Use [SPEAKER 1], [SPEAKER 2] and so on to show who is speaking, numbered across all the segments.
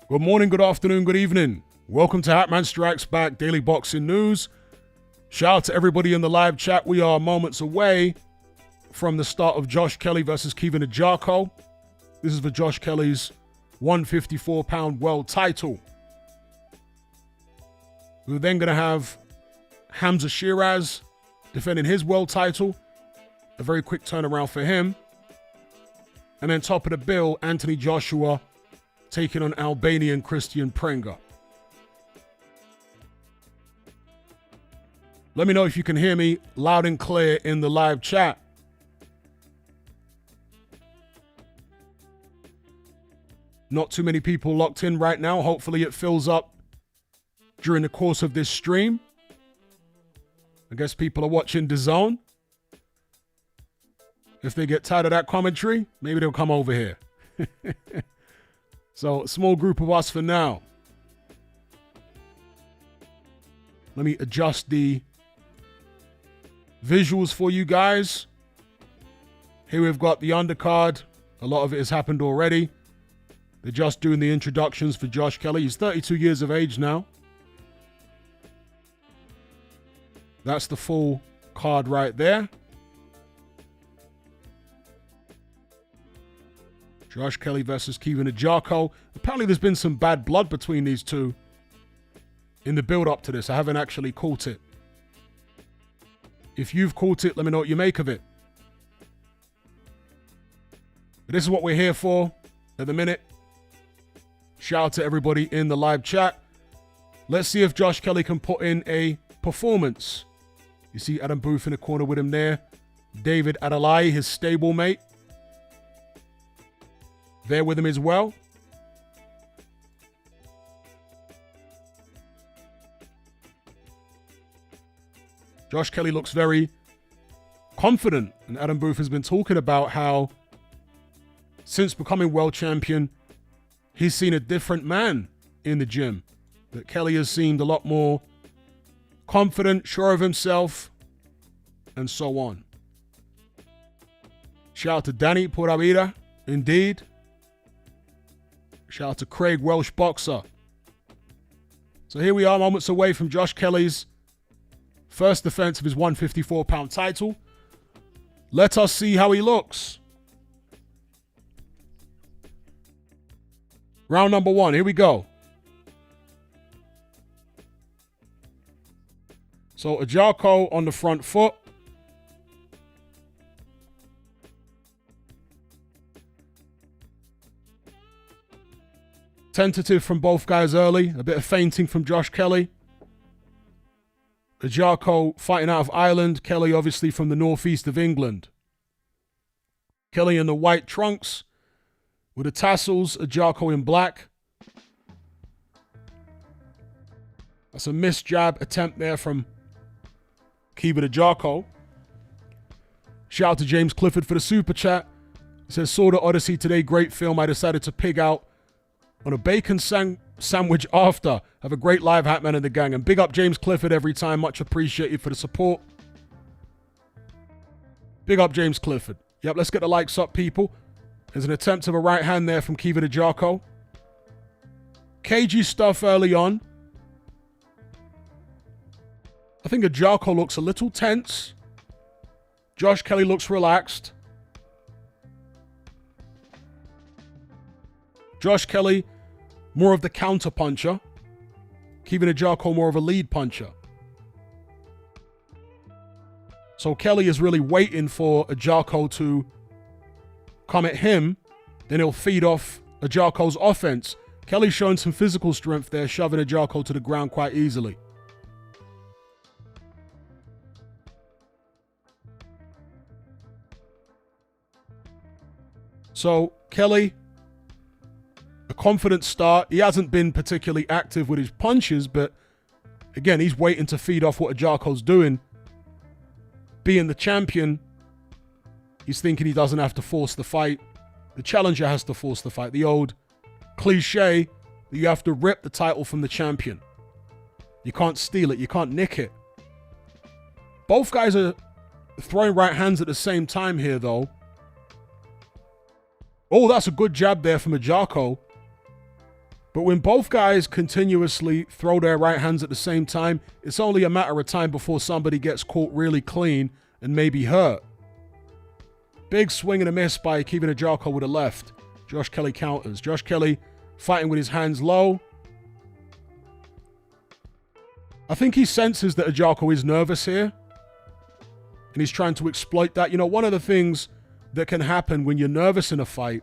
[SPEAKER 1] Good morning, good afternoon, good evening. Welcome to Hatman Strikes Back Daily Boxing News. Shout out to everybody in the live chat. We are moments away from the start of Josh Kelly versus Kevin Ajako. This is for Josh Kelly's 154-pound world title. We're then going to have Hamza Shiraz defending his world title. A very quick turnaround for him. And then top of the bill, Anthony Joshua taking on Albanian Kristian Prenga. Let me know if you can hear me loud and clear in the live chat. Not too many people locked in right now. Hopefully it fills up during the course of this stream. I guess people are watching DAZN. If they get tired of that commentary, maybe they'll come over here. So, a small group of us for now. Let me adjust the visuals for you guys. Here we've got the undercard. A lot of it has happened already. They're just doing the introductions for Josh Kelly. He's 32 years of age now. That's the full card right there. Josh Kelly versus Kevin Ajako. Apparently there's been some bad blood between these two in the build-up to this. I haven't actually caught it. If you've caught it, let me know what you make of it. But this is what we're here for at the minute. Shout out to everybody in the live chat. Let's see if Josh Kelly can put in a performance. You see Adam Booth in the corner with him there. David Adalai, his stablemate, there with him as well. Josh Kelly looks very confident, and Adam Booth has been talking about how since becoming world champion, he's seen a different man in the gym. That Kelly has seemed a lot more confident, sure of himself, and so on. Shout out to Danny Pura Vida, indeed. Shout out to Craig, Welsh Boxer. So here we are, moments away from Josh Kelly's first defense of his 154-pound title. Let us see how he looks. Round number one, here we go. So Ajako on the front foot. Tentative from both guys early. A bit of feinting from Josh Kelly. Ajako fighting out of Ireland. Kelly obviously from the northeast of England. Kelly in the white trunks with the tassels. Ajako in black. That's a missed jab attempt there from Kevin Ajako. Shout out to James Clifford for the super chat. He says, saw the Odyssey today. Great film. I decided to pig out on a bacon sandwich after. Have a great live Hatman and the gang. And big up James Clifford every time. Much appreciated for the support. Big up James Clifford. Yep, let's get the likes up, people. There's an attempt of a right hand there from Kevin Ajako. Cagey stuff early on. I think Ajako looks a little tense. Josh Kelly looks relaxed. Josh Kelly, more of the counter puncher. Kevin Ajako, more of a lead puncher. So Kelly is really waiting for Ajako to come at him. Then he'll feed off Ajako's offense. Kelly's showing some physical strength there, shoving Ajako to the ground quite easily. So Kelly, a confident start. He hasn't been particularly active with his punches, but again, he's waiting to feed off what Ajako's doing. Being the champion, he's thinking he doesn't have to force the fight. The challenger has to force the fight. The old cliche that you have to rip the title from the champion. You can't steal it. You can't nick it. Both guys are throwing right hands at the same time here, though. Oh, that's a good jab there from Ajako. But when both guys continuously throw their right hands at the same time, it's only a matter of time before somebody gets caught really clean and maybe hurt. Big swing and a miss by Kevin Ajako with a left. Josh Kelly counters. Josh Kelly fighting with his hands low. I think he senses that Ajako is nervous here. And he's trying to exploit that. You know, one of the things that can happen when you're nervous in a fight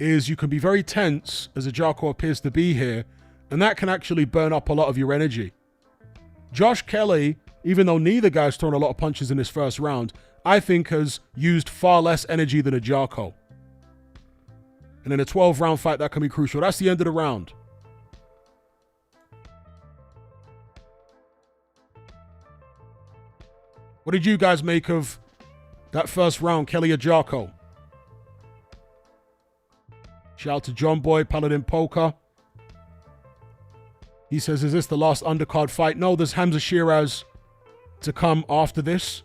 [SPEAKER 1] is you can be very tense, as Ajako appears to be here, and that can actually burn up a lot of your energy. Josh Kelly, even though neither guy's thrown a lot of punches in this first round, I think has used far less energy than Ajako. And in a 12-round fight, that can be crucial. That's the end of the round. What did you guys make of that first round, Kelly Ajako? Shout out to John Boy, Paladin Poker. He says, is this the last undercard fight? No, there's Hamza Shiraz to come after this.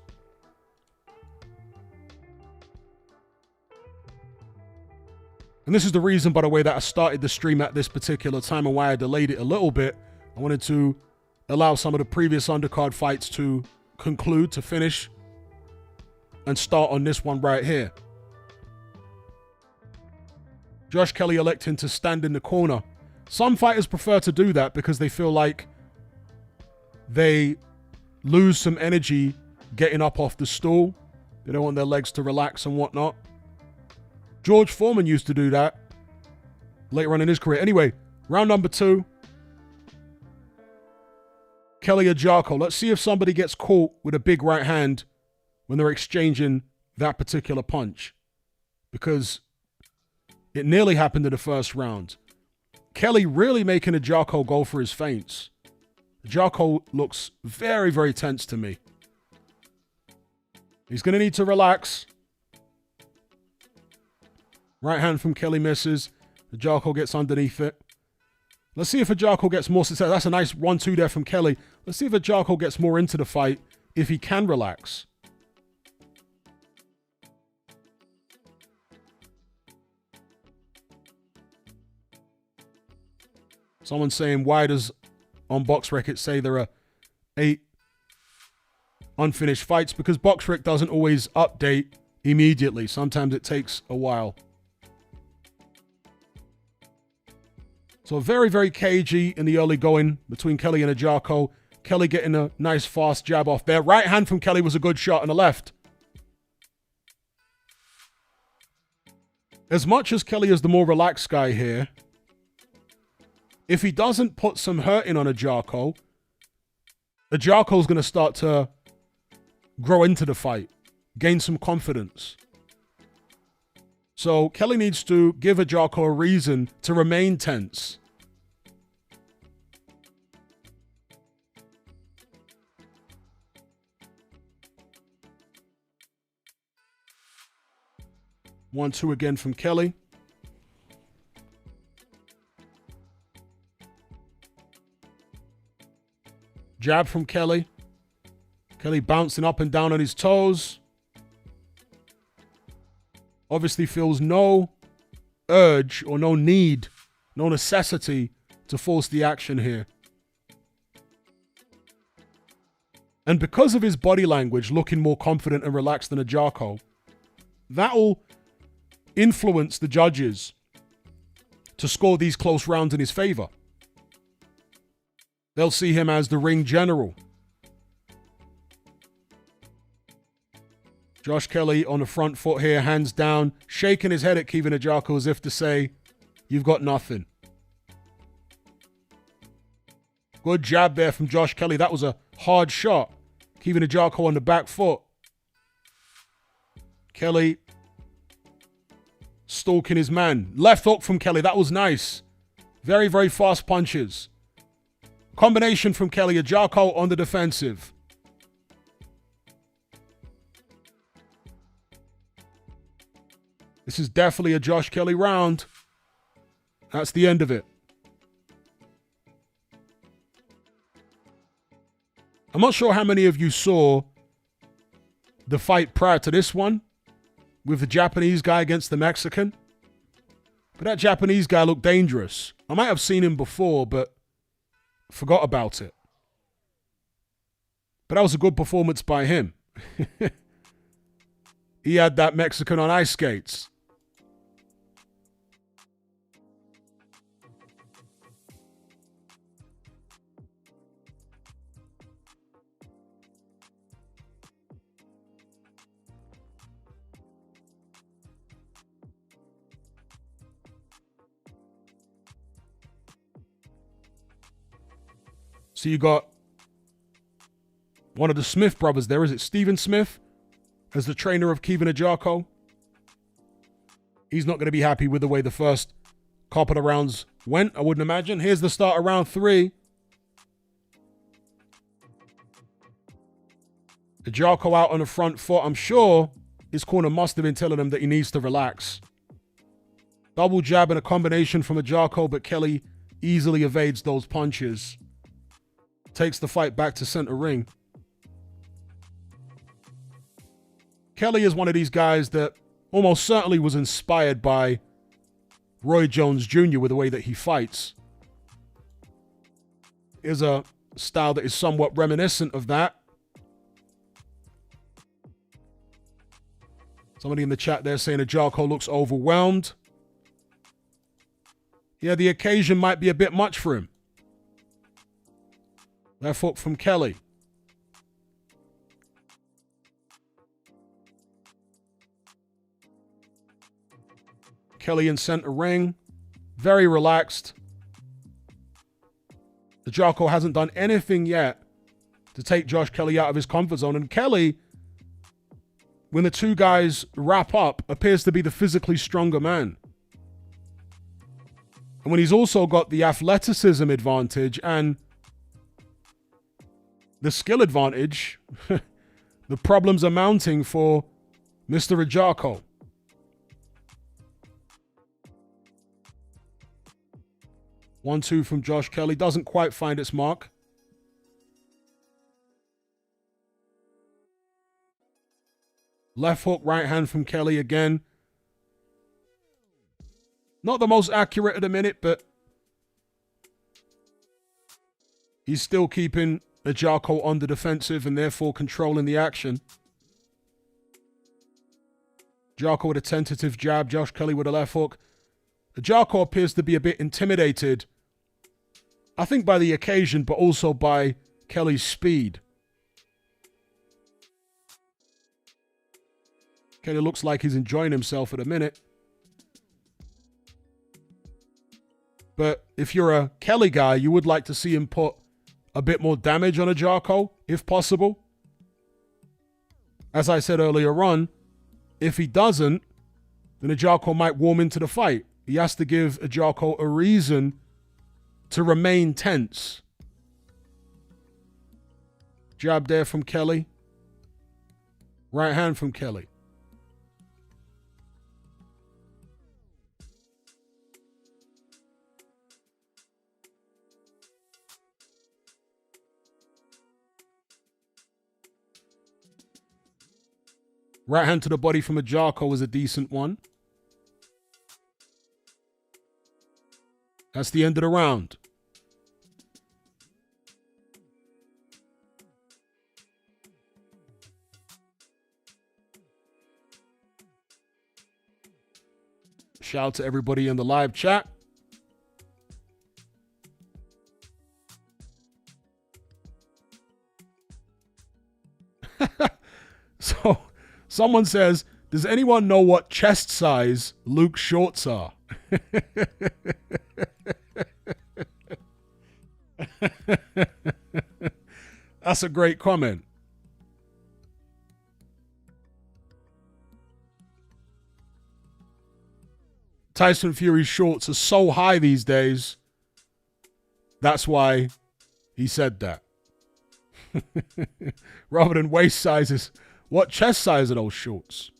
[SPEAKER 1] And this is the reason, by the way, that I started the stream at this particular time and why I delayed it a little bit. I wanted to allow some of the previous undercard fights to conclude, to finish, and start on this one right here. Josh Kelly electing to stand in the corner. Some fighters prefer to do that because they feel like they lose some energy getting up off the stool. They don't want their legs to relax and whatnot. George Foreman used to do that later on in his career. Anyway, round number 2. Kelly Ajako. Let's see if somebody gets caught with a big right hand when they're exchanging that particular punch. Because it nearly happened in the first round. Kelly really making Ajako go for his feints. Ajako looks very, very tense to me. He's going to need to relax. Right hand from Kelly misses. Ajako gets underneath it. Let's see if Ajako gets more success. That's a nice 1-2 there from Kelly. Let's see if Ajako gets more into the fight if he can relax. Someone saying, why does on BoxRec it say there are 8 unfinished fights? Because BoxRec doesn't always update immediately. Sometimes it takes a while. So very, very cagey in the early going between Kelly and Ajako. Kelly getting a nice fast jab off there. Right hand from Kelly was a good shot on the left. As much as Kelly is the more relaxed guy here, if he doesn't put some hurt in on Ajako, Ajako's going to start to grow into the fight, gain some confidence. So Kelly needs to give Ajako a reason to remain tense. One, two again from Kelly. Jab from Kelly. Kelly bouncing up and down on his toes. Obviously feels no urge or no need, no necessity to force the action here. And because of his body language looking more confident and relaxed than Ajako, that'll influence the judges to score these close rounds in his favor. They'll see him as the ring general. Josh Kelly on the front foot here, hands down, shaking his head at Kevin Ajako as if to say, you've got nothing. Good jab there from Josh Kelly. That was a hard shot. Kevin Ajako on the back foot. Kelly stalking his man. Left hook from Kelly. That was nice. Very, very fast punches. Combination from Kelly. Ajako on the defensive. This is definitely a Josh Kelly round. That's the end of it. I'm not sure how many of you saw the fight prior to this one with the Japanese guy against the Mexican. But that Japanese guy looked dangerous. I might have seen him before, but forgot about it. But that was a good performance by him. He had that Mexican on ice skates. So you got one of the Smith brothers there. Is it Stephen Smith as the trainer of Kevin Ajako? He's not going to be happy with the way the first couple of rounds went, I wouldn't imagine. Here's the start of round 3. Ajako out on the front foot. I'm sure his corner must have been telling him that he needs to relax. Double jab and a combination from Ajako, but Kelly easily evades those punches. Takes the fight back to center ring. Kelly is one of these guys that almost certainly was inspired by Roy Jones Jr. with the way that he fights. Is a style that is somewhat reminiscent of that. Somebody in the chat there saying Ajako looks overwhelmed. Yeah, the occasion might be a bit much for him. Left hook from Kelly. Kelly in center ring. Very relaxed. Ajako hasn't done anything yet to take Josh Kelly out of his comfort zone. And Kelly, when the two guys wrap up, appears to be the physically stronger man. And when he's also got the athleticism advantage and the skill advantage, the problems are mounting for Mr. Ajako. One, two from Josh Kelly. Doesn't quite find its mark. Left hook, right hand from Kelly again. Not the most accurate at the minute, but he's still keeping Ajako on the defensive and therefore controlling the action. Ajako with a tentative jab. Josh Kelly with a left hook. Ajako appears to be a bit intimidated, I think by the occasion, but also by Kelly's speed. Kelly looks like he's enjoying himself at a minute. But if you're a Kelly guy, you would like to see him put a bit more damage on Ajako, if possible. As I said earlier on, if he doesn't, then Ajako might warm into the fight. He has to give Ajako a reason to remain tense. Jab there from Kelly. Right hand from Kelly. Right hand to the body from Ajako is a decent one. That's the end of the round. Shout out to everybody in the live chat. So, someone says, does anyone know what chest size Luke's shorts are? That's a great comment. Tyson Fury's shorts are so high these days. That's why he said that. Rather than waist sizes, what chest size are those shorts?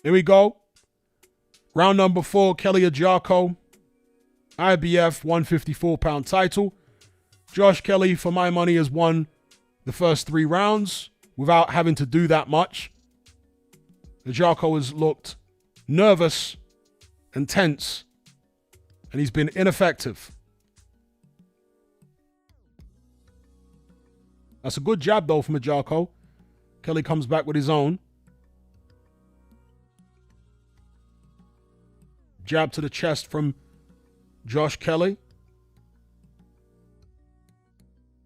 [SPEAKER 1] Here we go. Round number 4, Kelly Ajako. IBF 154-pound title. Josh Kelly, for my money, has won the first 3 rounds without having to do that much. Ajako has looked nervous and tense, and he's been ineffective. That's a good jab, though, from Ajako. Kelly comes back with his own. Jab to the chest from Josh Kelly.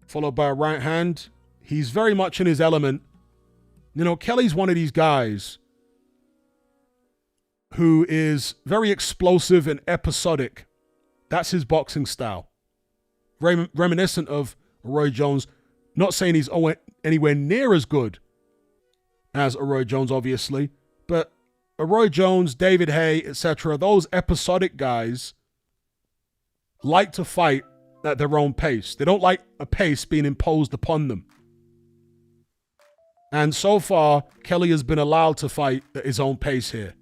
[SPEAKER 1] Followed by a right hand. He's very much in his element. You know, Kelly's one of these guys who is very explosive and episodic. That's his boxing style. Very reminiscent of Roy Jones. Not saying he's anywhere near as good as Roy Jones, obviously, but Roy Jones, David Haye, etc., those episodic guys like to fight at their own pace. They don't like a pace being imposed upon them. And so far, Kelly has been allowed to fight at his own pace here.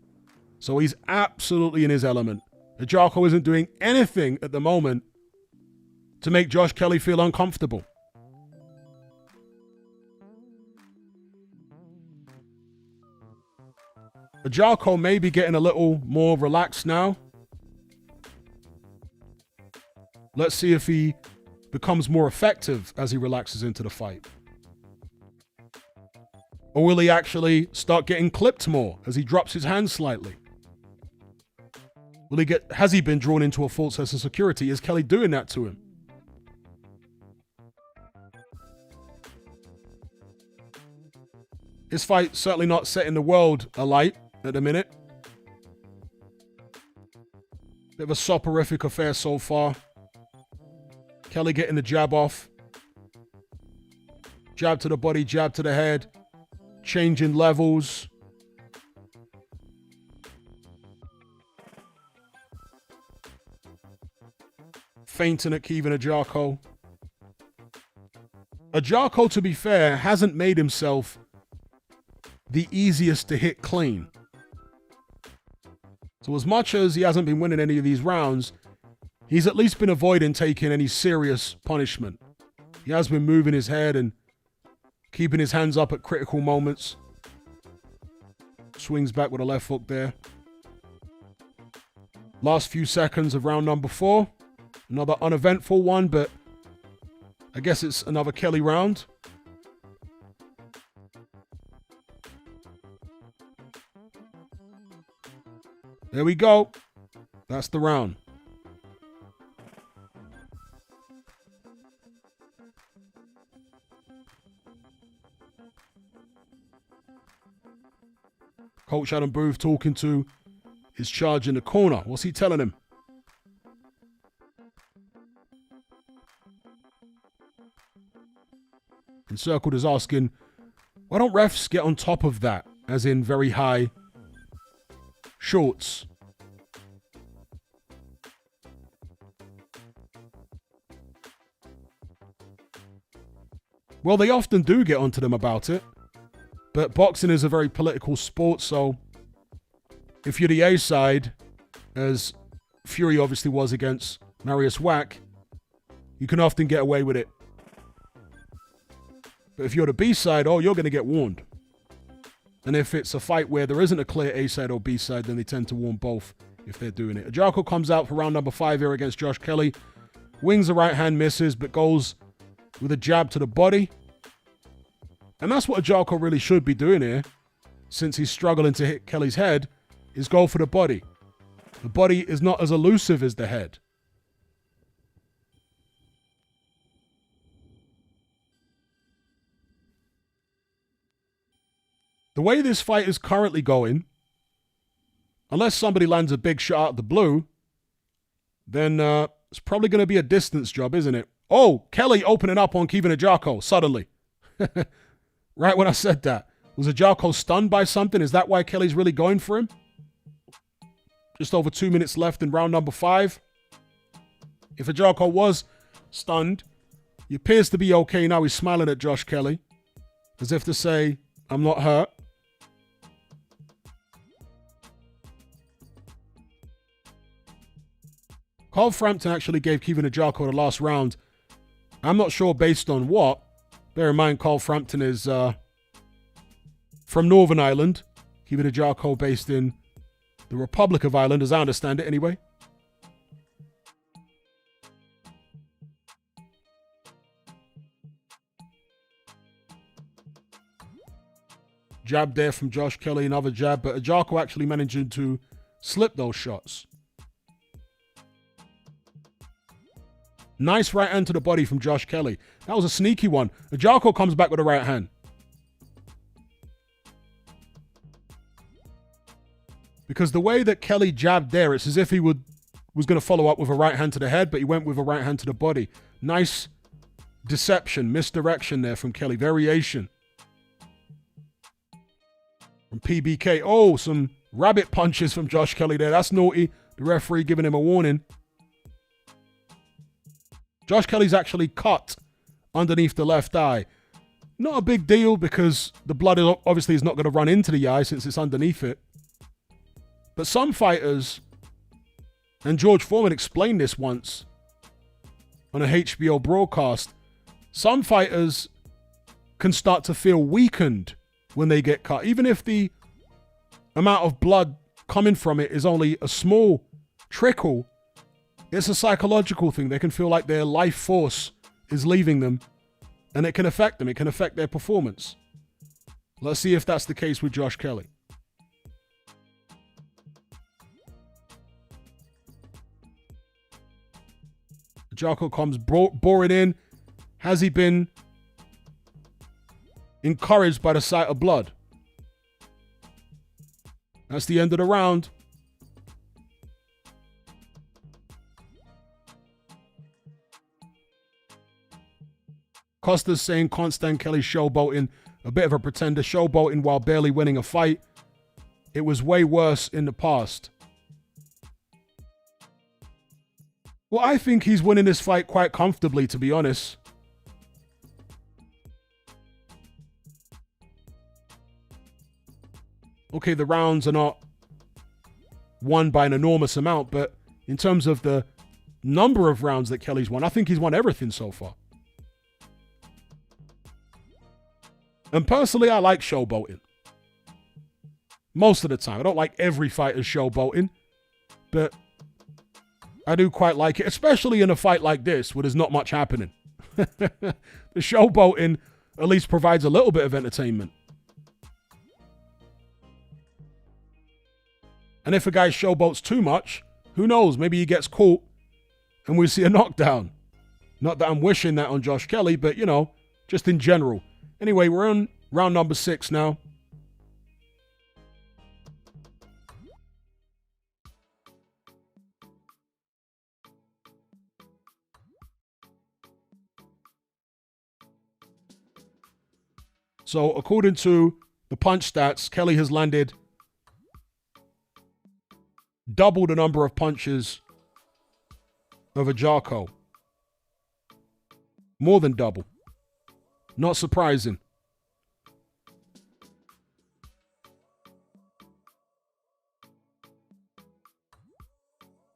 [SPEAKER 1] So he's absolutely in his element. Ajako isn't doing anything at the moment to make Josh Kelly feel uncomfortable. Ajako may be getting a little more relaxed now. Let's see if he becomes more effective as he relaxes into the fight. Or will he actually start getting clipped more as he drops his hand slightly? Has he been drawn into a false sense of security? Is Kelly doing that to him? This fight certainly not setting the world alight at the minute. Bit of a soporific affair so far. Kelly getting the jab off. Jab to the body, jab to the head. Changing levels. Feinting at Kevin Ajako. Ajako, to be fair, hasn't made himself the easiest to hit clean. So as much as he hasn't been winning any of these rounds, he's at least been avoiding taking any serious punishment. He has been moving his head and keeping his hands up at critical moments. Swings back with a left hook there. Last few seconds of round number 4. Another uneventful one, but I guess it's another Kelly round. There we go. That's the round. Coach Adam Booth talking to his charge in the corner. What's he telling him? Encircled is asking, why don't refs get on top of that? As in very high shorts. Well, they often do get onto them about it. But boxing is a very political sport, so if you're the A side, as Fury obviously was against Marius Wack, you can often get away with it. But if you're the B side, oh, you're going to get warned. And if it's a fight where there isn't a clear A side or B side, then they tend to warn both if they're doing it. Ajako comes out for round number 5 here against Josh Kelly. Wings the right hand, misses, but goes with a jab to the body. And that's what Ajako really should be doing here, since he's struggling to hit Kelly's head, is go for the body. The body is not as elusive as the head. The way this fight is currently going, unless somebody lands a big shot out of the blue, then it's probably going to be a distance job, isn't it? Oh, Kelly opening up on Kevin Ajako suddenly. Right when I said that. Was Ajako stunned by something? Is that why Kelly's really going for him? Just over 2 minutes left in round number 5. If Ajako was stunned, he appears to be okay now. He's smiling at Josh Kelly, as if to say, I'm not hurt. Carl Frampton actually gave Kevin Ajako the last round. I'm not sure based on what. Bear in mind, Carl Frampton is from Northern Ireland. Kiva the Jarko based in the Republic of Ireland, as I understand it anyway. Jab there from Josh Kelly, another jab, but Jarko actually managing to slip those shots. Nice right hand to the body from Josh Kelly. That was a sneaky one. Jarko comes back with a right hand. Because the way that Kelly jabbed there, it's as if he was going to follow up with a right hand to the head, but he went with a right hand to the body. Nice deception, misdirection there from Kelly. Variation. From PBK. Oh, some rabbit punches from Josh Kelly there. That's naughty. The referee giving him a warning. Josh Kelly's actually cut underneath the left eye. Not a big deal because the blood obviously is not going to run into the eye since it's underneath it. But some fighters, and George Foreman explained this once on a HBO broadcast, some fighters can start to feel weakened when they get cut. Even if the amount of blood coming from it is only a small trickle, it's a psychological thing. They can feel like their life force is leaving them, and it can affect them. It can affect their performance. Let's see if that's the case with Josh Kelly. Jarko comes boring in. Has he been encouraged by the sight of blood? That's the end of the round. Costa's saying Constant Kelly showboating, a bit of a pretender, showboating while barely winning a fight. It was way worse in the past. Well, I think he's winning this fight quite comfortably, to be honest. Okay, the rounds are not won by an enormous amount, but in terms of the number of rounds that Kelly's won, I think he's won everything so far. And personally, I like showboating. Most of the time. I don't like every fighter showboating, but I do quite like it, especially in a fight like this where there's not much happening. The showboating at least provides a little bit of entertainment. And if a guy showboats too much, who knows? Maybe he gets caught and we see a knockdown. Not that I'm wishing that on Josh Kelly, but, you know, just in general. Anyway, we're on round number 6 now. So, according to the punch stats, Kelly has landed double the number of punches of a Jarko. More than double. Not surprising.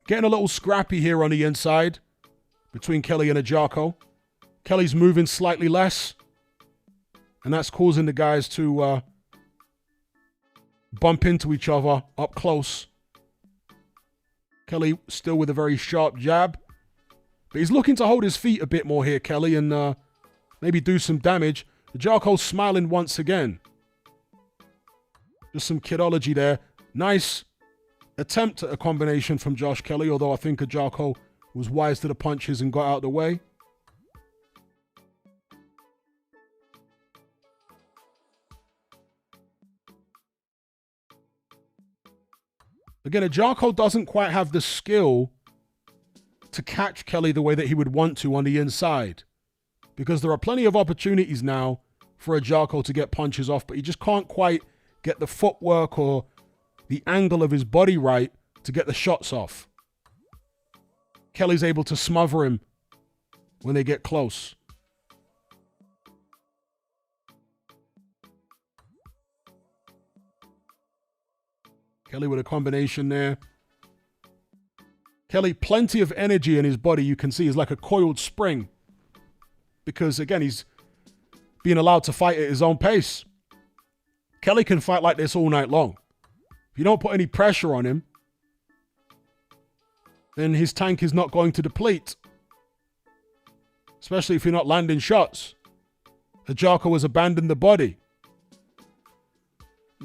[SPEAKER 1] Getting a little scrappy here on the inside between Kelly and a Jarko. Kelly's moving slightly less, and that's causing the guys to bump into each other up close. Kelly still with a very sharp jab, but he's looking to hold his feet a bit more here, Kelly, and maybe do some damage. The Jarko's smiling once again. Just some kidology there. Nice attempt at a combination from Josh Kelly, although I think Jarko was wise to the punches and got out of the way. Again, Jarko doesn't quite have the skill to catch Kelly the way that he would want to on the inside, because there are plenty of opportunities now for a Jarko to get punches off, but he just can't quite get the footwork or the angle of his body right to get the shots off. Kelly's able to smother him when they get close. Kelly with a combination there. Kelly, plenty of energy in his body, you can see. He's like a coiled spring. Because, again, he's being allowed to fight at his own pace. Kelly can fight like this all night long. If you don't put any pressure on him, then his tank is not going to deplete. Especially if you're not landing shots. The Jarko has abandoned the body.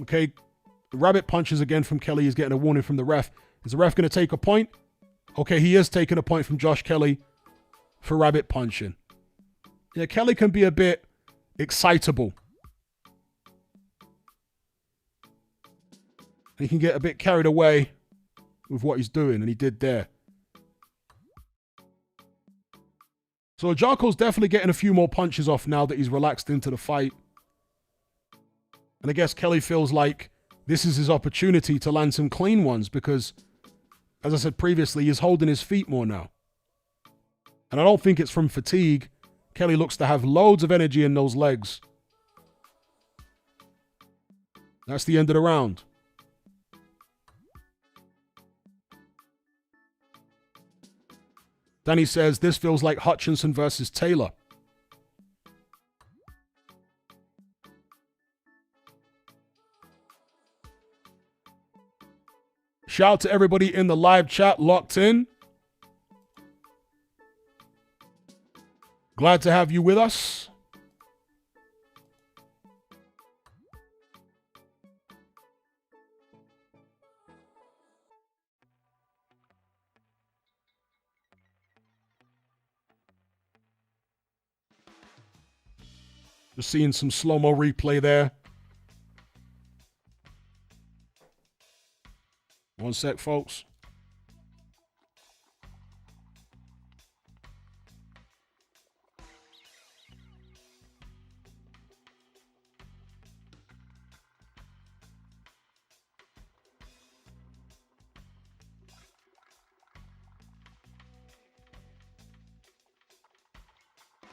[SPEAKER 1] Okay, rabbit punches again from Kelly. He's getting a warning from the ref. Is the ref going to take a point? Okay, he is taking a point from Josh Kelly for rabbit punching. Yeah, Kelly can be a bit excitable. He can get a bit carried away with what he's doing, and he did there. So Jarko's definitely getting a few more punches off now that he's relaxed into the fight. And I guess Kelly feels like this is his opportunity to land some clean ones because, as I said previously, he's holding his feet more now. And I don't think it's from fatigue. Kelly looks to have loads of energy in those legs. That's the end of the round. Danny says, this feels like Hutchinson versus Taylor. Shout out to everybody in the live chat locked in. Glad to have you with us. Just seeing some slow-mo replay there. One sec, folks.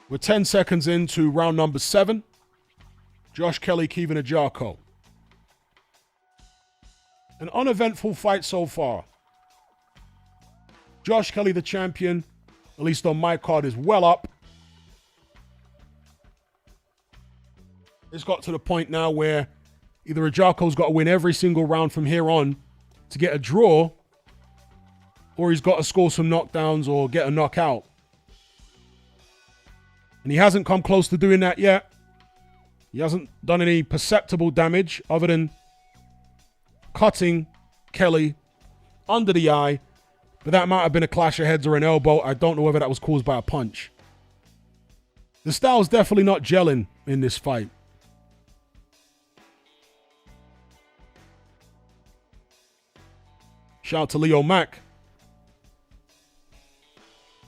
[SPEAKER 1] We're 10 seconds into round number 7. Josh Kelly, Kevin Jarko. An uneventful fight so far. Josh Kelly, the champion, at least on my card, is well up. It's got to the point now where either Jarko's got to win every single round from here on to get a draw, or he's got to score some knockdowns or get a knockout. And he hasn't come close to doing that yet. He hasn't done any perceptible damage other than cutting Kelly under the eye. But that might have been a clash of heads or an elbow. I don't know whether that was caused by a punch. The style's definitely not gelling in this fight. Shout out to Leo Mack.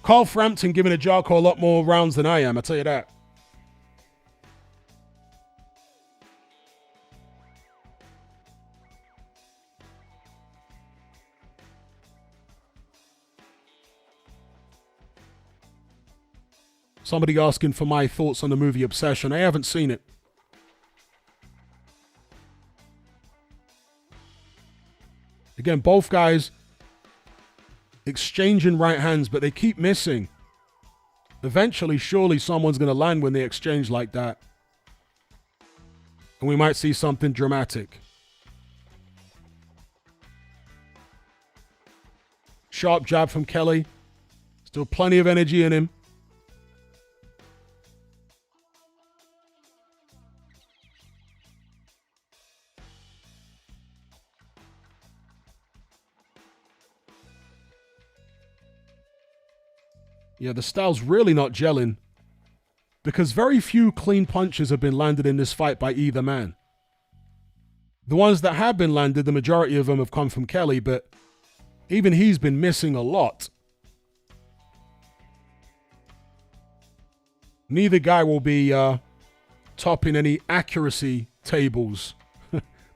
[SPEAKER 1] Carl Frampton giving Jarko a lot more rounds than I am, I'll tell you that. Somebody asking for my thoughts on the movie Obsession. I haven't seen it. Again, both guys exchanging right hands, but they keep missing. Eventually, surely someone's going to land when they exchange like that. And we might see something dramatic. Sharp jab from Kelly. Still plenty of energy in him. Yeah, the style's really not gelling because very few clean punches have been landed in this fight by either man. The ones that have been landed, the majority of them have come from Kelly, but even he's been missing a lot. Neither guy will be topping any accuracy tables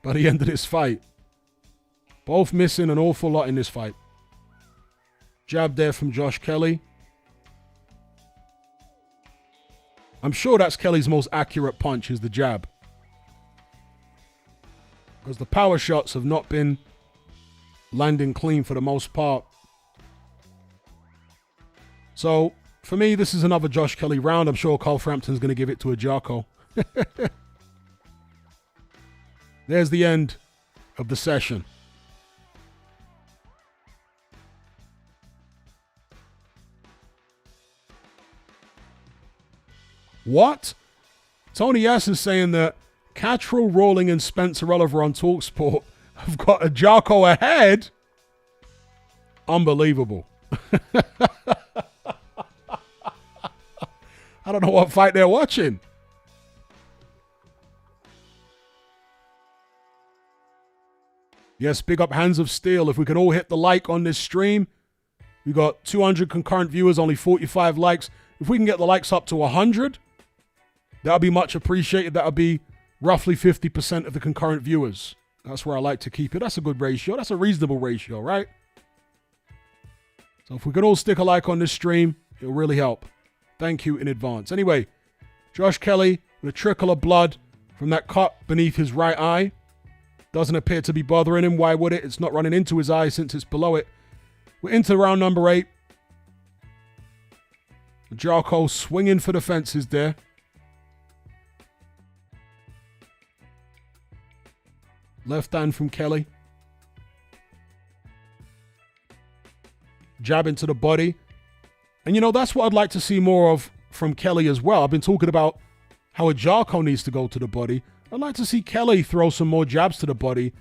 [SPEAKER 1] by the end of this fight. Both missing an awful lot in this fight. Jab there from Josh Kelly. I'm sure that's Kelly's most accurate punch, is the jab. Because the power shots have not been landing clean for the most part. So, for me, this is another Josh Kelly round. I'm sure Carl Frampton's going to give it to Jarko. There's the end of the session. What? Tony S is saying that Cattrall, Rawling, and Spencer Oliver on TalkSport have got a Jarko ahead. Unbelievable. I don't know what fight they're watching. Yes, big up Hands of Steel. If we can all hit the like on this stream. We got 200 concurrent viewers, only 45 likes. If we can get the likes up to 100, that would be much appreciated. That would be roughly 50% of the concurrent viewers. That's where I like to keep it. That's a good ratio. That's a reasonable ratio, right? So if we could all stick a like on this stream, it'll really help. Thank you in advance. Anyway, Josh Kelly with a trickle of blood from that cut beneath his right eye. Doesn't appear to be bothering him. Why would it? It's not running into his eye since it's below it. We're into round number 8. Jarko swinging for the fences there. Left hand from Kelly. Jab into the body. And, you know, that's what I'd like to see more of from Kelly as well. I've been talking about how a Jarko needs to go to the body. I'd like to see Kelly throw some more jabs to the body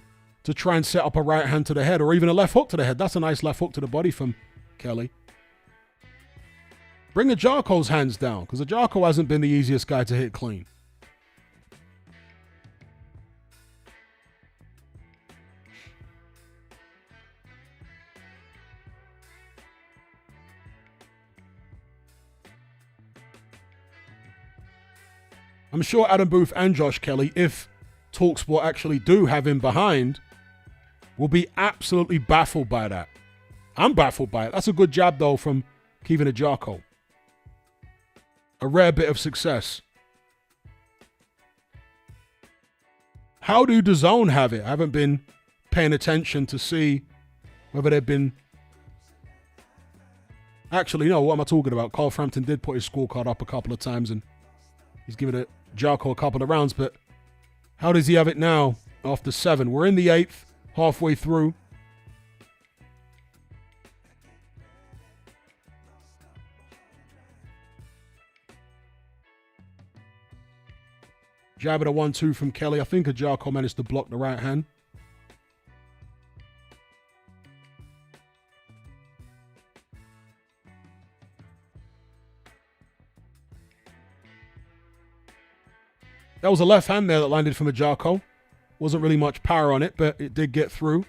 [SPEAKER 1] to try and set up a right hand to the head or even a left hook to the head. That's a nice left hook to the body from Kelly. Bring the Jarko's hands down because the Jarko hasn't been the easiest guy to hit clean. I'm sure Adam Booth and Josh Kelly, if TalkSport actually do have him behind, will be absolutely baffled by that. I'm baffled by it. That's a good jab, though, from Kevin Jarko. A rare bit of success. How do DAZN have it? I haven't been paying attention to see whether they've been... Actually, no, what am I talking about? Carl Frampton did put his scorecard up a couple of times and he's given it Jarko a couple of rounds, but how does he have it now after 7? We're in the 8th, halfway through. Jab at a 1-2 from Kelly. I think a Jarko managed to block the right hand. That was a left hand there that landed from a Jarko. Wasn't really much power on it, but it did get through.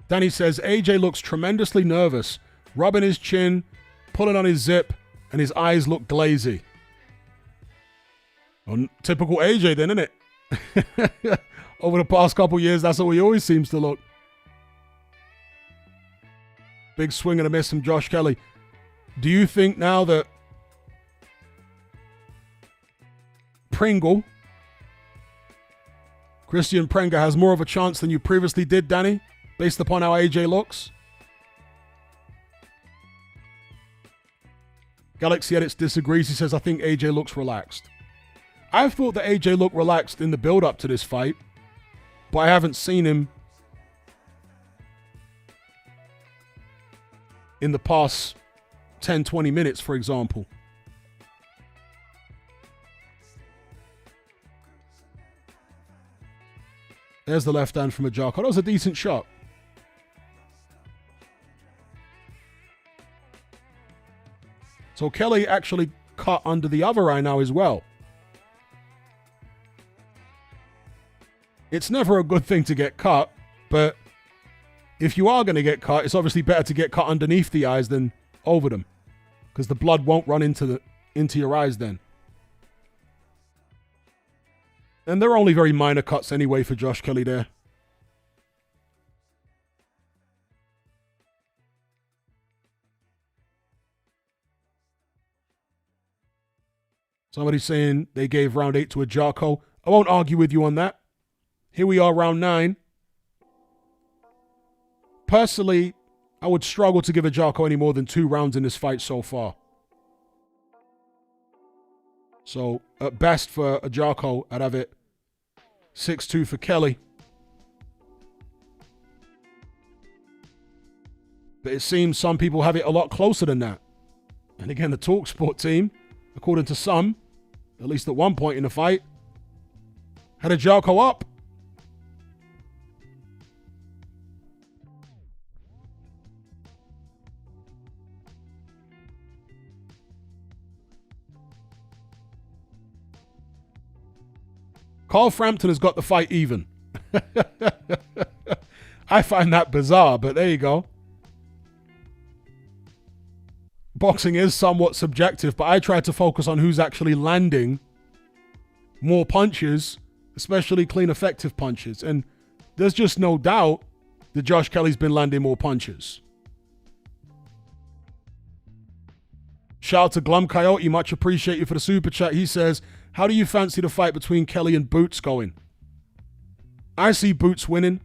[SPEAKER 1] Danny says, AJ looks tremendously nervous, rubbing his chin, pulling on his zip, and his eyes look glazy. Well, typical AJ then, isn't it? Over the past couple years, that's how he always seems to look. Big swing and a miss from Josh Kelly. Do you think now that Kristian Prenga has more of a chance than you previously did, Danny, based upon how AJ looks? Galaxy Edits disagrees. He says, I think AJ looks relaxed. I've thought that AJ looked relaxed in the build-up to this fight, but I haven't seen him in the past 10, 20 minutes, for example. There's the left hand from a Jarko. That was a decent shot. So Kelly actually cut under the other eye now as well. It's never a good thing to get cut, but if you are going to get cut, it's obviously better to get cut underneath the eyes than over them, because the blood won't run into your eyes then. And they're only very minor cuts anyway for Josh Kelly there. Somebody's saying they gave round 8 to a Jarko. I won't argue with you on that. Here we are, round 9. Personally, I would struggle to give a Jarko any more than 2 rounds in this fight so far. So at best for Ajako, I'd have it 6-2 for Kelly. But it seems some people have it a lot closer than that. And again, the TalkSport team, according to some, at least at one point in the fight, had Ajako up. Carl Frampton has got the fight even. I find that bizarre, but there you go. Boxing is somewhat subjective, but I try to focus on who's actually landing more punches, especially clean, effective punches. And there's just no doubt that Josh Kelly's been landing more punches. Shout out to Glum Coyote, much appreciated for the super chat. He says, how do you fancy the fight between Kelly and Boots going? I see Boots winning.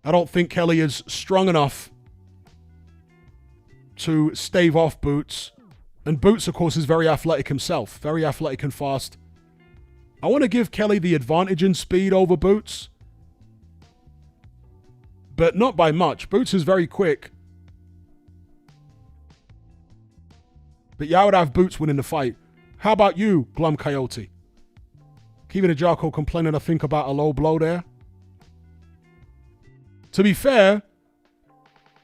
[SPEAKER 1] I don't think Kelly is strong enough to stave off Boots. And Boots, of course, is very athletic himself. Very athletic and fast. I want to give Kelly the advantage in speed over Boots. But not by much. Boots is very quick. But yeah, I would have Boots winning the fight. How about you, Glum Coyote? Kevin Ajako complaining, I think, about a low blow there. To be fair,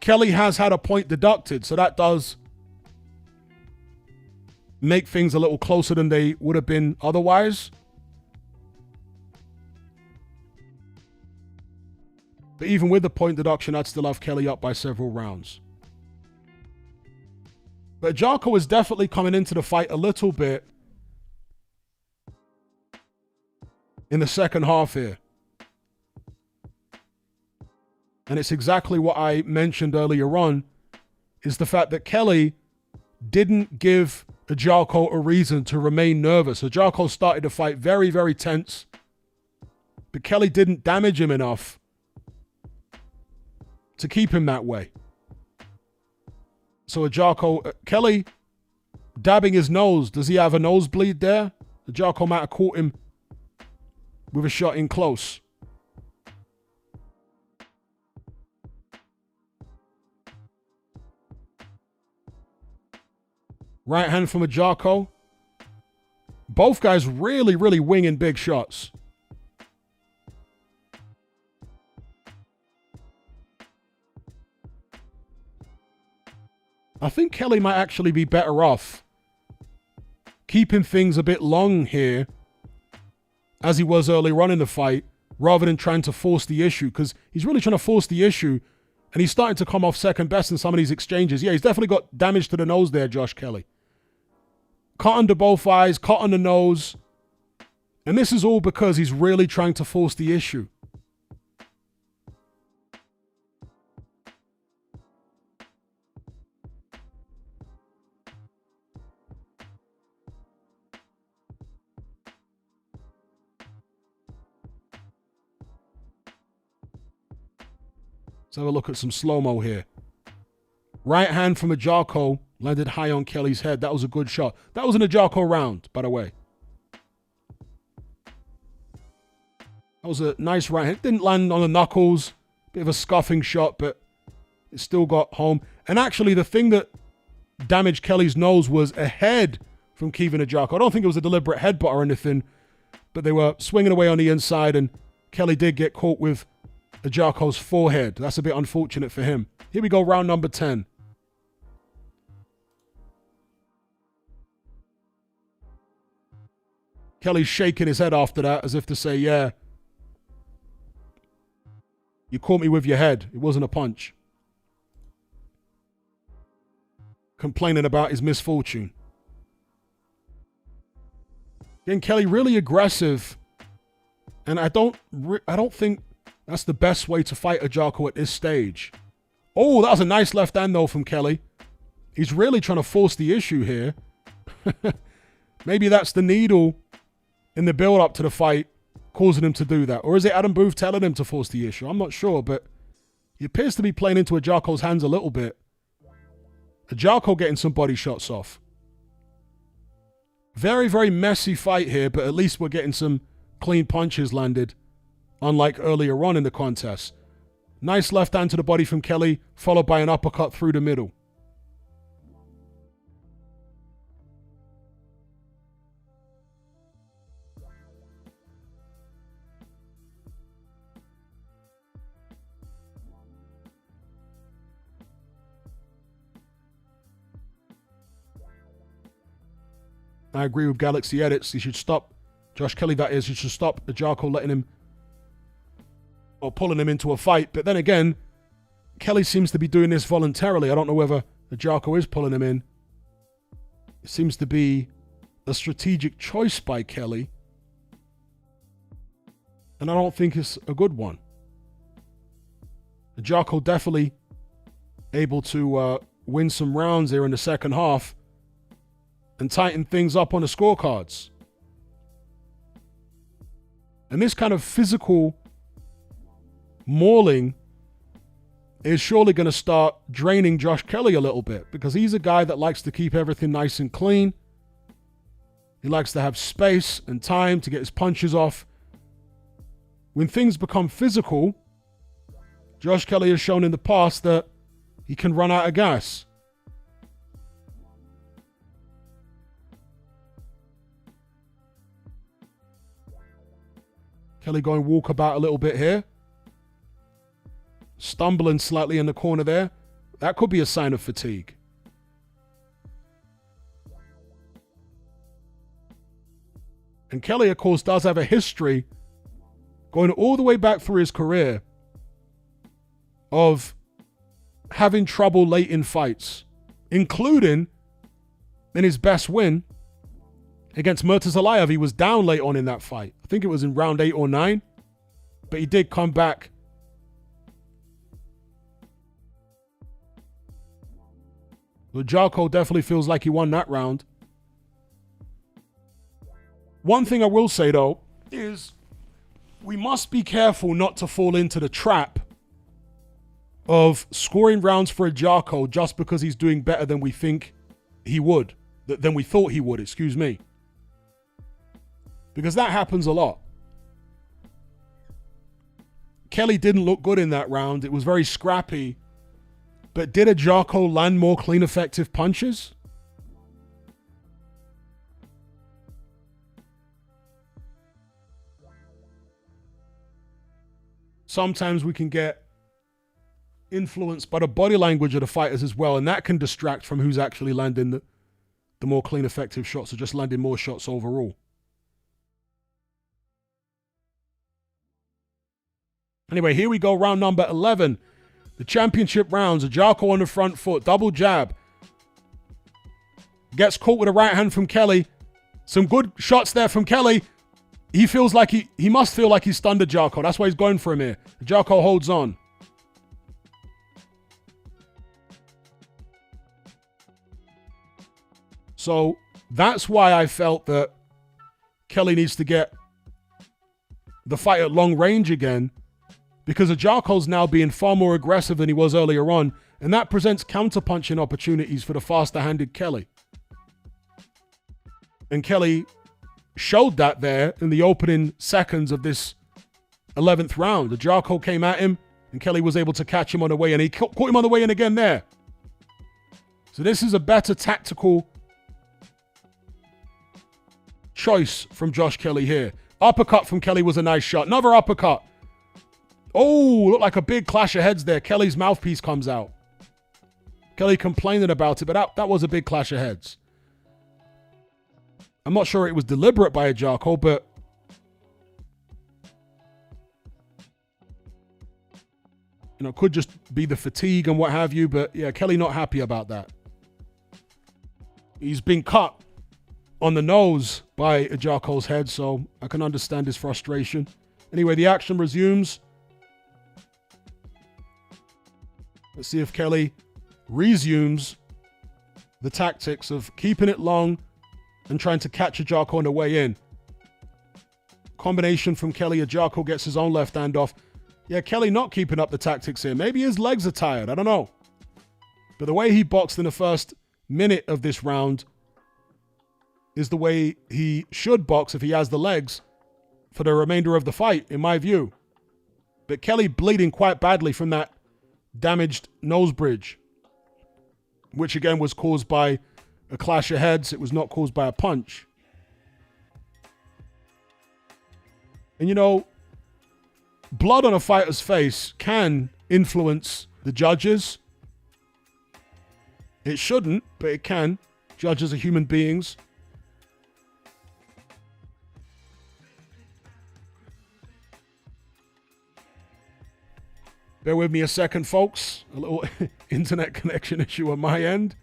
[SPEAKER 1] Kelly has had a point deducted, so that does make things a little closer than they would have been otherwise. But even with the point deduction, I'd still have Kelly up by several rounds. But Ajako is definitely coming into the fight a little bit in the second half here. And it's exactly what I mentioned earlier on, is the fact that Kelly didn't give Ajako a reason to remain nervous. Ajako started the fight very, very tense, but Kelly didn't damage him enough to keep him that way. So Ajako, Kelly dabbing his nose. Does he have a nosebleed there? Ajako might have caught him with a shot in close. Right hand from Ajako. Both guys really, really winging big shots. I think Kelly might actually be better off keeping things a bit long here, as he was earlier on in the fight, rather than trying to force the issue, because he's really trying to force the issue, and he's starting to come off second best in some of these exchanges. Yeah, he's definitely got damage to the nose there, Josh Kelly. Cut under both eyes, cut on the nose, and this is all because he's really trying to force the issue. Let's have a look at some slow-mo here. Right hand from Ajako landed high on Kelly's head. That was a good shot. That was an Ajako round, by the way. That was a nice right hand. It didn't land on the knuckles. Bit of a scuffing shot, but it still got home. And actually, the thing that damaged Kelly's nose was a head from Kevin Ajako. I don't think it was a deliberate headbutt or anything, but they were swinging away on the inside, and Kelly did get caught with Ajako's forehead. That's a bit unfortunate for him. Here we go, round number 10. Kelly's shaking his head after that as if to say, yeah, you caught me with your head. It wasn't a punch. Complaining about his misfortune. Again, Kelly really aggressive. And I don't think that's the best way to fight Ajako at this stage. Oh, that was a nice left hand, though, from Kelly. He's really trying to force the issue here. Maybe that's the needle in the build-up to the fight causing him to do that. Or is it Adam Booth telling him to force the issue? I'm not sure, but he appears to be playing into Ajako's hands a little bit. Ajako getting some body shots off. Very, very messy fight here, but at least we're getting some clean punches landed, unlike earlier on in the contest. Nice left hand to the body from Kelly, followed by an uppercut through the middle. I agree with Galaxy Edits. He should stop, Josh Kelly that is, he should stop Ajako letting him, or pulling him into a fight. But then again, Kelly seems to be doing this voluntarily. I don't know whether Ajako is pulling him in. It seems to be a strategic choice by Kelly. And I don't think it's a good one. Ajako definitely able to win some rounds here in the second half and tighten things up on the scorecards. And this kind of physical mauling is surely going to start draining Josh Kelly a little bit, because he's a guy that likes to keep everything nice and clean. He likes to have space and time to get his punches off. When things become physical, Josh Kelly has shown in the past that he can run out of gas. Kelly going walkabout a little bit here. Stumbling slightly in the corner there. That could be a sign of fatigue. And Kelly, of course, does have a history going all the way back through his career of having trouble late in fights, including in his best win against Murtazalayev. He was down late on in that fight. I think it was in round 8 or 9. But he did come back. Ajako definitely feels like he won that round. One thing I will say, though, is we must be careful not to fall into the trap of scoring rounds for Ajako just because he's doing better than we think he would. Than we thought he would, excuse me. Because that happens a lot. Kelly didn't look good in that round. It was very scrappy. But did Ajako land more clean, effective punches? Sometimes we can get influenced by the body language of the fighters as well, and that can distract from who's actually landing the more clean, effective shots, or just landing more shots overall. Anyway, here we go, round number 11. The championship rounds. Ajako on the front foot, double jab. Gets caught with a right hand from Kelly. Some good shots there from Kelly. He feels like he must feel like he's stunned Ajako. That's why he's going for him here. Ajako holds on. So that's why I felt that Kelly needs to get the fight at long range again, because Ajako's now being far more aggressive than he was earlier on, and that presents counterpunching opportunities for the faster-handed Kelly. And Kelly showed that there in the opening seconds of this 11th round. Ajako came at him, and Kelly was able to catch him on the way in. He caught him on the way in again there. So this is a better tactical choice from Josh Kelly here. Uppercut from Kelly was a nice shot. Another uppercut. Oh, looked like a big clash of heads there. Kelly's mouthpiece comes out. Kelly complaining about it, but that was a big clash of heads. I'm not sure it was deliberate by Ajako, but it could just be the fatigue and what have you. But yeah, Kelly not happy about that. He's been cut on the nose by Ajako's head, so I can understand his frustration. Anyway, the action resumes. Let's see if Kelly resumes the tactics of keeping it long and trying to catch Ajako on the way in. Combination from Kelly. Ajako gets his own left hand off. Yeah, Kelly not keeping up the tactics here. Maybe his legs are tired. I don't know. But the way he boxed in the first minute of this round is the way he should box if he has the legs for the remainder of the fight, in my view. But Kelly bleeding quite badly from that damaged nose bridge, which again was caused by a clash of heads. It was not caused by a punch. And you know, blood on a fighter's face can influence the judges. It shouldn't, but it can. Judges are human beings. Bear with me a second, folks. A little internet connection issue on my end.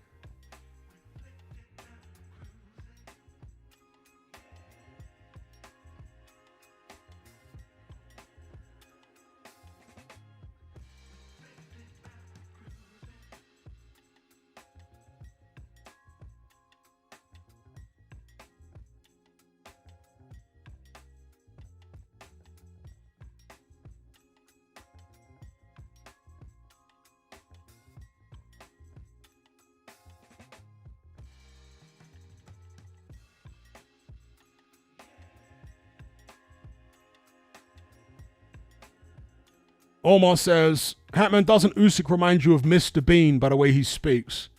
[SPEAKER 1] Omar says, Hatman, doesn't Usyk remind you of Mr. Bean by the way he speaks?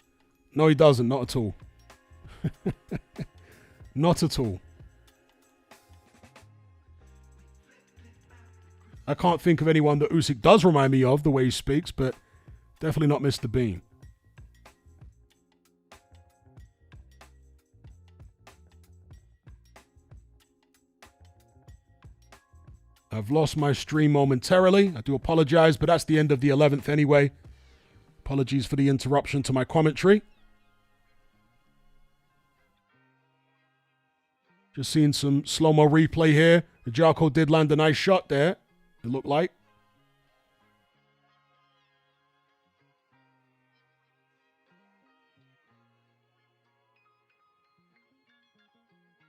[SPEAKER 1] No, he doesn't. Not at all. Not at all. I can't think of anyone that Usyk does remind me of the way he speaks, but definitely not Mr. Bean. I've lost my stream momentarily. I do apologize, but that's the end of the 11th anyway. Apologies for the interruption to my commentary. Just seeing some slow-mo replay here. Jarko did land a nice shot there, it looked like.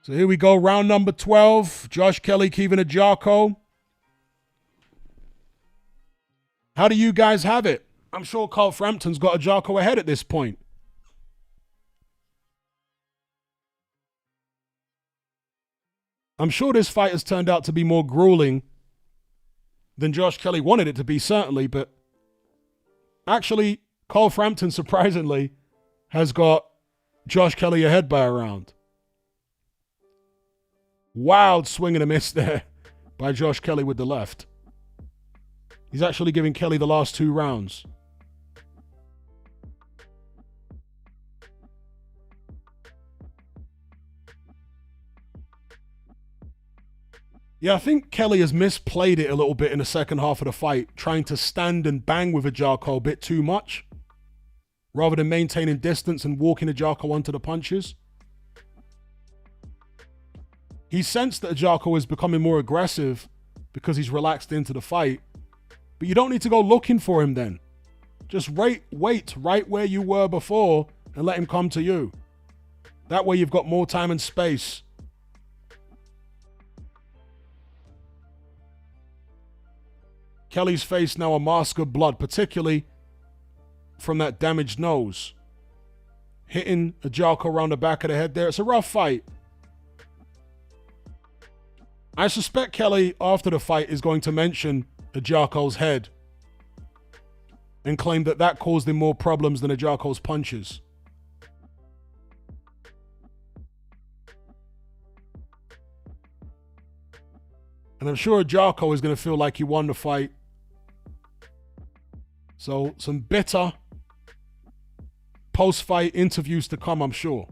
[SPEAKER 1] So here we go, round number 12. Josh Kelly, Kevin Jarko. How do you guys have it? I'm sure Carl Frampton's got a Jarko ahead at this point. I'm sure this fight has turned out to be more grueling than Josh Kelly wanted it to be, certainly, but actually, Carl Frampton, surprisingly, has got Josh Kelly ahead by a round. Wild swing and a miss there by Josh Kelly with the left. He's actually giving Kelly the last 2 rounds. Yeah, I think Kelly has misplayed it a little bit in the second half of the fight, trying to stand and bang with a Jarko a bit too much, rather than maintaining distance and walking a Jarko onto the punches. He sensed that Jarko is becoming more aggressive because he's relaxed into the fight. But you don't need to go looking for him then. Just wait right where you were before and let him come to you. That way you've got more time and space. Kelly's face now a mask of blood, particularly from that damaged nose. Hitting a Jarko around the back of the head there. It's a rough fight. I suspect Kelly, after the fight, is going to mention Jarko's head and claim that that caused him more problems than Jarko's punches. And I'm sure Jarko is going to feel like he won the fight. So some bitter post-fight interviews to come, I'm sure.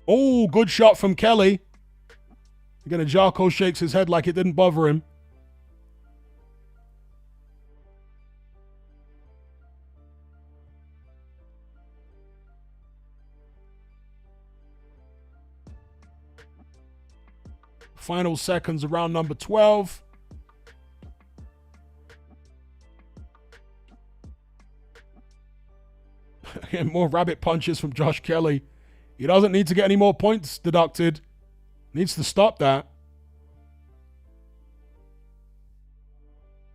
[SPEAKER 1] Oh, good shot from Kelly. Again, Jarko shakes his head like it didn't bother him. Final seconds of round number 12. Again, more rabbit punches from Josh Kelly. He doesn't need to get any more points deducted. Needs to stop that.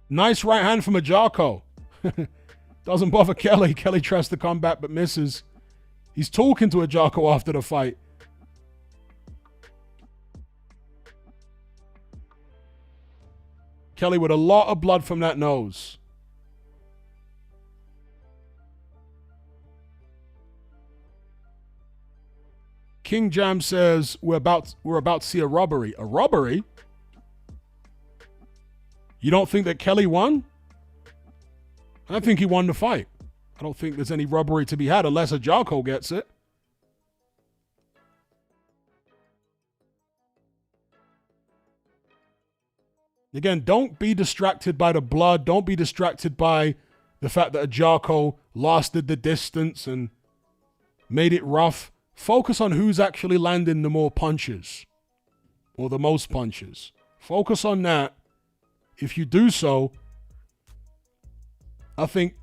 [SPEAKER 1] Nice right hand from Ajako. Doesn't bother Kelly. Kelly tries to come back but misses. He's talking to Ajako after the fight. Kelly with a lot of blood from that nose. King Jam says we're about to see a robbery. A robbery? You don't think that Kelly won? I think he won the fight. I don't think there's any robbery to be had unless Ajako gets it. Again, don't be distracted by the blood. Don't be distracted by the fact that Ajako lasted the distance and made it rough. Focus on who's actually landing the more punches or the most punches. Focus on that. If you do so, I think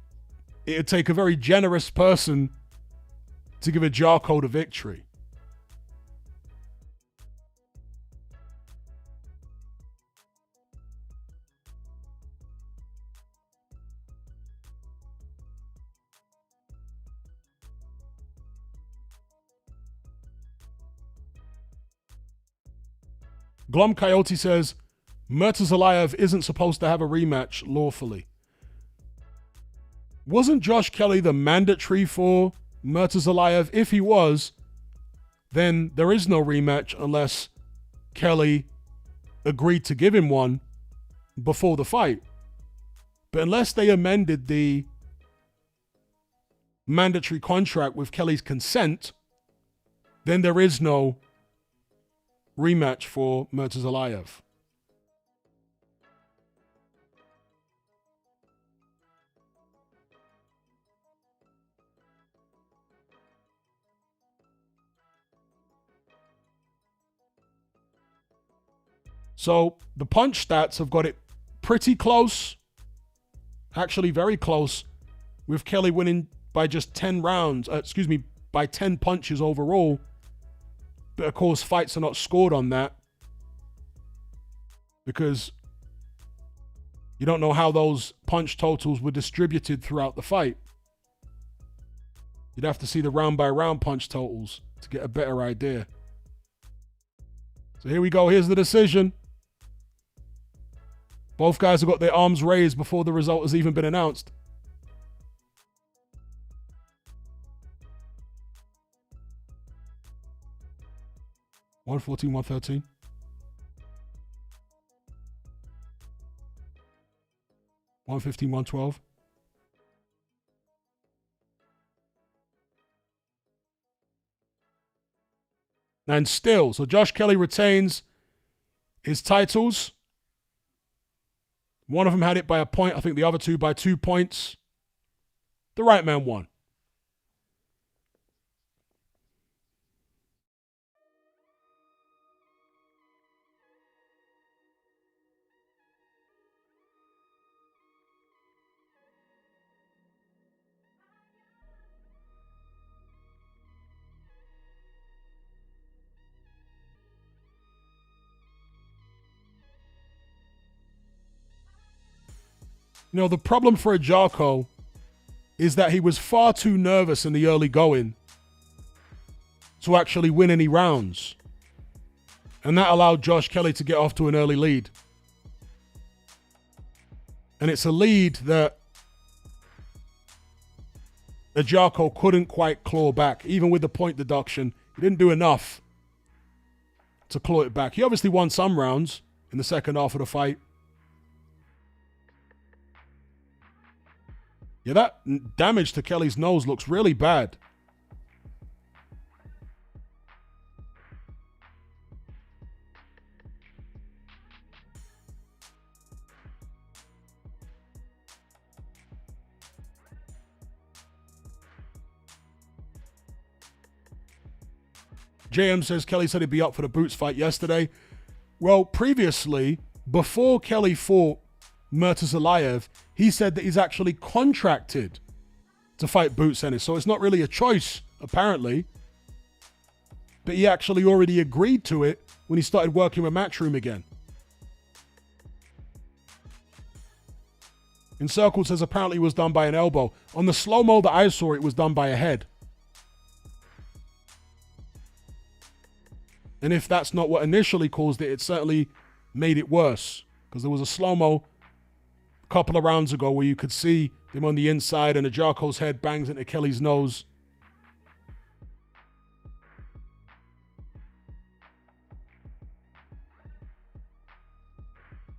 [SPEAKER 1] it would take a very generous person to give Ajako the victory. Glom Coyote says, Murtazalayev isn't supposed to have a rematch lawfully. Wasn't Josh Kelly the mandatory for Murtazalayev? If he was, then there is no rematch unless Kelly agreed to give him one before the fight. But unless they amended the mandatory contract with Kelly's consent, then there is no rematch for Murtazalayev. So the punch stats have got it pretty close. Actually, very close. With Kelly winning by just 10 rounds. By 10 punches overall. But of course, fights are not scored on that. Because you don't know how those punch totals were distributed throughout the fight. You'd have to see the round by round punch totals to get a better idea. So here we go. Here's the decision. Both guys have got their arms raised before the result has even been announced. $114, $113. $115, $112. And still, so Josh Kelly retains his titles. One of them had it by a point. I think the other two by 2 points. The right man won. You know, the problem for Ajako is that he was far too nervous in the early going to actually win any rounds. And that allowed Josh Kelly to get off to an early lead. And it's a lead that Ajako couldn't quite claw back. Even with the point deduction, he didn't do enough to claw it back. He obviously won some rounds in the second half of the fight. Yeah, that damage to Kelly's nose looks really bad. JM says Kelly said he'd be up for the Boots fight yesterday. Well, previously, before Kelly fought Murtazalayev, he said that he's actually contracted to fight Boots Ennis. So it's not really a choice, apparently. But he actually already agreed to it when he started working with Matchroom again. Encircled says apparently it was done by an elbow. On the slow-mo that I saw, it was done by a head. And if that's not what initially caused it, it certainly made it worse. Because there was a slow-mo a couple of rounds ago where you could see him on the inside and Ajarko's head bangs into Kelly's nose.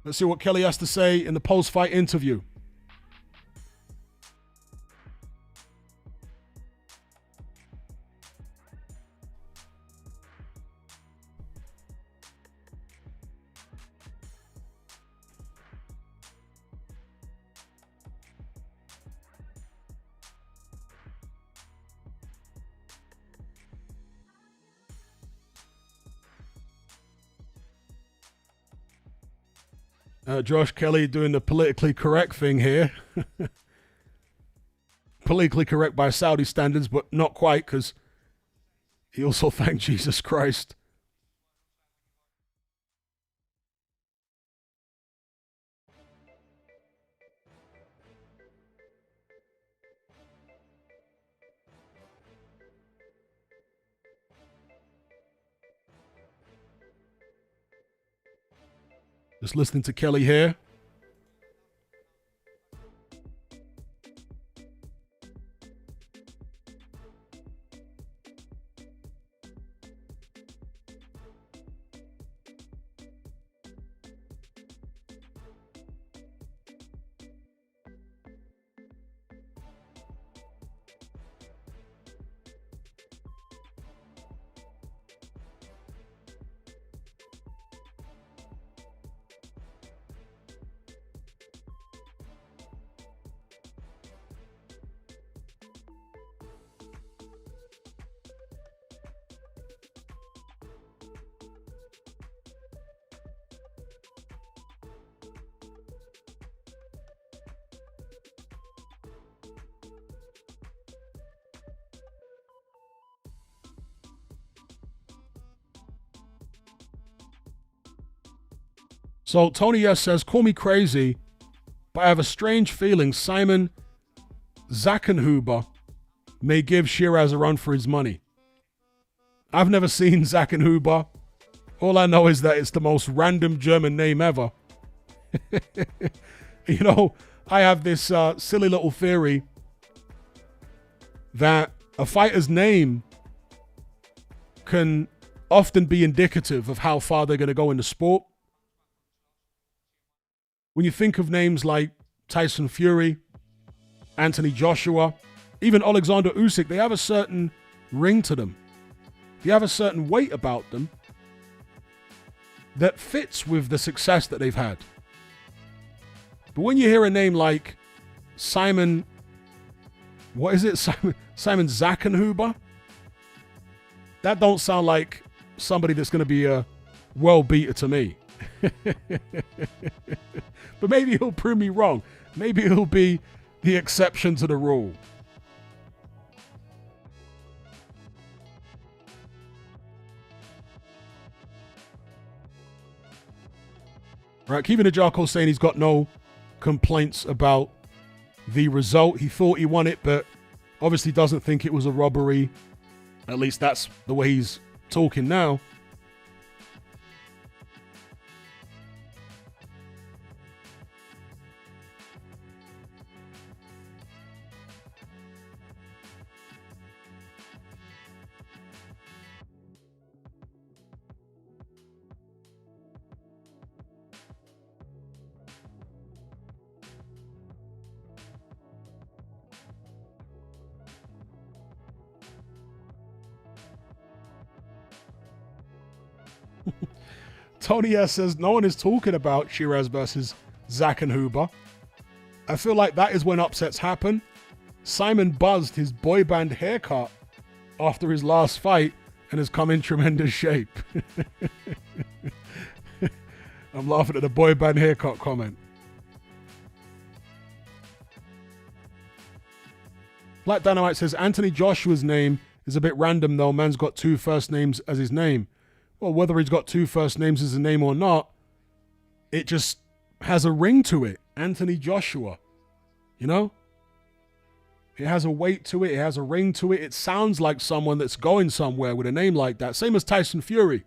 [SPEAKER 1] Let's see what Kelly has to say in the post-fight interview. Josh Kelly doing the politically correct thing here. Politically correct by Saudi standards, but not quite, because he also thanked Jesus Christ. Just listening to Kelly here. So Tony S says, call me crazy, but I have a strange feeling Simon Zackenhuber may give Shiraz a run for his money. I've never seen Zackenhuber. All I know is that it's the most random German name ever. You know, I have this silly little theory that a fighter's name can often be indicative of how far they're going to go in the sport. When you think of names like Tyson Fury, Anthony Joshua, even Alexander Usyk, they have a certain ring to them. They have a certain weight about them that fits with the success that they've had. But when you hear a name like Simon, what is it? Simon Zackenhuber? That don't sound like somebody that's going to be a world beater to me. But maybe he'll prove me wrong. Maybe he'll be the exception to the rule. Right, Kevin Ajarko saying he's got no complaints about the result. He thought he won it, but obviously doesn't think it was a robbery. At least that's the way he's talking now. Tony S says, no one is talking about Shiraz versus Zackenhuber. I feel like that is when upsets happen. Simon buzzed his boy band haircut after his last fight and has come in tremendous shape. I'm laughing at the boy band haircut comment. Black Dynamite says, Anthony Joshua's name is a bit random though. Man's got 2 first names as his name. Well, whether he's got 2 first names as a name or not, it just has a ring to it. Anthony Joshua. You know? It has a weight to it. It has a ring to it. It sounds like someone that's going somewhere with a name like that. Same as Tyson Fury.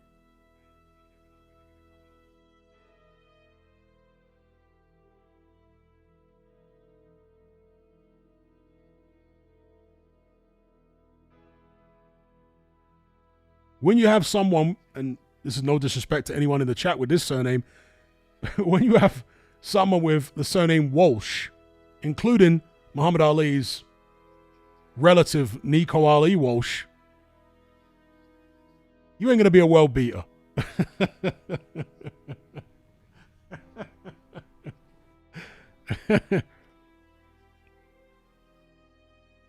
[SPEAKER 1] When you have someone, and this is no disrespect to anyone in the chat with this surname, when you have someone with the surname Walsh, including Muhammad Ali's relative Nico Ali Walsh, you ain't going to be a world beater.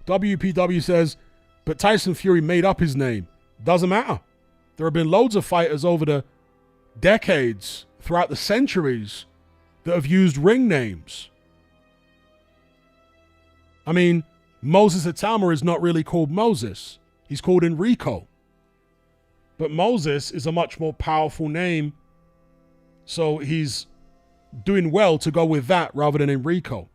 [SPEAKER 1] WPW says, but Tyson Fury made up his name. Doesn't matter. There have been loads of fighters over the decades, throughout the centuries, that have used ring names. I mean, Moses Itama is not really called Moses. He's called Enrico. But Moses is a much more powerful name, so he's doing well to go with that rather than Enrico.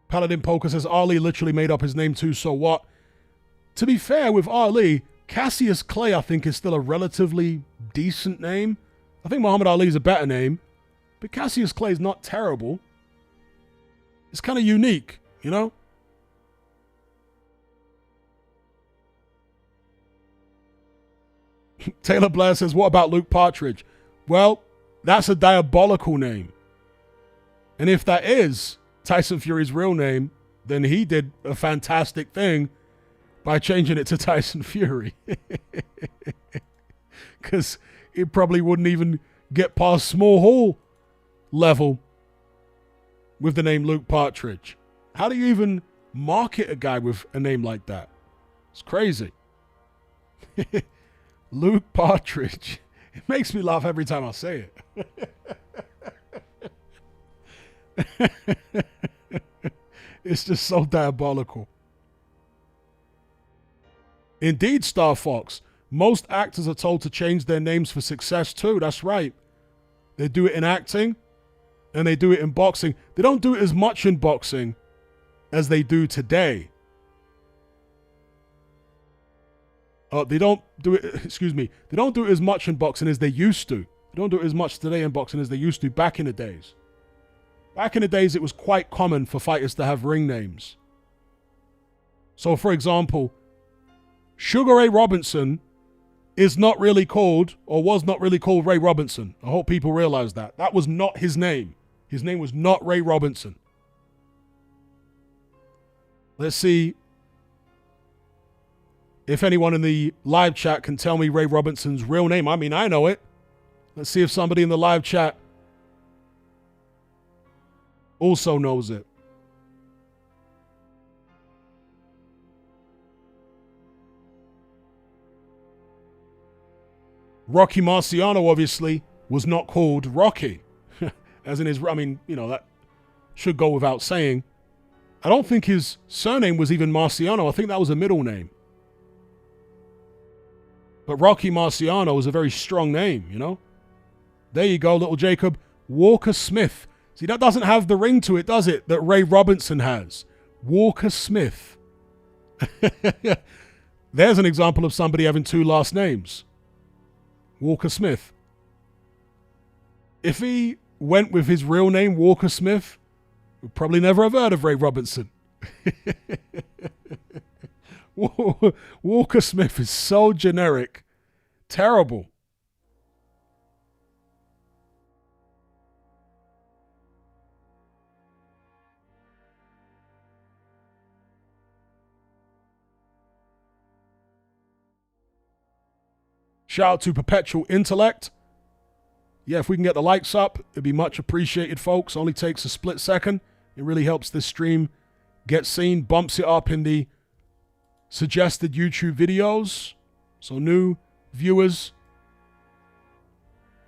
[SPEAKER 1] Paladin Poker says, Ali literally made up his name too, so what? To be fair with Ali, Cassius Clay I think is still a relatively decent name. I think Muhammad Ali is a better name, but Cassius Clay is not terrible. It's kind of unique, you know? Taylor Blair says, what about Luke Partridge? Well, that's a diabolical name. And if that is Tyson Fury's real name, then he did a fantastic thing by changing it to Tyson Fury. Because it probably wouldn't even get past small hall level with the name Luke Partridge. How do you even market a guy with a name like that? It's crazy. Luke Partridge. It makes me laugh every time I say it. It's just so diabolical. Indeed, Star Fox. Most actors are told to change their names for success too. That's right. They do it in acting and they do it in boxing. They don't do it as much in boxing as they do today. They don't do it, they don't do it as much in boxing as they used to. They don't do it as much today in boxing as they used to back in the days. Back in the days, it was quite common for fighters to have ring names. So, for example, Sugar Ray Robinson is not really called, or was not really called Ray Robinson. I hope people realize that. That was not his name. His name was not Ray Robinson. Let's see if anyone in the live chat can tell me Ray Robinson's real name. I mean, I know it. Let's see if somebody in the live chat also knows it. Rocky Marciano obviously was not called Rocky. As in his, I mean, you know, that should go without saying. I don't think his surname was even Marciano. I think that was a middle name. But Rocky Marciano is a very strong name, you know? There you go, little Jacob. Walker Smith. See, that doesn't have the ring to it, does it, that Ray Robinson has? Walker Smith. There's an example of somebody having 2 last names. Walker Smith. If he went with his real name, Walker Smith, we'd probably never have heard of Ray Robinson. Walker Smith is so generic. Terrible. Shout out to Perpetual Intellect. Yeah, if we can get the likes up, it'd be much appreciated, folks. Only takes a split second. It really helps this stream gets seen, bumps it up in the suggested YouTube videos. So new viewers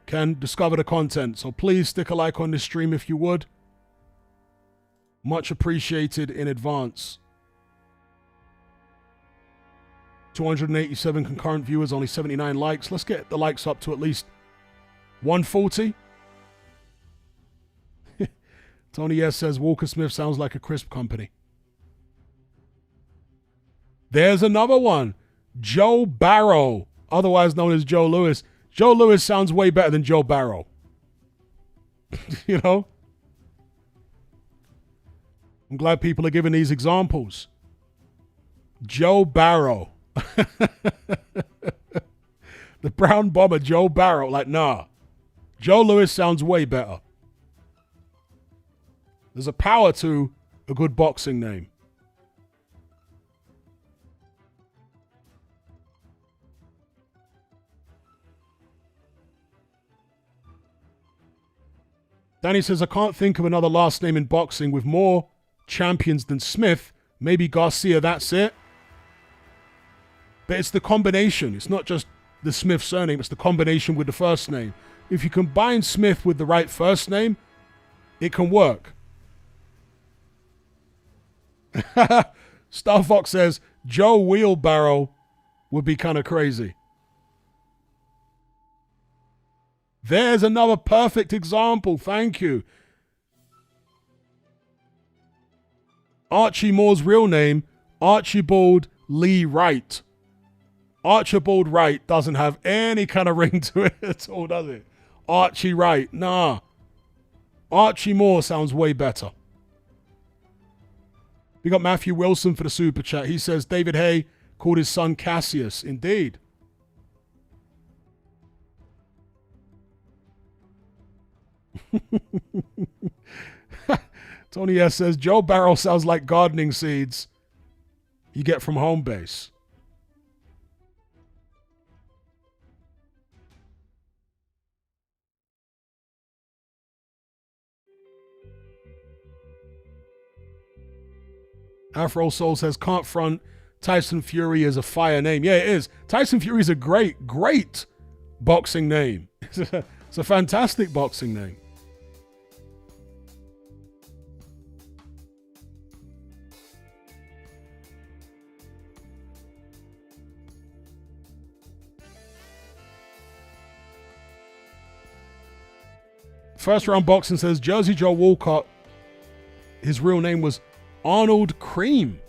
[SPEAKER 1] can discover the content. So please stick a like on this stream if you would. Much appreciated in advance. 287 concurrent viewers, only 79 likes. Let's get the likes up to at least 140. Tony S. says, Walker Smith sounds like a crisp company. There's another one. Joe Barrow, otherwise known as Joe Lewis. Joe Lewis sounds way better than Joe Barrow. You know? I'm glad people are giving these examples. Joe Barrow. The brown bomber, Joe Barrow. Like, nah. Joe Lewis sounds way better. There's a power to a good boxing name. Danny says, I can't think of another last name in boxing with more champions than Smith. Maybe Garcia, that's it. But it's the combination. It's not just the Smith surname. It's the combination with the first name. If you combine Smith with the right first name, it can work. Star Fox says, Joe Wheelbarrow would be kind of crazy. There's another perfect example. Thank you. Archie Moore's real name, Archibald Lee Wright. Archibald Wright doesn't have any kind of ring to it at all, does it? Archie Wright. Nah. Archie Moore sounds way better. We got Matthew Wilson for the super chat. He says David Hay called his son Cassius. Indeed. Tony S says Joe Barrow sounds like gardening seeds you get from home base. Afro Soul says can't front Tyson Fury is a fire name. Yeah, it is. Tyson Fury is a great boxing name. It's a fantastic boxing name. First Round Boxing says Jersey Joe Walcott, his real name was Arnold Cream.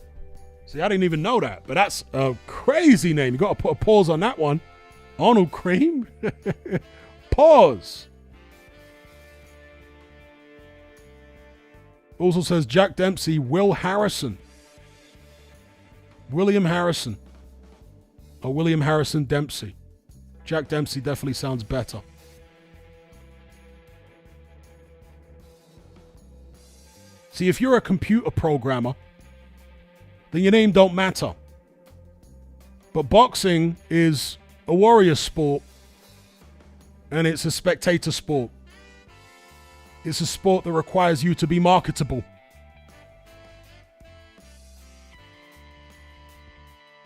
[SPEAKER 1] See, I didn't even know that, but that's a crazy name. You got to put a pause on that one. Arnold Cream? Pause. Also says Jack Dempsey, Will Harrison. William Harrison. Or William Harrison Dempsey. Jack Dempsey definitely sounds better. See, if you're a computer programmer, then your name don't matter. But boxing is a warrior sport, and it's a spectator sport. It's a sport that requires you to be marketable.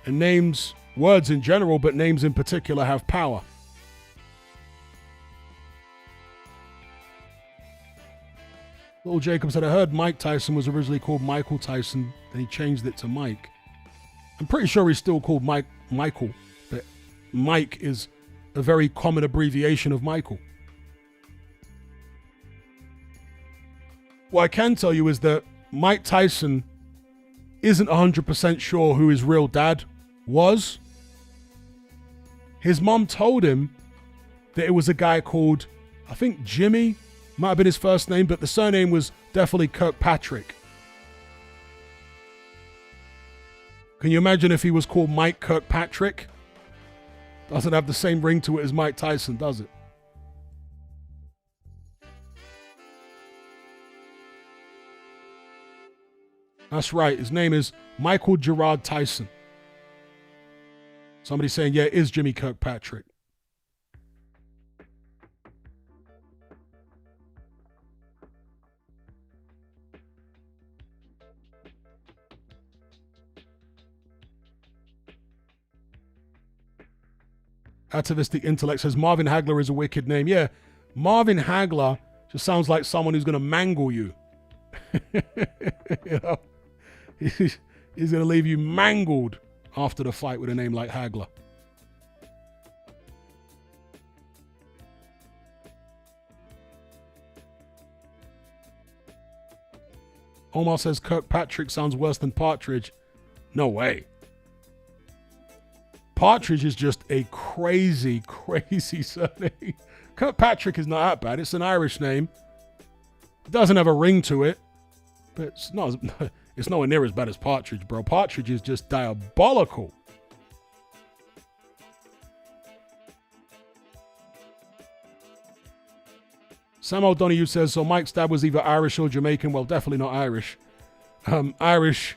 [SPEAKER 1] And names, words in general, but names in particular have power. Little Jacob said, I heard Mike Tyson was originally called Michael Tyson, then he changed it to Mike. I'm pretty sure he's still called Michael, but Mike is a very common abbreviation of Michael. What I can tell you is that Mike Tyson isn't 100% sure who his real dad was. His mom told him that it was a guy called, I think Jimmy, might have been his first name, but the surname was definitely Kirkpatrick. Can you imagine if he was called Mike Kirkpatrick? Doesn't have the same ring to it as Mike Tyson, does it? That's right. His name is Michael Gerard Tyson. Somebody saying, yeah, it is Jimmy Kirkpatrick. Atavistic Intellect says Marvin Hagler is a wicked name. Yeah, Marvin Hagler just sounds like someone who's going to mangle you. You know? He's going to leave you mangled after the fight with a name like Hagler. Omar says Kirkpatrick sounds worse than Partridge. No way. Partridge is just a crazy, crazy surname. Kirkpatrick is not that bad. It's an Irish name. It doesn't have a ring to it. But it's nowhere near as bad as Partridge, bro. Partridge is just diabolical. Sam O'Donoghue says, so Mike's dad was either Irish or Jamaican. Well, definitely not Irish. Irish.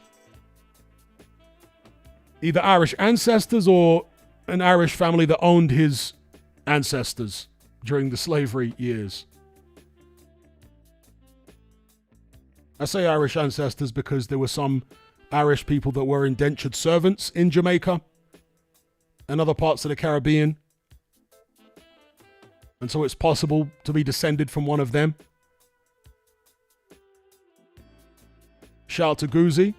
[SPEAKER 1] Either Irish ancestors or an Irish family that owned his ancestors during the slavery years. I say Irish ancestors because there were some Irish people that were indentured servants in Jamaica and other parts of the Caribbean. And so it's possible to be descended from one of them. Shout out to Goozy.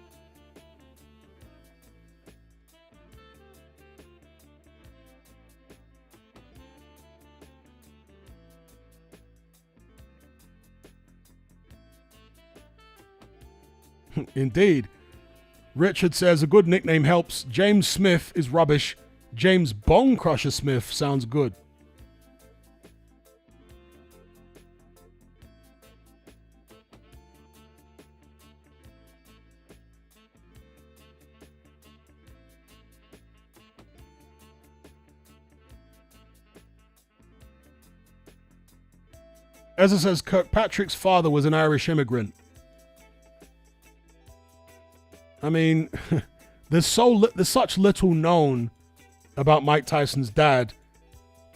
[SPEAKER 1] Indeed. Richard says a good nickname helps. James Smith is rubbish. James Bone Crusher Smith sounds good. Ezra says Kirkpatrick's father was an Irish immigrant. I mean, there's such little known about Mike Tyson's dad.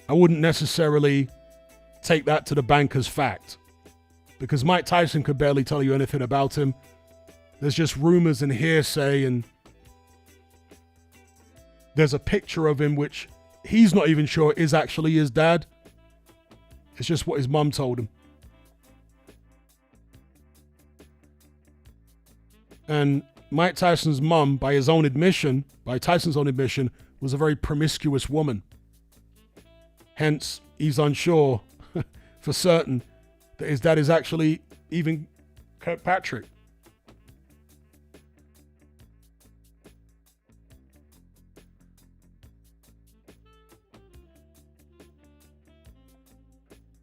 [SPEAKER 1] I wouldn't necessarily take that to the bank as fact, because Mike Tyson could barely tell you anything about him. There's just rumors and hearsay, and there's a picture of him which he's not even sure is actually his dad. It's just what his mum told him. And Mike Tyson's mum, by Tyson's own admission, was a very promiscuous woman. Hence, he's unsure for certain that his dad is actually even Kirkpatrick.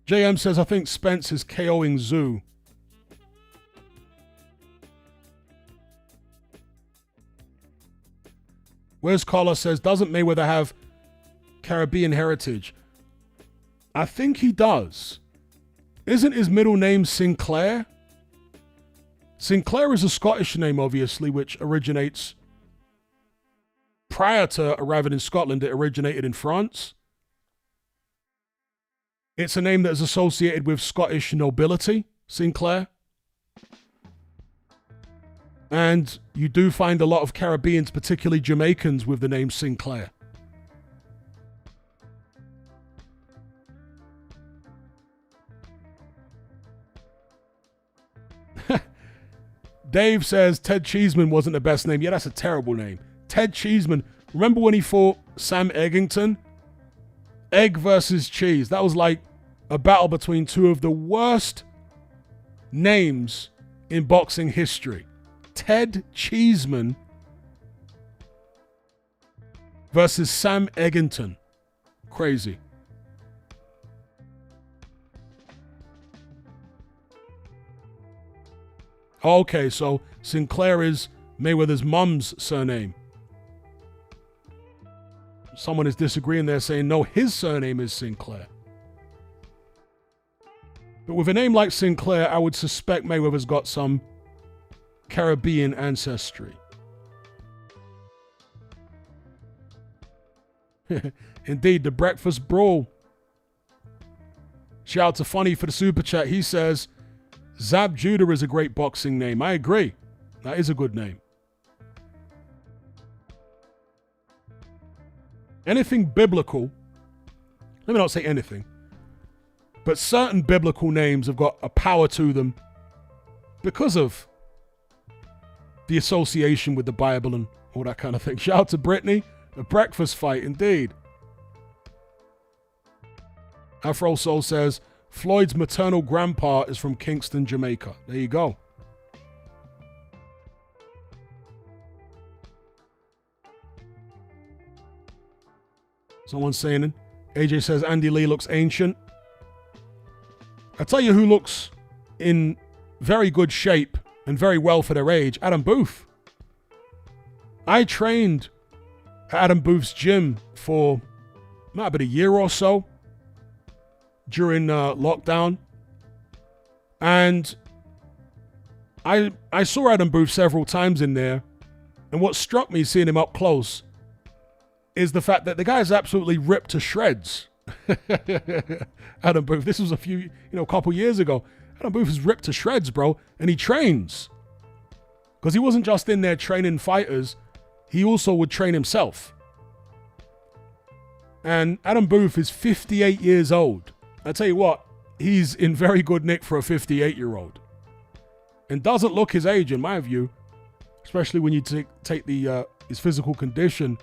[SPEAKER 1] JM says, I think Spence is KOing Zoo. Where's Carlos says, doesn't Mayweather have Caribbean heritage? I think he does. Isn't his middle name Sinclair? Sinclair is a Scottish name, obviously, which originates prior to arriving in Scotland. It originated in France. It's a name that is associated with Scottish nobility, Sinclair. And you do find a lot of Caribbeans, particularly Jamaicans, with the name Sinclair. Dave says Ted Cheeseman wasn't the best name. Yeah, that's a terrible name. Ted Cheeseman. Remember when he fought Sam Eggington? Egg versus cheese. That was like a battle between two of the worst names in boxing history. Ted Cheeseman versus Sam Eggington. Crazy. Okay, so Sinclair is Mayweather's mum's surname. Someone is disagreeing there, saying no, his surname is Sinclair. But with a name like Sinclair, I would suspect Mayweather's got some Caribbean ancestry. Indeed, the Breakfast Brawl. Shout out to Funny for the super chat. He says, Zab Judah is a great boxing name. I agree. That is a good name. Anything biblical let me not say anything, but certain biblical names have got a power to them because of the association with the Bible and all that kind of thing. Shout out to Brittany. A breakfast fight, indeed. Afro Soul says, Floyd's maternal grandpa is from Kingston, Jamaica. There you go. Someone's saying it. AJ says Andy Lee looks ancient. I tell you who looks in very good shape and very well for their age. Adam Booth. I trained at Adam Booth's gym for might have been a year or so during lockdown. And I saw Adam Booth several times in there. And what struck me seeing him up close is the fact that the guy's absolutely ripped to shreds. Adam Booth, this was a couple years ago. Adam Booth is ripped to shreds, bro. And he trains. Because he wasn't just in there training fighters. He also would train himself. And Adam Booth is 58 years old. I tell you what, he's in very good nick for a 58-year-old. And doesn't look his age, in my view. Especially when you take his physical condition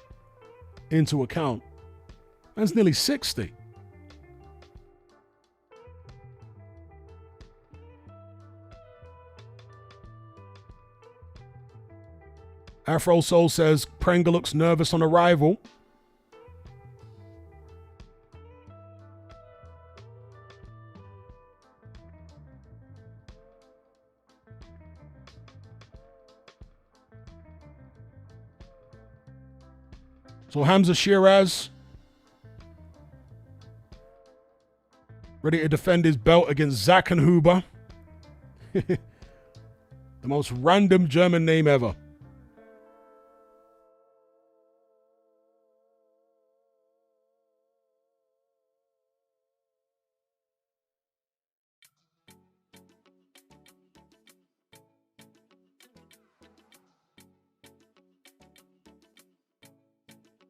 [SPEAKER 1] into account. Man's nearly 60. Afro Soul says Prenga looks nervous on arrival. So Hamza Shiraz ready to defend his belt against Zackenhuber. The most random German name ever.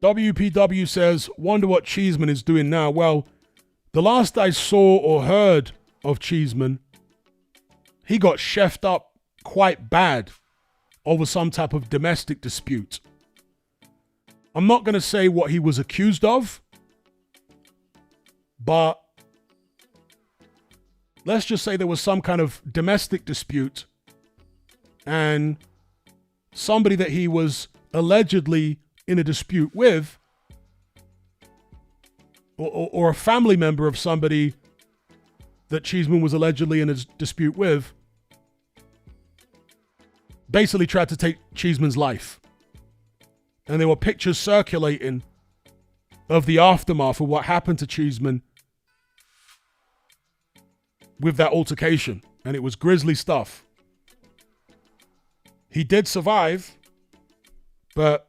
[SPEAKER 1] WPW says, wonder what Cheeseman is doing now. Well, the last I saw or heard of Cheeseman, he got chefed up quite bad over some type of domestic dispute. I'm not going to say what he was accused of, but let's just say there was some kind of domestic dispute and somebody that he was allegedly in a dispute with, or a family member of somebody that Cheeseman was allegedly in a dispute with, basically tried to take Cheeseman's life. And there were pictures circulating of the aftermath of what happened to Cheeseman with that altercation. And it was grisly stuff. He did survive, but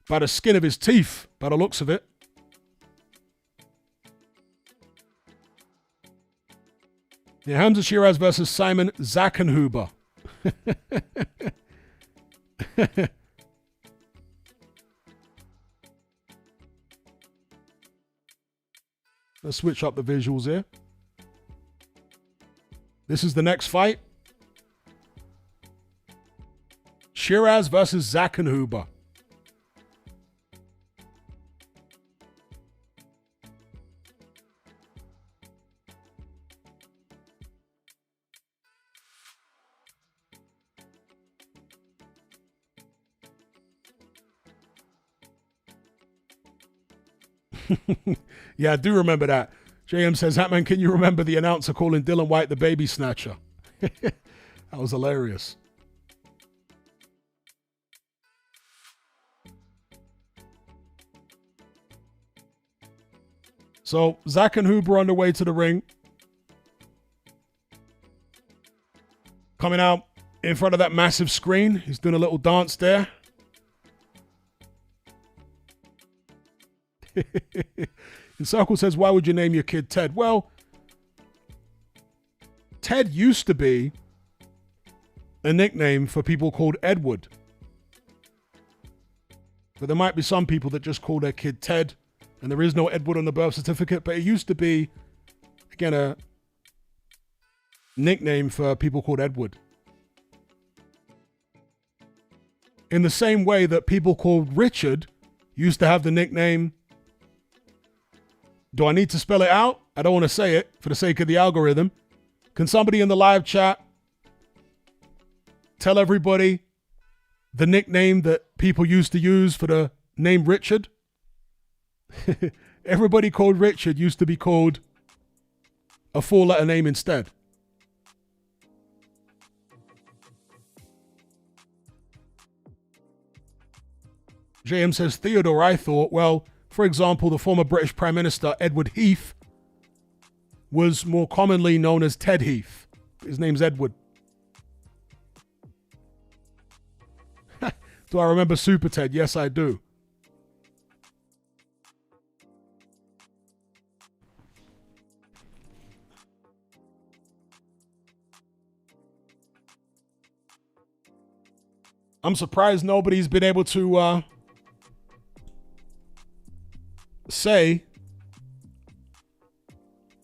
[SPEAKER 1] by the skin of his teeth, by the looks of it. Yeah, Hamza Shiraz versus Simon Zackenhuber. Let's switch up the visuals here. This is the next fight. Shiraz versus Zackenhuber. Yeah, I do remember that. JM says, Hatman, can you remember the announcer calling Dylan White the baby snatcher? That was hilarious. So, Zackenhuber on the way to the ring. Coming out in front of that massive screen. He's doing a little dance there. And Circle says, why would you name your kid Ted? Well, Ted used to be a nickname for people called Edward. But there might be some people that just call their kid Ted And there is no Edward on the birth certificate, but it used to be, again, a nickname for people called Edward. In the same way that people called Richard used to have the nickname. Do I need to spell it out? I don't want to say it for the sake of the algorithm. Can somebody in the live chat tell everybody the nickname that people used to use for the name Richard? Everybody called Richard used to be called a 4-letter name instead. JM says, Theodore, I thought, well, for example, the former British Prime Minister Edward Heath was more commonly known as Ted Heath. His name's Edward. Do I remember Super Ted? Yes, I do. I'm surprised nobody's been able to say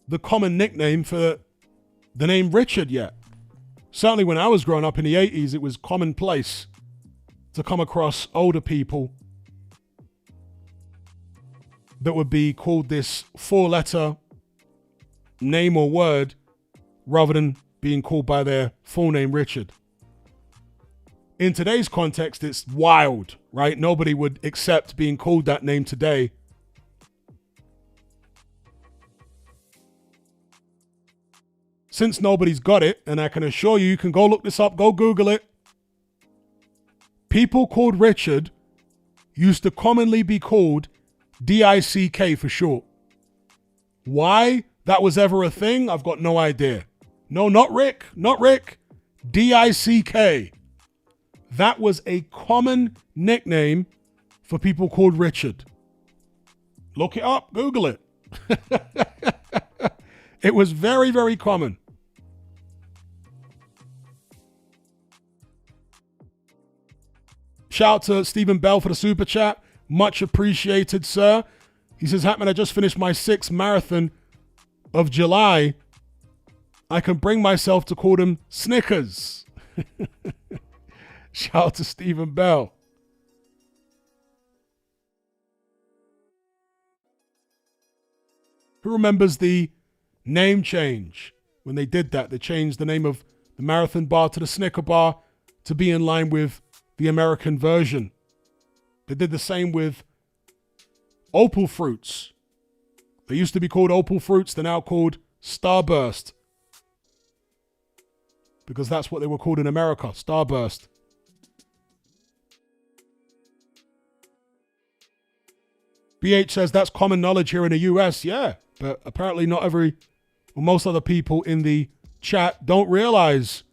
[SPEAKER 1] the common nickname for the name Richard yet. Certainly when I was growing up in the 80s, it was commonplace to come across older people that would be called this 4-letter name or word rather than being called by their full name Richard. In today's context, it's wild, right? Nobody would accept being called that name today. Since nobody's got it, and I can assure you, you can go look this up, go Google it. People called Richard used to commonly be called D-I-C-K for short. Why that was ever a thing, I've got no idea. No, not Rick, not Rick. D-I-C-K. That was a common nickname for people called Richard. Look it up, Google it. It was very, very common. Shout out to Stephen Bell for the super chat. Much appreciated, sir. He says, Hatman, I just finished my 6th marathon of July. I can bring myself to call them Snickers. Shout out to Stephen Bell. Who remembers the name change? When they did that, they changed the name of the marathon bar to the Snicker bar to be in line with the American version. They did the same with Opal Fruits. They used to be called Opal Fruits. They're now called Starburst. Because that's what they were called in America, Starburst. BH says that's common knowledge here in the US. Yeah, but apparently not most other people in the chat don't realize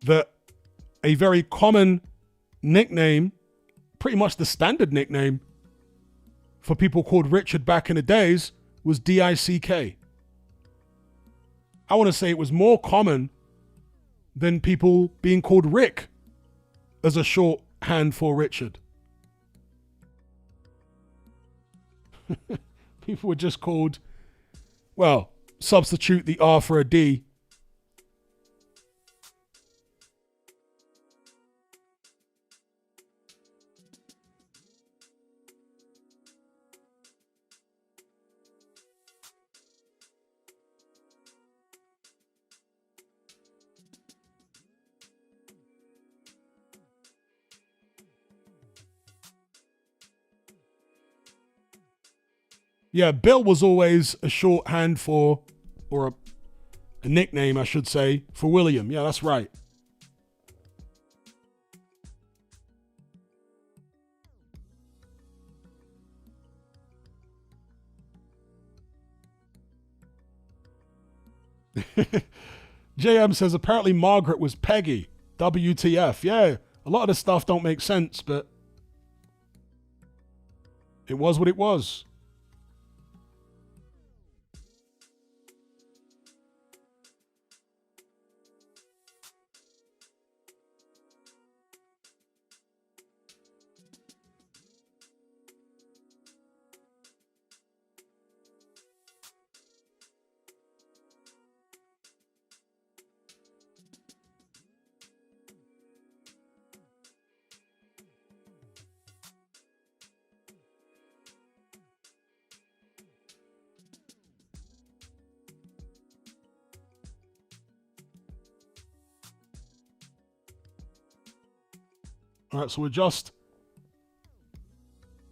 [SPEAKER 1] that a very common nickname, pretty much the standard nickname for people called Richard back in the days, was D-I-C-K. I want to say it was more common than people being called Rick as a shorthand for Richard. People were just called, well, substitute the R for a D. Yeah, Bill was always a shorthand for, or a nickname, I should say, for William. Yeah, that's right. JM says, apparently Margaret was Peggy. WTF. Yeah, a lot of this stuff don't make sense, but it was what it was. All right, so we're just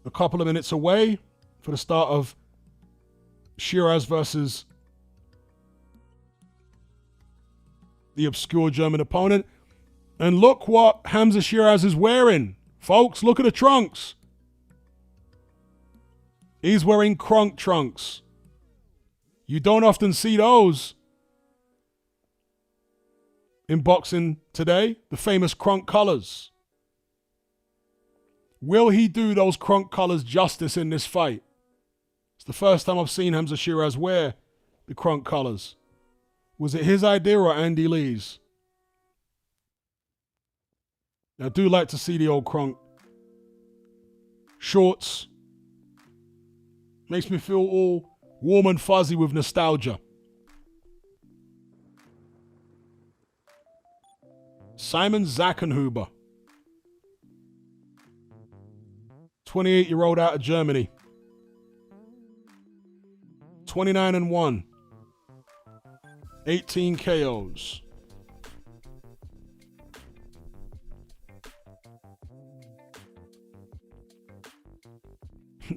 [SPEAKER 1] a couple of minutes away for the start of Shiraz versus the obscure German opponent. And look what Hamza Shiraz is wearing. Folks, look at the trunks. He's wearing Kronk trunks. You don't often see those in boxing today. The famous Kronk colors. Will he do those Kronk colors justice in this fight? It's the first time I've seen Hamza Shiraz wear the Kronk colors. Was it his idea or Andy Lee's? I do like to see the old Kronk shorts. Makes me feel all warm and fuzzy with nostalgia. Simon Zackenhuber. 28-year-old out of Germany. 29-1. 18 KOs.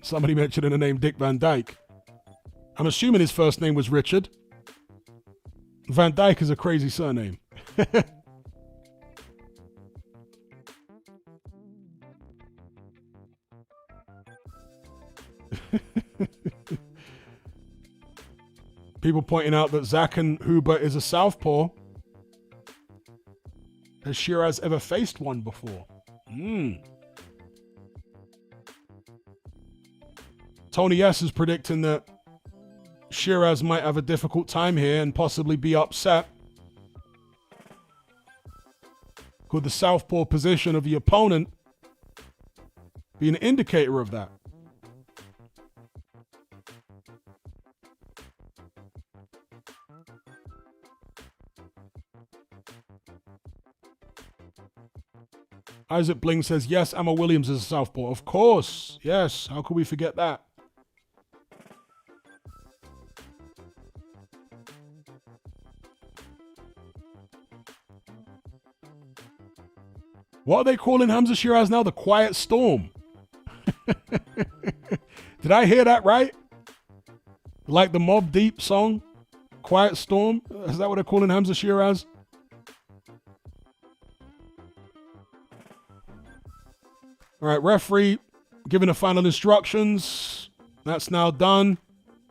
[SPEAKER 1] Somebody mentioned the name Dick Van Dyke. I'm assuming his first name was Richard. Van Dyke is a crazy surname. People pointing out that Zackenhuber is a southpaw. Has Shiraz ever faced one before? Tony S is predicting that Shiraz might have a difficult time here and possibly be upset. Could the southpaw position of the opponent be an indicator of that? Isaac Bling says, yes, Amma Williams is a southpaw. Of course. Yes. How could we forget that? What are they calling Hamza Shiraz now? The Quiet Storm. Did I hear that right? Like the Mobb Deep song? Quiet Storm? Is that what they're calling Hamza Shiraz? All right, referee giving the final instructions. That's now done.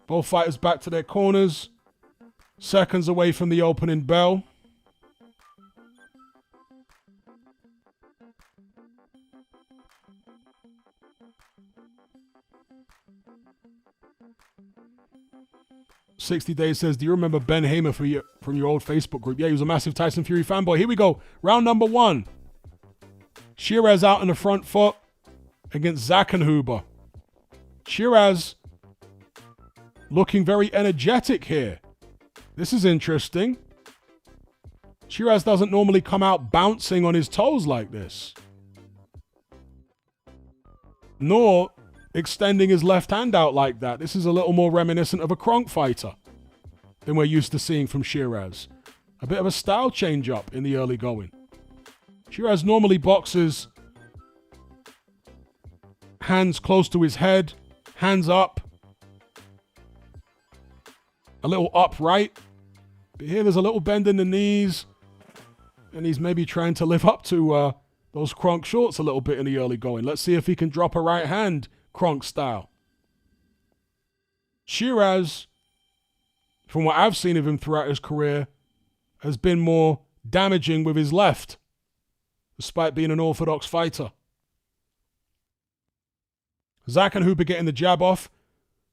[SPEAKER 1] Both fighters back to their corners. Seconds away from the opening bell. "60 Days says, do you remember Ben Hamer from your old Facebook group? Yeah, he was a massive Tyson Fury fanboy. Here we go. Round number 1. Shiraz out in the front foot against Zackenhuber. Shiraz looking very energetic here. This is interesting. Shiraz doesn't normally come out bouncing on his toes like this. Nor extending his left hand out like that. This is a little more reminiscent of a Kronk fighter than we're used to seeing from Shiraz. A bit of a style change up in the early going. Shiraz normally boxes hands close to his head, hands up, a little upright. But here there's a little bend in the knees, and he's maybe trying to live up to those Kronk shorts a little bit in the early going. Let's see if he can drop a right hand Kronk style. Shiraz, from what I've seen of him throughout his career, has been more damaging with his left, despite being an orthodox fighter. Zackenhuber getting the jab off.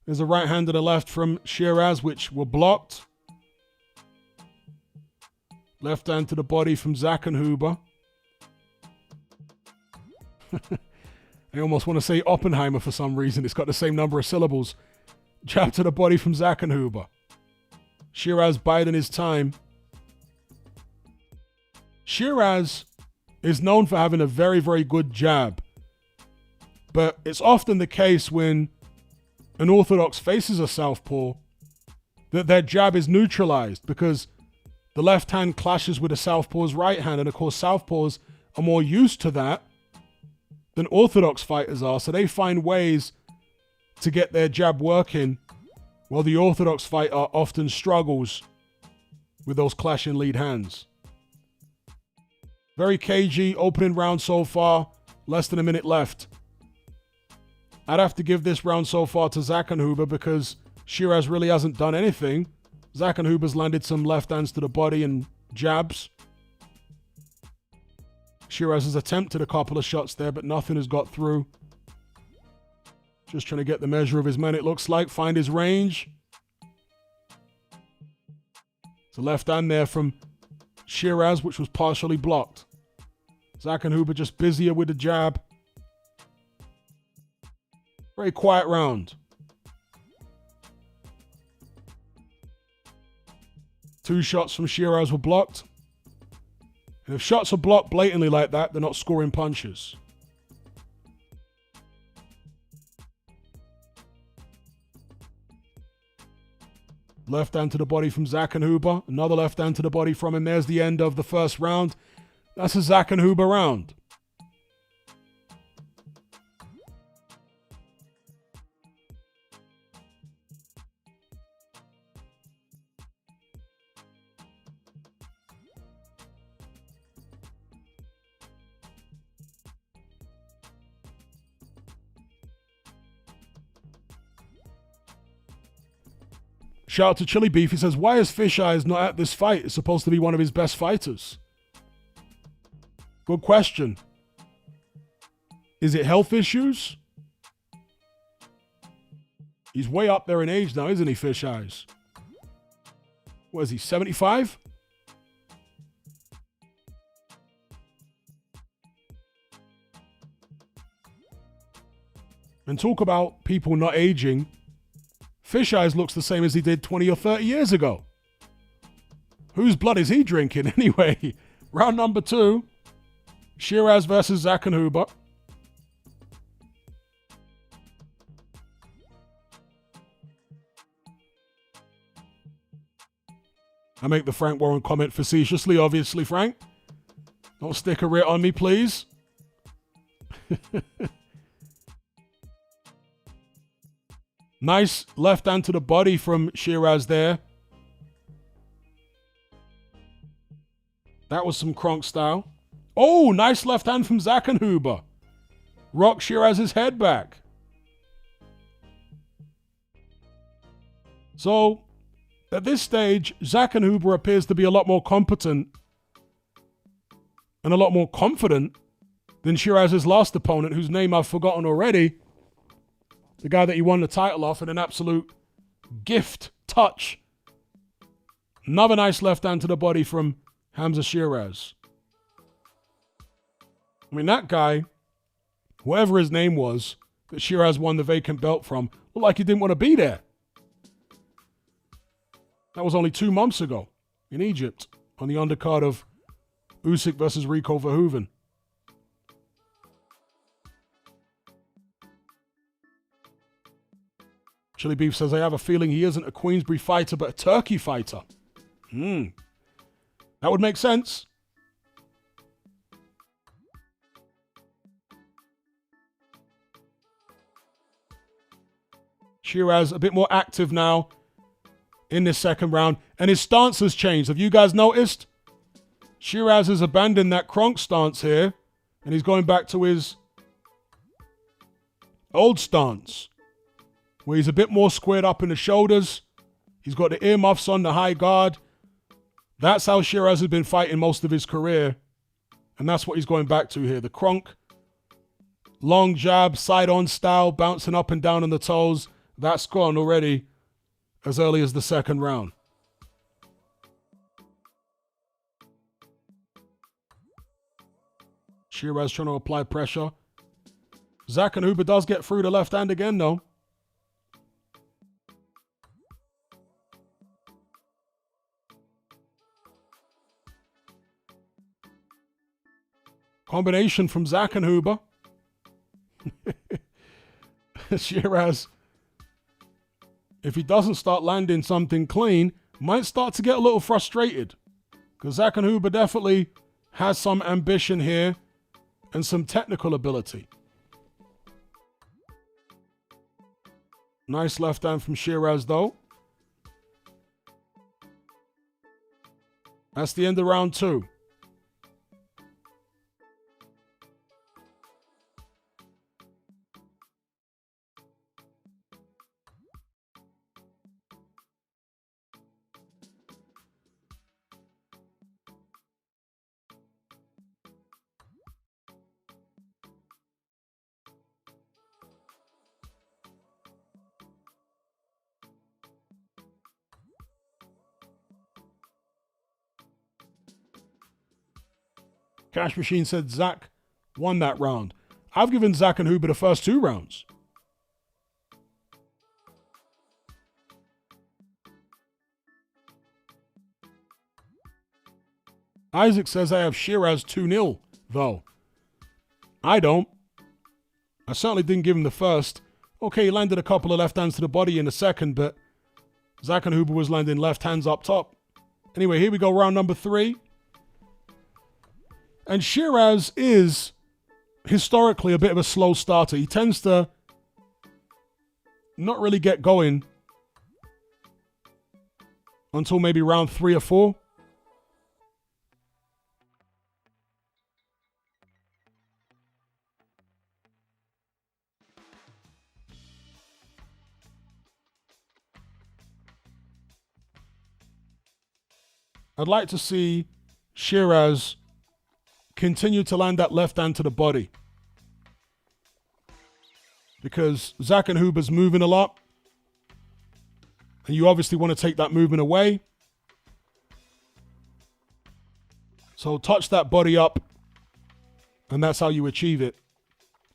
[SPEAKER 1] There's a right hand to the left from Shiraz, which were blocked. Left hand to the body from Zackenhuber. I almost want to say Oppenheimer for some reason. It's got the same number of syllables. Jab to the body from Zackenhuber. Shiraz biding his time. Shiraz is known for having a very, very good jab. But it's often the case when an orthodox faces a southpaw that their jab is neutralized because the left hand clashes with the southpaw's right hand. And of course, southpaws are more used to that than orthodox fighters are, so they find ways to get their jab working, while the orthodox fighter often struggles with those clashing lead hands. Very cagey opening round so far, less than a minute left. I'd have to give this round so far to Zackenhuber because Shiraz really hasn't done anything. Zackenhuber's landed some left hands to the body and jabs. Shiraz has attempted a couple of shots there, but nothing has got through. Just trying to get the measure of his man, it looks like. Find his range. It's a left hand there from Shiraz, which was partially blocked. Zackenhuber just busier with the jab. Very quiet round. 2 shots from Shiraz were blocked. And if shots are blocked blatantly like that, they're not scoring punches. Left hand to the body from Zackenhuber. Another left hand to the body from him. There's the end of the first round. That's a Zackenhuber round. Shout out to Chili Beef. He says, why is Fish Eyes not at this fight? It's supposed to be one of his best fighters. Good question. Is it health issues? He's way up there in age now, isn't he, Fish Eyes? What is he, 75? And talk about people not aging. Fish Eyes looks the same as he did 20 or 30 years ago. Whose blood is he drinking anyway? Round number 2. Shiraz versus Zackenhuber. I make the Frank Warren comment facetiously, obviously, Frank. Don't stick a writ on me, please. Nice left hand to the body from Shiraz there. That was some Kronk style. Oh, nice left hand from Zackenhuber. Rock Shiraz's head back. So, at this stage, Zackenhuber appears to be a lot more competent and a lot more confident than Shiraz's last opponent, whose name I've forgotten already. The guy that he won the title off in an absolute gift touch. Another nice left hand to the body from Hamza Shiraz. I mean, that guy, whoever his name was, that Shiraz won the vacant belt from, looked like he didn't want to be there. That was only 2 months ago in Egypt on the undercard of Usyk versus Rico Verhoeven. Chili Beef says, I have a feeling he isn't a Queensbury fighter, but a Turkey fighter. That would make sense. Shiraz a bit more active now in this second round. And his stance has changed. Have you guys noticed? Shiraz has abandoned that Kronk stance here. And he's going back to his old stance, where he's a bit more squared up in the shoulders. He's got the earmuffs on, the high guard. That's how Shiraz has been fighting most of his career. And that's what he's going back to here. The Kronk, long jab, side-on style, bouncing up and down on the toes. That's gone already as early as the second round. Shiraz trying to apply pressure. Zackenhuber does get through the left hand again, though. Combination from Zackenhuber. Shiraz, if he doesn't start landing something clean, might start to get a little frustrated. Because Zackenhuber definitely has some ambition here and some technical ability. Nice left hand from Shiraz, though. That's the end of round 2. Cash Machine said Zach won that round. I've given Zach and Huber the first 2 rounds. Isaac says I have Shiraz 2-0, though. I don't. I certainly didn't give him the first. Okay, he landed a couple of left hands to the body in the second, but Zach and Huber was landing left hands up top. Anyway, here we go, round number 3. And Shiraz is historically a bit of a slow starter. He tends to not really get going until maybe round 3 or 4. I'd like to see Shiraz continue to land that left hand to the body, because Zach and Huber's moving a lot, and you obviously want to take that movement away. So touch that body up, and that's how you achieve it.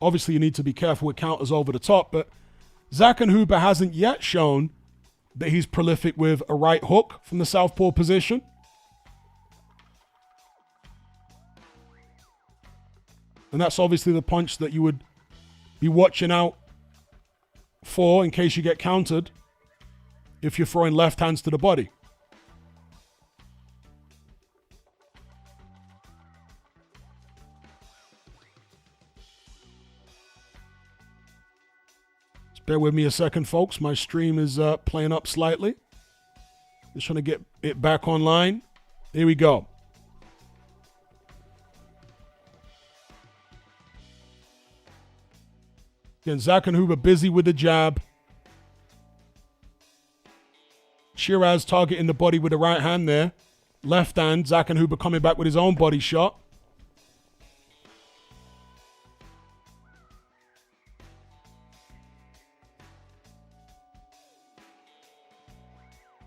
[SPEAKER 1] Obviously, you need to be careful with counters over the top, but Zach and Huber hasn't yet shown that he's prolific with a right hook from the southpaw position. And that's obviously the punch that you would be watching out for in case you get countered if you're throwing left hands to the body. Just bear with me a second, folks. My stream is playing up slightly. Just trying to get it back online. Here we go. Again, Zach and Huber busy with the jab. Shiraz targeting the body with the right hand there. Left hand, Zach and Huber coming back with his own body shot.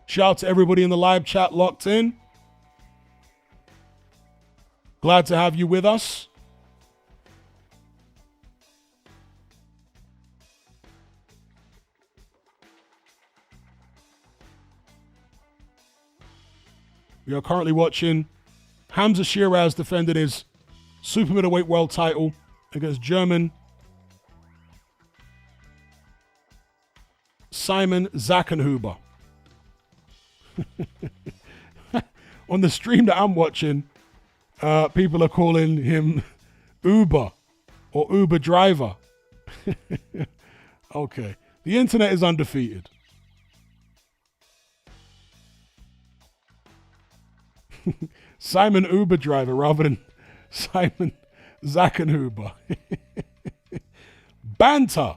[SPEAKER 1] Shout out to everybody in the live chat locked in. Glad to have you with us. We are currently watching Hamza Shiraz defending his super middleweight world title against German Simon Zackenhuber. On the stream that I'm watching, people are calling him Uber or Uber driver. Okay. The internet is undefeated. Simon Uber driver rather than Simon Zackenhuber. Banter.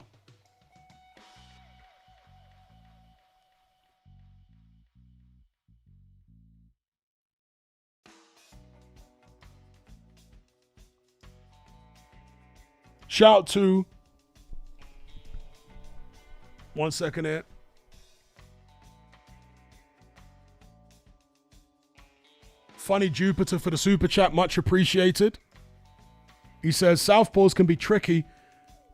[SPEAKER 1] Shout out to, one second here. Funny Jupiter for the super chat, much appreciated. He says, southpaws can be tricky.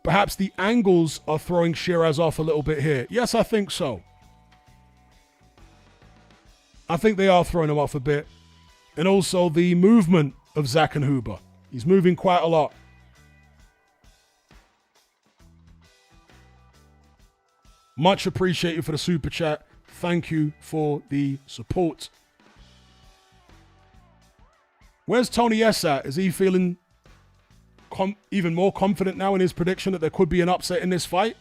[SPEAKER 1] Perhaps the angles are throwing Shiraz off a little bit here. Yes, I think so. I think they are throwing him off a bit. And also the movement of Zackenhuber. He's moving quite a lot. Much appreciated for the super chat. Thank you for the support. Where's Tony S at? Is he feeling even more confident now in his prediction that there could be an upset in this fight?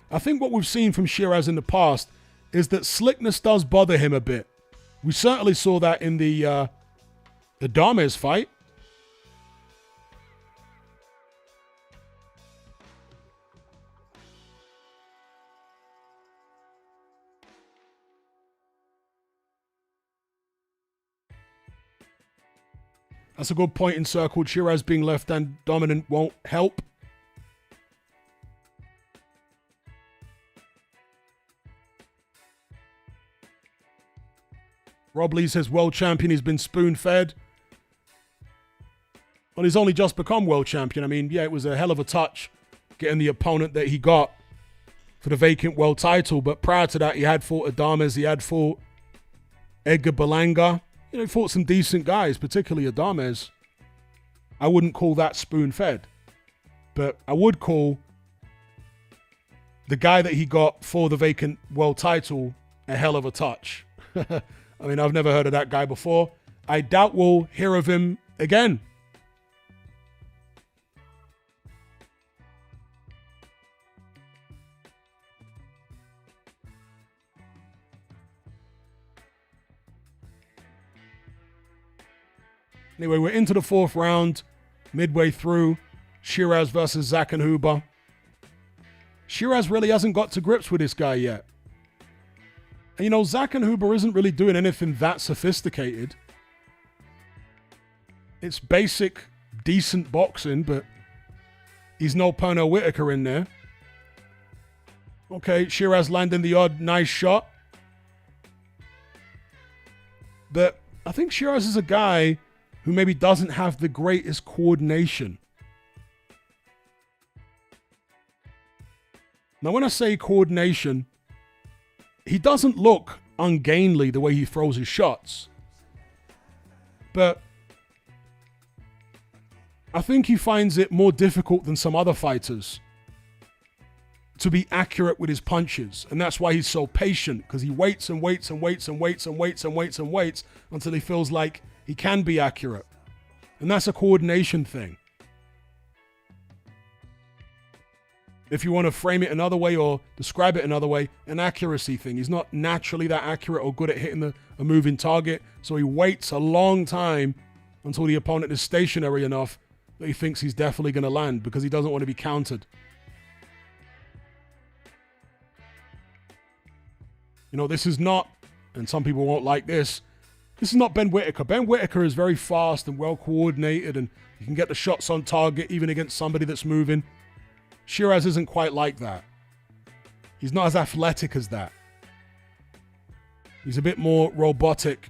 [SPEAKER 1] I think what we've seen from Shiraz in the past is that slickness does bother him a bit. We certainly saw that in the Dames fight. That's a good point encircled. Shiraz being left-hand dominant won't help. Rob Lee says world champion, he's been spoon-fed. Well, he's only just become world champion. I mean, yeah, it was a hell of a touch getting the opponent that he got for the vacant world title. But prior to that, he had fought Adames. He had fought Edgar Berlanga. You know, he fought some decent guys, particularly Adames. I wouldn't call that spoon-fed. But I would call the guy that he got for the vacant world title a hell of a touch. I mean, I've never heard of that guy before. I doubt we'll hear of him again. Anyway, we're into the fourth round, midway through. Shiraz versus Zackenhuber. Shiraz really hasn't got to grips with this guy yet. And you know, Zackenhuber isn't really doing anything that sophisticated. It's basic, decent boxing, but he's no Pernell Whitaker in there. Okay, Shiraz landing the odd nice shot. But I think Shiraz is a guy who maybe doesn't have the greatest coordination. Now, when I say coordination, he doesn't look ungainly the way he throws his shots. But I think he finds it more difficult than some other fighters to be accurate with his punches. And that's why he's so patient, because he waits and waits and waits and waits and waits and waits and waits until he feels like he can be accurate. And that's a coordination thing. If you want to frame it another way or describe it another way, an accuracy thing. He's not naturally that accurate or good at hitting a moving target, so he waits a long time until the opponent is stationary enough that he thinks he's definitely going to land because he doesn't want to be countered. You know, this is not, and some people won't like this, this is not Ben Whitaker. Ben Whitaker is very fast and well coordinated, and you can get the shots on target even against somebody that's moving. Shiraz isn't quite like that. He's not as athletic as that. He's a bit more robotic.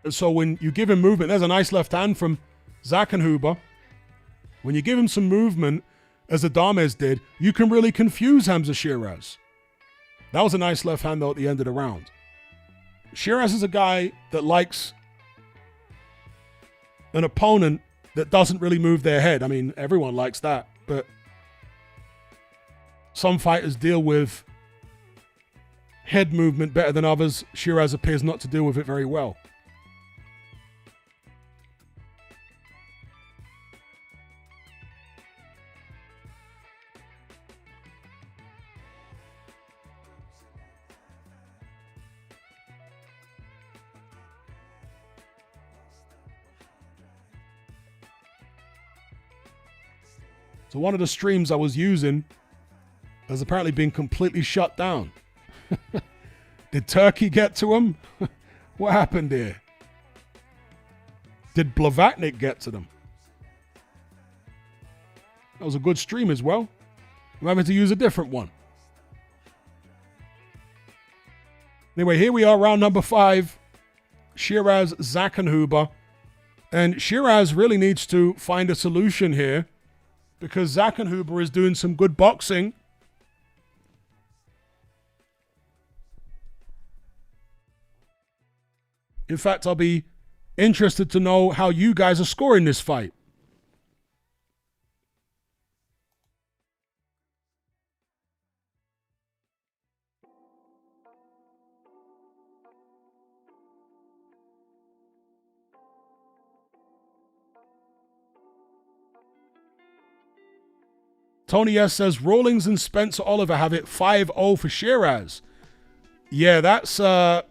[SPEAKER 1] And so when you give him movement, there's a nice left hand from Zackenhuber. When you give him some movement, as Adames did, you can really confuse Hamza Shiraz. That was a nice left hand, though, at the end of the round. Shiraz is a guy that likes an opponent that doesn't really move their head. I mean, everyone likes that, but some fighters deal with head movement better than others. Shiraz appears not to deal with it very well. So one of the streams I was using has apparently been completely shut down. Did Turkey get to him? What happened here? Did Blavatnik get to them? That was a good stream as well. I'm having to use a different one. Anyway, here we are, round number 5. Shiraz Zackenhuber. And Shiraz really needs to find a solution here, because Zackenhuber is doing some good boxing. In fact, I'll be interested to know how you guys are scoring this fight. Tony S says Rawlings and Spencer Oliver have it 5-0 for Shiraz. Yeah, that's a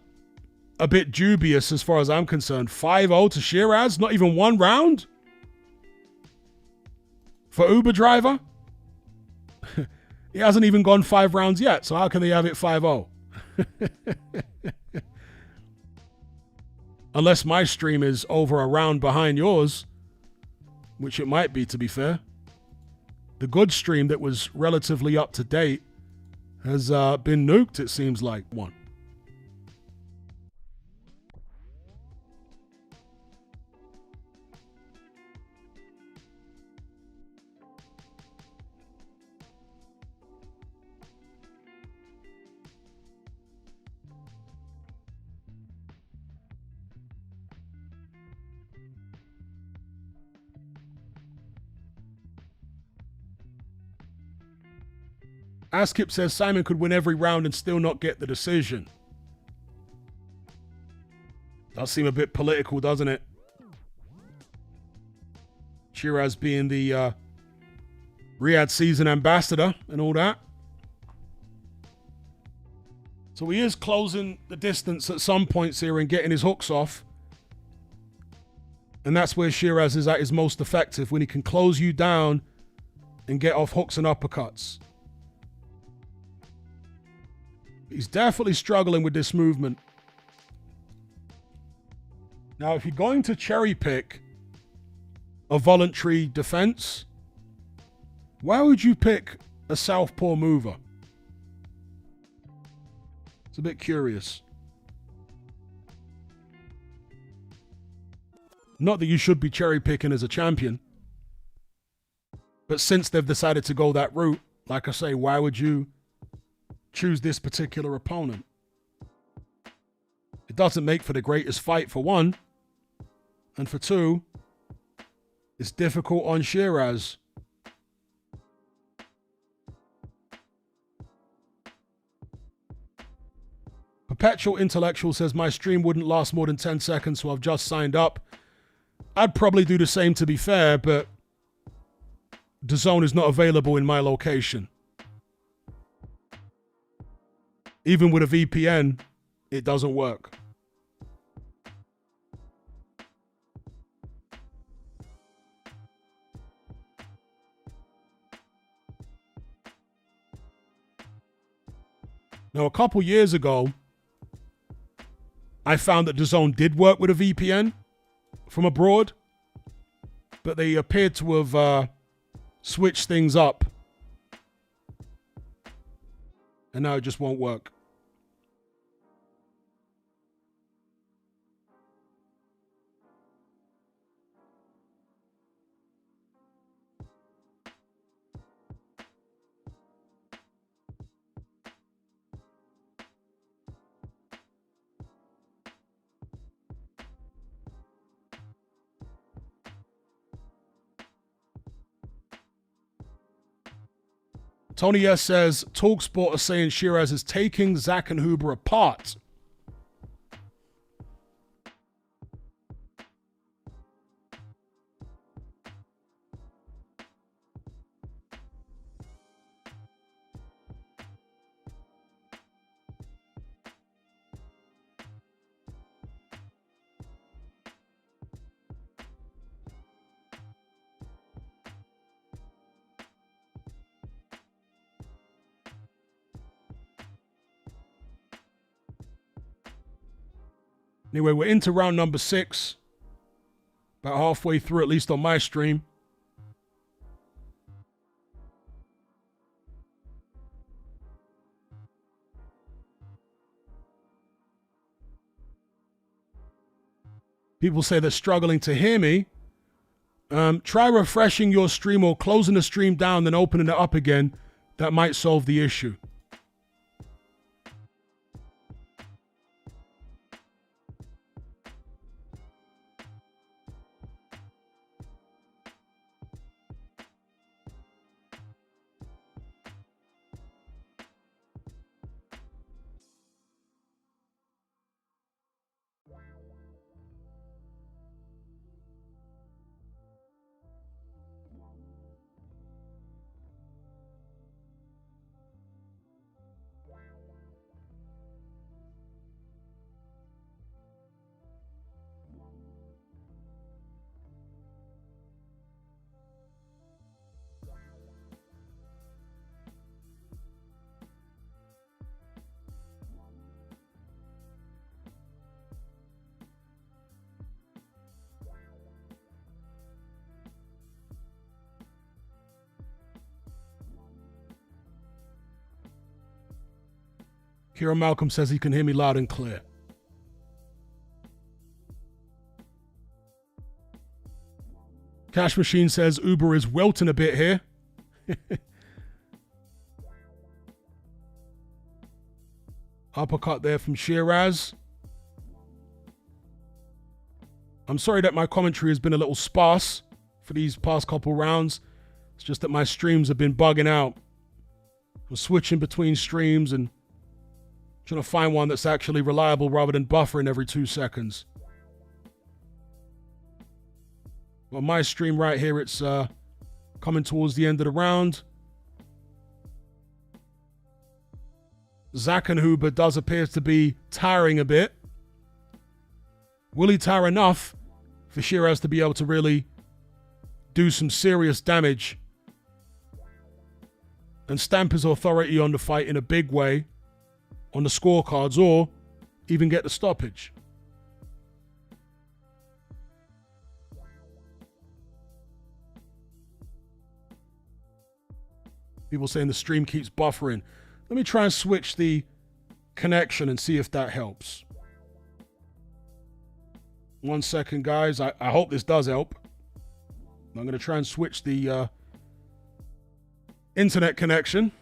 [SPEAKER 1] bit dubious as far as I'm concerned. 5-0 to Shiraz? Not even one round? For Uber driver? He hasn't even gone 5 rounds yet, so how can they have it 5-0? Unless my stream is over a round behind yours, which it might be, to be fair. The good stream that was relatively up to date has been nuked, it seems like. One. Askip says Simon could win every round and still not get the decision. Does seem a bit political, doesn't it? Shiraz being the Riyadh season ambassador and all that. So he is closing the distance at some points here and getting his hooks off. And that's where Shiraz is at his most effective, when he can close you down and get off hooks and uppercuts. He's definitely struggling with this movement. Now, if you're going to cherry pick a voluntary defense, why would you pick a southpaw mover? It's a bit curious. Not that you should be cherry picking as a champion, but since they've decided to go that route, like I say, why would you choose this particular opponent? It doesn't make for the greatest fight, for one. And for two, it's difficult on Shiraz. Perpetual Intellectual says, my stream wouldn't last more than 10 seconds, so I've just signed up. I'd probably do the same, to be fair, but DAZN is not available in my location. Even with a VPN, it doesn't work. Now, a couple years ago, I found that DAZN did work with a VPN from abroad, but they appeared to have switched things up. And now it just won't work. Tony S says, TalkSport are saying Shiraz is taking Zach and Huber apart. Anyway, we're into round number 6. About halfway through, at least on my stream. People say they're struggling to hear me. Try refreshing your stream or closing the stream down, then opening it up again. That might solve the issue. Kieran Malcolm says he can hear me loud and clear. Cash Machine says Uber is wilting a bit here. Uppercut there from Shiraz. I'm sorry that my commentary has been a little sparse for these past couple rounds. It's just that my streams have been bugging out. I'm switching between streams and trying to find one that's actually reliable rather than buffering every 2 seconds. Well, my stream right here, it's coming towards the end of the round. Zackenhuber does appear to be tiring a bit. Will he tire enough for Shiraz to be able to really do some serious damage and stamp his authority on the fight in a big way on the scorecards, or even get the stoppage? People saying the stream keeps buffering. Let me try and switch the connection and see if that helps. 1 second, guys. I hope this does help. I'm going to try and switch the internet connection.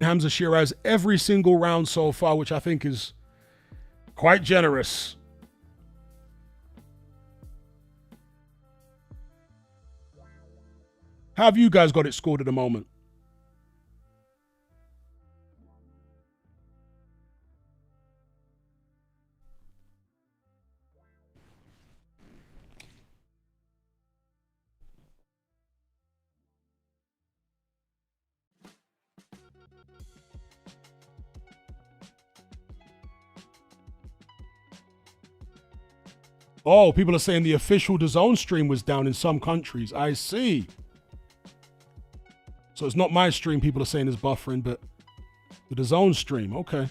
[SPEAKER 1] Hamza Shiraz every single round so far, which I think is quite generous. How have you guys got it scored at the moment? Oh, people are saying the official DAZN stream was down in some countries. I see. So it's not my stream people are saying is buffering, but the DAZN stream. Okay.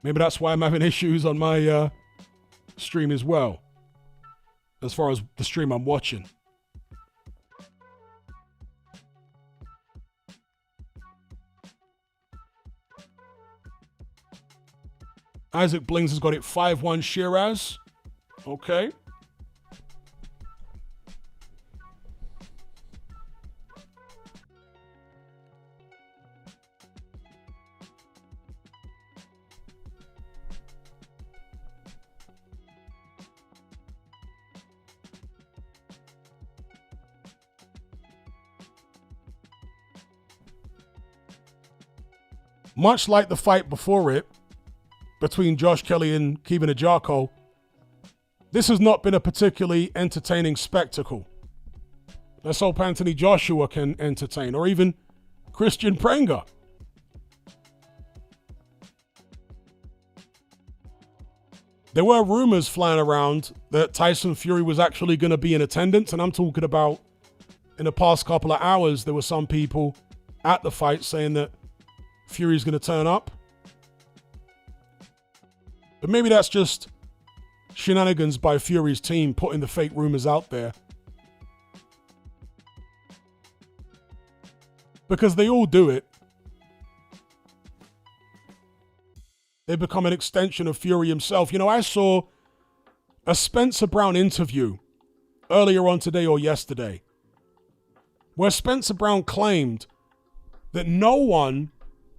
[SPEAKER 1] Maybe that's why I'm having issues on my stream as well, as far as the stream I'm watching. Isaac Blings has got it 5-1 Shiraz. Okay. Much like the fight before it, between Josh Kelly and Kevin Ajako, this has not been a particularly entertaining spectacle. Let's hope Anthony Joshua can entertain, or even Kristian Prenga. There were rumors flying around that Tyson Fury was actually going to be in attendance, and I'm talking about in the past couple of hours, there were some people at the fight saying that Fury's going to turn up. But maybe that's just shenanigans by Fury's team putting the fake rumors out there. Because they all do it. They become an extension of Fury himself. You know, I saw a Spencer Brown interview earlier on today or yesterday, where Spencer Brown claimed that no one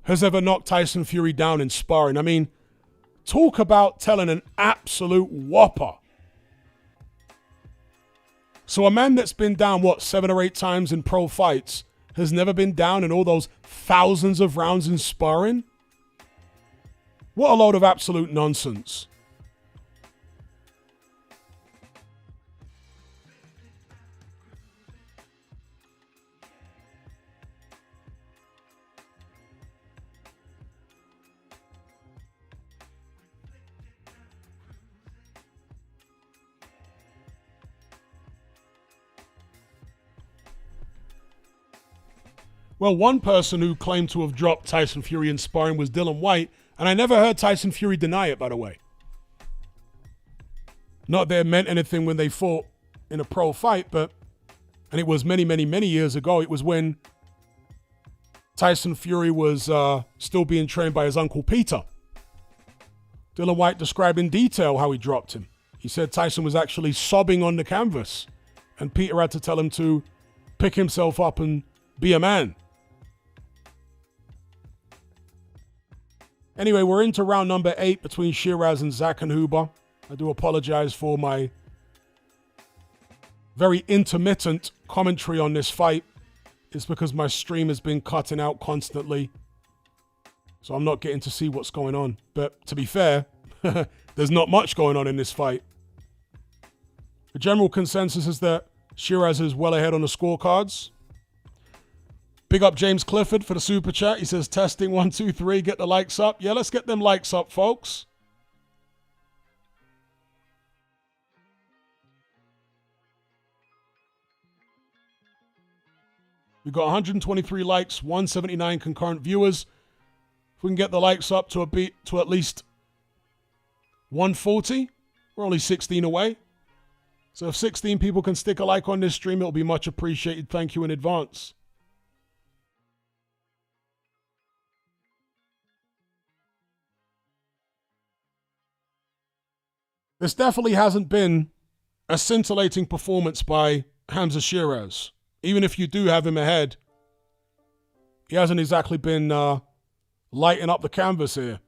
[SPEAKER 1] has ever knocked Tyson Fury down in sparring. I mean, talk about telling an absolute whopper. So a man that's been down, 7 or 8 times in pro fights has never been down in all those thousands of rounds in sparring? What a load of absolute nonsense. Well, one person who claimed to have dropped Tyson Fury in sparring was Dylan White, and I never heard Tyson Fury deny it, by the way. Not that it meant anything when they fought in a pro fight, but, and it was many, many, many years ago, it was when Tyson Fury was still being trained by his uncle Peter. Dylan White described in detail how he dropped him. He said Tyson was actually sobbing on the canvas, and Peter had to tell him to pick himself up and be a man. Anyway, we're into round number 8 between Shiraz and Zackenhuber. I do apologize for my very intermittent commentary on this fight. It's because my stream has been cutting out constantly, so I'm not getting to see what's going on. But to be fair, there's not much going on in this fight. The general consensus is that Shiraz is well ahead on the scorecards. Big up James Clifford for the super chat. He says, testing 1, 2, 3, get the likes up. Yeah, let's get them likes up, folks. We've got 123 likes, 179 concurrent viewers. If we can get the likes up to at least 140, we're only 16 away. So if 16 people can stick a like on this stream, it'll be much appreciated. Thank you in advance. This definitely hasn't been a scintillating performance by Hamza Shiraz. Even if you do have him ahead, he hasn't exactly been lighting up the canvas here.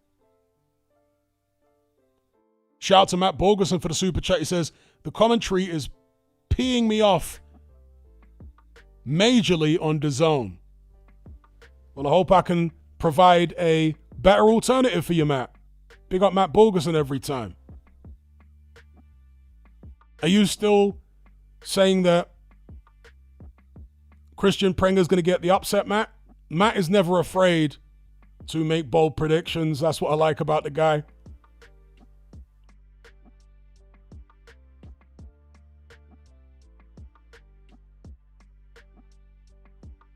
[SPEAKER 1] Shout out to Matt Borgerson for the super chat. He says, the commentary is peeing me off majorly on DAZN. Well, I hope I can provide a better alternative for you, Matt. Big up Matt Borgerson every time. Are you still saying that Kristian Prenga is going to get the upset, Matt? Matt is never afraid to make bold predictions. That's what I like about the guy.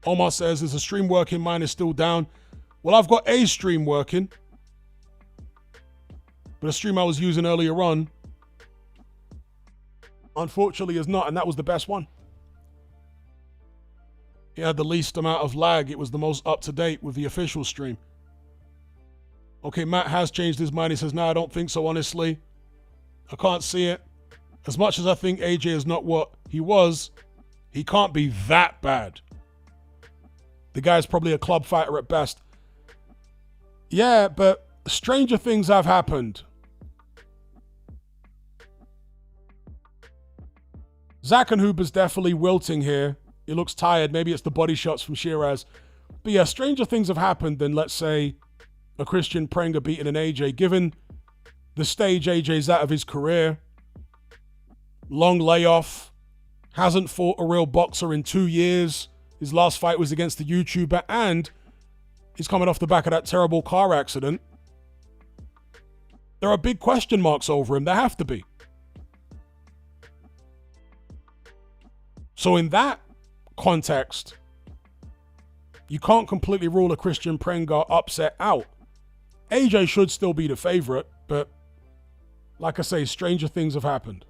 [SPEAKER 1] Omar says, is the stream working? Mine is still down. Well, I've got a stream working, but the stream I was using earlier on, unfortunately, is not, and that was the best one. It had the least amount of lag. It was the most up-to-date with the official stream. Okay, Matt has changed his mind. He says, no, I don't think so, honestly. I can't see it. As much as I think AJ is not what he was, he can't be that bad. The guy's probably a club fighter at best. Yeah, but stranger things have happened. Zackenhuber's definitely wilting here. He looks tired. Maybe it's the body shots from Shiraz. But yeah, stranger things have happened than, let's say, a Kristian Prenga beating an AJ. Given the stage AJ's out of his career, long layoff, hasn't fought a real boxer in 2 years. His last fight was against the YouTuber, and he's coming off the back of that terrible car accident. There are big question marks over him. There have to be. So in that context, you can't completely rule a Kristian Prenga upset out. AJ should still be the favorite, but like I say, stranger things have happened.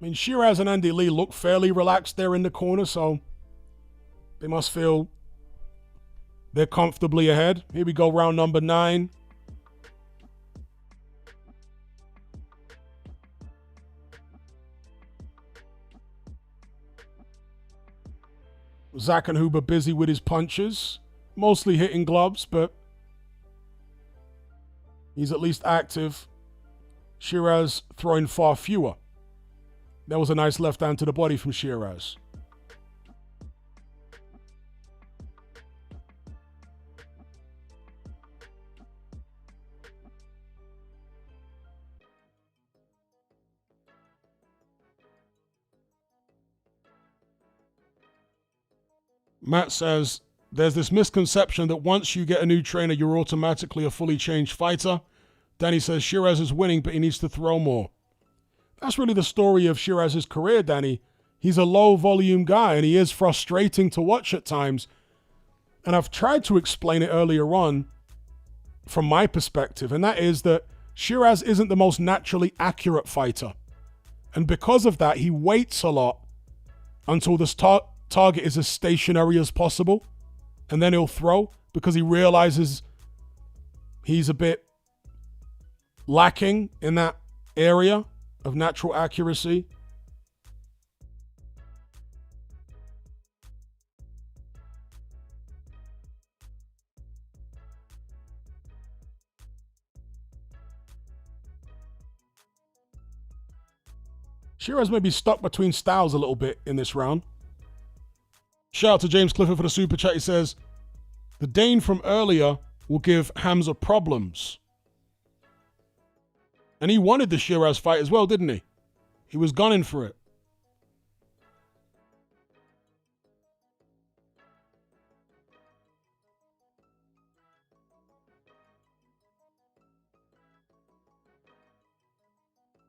[SPEAKER 1] I mean, Shiraz and Andy Lee look fairly relaxed there in the corner, so they must feel they're comfortably ahead. Here we go, round number 9. Zackenhuber busy with his punches, mostly hitting gloves, but he's at least active. Shiraz throwing far fewer. That was a nice left hand to the body from Shiraz. Matt says, there's this misconception that once you get a new trainer, you're automatically a fully changed fighter. Danny says, Shiraz is winning, but he needs to throw more. That's really the story of Shiraz's career, Danny. He's a low volume guy and he is frustrating to watch at times. And I've tried to explain it earlier on from my perspective, and that is that Shiraz isn't the most naturally accurate fighter. And because of that, he waits a lot until this target is as stationary as possible. And then he'll throw because he realizes he's a bit lacking in that area of natural accuracy. Shiraz may be stuck between styles a little bit in this round. Shout out to James Clifford for the super chat. He says, the Dane from earlier will give Hamza problems. And he wanted the Shiraz fight as well, didn't he? He was gunning for it.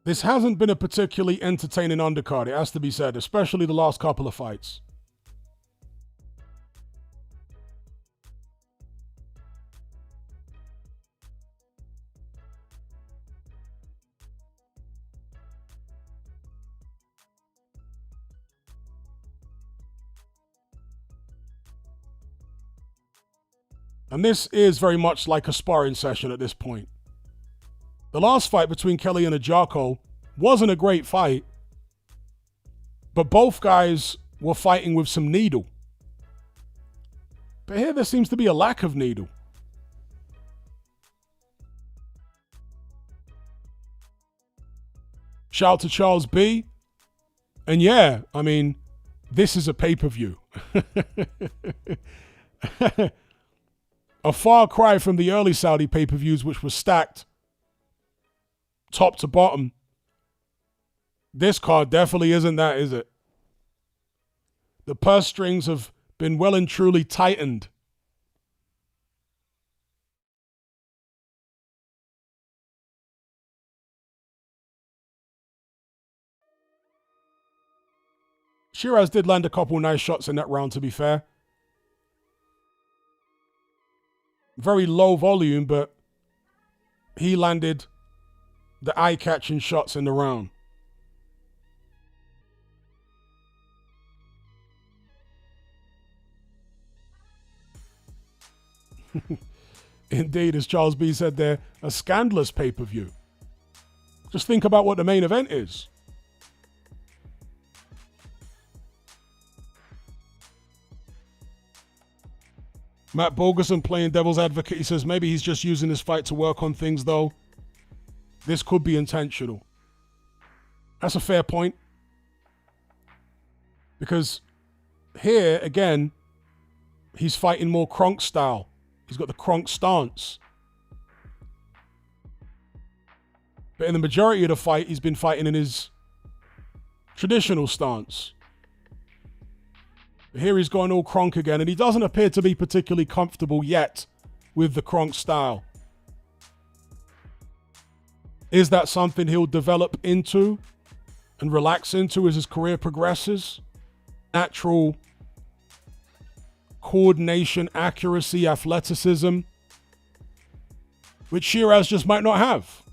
[SPEAKER 1] This hasn't been a particularly entertaining undercard, it has to be said, especially the last couple of fights. And this is very much like a sparring session at this point. The last fight between Kelly and Ajako wasn't a great fight, but both guys were fighting with some needle. But here there seems to be a lack of needle. Shout out to Charles B. And yeah, I mean, this is a pay-per-view. A far cry from the early Saudi pay-per-views, which were stacked top to bottom. This card definitely isn't that, is it? The purse strings have been well and truly tightened. Shiraz did land a couple nice shots in that round, to be fair. Very low volume, but he landed the eye-catching shots in the round. Indeed, as Charles B said there, a scandalous pay-per-view. Just think about what the main event is. Matt Borgerson playing devil's advocate. He says maybe he's just using this fight to work on things, though. This could be intentional. That's a fair point. Because here, again, he's fighting more Kronk style. He's got the Kronk stance. But in the majority of the fight, he's been fighting in his traditional stance. But here he's going all Kronk again, and he doesn't appear to be particularly comfortable yet with the Kronk style. Is that something he'll develop into and relax into as his career progresses? Natural coordination, accuracy, athleticism, which Shiraz just might not have.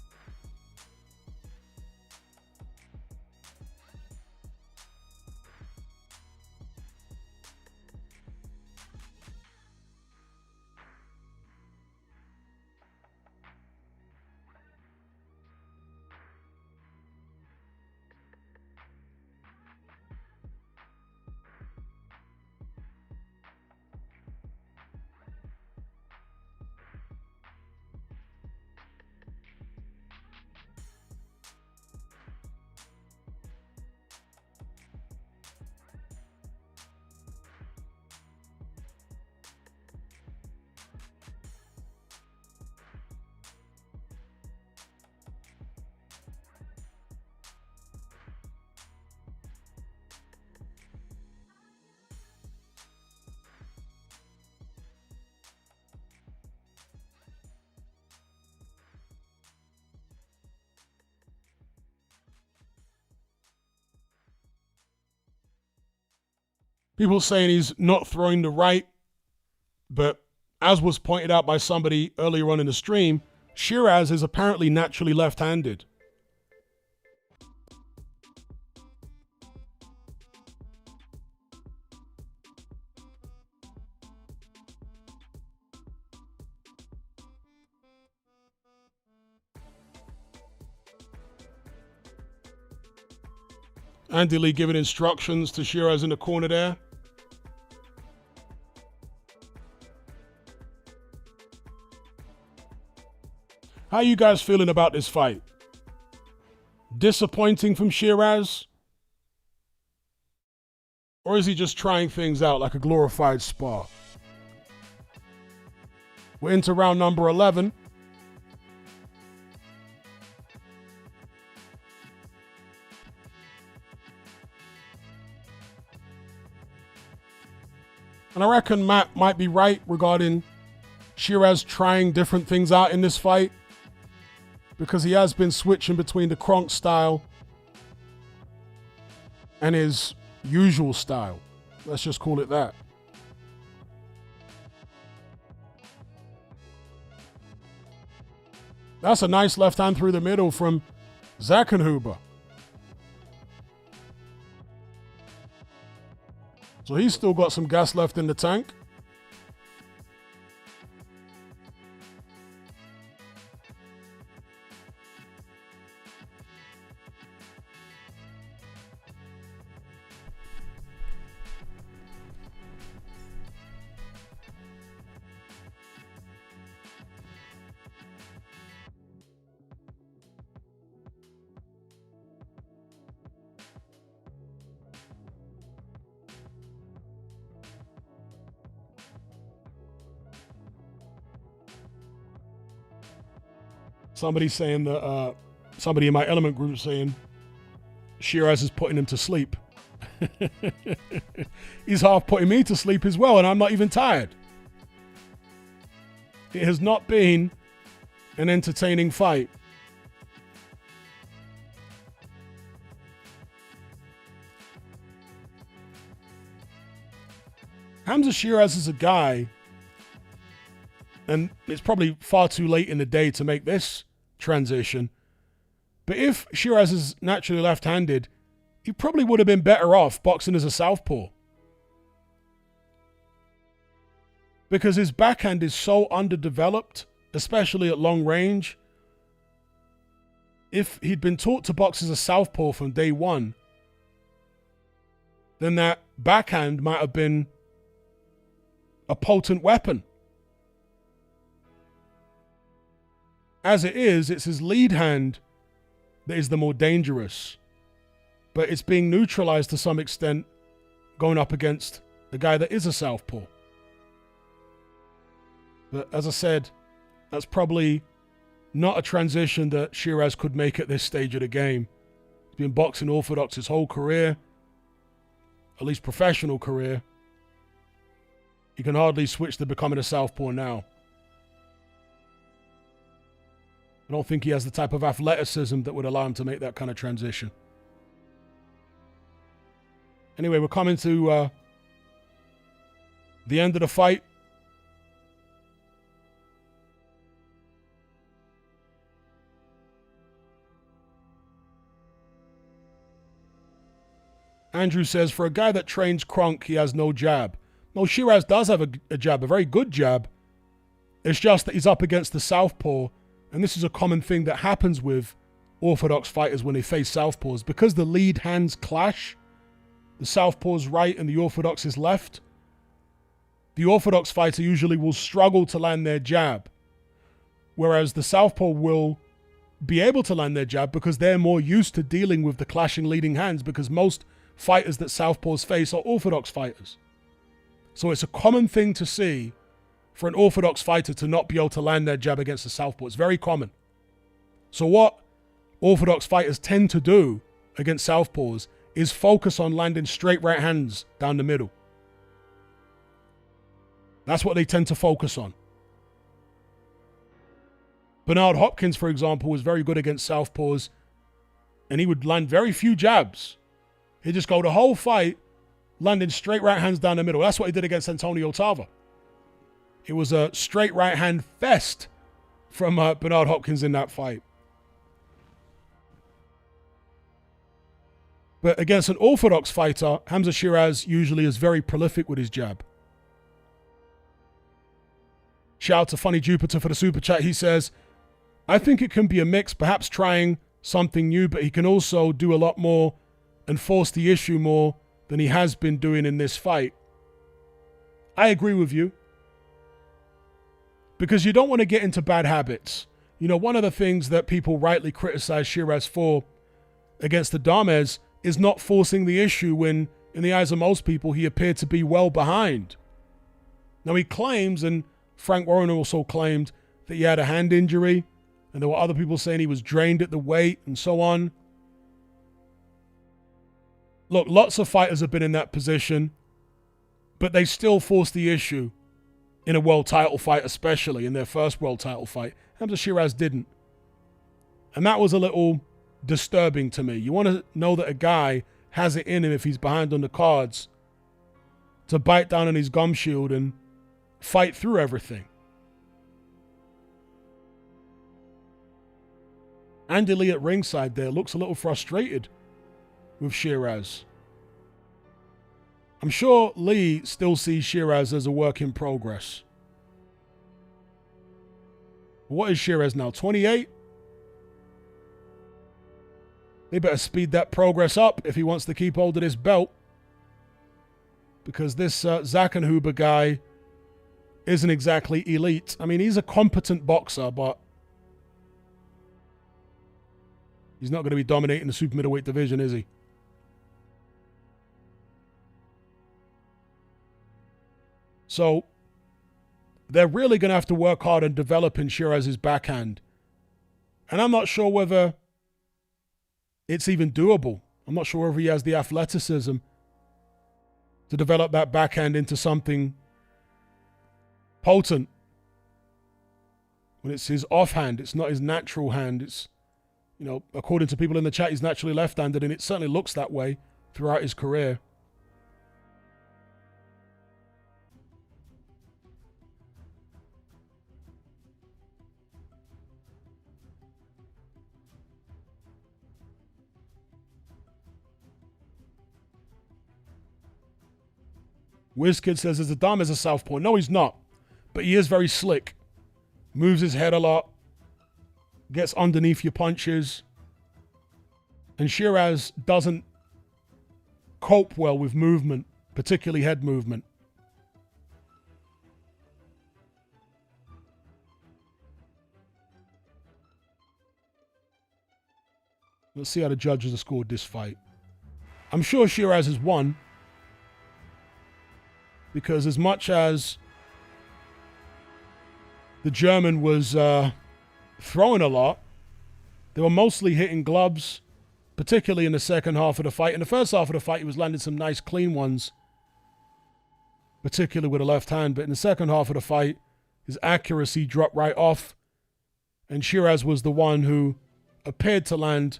[SPEAKER 1] People saying he's not throwing the right, but as was pointed out by somebody earlier on in the stream, Shiraz is apparently naturally left-handed. Andy Lee giving instructions to Shiraz in the corner there. How are you guys feeling about this fight? Disappointing from Shiraz? Or is he just trying things out like a glorified spar? We're into round number 11. And I reckon Matt might be right regarding Shiraz trying different things out in this fight, because he has been switching between the Kronk style and his usual style. Let's just call it that. That's a nice left hand through the middle from Zackenhuber. So he's still got some gas left in the tank. Somebody saying that, somebody in my element group saying Shiraz is putting him to sleep. He's half putting me to sleep as well, and I'm not even tired. It has not been an entertaining fight. Hamza Shiraz is a guy, and it's probably far too late in the day to make this transition, but if Shiraz is naturally left-handed, he probably would have been better off boxing as a southpaw, because his backhand is so underdeveloped, especially at long range. If he'd been taught to box as a southpaw from day one, then that backhand might have been a potent weapon. As it is, it's his lead hand that is the more dangerous. But it's being neutralized to some extent going up against the guy that is a southpaw. But as I said, that's probably not a transition that Shiraz could make at this stage of the game. He's been boxing orthodox his whole career, at least professional career. He can hardly switch to becoming a southpaw now. I don't think he has the type of athleticism that would allow him to make that kind of transition. Anyway, we're coming to the end of the fight. Andrew says, for a guy that trains Kronk, he has no jab. No, Shiraz does have a jab, a very good jab. It's just that he's up against the southpaw. And this is a common thing that happens with orthodox fighters when they face southpaws. Because the lead hands clash, the southpaw's right and the orthodox's left, the orthodox fighter usually will struggle to land their jab. Whereas the southpaw will be able to land their jab because they're more used to dealing with the clashing leading hands, because most fighters that southpaws face are orthodox fighters. So it's a common thing to see for an orthodox fighter to not be able to land their jab against a southpaw. It's very common. So what orthodox fighters tend to do against southpaws is focus on landing straight right hands down the middle. That's what they tend to focus on. Bernard Hopkins, for example, was very good against southpaws, and he would land very few jabs. He'd just go the whole fight landing straight right hands down the middle. That's what he did against Antonio Tarver. It was a straight right hand fest from Bernard Hopkins in that fight. But against an orthodox fighter, Hamza Shiraz usually is very prolific with his jab. Shout out to Funny Jupiter for the super chat. He says, I think it can be a mix, perhaps trying something new, but he can also do a lot more and force the issue more than he has been doing in this fight. I agree with you. Because you don't want to get into bad habits. You know, one of the things that people rightly criticize Shiraz for against the Dames is not forcing the issue when, in the eyes of most people, he appeared to be well behind. Now he claims, and Frank Warren also claimed, that he had a hand injury, and there were other people saying he was drained at the weight, and so on. Look, lots of fighters have been in that position, but they still force the issue in a world title fight, especially in their first world title fight. Hamza Shiraz didn't. And that was a little disturbing to me. You want to know that a guy has it in him if he's behind on the cards to bite down on his gum shield and fight through everything. Andy Lee at ringside there looks a little frustrated with Shiraz. I'm sure Lee still sees Shiraz as a work in progress. What is Shiraz now, 28? They better speed that progress up if he wants to keep hold of this belt. Because this Zackenhuber guy isn't exactly elite. I mean, he's a competent boxer, but he's not going to be dominating the super middleweight division, is he? So they're really going to have to work hard on developing Shiraz's backhand. And I'm not sure whether it's even doable. I'm not sure whether he has the athleticism to develop that backhand into something potent. When it's his offhand, it's not his natural hand. It's, you know, according to people in the chat, he's naturally left-handed, and it certainly looks that way throughout his career. WizKid says, is Adames a southpaw? No, he's not. But he is very slick. Moves his head a lot. Gets underneath your punches. And Shiraz doesn't cope well with movement, particularly head movement. Let's see how the judges have scored this fight. I'm sure Shiraz has won. Because as much as the German was throwing a lot, they were mostly hitting gloves, particularly in the second half of the fight. In the first half of the fight, he was landing some nice clean ones, particularly with the left hand. But in the second half of the fight, his accuracy dropped right off. And Shiraz was the one who appeared to land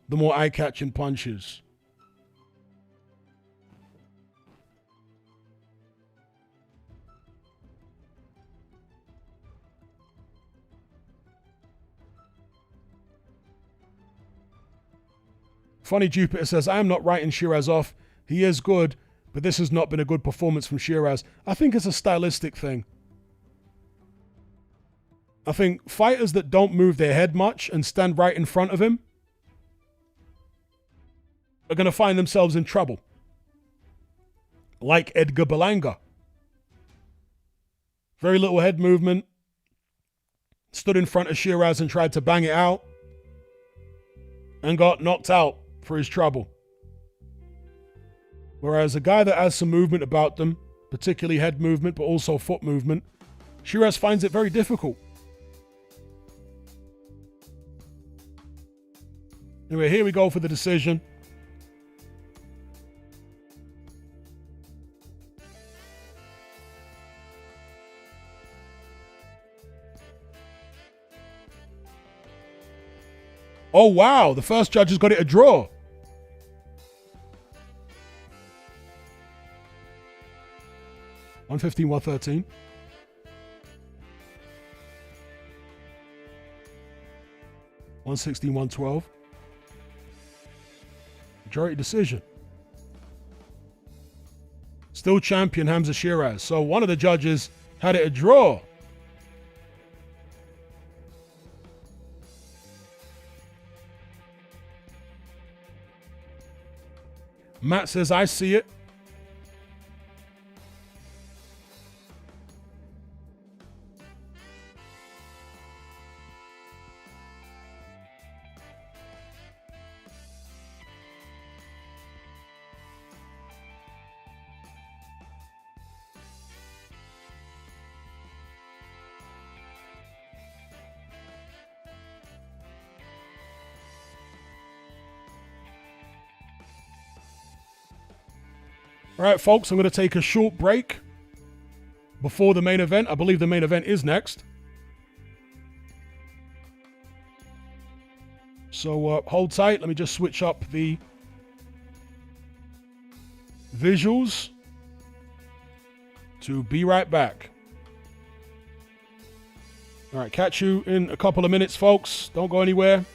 [SPEAKER 1] the more eye-catching punches. Funny Jupiter says, I am not writing Shiraz off. He is good, but this has not been a good performance from Shiraz. I think it's a stylistic thing. I think fighters that don't move their head much and stand right in front of him are going to find themselves in trouble. Like Edgar Berlanga. Very little head movement. Stood in front of Shiraz and tried to bang it out. And got knocked out for his trouble. Whereas a guy that has some movement about them, particularly head movement, but also foot movement, Shiraz finds it very difficult. Anyway, here we go for the decision. Oh, wow. The first judge has got it a draw. 115, 113. $116, 112. Majority decision. Still champion Hamza Shiraz. So one of the judges had it a draw. Matt says, I see it. All right, folks, I'm going to take a short break before the main event. I believe the main event is next. So hold tight. Let me just switch up the visuals to be right back. All right, catch you in a couple of minutes, folks. Don't go anywhere.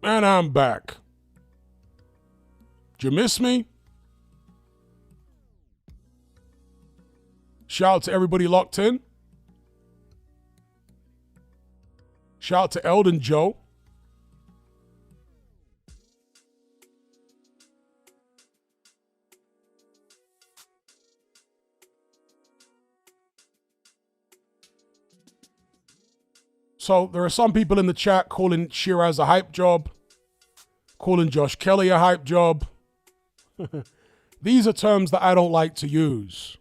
[SPEAKER 1] And I'm back. Did you miss me? Shout out to everybody locked in. Shout out to Eldon Joe. So there are some people in the chat calling Shiraz a hype job, calling Josh Kelly a hype job. These are terms that I don't like to use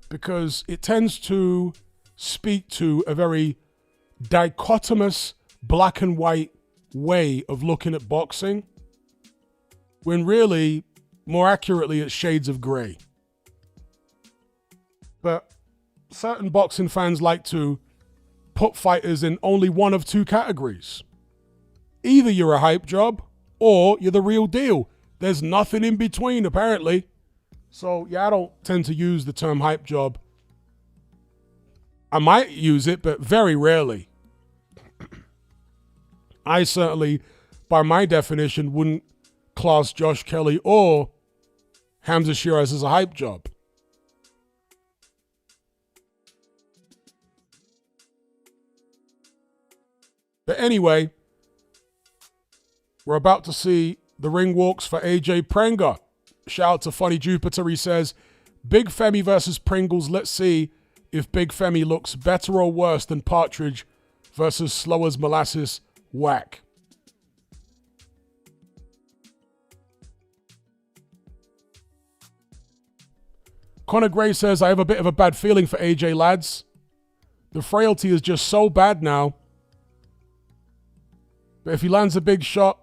[SPEAKER 1] because it tends to speak to a very dichotomous black and white way of looking at boxing, when really, more accurately, it's shades of gray. But certain boxing fans like to put fighters in only one of two categories. Either you're a hype job or you're the real deal. There's nothing in between, apparently. So, yeah, I don't tend to use the term hype job. I might use it, but very rarely. I certainly, by my definition, wouldn't class Josh Kelly or Hamza Shiraz as a hype job. But anyway, we're about to see the ring walks for AJ Prenga. Shout out to Funny Jupiter. He says, Big Femi versus Pringles. Let's see if Big Femi looks better or worse than Partridge versus Slow as Molasses. Whack. Connor Gray says, I have a bit of a bad feeling for AJ, lads. The frailty is just so bad now. But if he lands a big shot,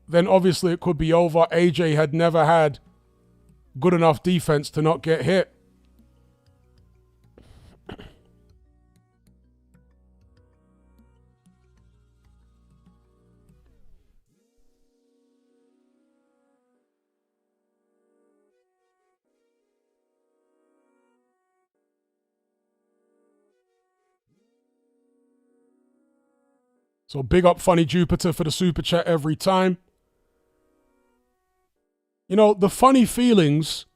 [SPEAKER 1] then obviously it could be over. AJ had never had good enough defense to not get hit. So big up Funny Jupiter for the super chat every time. You know, the funny feelings,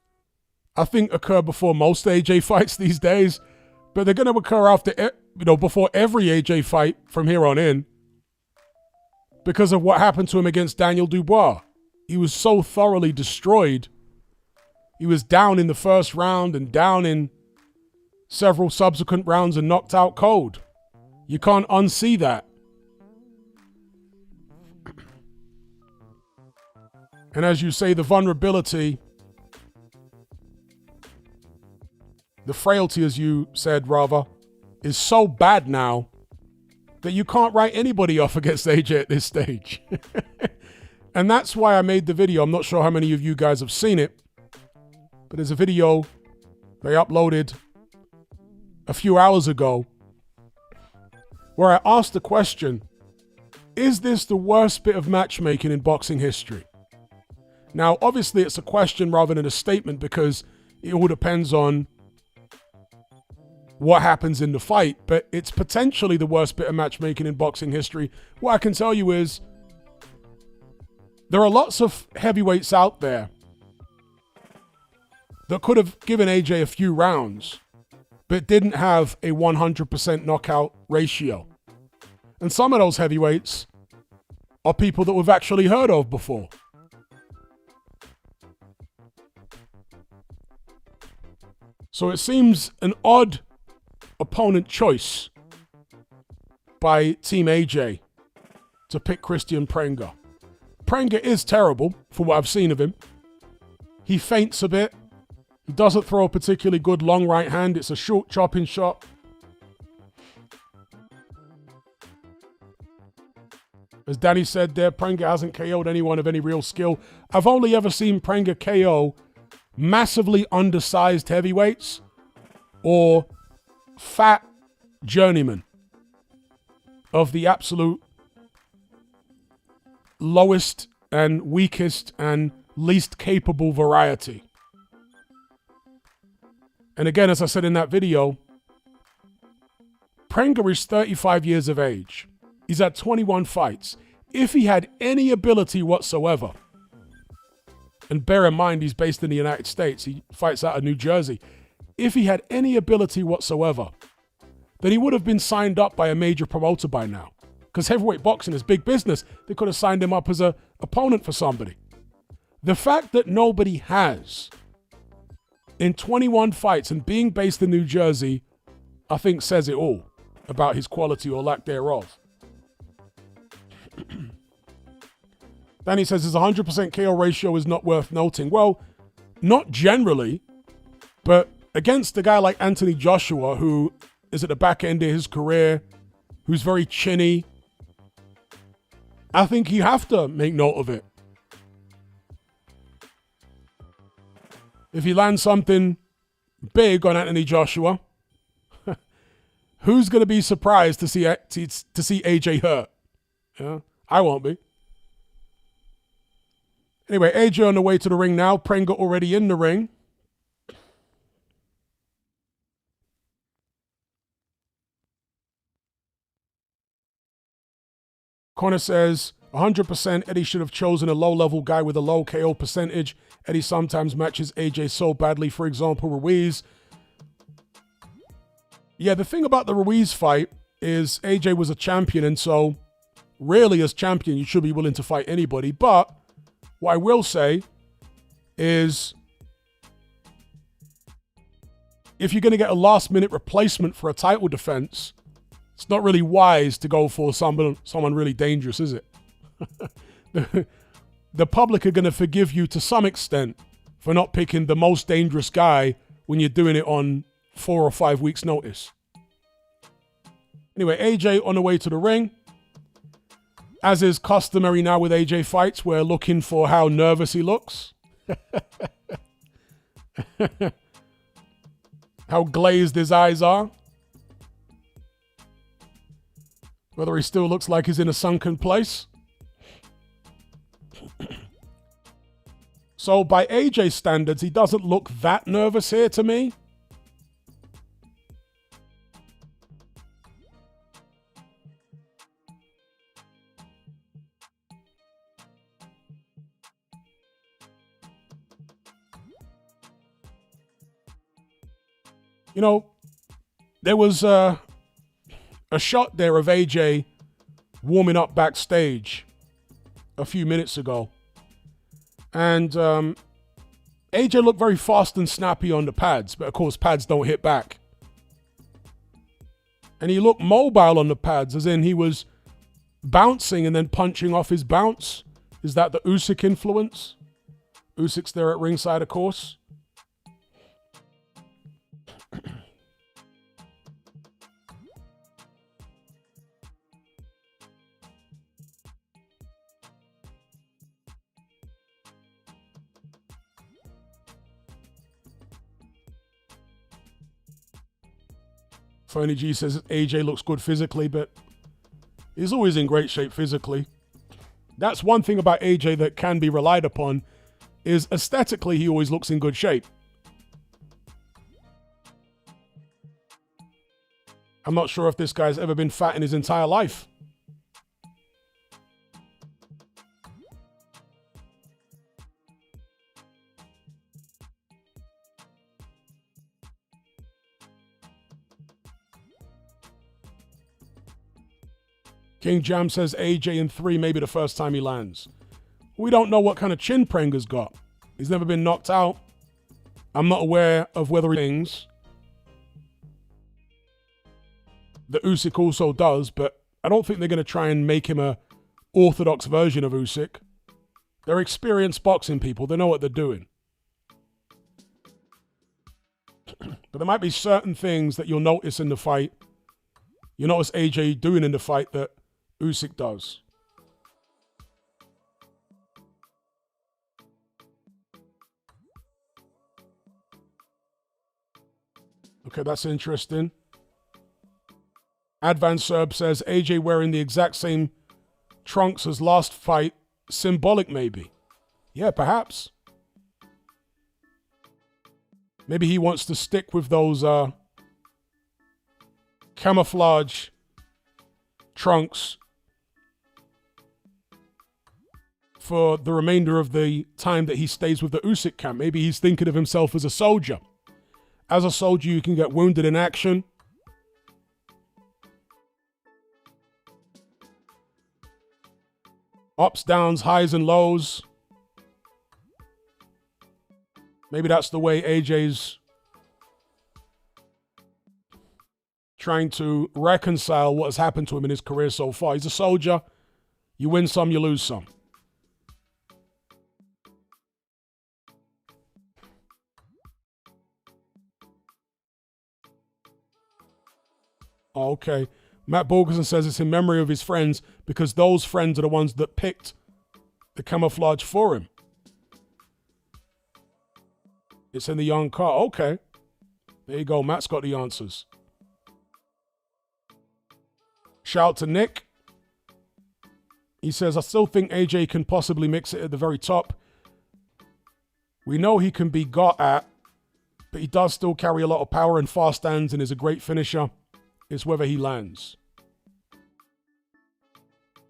[SPEAKER 1] I think, occur before most AJ fights these days, but they're going to occur after, before every AJ fight from here on in, because of what happened to him against Daniel Dubois. He was so thoroughly destroyed. He was down in the first round and down in several subsequent rounds and knocked out cold. You can't unsee that. And as you say, the vulnerability, the frailty, as you said, rather, is so bad now that you can't write anybody off against AJ at this stage. And that's why I made the video. I'm not sure how many of you guys have seen it, but there's a video they uploaded a few hours ago where I asked the question, is this the worst bit of matchmaking in boxing history? Now, obviously, it's a question rather than a statement because it all depends on what happens in the fight, but it's potentially the worst bit of matchmaking in boxing history. What I can tell you is there are lots of heavyweights out there that could have given AJ a few rounds, but didn't have a 100% knockout ratio. And some of those heavyweights are people that we've actually heard of before. So it seems an odd opponent choice by Team AJ to pick Kristian Prenga. Prenga is terrible for what I've seen of him. He feints a bit. He doesn't throw a particularly good long right hand. It's a short chopping shot. As Danny said there, Prenga hasn't KO'd anyone of any real skill. I've only ever seen Prenga KO massively undersized heavyweights or fat journeymen of the absolute lowest and weakest and least capable variety. And again, as I said in that video, Prenga is 35 years of age. He's had 21 fights. if he had any ability whatsoever, and bear in mind he's based in the United States, he fights out of New Jersey. If he had any ability whatsoever, then he would have been signed up by a major promoter by now. Because heavyweight boxing is big business. They could have signed him up as an opponent for somebody. The fact that nobody has in 21 fights and being based in New Jersey, I think says it all about his quality or lack thereof. Danny says his 100% KO ratio is not worth noting. Well, not generally, but against a guy like Anthony Joshua, who is at the back end of his career, who's very chinny, I think you have to make note of it. If he lands something big on Anthony Joshua, who's going to be surprised to see AJ hurt? Yeah, I won't be. Anyway, AJ on the way to the ring now. Prenga already in the ring. Corner says, 100% Eddie should have chosen a low-level guy with a low KO percentage. Eddie sometimes matches AJ so badly. For example, Ruiz. Yeah, the thing about the Ruiz fight is AJ was a champion, and so really as champion, you should be willing to fight anybody. But what I will say is if you're going to get a last-minute replacement for a title defense, it's not really wise to go for someone really dangerous, is it? The public are going to forgive you to some extent for not picking the most dangerous guy when you're doing it on 4 or 5 weeks' notice. Anyway, AJ on the way to the ring. As is customary now with AJ fights, we're looking for how nervous he looks. How glazed his eyes are. Whether he still looks like he's in a sunken place. So by AJ standards, he doesn't look that nervous here to me. You know, there was a shot there of AJ warming up backstage a few minutes ago. And AJ looked very fast and snappy on the pads, but of course pads don't hit back. And he looked mobile on the pads, as in he was bouncing and then punching off his bounce. Is that the Usyk influence? Usyk's there at ringside, of course. Phony G says AJ looks good physically, but he's always in great shape physically. That's one thing about AJ that can be relied upon, is aesthetically he always looks in good shape. I'm not sure if this guy's ever been fat in his entire life. King Jam says AJ in 3, maybe the first time he lands. We don't know what kind of chin Prenga's got. He's never been knocked out. I'm not aware of whether he things. The Usyk also does, but I don't think they're going to try and make him a orthodox version of Usyk. They're experienced boxing people. They know what they're doing. But there might be certain things that you'll notice in the fight. You'll notice AJ doing in the fight that Usyk does. Okay, that's interesting. Advanced Serb says AJ wearing the exact same trunks as last fight. Symbolic, maybe. Yeah, perhaps. Maybe he wants to stick with those camouflage trunks for the remainder of the time that he stays with the Usyk camp. Maybe he's thinking of himself as a soldier. As a soldier, you can get wounded in action. Ups, downs, highs and lows. Maybe that's the way AJ's trying to reconcile what has happened to him in his career so far. He's a soldier. You win some, you lose some. Okay. Matt Borgerson says it's in memory of his friends because those friends are the ones that picked the camouflage for him. It's in the young car. Okay. There you go. Matt's got the answers. Shout out to Nick. He says, I still think AJ can possibly mix it at the very top. We know he can be got at, but he does still carry a lot of power and fast stands and is a great finisher. It's whether he lands.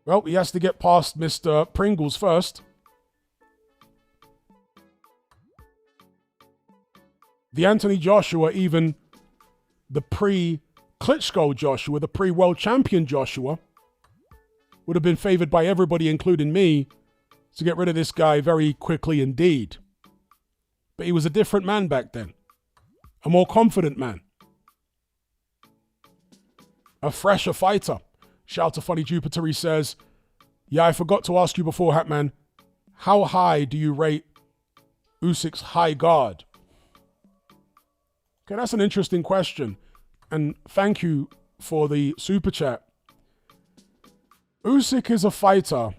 [SPEAKER 1] Well, he has to get past Mr. Pringles first. The Anthony Joshua, even the pre-Klitschko Joshua, the pre-world champion Joshua, would have been favored by everybody, including me, to get rid of this guy very quickly indeed. But he was a different man back then. A more confident man. A fresher fighter. Shout out to Funny Jupiter, he says, yeah, I forgot to ask you before, Hatman, how high do you rate Usyk's high guard? Okay, that's an interesting question. And thank you for the super chat. Usyk is a fighter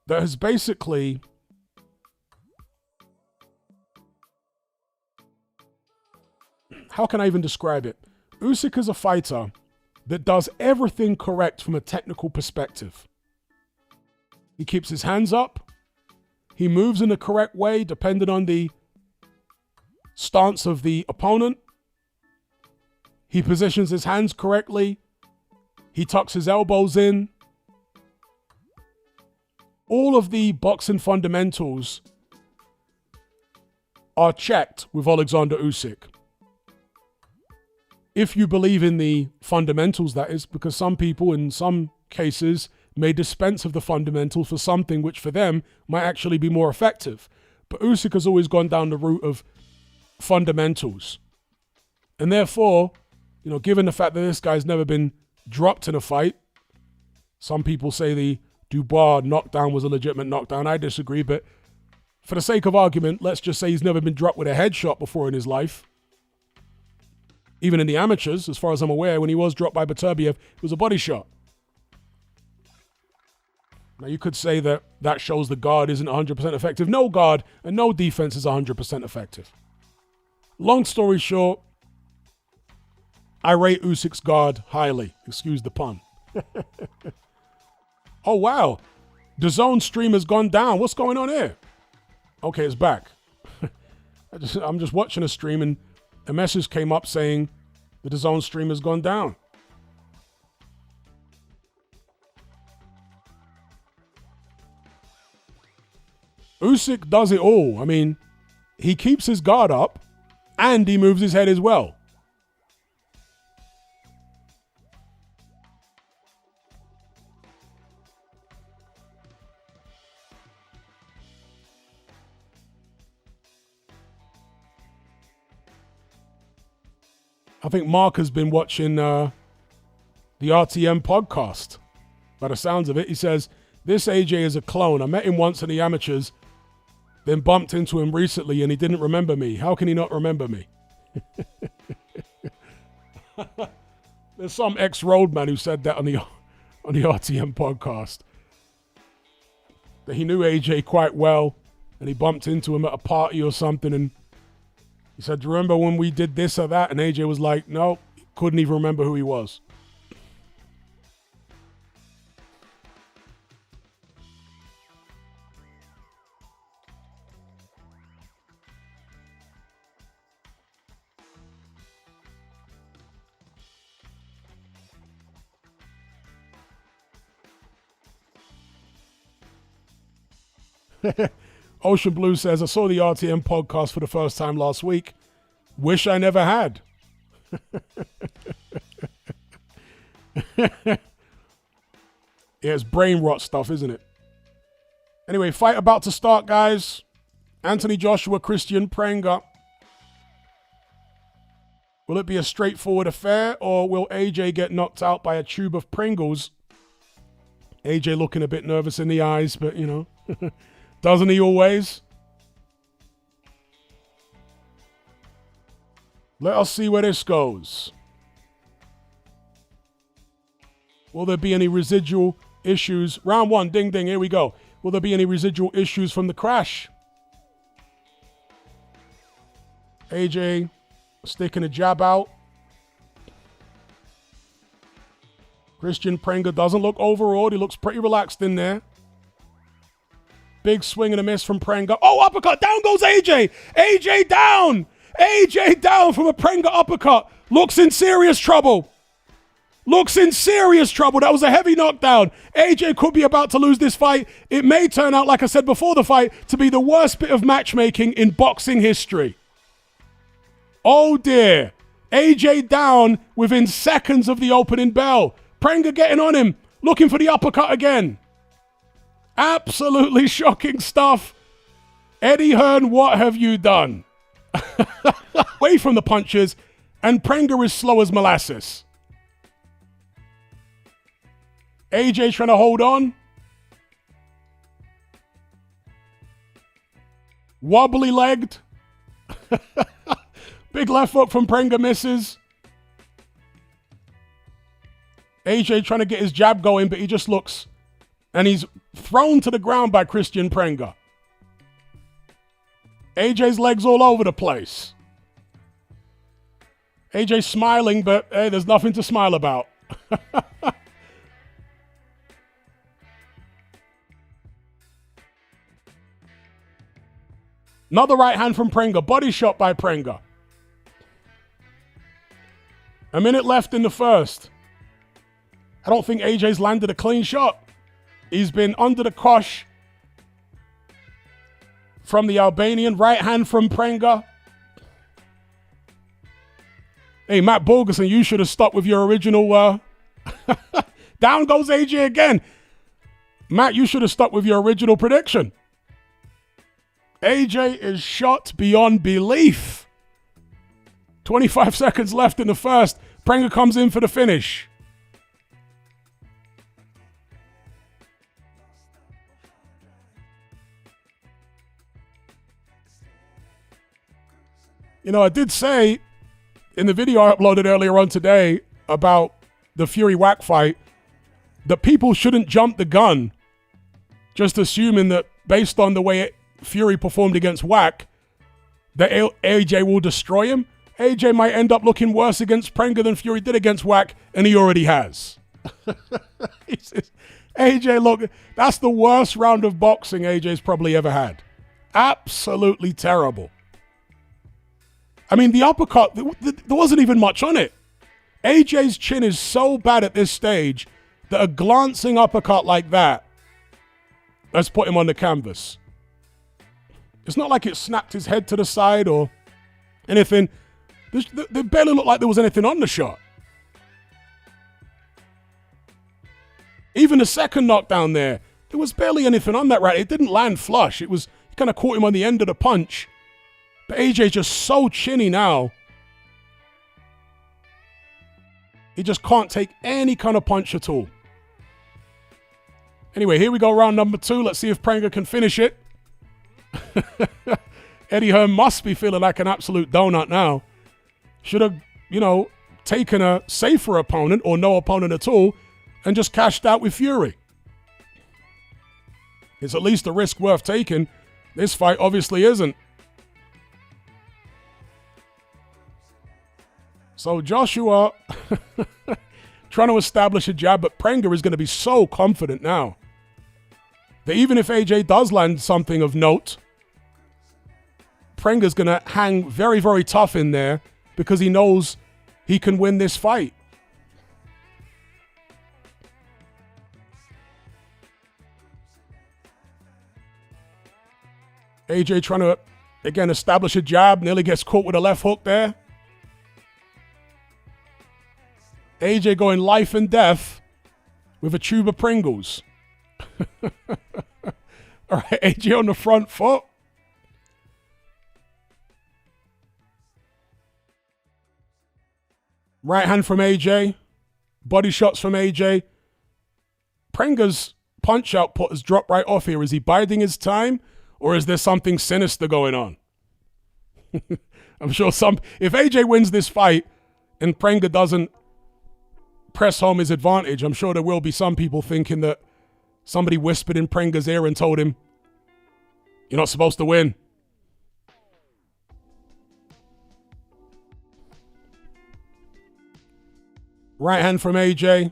[SPEAKER 1] that has basically how can I even describe it? Usyk is a fighter that does everything correct from a technical perspective. He keeps his hands up. He moves in the correct way depending on the stance of the opponent. He positions his hands correctly. He tucks his elbows in. All of the boxing fundamentals are checked with Alexander Usyk. If you believe in the fundamentals, that is, because some people in some cases may dispense of the fundamentals for something which for them might actually be more effective. But Usyk has always gone down the route of fundamentals. And therefore, given the fact that this guy's never been dropped in a fight, some people say the Dubois knockdown was a legitimate knockdown. I disagree, but for the sake of argument, let's just say he's never been dropped with a headshot before in his life. Even in the amateurs, as far as I'm aware, when he was dropped by Beterbiev, it was a body shot. Now, you could say that that shows the guard isn't 100% effective. No guard and no defense is 100% effective. Long story short, I rate Usyk's guard highly. Excuse the pun. Oh, wow. The zone stream has gone down. What's going on here? Okay, it's back. I'm just watching a stream and a message came up saying the DAZN stream has gone down. Usyk does it all. I mean, he keeps his guard up and he moves his head as well. I think Mark has been watching the RTM podcast. By the sounds of it, he says, this AJ is a clone. I met him once in the amateurs, then bumped into him recently and he didn't remember me. How can he not remember me? There's some ex-roadman who said that on the RTM podcast. That he knew AJ quite well and he bumped into him at a party or something and he said, do you remember when we did this or that? And AJ was like, no, couldn't even remember who he was. Ocean Blue says, I saw the RTM podcast for the first time last week. Wish I never had. Yeah, it's brain rot stuff, isn't it? Anyway, fight about to start, guys. Anthony Joshua, Kristian, Prenga. Will it be a straightforward affair, or will AJ get knocked out by a tube of Pringles? AJ looking a bit nervous in the eyes, but, you know, doesn't he always? Let us see where this goes. Will there be any residual issues? Round one, ding, ding, here we go. Will there be any residual issues from the crash? AJ sticking a jab out. Kristian Prenga doesn't look overawed. He looks pretty relaxed in there. Big swing and a miss from Prenga. Oh, uppercut. Down goes AJ. AJ down. AJ down from a Prenga uppercut. Looks in serious trouble. Looks in serious trouble. That was a heavy knockdown. AJ could be about to lose this fight. It may turn out, like I said before the fight, to be the worst bit of matchmaking in boxing history. Oh dear. AJ down within seconds of the opening bell. Prenga getting on him, looking for the uppercut again. Absolutely shocking stuff. Eddie Hearn, what have you done? Away from the punches, and Prenga is slow as molasses. AJ trying to hold on. Wobbly legged. Big left hook from Prenga misses. AJ trying to get his jab going, but he just looks, and he's thrown to the ground by Kristian Prenga. AJ's legs all over the place. AJ smiling, but hey, there's nothing to smile about. Another right hand from Prenga. Body shot by Prenga. A minute left in the first. I don't think AJ's landed a clean shot. He's been under the cosh from the Albanian. Right hand from Prenga. Hey, Matt Borgerson, you should have stuck with your original... Down goes AJ again. Matt, you should have stuck with your original prediction. AJ is shot beyond belief. 25 seconds left in the first. Prenga comes in for the finish. You know, I did say in the video I uploaded earlier on today about the Fury-Wack fight that people shouldn't jump the gun just assuming that based on the way Fury performed against Wack, that AJ will destroy him. AJ might end up looking worse against Prenga than Fury did against Wack, and he already has. AJ, look, that's the worst round of boxing AJ's probably ever had. Absolutely terrible. I mean, the uppercut, there wasn't even much on it. AJ's chin is so bad at this stage that a glancing uppercut like that has put him on the canvas. It's not like it snapped his head to the side or anything. It barely looked like there was anything on the shot. Even the second knockdown there was barely anything on that right. It didn't land flush. It kind of caught him on the end of the punch. But AJ's just so chinny now. He just can't take any kind of punch at all. Anyway, here we go, round number 2. Let's see if Prenga can finish it. Eddie Hearn must be feeling like an absolute donut now. Should have, taken a safer opponent or no opponent at all and just cashed out with Fury. It's at least a risk worth taking. This fight obviously isn't. So Joshua trying to establish a jab, but Prenga is going to be so confident now that even if AJ does land something of note, Prenga's going to hang very, very tough in there because he knows he can win this fight. AJ trying to, again, establish a jab. Nearly gets caught with a left hook there. AJ going life and death with a tube of Pringles. All right, AJ on the front foot. Right hand from AJ. Body shots from AJ. Prenga's punch output has dropped right off here. Is he biding his time, or is there something sinister going on? I'm sure if AJ wins this fight and Prenga doesn't press home his advantage, I'm sure there will be some people thinking that somebody whispered in Prenga's ear and told him, "You're not supposed to win." Right hand from AJ.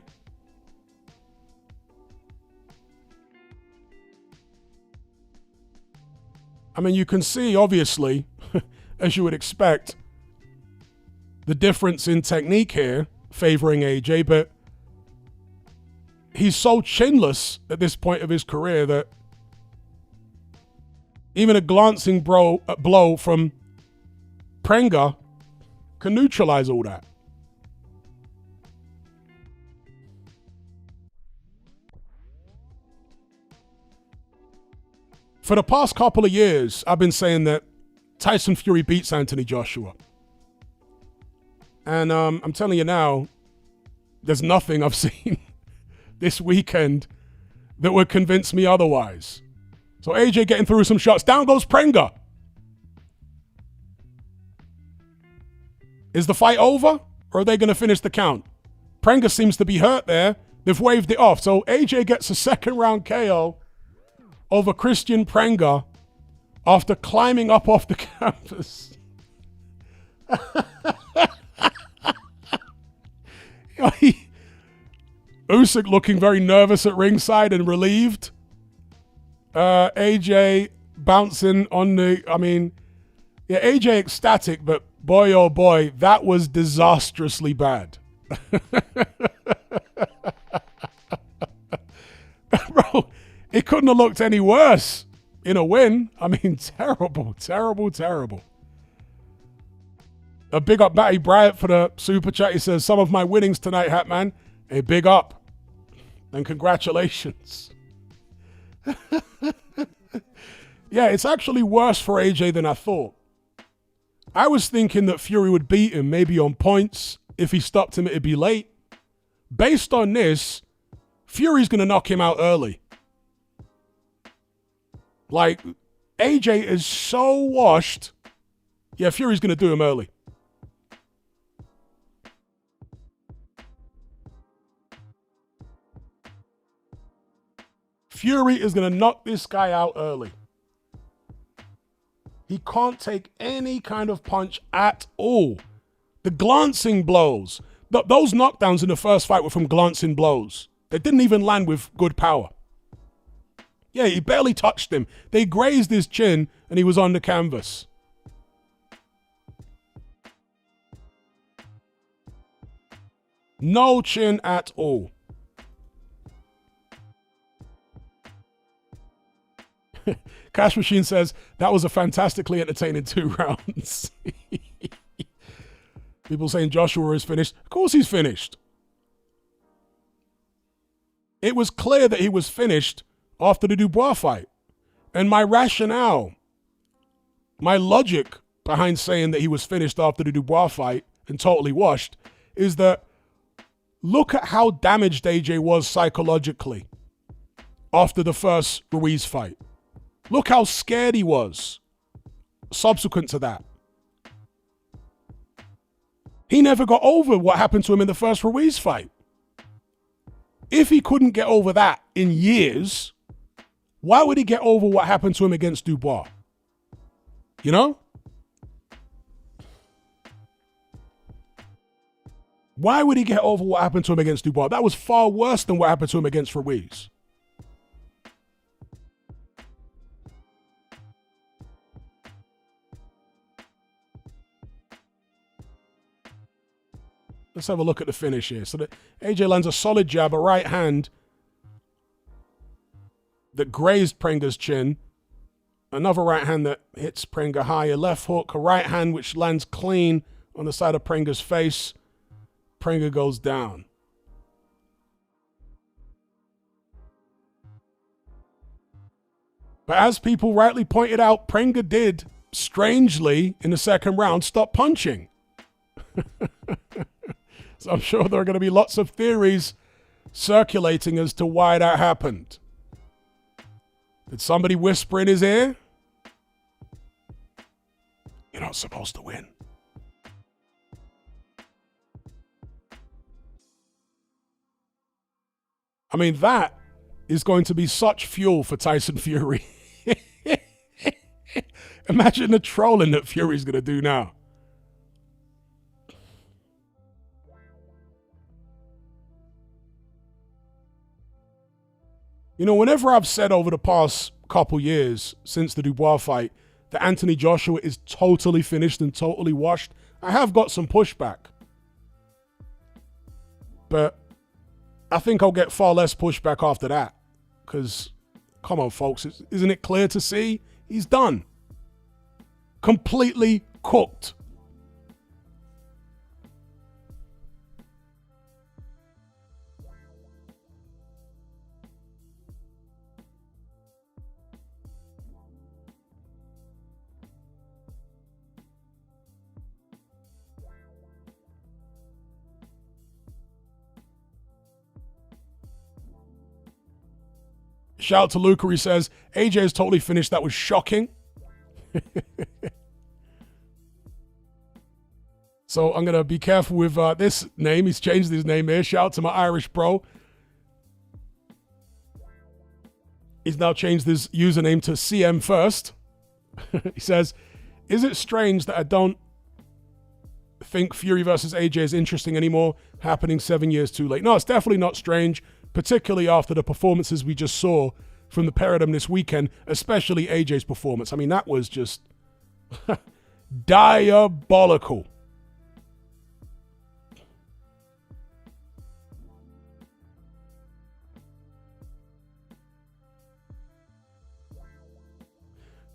[SPEAKER 1] I mean, you can see, obviously, as you would expect, the difference in technique here favoring AJ, but he's so chinless at this point of his career that even a glancing blow from Prenga can neutralize all that. For the past couple of years, I've been saying that Tyson Fury beats Anthony Joshua. And I'm telling you now, there's nothing I've seen this weekend that would convince me otherwise. So AJ getting through some shots. Down goes Prenga. Is the fight over, or are they going to finish the count? Prenga seems to be hurt there. They've waved it off. So AJ gets a second round KO over Kristian Prenga after climbing up off the canvas. Usyk looking very nervous at ringside and relieved. AJ bouncing on the, AJ ecstatic, but boy, oh boy, that was disastrously bad. Bro, it couldn't have looked any worse in a win. I mean, terrible, terrible, terrible. A big up Matty Bryant for the super chat. He says, some of my winnings tonight, Hatman. A big up. And congratulations. Yeah, it's actually worse for AJ than I thought. I was thinking that Fury would beat him, maybe on points. If he stopped him, it'd be late. Based on this, Fury's going to knock him out early. Like, AJ is so washed. Yeah, Fury's going to do him early. Fury is going to knock this guy out early. He can't take any kind of punch at all. The glancing blows. Those knockdowns in the first fight were from glancing blows. They didn't even land with good power. Yeah, he barely touched him. They grazed his chin and he was on the canvas. No chin at all. Cash Machine says, that was a fantastically entertaining 2 rounds. People saying Joshua is finished. Of course he's finished. It was clear that he was finished after the Dubois fight. And my rationale, my logic behind saying that he was finished after the Dubois fight and totally washed is that look at how damaged AJ was psychologically after the first Ruiz fight. Look how scared he was subsequent to that. He never got over what happened to him in the first Ruiz fight. If he couldn't get over that in years, why would he get over what happened to him against Dubois? You know? Why would he get over what happened to him against Dubois? That was far worse than what happened to him against Ruiz. Let's have a look at the finish here. So AJ lands a solid jab, a right hand that grazed Prenga's chin. Another right hand that hits Prenga high. A left hook, a right hand which lands clean on the side of Prenga's face. Prenga goes down. But as people rightly pointed out, Prenga did, strangely, in the second round, stop punching. So I'm sure there are going to be lots of theories circulating as to why that happened. Did somebody whisper in his ear? You're not supposed to win. I mean, that is going to be such fuel for Tyson Fury. Imagine the trolling that Fury's going to do now. You know, whenever I've said over the past couple years since the Dubois fight that Anthony Joshua is totally finished and totally washed, I have got some pushback. But I think I'll get far less pushback after that. Because, come on, folks, isn't it clear to see? He's done. Completely cooked. Shout out to Luca, he says, AJ is totally finished. That was shocking. So I'm going to be careful with this name. He's changed his name here. Shout out to my Irish bro. He's now changed his username to CM First. He says, is it strange that I don't think Fury versus AJ is interesting anymore, happening 7 years too late? No, it's definitely not strange, particularly after the performances we just saw from the pair of them this weekend, especially AJ's performance. I mean, that was just diabolical.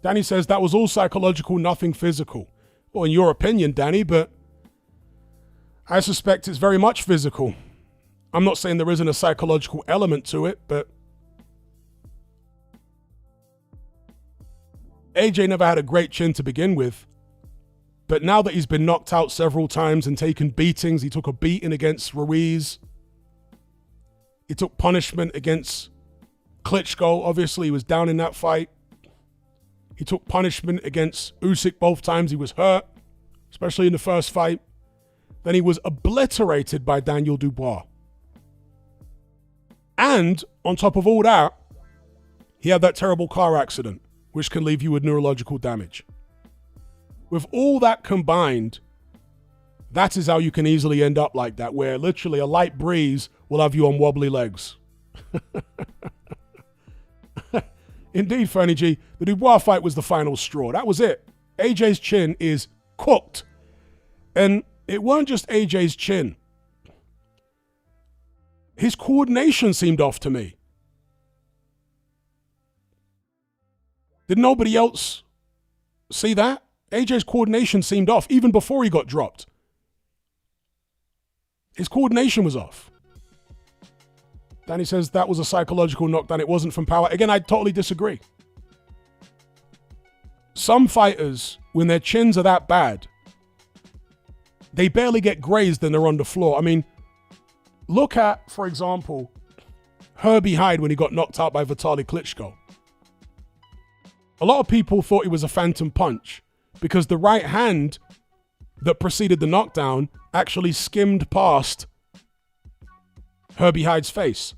[SPEAKER 1] Danny says that was all psychological, nothing physical. Well, in your opinion, Danny, but I suspect it's very much physical. I'm not saying there isn't a psychological element to it, but AJ never had a great chin to begin with. But now that he's been knocked out several times and taken beatings, he took a beating against Ruiz. He took punishment against Klitschko. Obviously, he was down in that fight. He took punishment against Usyk both times he was hurt, especially in the first fight. Then he was obliterated by Daniel Dubois. And on top of all that, he had that terrible car accident, which can leave you with neurological damage. With all that combined, that is how you can easily end up like that, where literally a light breeze will have you on wobbly legs. Indeed, Fernie G, the Dubois fight was the final straw. That was it. AJ's chin is cooked. And it weren't just AJ's chin. His coordination seemed off to me. Did nobody else see that? AJ's coordination seemed off even before he got dropped. His coordination was off. Danny says that was a psychological knockdown. It wasn't from power. Again, I totally disagree. Some fighters, when their chins are that bad, they barely get grazed and they're on the floor. I mean, look at, for example, Herbie Hyde when he got knocked out by Vitaly Klitschko. A lot of people thought it was a phantom punch because the right hand that preceded the knockdown actually skimmed past Herbie Hyde's face.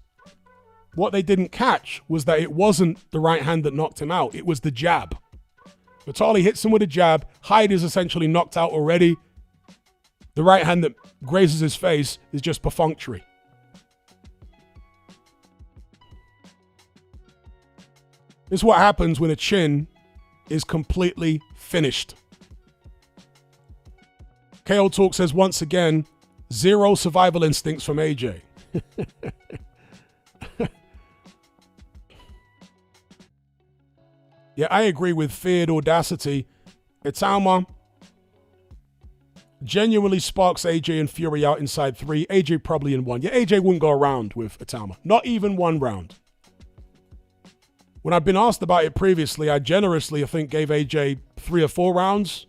[SPEAKER 1] What they didn't catch was that it wasn't the right hand that knocked him out. It was the jab. Vitaly hits him with a jab. Hyde is essentially knocked out already. The right hand that grazes his face is just perfunctory. This is what happens when a chin is completely finished. KO Talk says, once again, zero survival instincts from AJ. Yeah, I agree with feared audacity. Itama genuinely sparks AJ and Fury out inside 3. AJ probably in 1. Yeah, AJ wouldn't go around with Itama. Not even 1 round. When I've been asked about it previously, I generously, I think, gave AJ 3 or 4 rounds.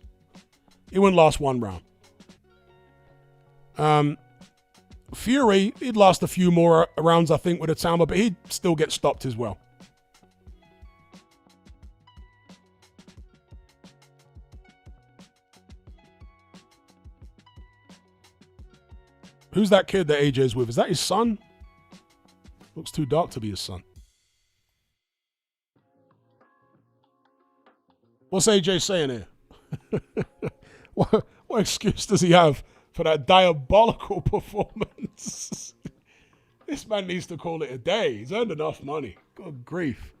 [SPEAKER 1] It wouldn't last 1 round. Fury, he'd last a few more rounds, I think, with Itama, but he'd still get stopped as well. Who's that kid that AJ's with? Is that his son? Looks too dark to be his son. What's AJ saying here? what excuse does he have for that diabolical performance? This man needs to call it a day. He's earned enough money. Good grief.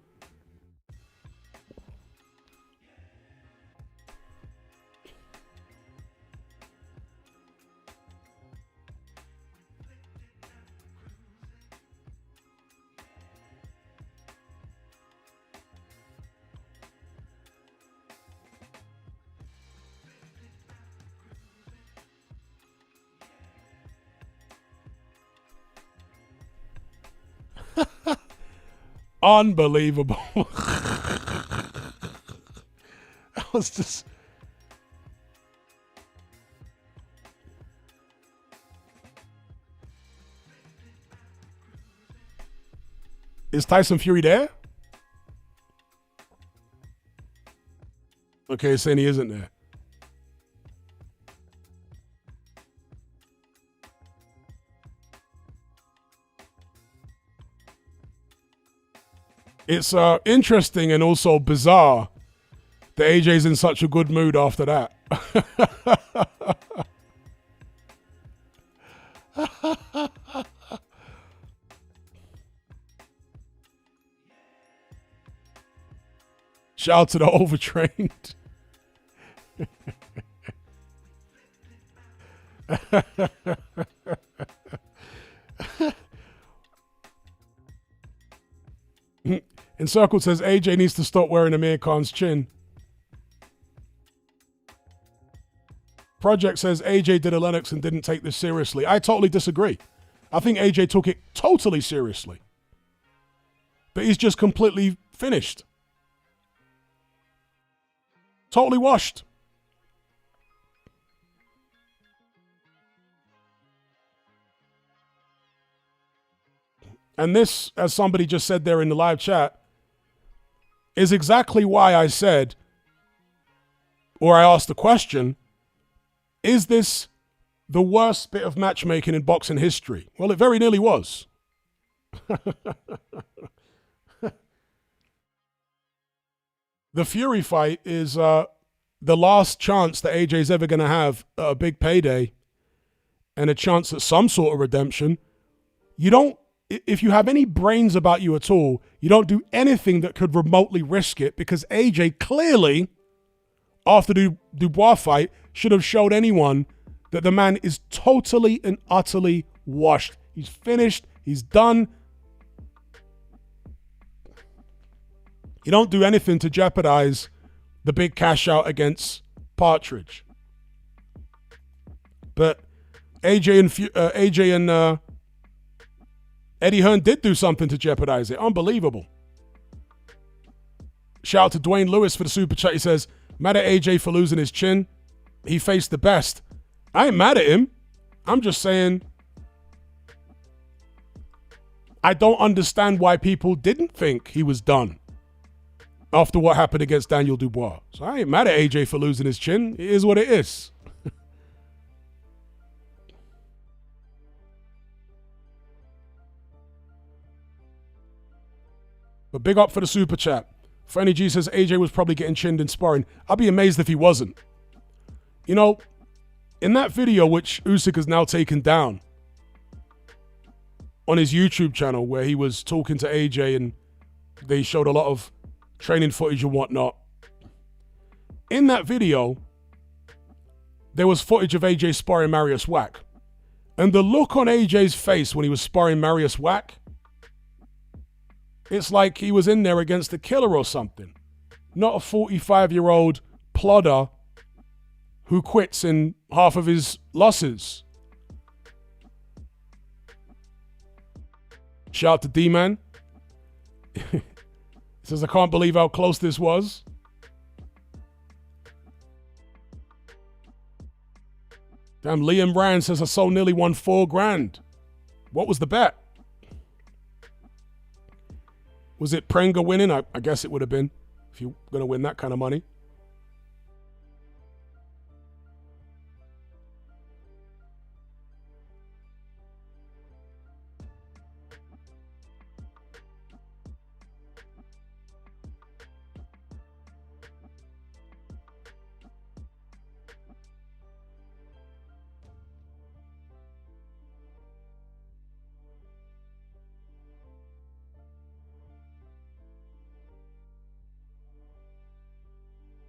[SPEAKER 1] Unbelievable. That was just... Is Tyson Fury there? Okay, saying he isn't there. It's interesting and also bizarre that AJ's in such a good mood after that. Shout out to the overtrained. Encircled says AJ needs to stop wearing Amir Khan's chin. Project says AJ did a Lennox and didn't take this seriously. I totally disagree. I think AJ took it totally seriously. But he's just completely finished. Totally washed. And this, as somebody just said there in the live chat, is exactly why I said, or I asked the question, is this the worst bit of matchmaking in boxing history? Well, it very nearly was. The Fury fight is the last chance that AJ's ever going to have at a big payday and a chance at some sort of redemption. You don't, if you have any brains about you at all, you don't do anything that could remotely risk it, because AJ clearly, after the Dubois fight, should have showed anyone that the man is totally and utterly washed. He's finished. He's done. You don't do anything to jeopardize the big cash out against Partridge. But AJ and Eddie Hearn did do something to jeopardize it. Unbelievable. Shout out to Dwayne Lewis for the super chat. He says, mad at AJ for losing his chin. He faced the best. I ain't mad at him. I'm just saying, I don't understand why people didn't think he was done after what happened against Daniel Dubois. So I ain't mad at AJ for losing his chin. It is what it is. But big up for the super chat. Fanny G says AJ was probably getting chinned in sparring. I'd be amazed if he wasn't. You know, in that video, which Usyk has now taken down on his YouTube channel, where he was talking to AJ and they showed a lot of training footage and whatnot. In that video, there was footage of AJ sparring Marius Wack. And the look on AJ's face when he was sparring Marius Wack, it's like he was in there against a killer or something. not a 45-year-old plodder who quits in half of his losses. Shout out to D-Man. He says, I can't believe how close this was. Damn, Liam Rand says, I so nearly won $4,000. What was the bet? Was it Prenga winning? I guess it would have been, if you're going to win that kind of money.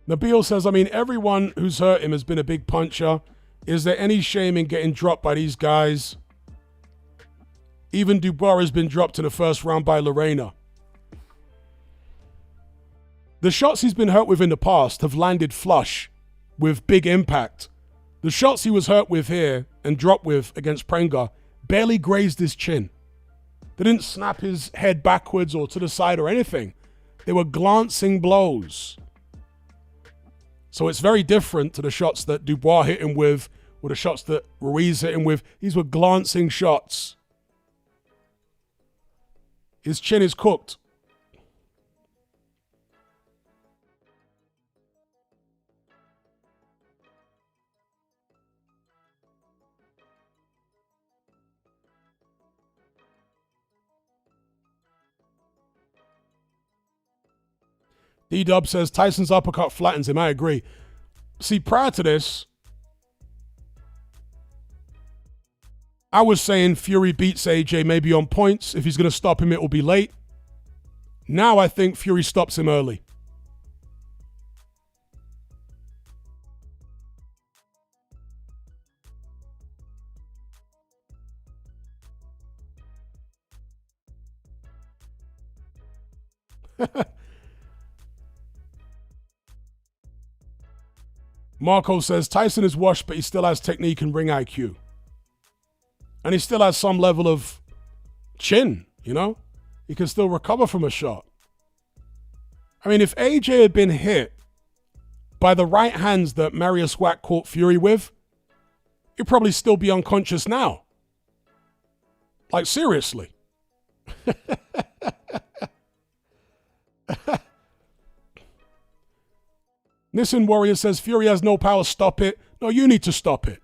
[SPEAKER 1] Nabil says, I mean, everyone who's hurt him has been a big puncher. Is there any shame in getting dropped by these guys? Even Dubois has been dropped in the first round by Lorena. The shots he's been hurt with in the past have landed flush with big impact. The shots he was hurt with here and dropped with against Prenga barely grazed his chin. They didn't snap his head backwards or to the side or anything. They were glancing blows. So it's very different to the shots that Dubois hit him with or the shots that Ruiz hit him with. These were glancing shots. His chin is cooked. D-Dub says, Tyson's uppercut flattens him. I agree. See, prior to this, I was saying Fury beats AJ maybe on points. If he's going to stop him, it will be late. Now I think Fury stops him early. Marco says, Tyson is washed, but he still has technique and ring IQ. And he still has some level of chin, you know? He can still recover from a shot. I mean, if AJ had been hit by the right hands that Marius Wack caught Fury with, he'd probably still be unconscious now. Like, seriously. Nissan Warrior says, Fury has no power, stop it. No, you need to stop it.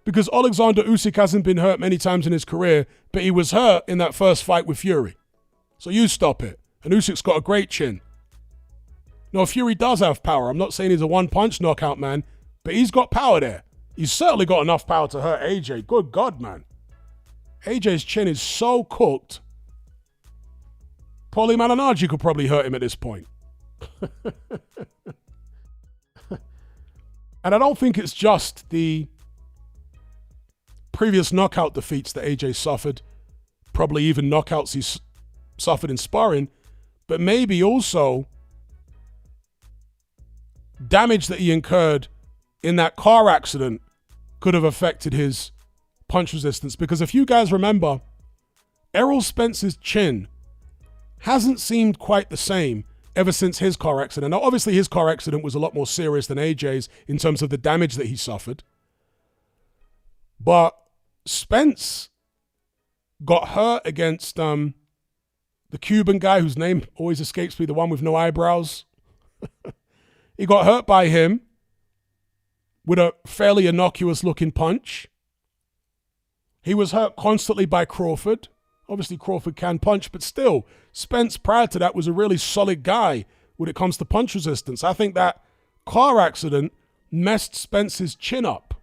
[SPEAKER 1] Because Alexander Usyk hasn't been hurt many times in his career, but he was hurt in that first fight with Fury. So you stop it. And Usyk's got a great chin. No, Fury does have power. I'm not saying he's a one-punch knockout man, but he's got power there. He's certainly got enough power to hurt AJ. Good God, man. AJ's chin is so cooked. Paulie Malignaggi could probably hurt him at this point. And I don't think it's just the previous knockout defeats that AJ suffered, probably even knockouts he's suffered in sparring, but maybe also damage that he incurred in that car accident could have affected his punch resistance. Because if you guys remember, Errol Spence's chin hasn't seemed quite the same ever since his car accident. Now, obviously, his car accident was a lot more serious than AJ's in terms of the damage that he suffered. But Spence got hurt against the Cuban guy whose name always escapes me, the one with no eyebrows. He got hurt by him with a fairly innocuous-looking punch. He was hurt constantly by Crawford. Obviously, Crawford can punch, but still, Spence prior to that was a really solid guy when it comes to punch resistance. I think that car accident messed Spence's chin up.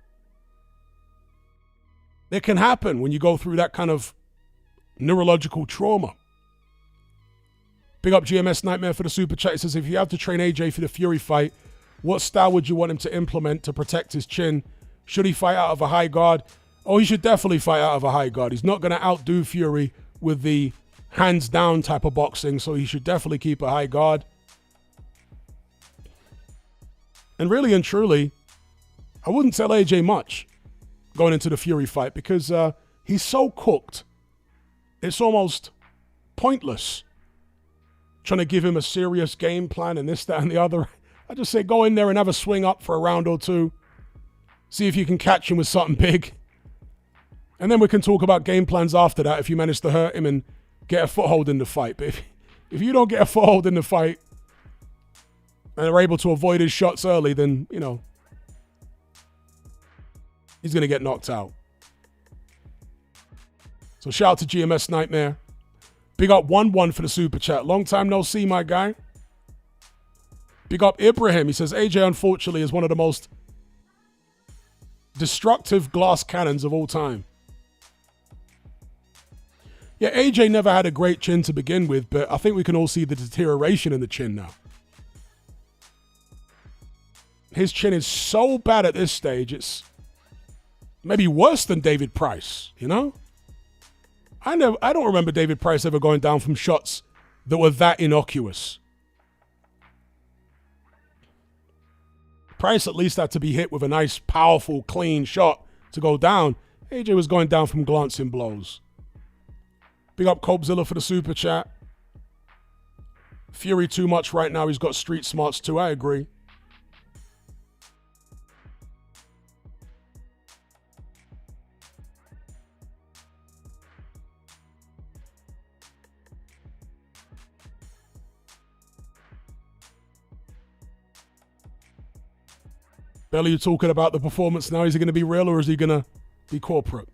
[SPEAKER 1] It can happen when you go through that kind of neurological trauma. Big up GMS Nightmare for the super chat. He says, if you have to train AJ for the Fury fight, what style would you want him to implement to protect his chin? Should he fight out of a high guard? Oh, he should definitely fight out of a high guard. He's not going to outdo Fury with the hands down type of boxing, so he should definitely keep a high guard. And really and truly, I wouldn't tell AJ much going into the Fury fight because he's so cooked. It's almost pointless trying to give him a serious game plan and this, that, and the other. I just say go in there and have a swing up for a round or two. See if you can catch him with something big. And then we can talk about game plans after that if you manage to hurt him and get a foothold in the fight. But if you don't get a foothold in the fight and are able to avoid his shots early, then, you know, he's going to get knocked out. So shout out to GMS Nightmare. Big up 1-1 for the super chat. Long time no see, my guy. Big up Ibrahim. He says, AJ, unfortunately, is one of the most destructive glass cannons of all time. Yeah, AJ never had a great chin to begin with, but I think we can all see the deterioration in the chin now. His chin is so bad at this stage, it's maybe worse than David Price, you know? I don't remember David Price ever going down from shots that were that innocuous. Price at least had to be hit with a nice, powerful, clean shot to go down. AJ was going down from glancing blows. Big up Cobzilla for the super chat. Fury too much right now. He's got street smarts too. I agree. Belly, you talking about the performance now? Is he going to be real or is he going to be corporate?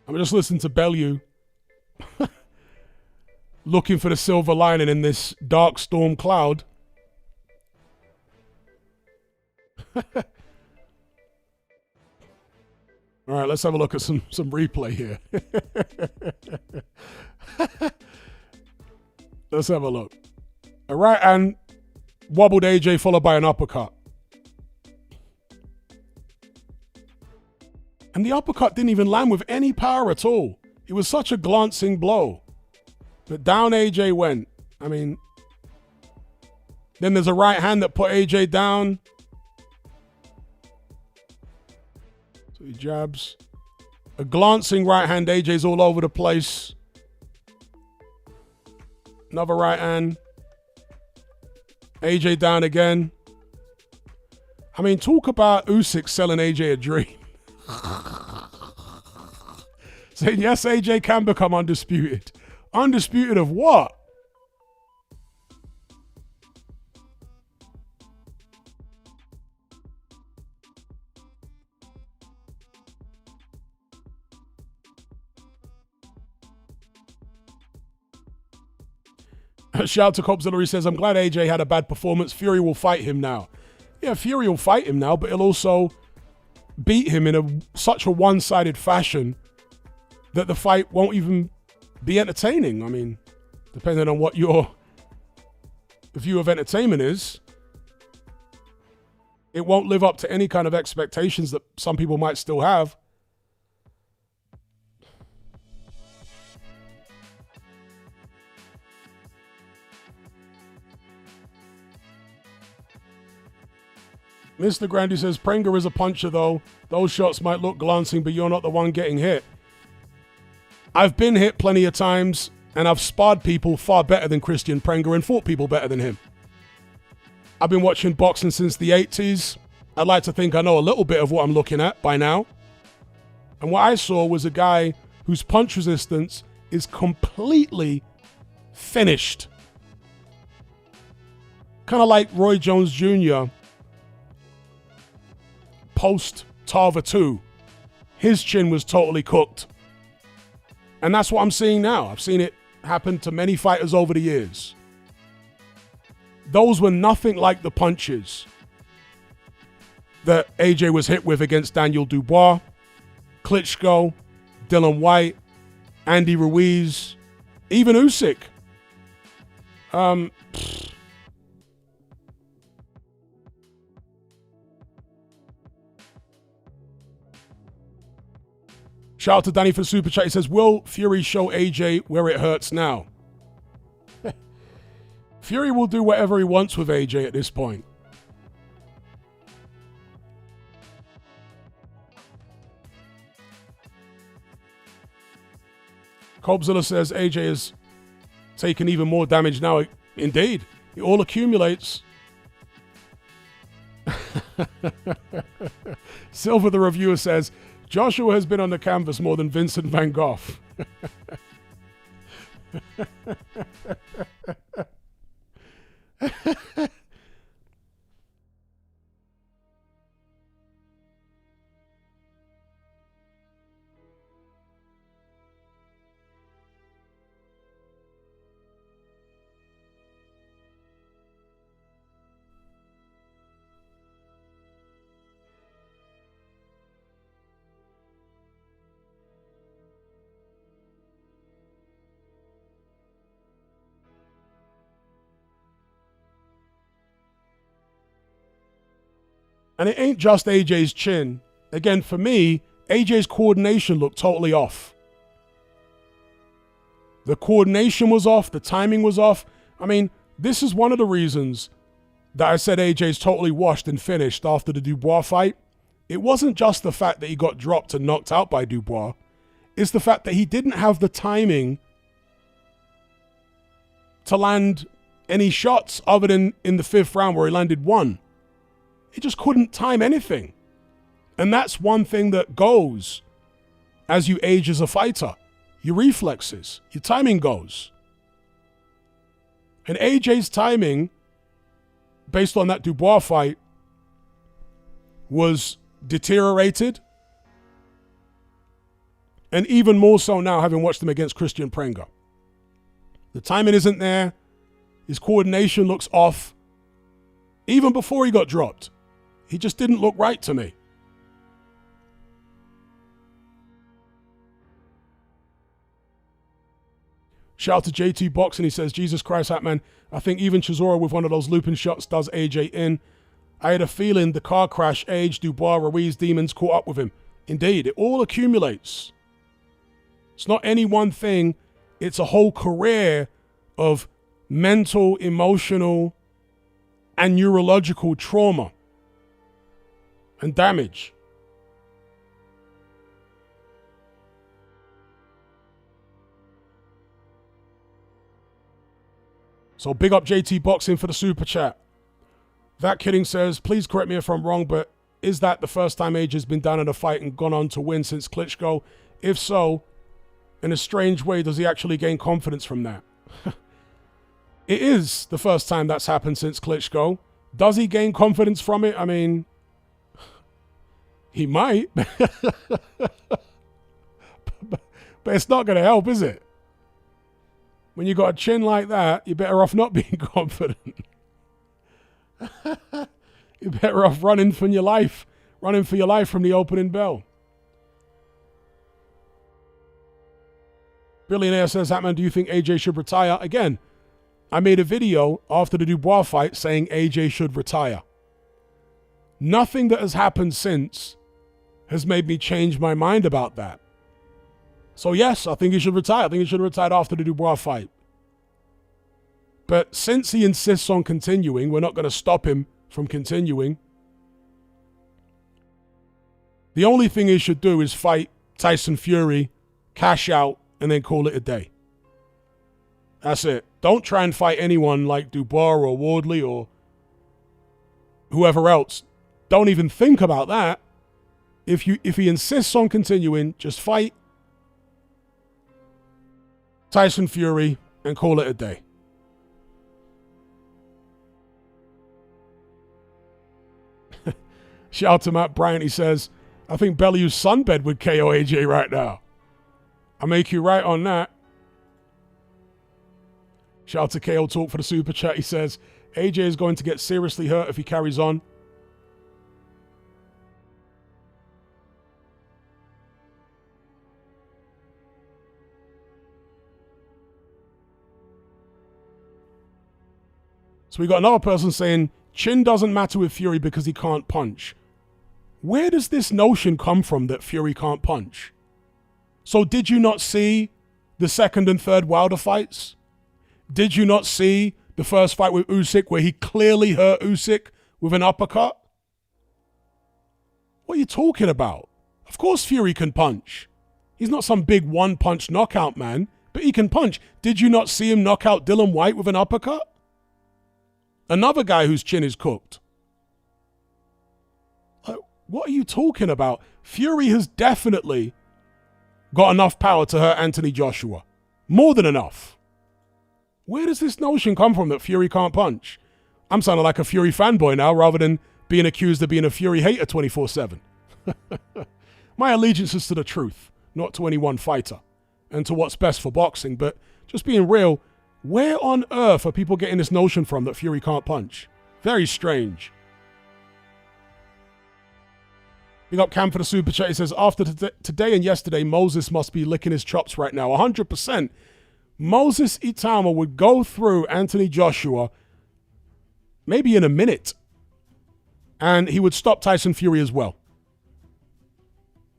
[SPEAKER 1] I'm just listening to Bellew looking for the silver lining in this dark storm cloud. All right, let's have a look at some replay here. Let's have a look. A right hand wobbled AJ followed by an uppercut. And the uppercut didn't even land with any power at all. It was such a glancing blow. But down AJ went. I mean, then there's a right hand that put AJ down. So he jabs. A glancing right hand. AJ's all over the place. Another right hand. AJ down again. I mean, talk about Usyk selling AJ a dream. Saying, yes, AJ can become undisputed. Undisputed of what? Shout out to Copzilla, says, I'm glad AJ had a bad performance. Fury will fight him now. Yeah, Fury will fight him now, but he'll also beat him in such a one-sided fashion that the fight won't even be entertaining. I mean, depending on what your view of entertainment is, it won't live up to any kind of expectations that some people might still have. Mr. Grandy says, Prenga is a puncher though. Those shots might look glancing, but you're not the one getting hit. I've been hit plenty of times, and I've sparred people far better than Kristian Prenga and fought people better than him. I've been watching boxing since the 80s. I'd like to think I know a little bit of what I'm looking at by now. And what I saw was a guy whose punch resistance is completely finished. Kind of like Roy Jones Jr. post Tava 2. His chin was totally cooked. And that's what I'm seeing now. I've seen it happen to many fighters over the years. Those were nothing like the punches that AJ was hit with against Daniel Dubois, Klitschko, Dylan White, Andy Ruiz, even Usyk. Shout out to Danny for the super chat. He says, will Fury show AJ where it hurts now? Fury will do whatever he wants with AJ at this point. Cobzilla says AJ is taking even more damage now. Indeed, it all accumulates. Silver the reviewer says, Joshua has been on the canvas more than Vincent van Gogh. And it ain't just AJ's chin. Again, for me, AJ's coordination looked totally off. The coordination was off. The timing was off. I mean, this is one of the reasons that I said AJ's totally washed and finished after the Dubois fight. It wasn't just the fact that he got dropped and knocked out by Dubois. It's the fact that he didn't have the timing to land any shots other than in the 5th round where he landed one. He just couldn't time anything. And that's one thing that goes as you age as a fighter. Your reflexes, your timing goes. And AJ's timing, based on that Dubois fight, was deteriorated. And even more so now, having watched him against Kristian Prenga. The timing isn't there. His coordination looks off. Even before he got dropped. He just didn't look right to me. Shout out to JT Boxing. He says, Jesus Christ, Hatman, I think even Chisora with one of those looping shots does AJ in. I had a feeling the car crash aged Dubois, Ruiz, demons caught up with him. Indeed, it all accumulates. It's not any one thing. It's a whole career of mental, emotional, and neurological trauma and damage. So big up JT Boxing for the super chat. That Kidding says, please correct me if I'm wrong, but is that the first time AJ has been down in a fight and gone on to win since Klitschko? If so, in a strange way, does he actually gain confidence from that? It is the first time that's happened since Klitschko. Does he gain confidence from it? I mean, he might. But it's not going to help, is it? When you got a chin like that, you're better off not being confident. You're better off running for your life from the opening bell. Billionaire says, Hatman, do you think AJ should retire? Again, I made a video after the Dubois fight saying AJ should retire. Nothing that has happened since has made me change my mind about that. So yes, I think he should retire. I think he should have retired after the Dubois fight. But since he insists on continuing, we're not going to stop him from continuing. The only thing he should do is fight Tyson Fury, cash out, and then call it a day. That's it. Don't try and fight anyone like Dubois or Wardley or whoever else. Don't even think about that. If he insists on continuing, just fight Tyson Fury and call it a day. Shout out to Matt Bryant. He says, I think Bellew's sunbed would KO AJ right now. I'll make you right on that. Shout out to KO Talk for the super chat. He says, AJ is going to get seriously hurt if he carries on. So we got another person saying, chin doesn't matter with Fury because he can't punch. Where does this notion come from that Fury can't punch? So did you not see the second and third Wilder fights? Did you not see the first fight with Usyk where he clearly hurt Usyk with an uppercut? What are you talking about? Of course Fury can punch. He's not some big one-punch knockout man, but he can punch. Did you not see him knock out Dillian Whyte with an uppercut? Another guy whose chin is cooked. What are you talking about? Fury has definitely got enough power to hurt Anthony Joshua. More than enough. Where does this notion come from that Fury can't punch? I'm sounding like a Fury fanboy now rather than being accused of being a Fury hater 24/7. My allegiance is to the truth, not to any one fighter, and to what's best for boxing. But just being real, where on earth are people getting this notion from that Fury can't punch? Very strange. Big up Cam for the super chat. He says, after today and yesterday, Moses must be licking his chops right now. 100%. Moses Itama would go through Anthony Joshua maybe in a minute, and he would stop Tyson Fury as well.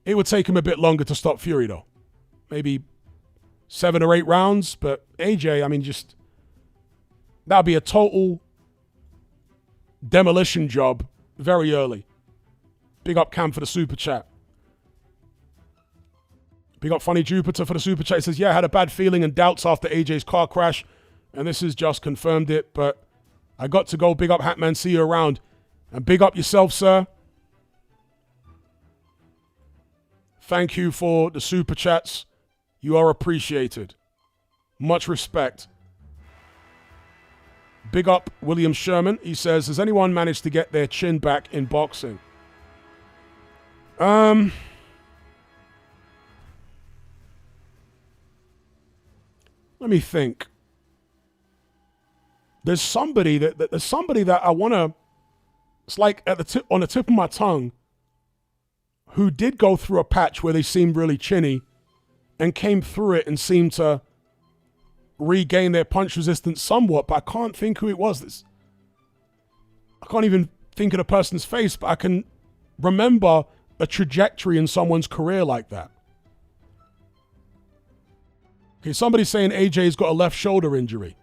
[SPEAKER 1] It would take him a bit longer to stop Fury, though. Maybe 7 or 8 rounds, but AJ, I mean, just that would be a total demolition job very early. Big up Cam for the super chat. Big up Funny Jupiter for the super chat. He says, yeah, I had a bad feeling and doubts after AJ's car crash, and this has just confirmed it, but I got to go. Big up Hatman, see you around. And big up yourself, sir. Thank you for the super chats. You are appreciated. Much respect. Big up William Sherman. He says, has anyone managed to get their chin back in boxing? Let me think. There's somebody that I want to, it's like on the tip of my tongue, who did go through a patch where they seemed really chinny and came through it and seemed to regain their punch resistance somewhat, but I can't think who it was. I can't even think of the person's face, but I can remember a trajectory in someone's career like that. Okay, somebody's saying AJ's got a left shoulder injury.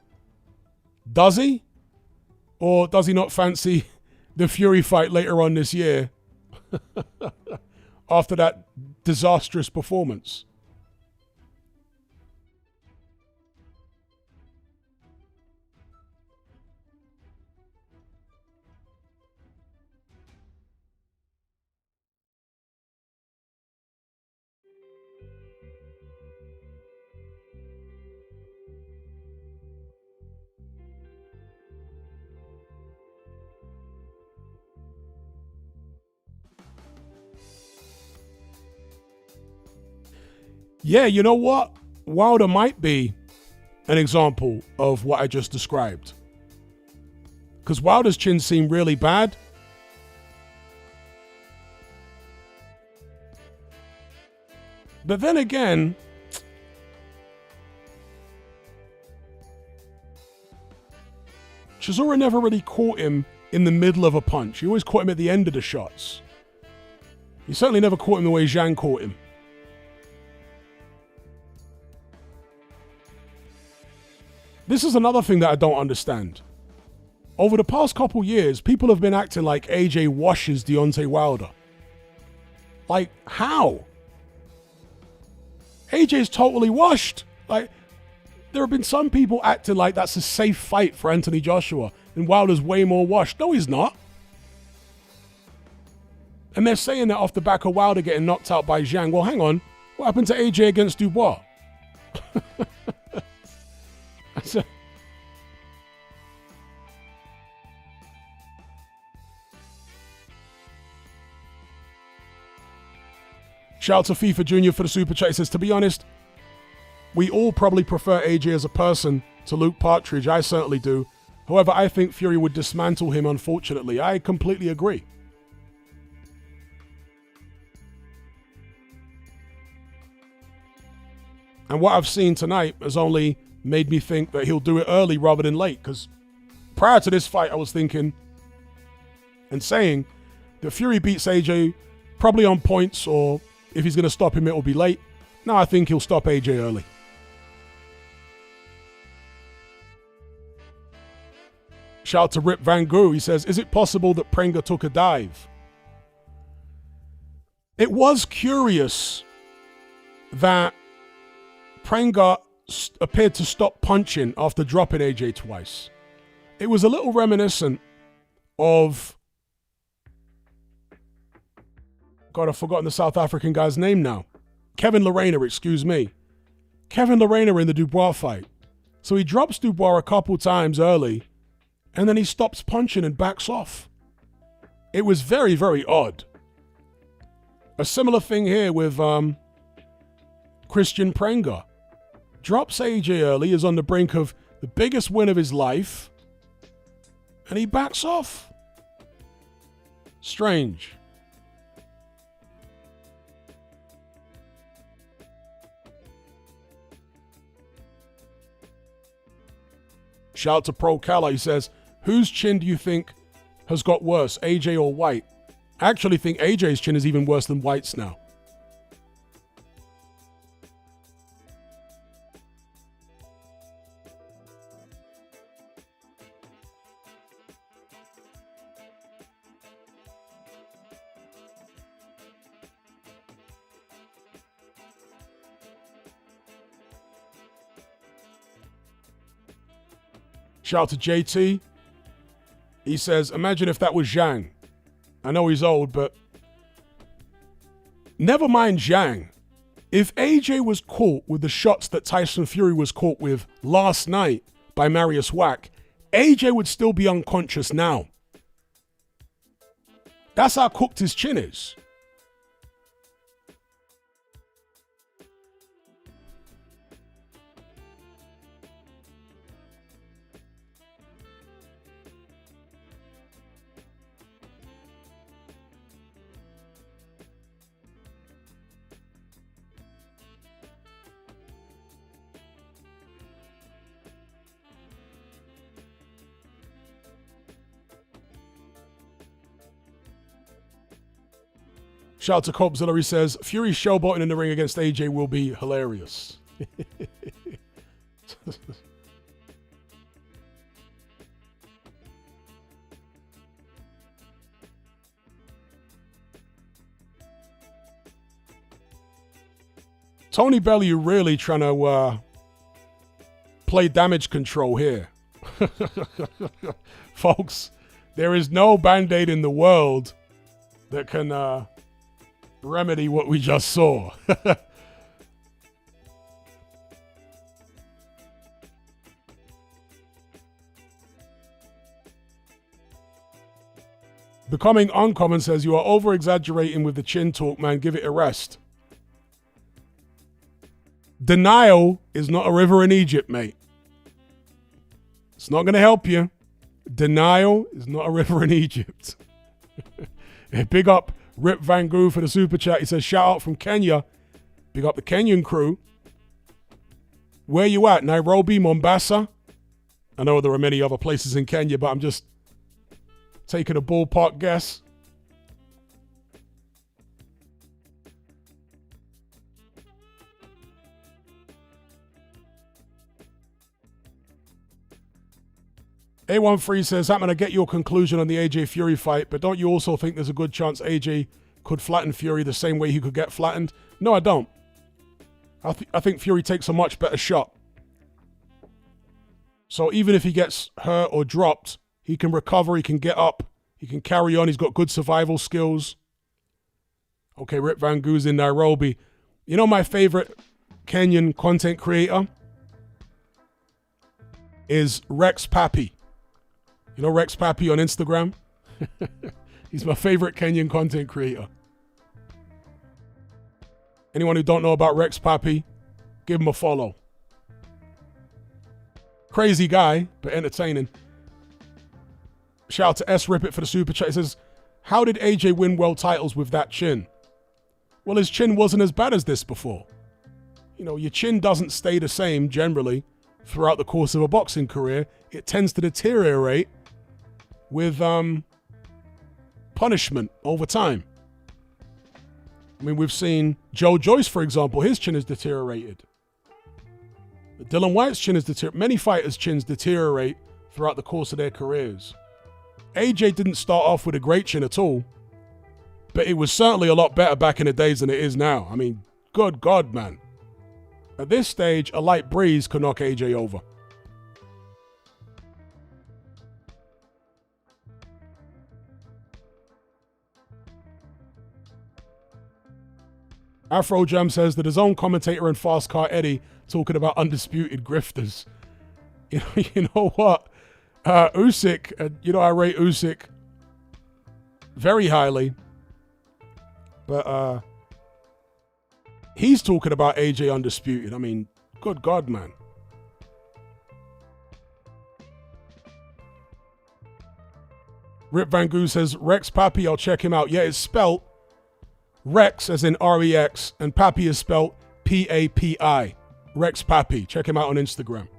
[SPEAKER 1] Does he? Or does he not fancy the Fury fight later on this year after that disastrous performance? Yeah, you know what? Wilder might be an example of what I just described. Because Wilder's chin seemed really bad. But then again, Chisora never really caught him in the middle of a punch. He always caught him at the end of the shots. He certainly never caught him the way Zhang caught him. This is another thing that I don't understand. Over the past couple years, people have been acting like AJ washes Deontay Wilder. Like, how? AJ's totally washed. Like, there have been some people acting like that's a safe fight for Anthony Joshua, and Wilder's way more washed. No, he's not. And they're saying that off the back of Wilder getting knocked out by Zhang. Well, hang on. What happened to AJ against Dubois? Shout out to FIFA Junior for the super chat. He says, to be honest, we all probably prefer AJ as a person to Luke Partridge. I certainly do. However, I think Fury would dismantle him, unfortunately. I completely agree. And what I've seen tonight has only made me think that he'll do it early rather than late, because prior to this fight, I was thinking and saying that Fury beats AJ probably on points, or if he's going to stop him, it will be late. No, I think he'll stop AJ early. Shout out to Rip Van Gogh. He says, is it possible that Prenga took a dive? It was curious that Prenga appeared to stop punching after dropping AJ twice. It was a little reminiscent of... God, I've forgotten the South African guy's name now. Kevin Lorena, excuse me. Kevin Lorena in the Dubois fight. So he drops Dubois a couple times early, and then he stops punching and backs off. It was very, very odd. A similar thing here with Kristian Prenga. Drops AJ early, is on the brink of the biggest win of his life, and he backs off. Strange. Shout out to Pro Cala. He says, whose chin do you think has got worse, AJ or White? I actually think AJ's chin is even worse than White's now. Shout out to JT. He says, imagine if that was Zhang. I know he's old, but never mind Zhang. If AJ was caught with the shots that Tyson Fury was caught with last night by Marius Wack, AJ would still be unconscious now. That's how cooked his chin is. Shout out to Copzilla. He says, Fury showboating in the ring against AJ will be hilarious. Tony Bellew really trying to play damage control here. Folks, there is no Band-Aid in the world that can remedy what we just saw. Becoming Uncommon says, you are over-exaggerating with the chin talk, man. Give it a rest. Denial is not a river in Egypt, mate. It's not going to help you. Denial is not a river in Egypt. Big up Rip Van Gogh for the super chat. He says, shout out from Kenya. Big up the Kenyan crew. Where you at? Nairobi, Mombasa? I know there are many other places in Kenya, but I'm just taking a ballpark guess. A13 says, I'm going to get your conclusion on the AJ Fury fight, but don't you also think there's a good chance AJ could flatten Fury the same way he could get flattened? No, I don't. I think Fury takes a much better shot. So even if he gets hurt or dropped, he can recover, he can get up, he can carry on, he's got good survival skills. Okay, Rip Van Goo's in Nairobi. You know my favorite Kenyan content creator is Rex Pappy. You know Rex Pappy on Instagram? He's my favorite Kenyan content creator. Anyone who don't know about Rex Pappy, give him a follow. Crazy guy, but entertaining. Shout out to S. Rippet for the super chat. He says, how did AJ win world titles with that chin? Well, his chin wasn't as bad as this before. You know, your chin doesn't stay the same generally throughout the course of a boxing career, it tends to deteriorate with punishment over time. I mean, we've seen Joe Joyce, for example, his chin has deteriorated. Dylan White's chin has deteriorated. Many fighters' chins deteriorate throughout the course of their careers. AJ didn't start off with a great chin at all, but it was certainly a lot better back in the days than it is now. I mean, good God, man. At this stage, a light breeze could knock AJ over. Afro Jam says that his own commentator and Fast Car Eddie talking about undisputed grifters. You know what? Usyk, I rate Usyk very highly. But he's talking about AJ undisputed. I mean, good God, man. Rip Van Goo says, Rex Papi, I'll check him out. Yeah, it's spelt Rex as in R-E-X, and Papi is spelt P-A-P-I. Rex Papi. Check him out on Instagram.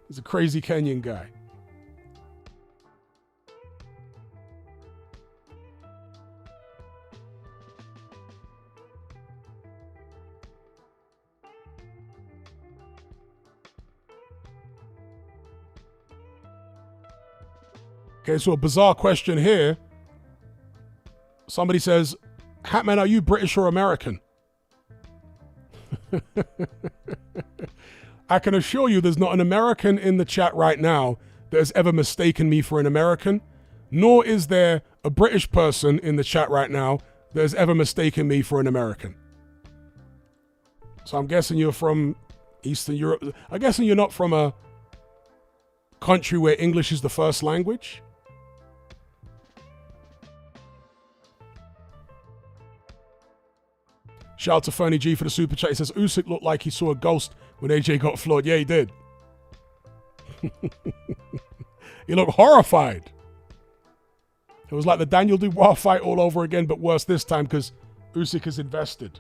[SPEAKER 1] He's a crazy Kenyan guy. Okay, so a bizarre question here. Somebody says, Hatman, are you British or American? I can assure you there's not an American in the chat right now that has ever mistaken me for an American, nor is there a British person in the chat right now that has ever mistaken me for an American. So I'm guessing you're from Eastern Europe. I'm guessing you're not from a country where English is the first language. Shout out to Fernie G for the super chat. He says, Usyk looked like he saw a ghost when AJ got floored. Yeah, he did. He looked horrified. It was like the Daniel Dubois fight all over again, but worse this time because Usyk is invested.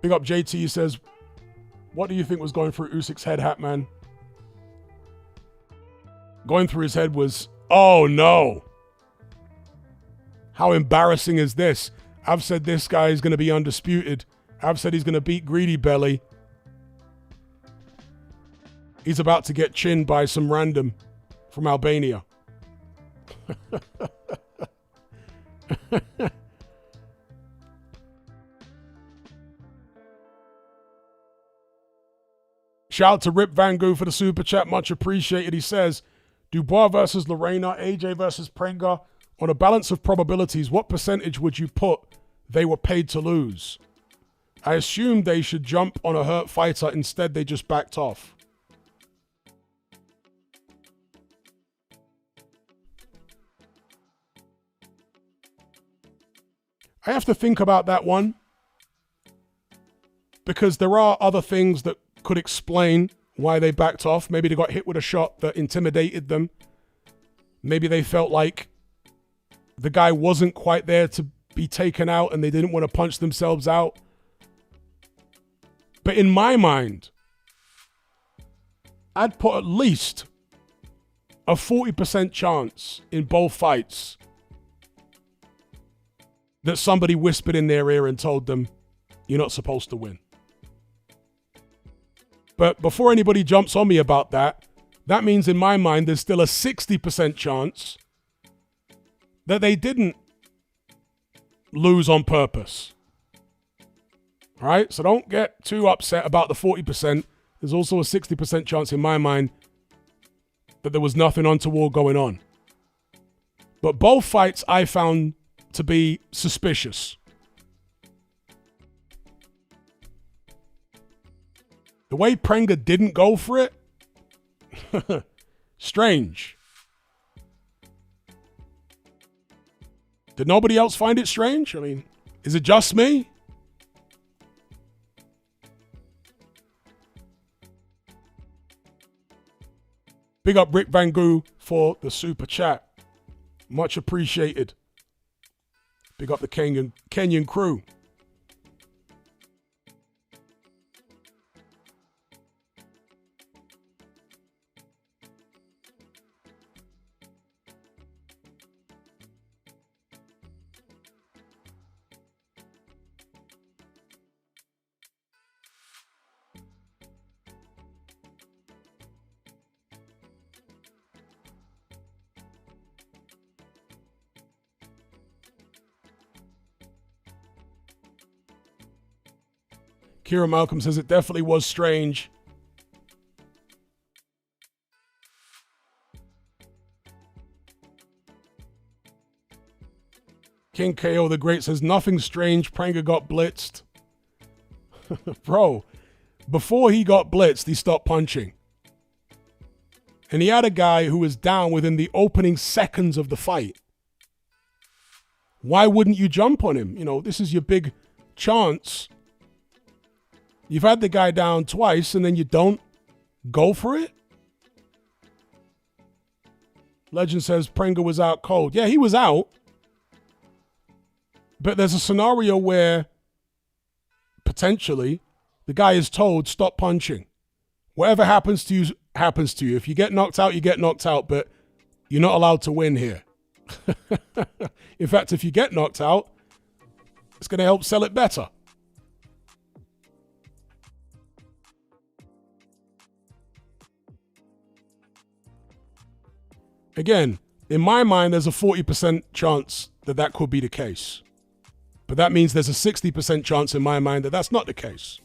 [SPEAKER 1] Big up JT. He says, what do you think was going through Usyk's head, Hatman? Going through his head was, oh no. How embarrassing is this? I've said this guy is going to be undisputed. I've said he's going to beat Greedy Belly. He's about to get chinned by some random from Albania. Shout out to Rip Van Goo for the super chat. Much appreciated. He says, Dubois versus Lorena, AJ versus Prenga. On a balance of probabilities, what percentage would you put they were paid to lose? I assumed they should jump on a hurt fighter. Instead, they just backed off. I have to think about that one because there are other things that could explain why they backed off. Maybe they got hit with a shot that intimidated them. Maybe they felt like the guy wasn't quite there to be taken out and they didn't want to punch themselves out. But in my mind, I'd put at least a 40% chance in both fights that somebody whispered in their ear and told them, you're not supposed to win. But before anybody jumps on me about that, that means in my mind there's still a 60% chance that they didn't lose on purpose. All right? So don't get too upset about the 40%. There's also a 60% chance in my mind that there was nothing untoward going on. But both fights I found to be suspicious. The way Prenga didn't go for it, strange. Did nobody else find it strange? I mean, is it just me? Big up Rick Van Goo for the super chat. Much appreciated. Big up the Kenyan crew. Kira Malcolm says it definitely was strange. King KO the Great says nothing strange. Prenga got blitzed. Bro, before he got blitzed, he stopped punching. And he had a guy who was down within the opening seconds of the fight. Why wouldn't you jump on him? You know, this is your big chance. You've had the guy down twice and then you don't go for it? Legend says Prenga was out cold. Yeah, he was out. But there's a scenario where potentially the guy is told, stop punching. Whatever happens to you, happens to you. If you get knocked out, you get knocked out, but you're not allowed to win here. In fact, if you get knocked out, it's going to help sell it better. Again, in my mind, there's a 40% chance that that could be the case. But that means there's a 60% chance in my mind that that's not the case.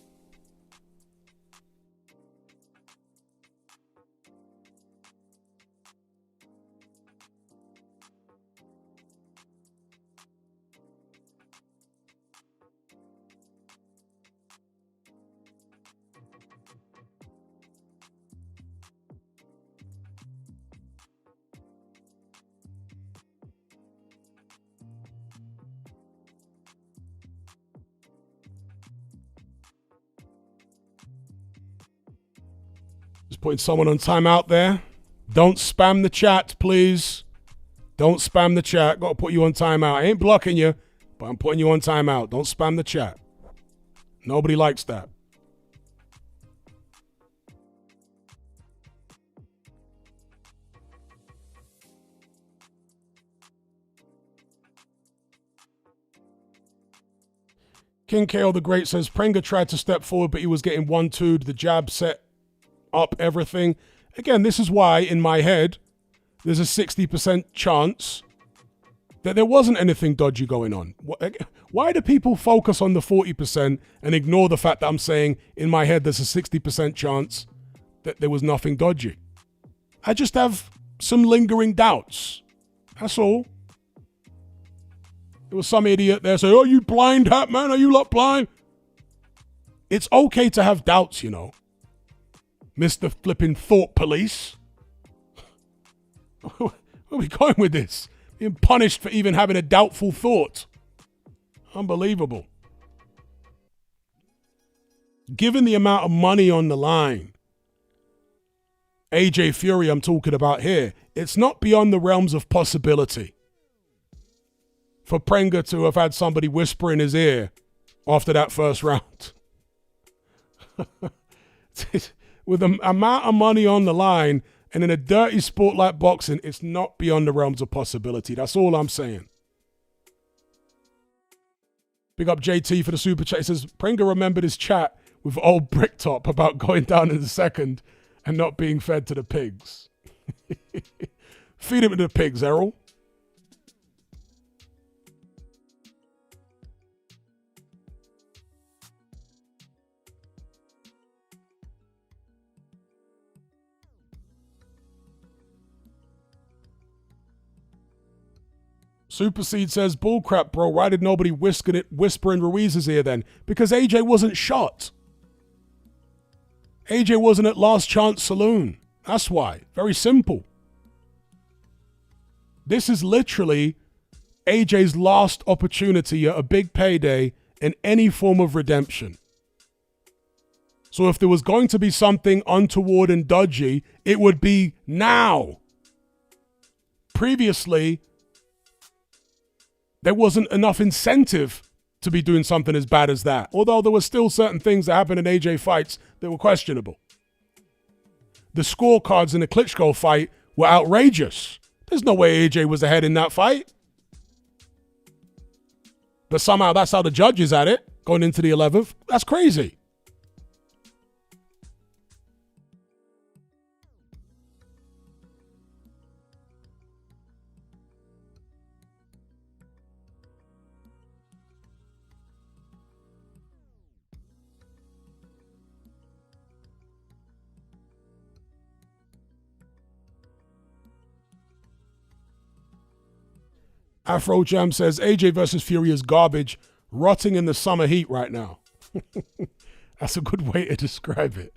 [SPEAKER 1] Just putting someone on timeout there. Don't spam the chat, please. Don't spam the chat. Got to put you on timeout. I ain't blocking you, but I'm putting you on timeout. Don't spam the chat. Nobody likes that. King KO the Great says Prenga tried to step forward, but he was getting 1-2'd. The jab set up everything. Again, this is why, in my head, there's a 60% chance that there wasn't anything dodgy going on. Why do people focus on the 40% and ignore the fact that I'm saying, in my head, there's a 60% chance that there was nothing dodgy? I just have some lingering doubts. That's all. There was some idiot there saying, "Oh, you blind hat, man? Are you lot blind?" It's okay to have doubts, you know. Mr. Flipping Thought Police. Where are we going with this? Being punished for even having a doubtful thought. Unbelievable. Given the amount of money on the line, AJ Fury I'm talking about here, it's not beyond the realms of possibility for Prenga to have had somebody whisper in his ear after that first round. With the amount of money on the line and in a dirty sport like boxing, it's not beyond the realms of possibility. That's all I'm saying. Big up JT for the super chat. He says, Prenga remembered his chat with old Bricktop about going down in the second and not being fed to the pigs. Feed him to the pigs, Errol. Superseed says, bullcrap, bro. Why did nobody whisper in Ruiz's ear then? Because AJ wasn't shot. AJ wasn't at Last Chance Saloon. That's why. Very simple. This is literally AJ's last opportunity at a big payday and any form of redemption. So if there was going to be something untoward and dodgy, it would be now. Previously, there wasn't enough incentive to be doing something as bad as that. Although there were still certain things that happened in AJ fights that were questionable. The scorecards in the Klitschko fight were outrageous. There's no way AJ was ahead in that fight. But somehow that's how the judges had it, going into the 11th. That's crazy. Afro Jam says, AJ versus Fury is garbage, rotting in the summer heat right now. That's a good way to describe it.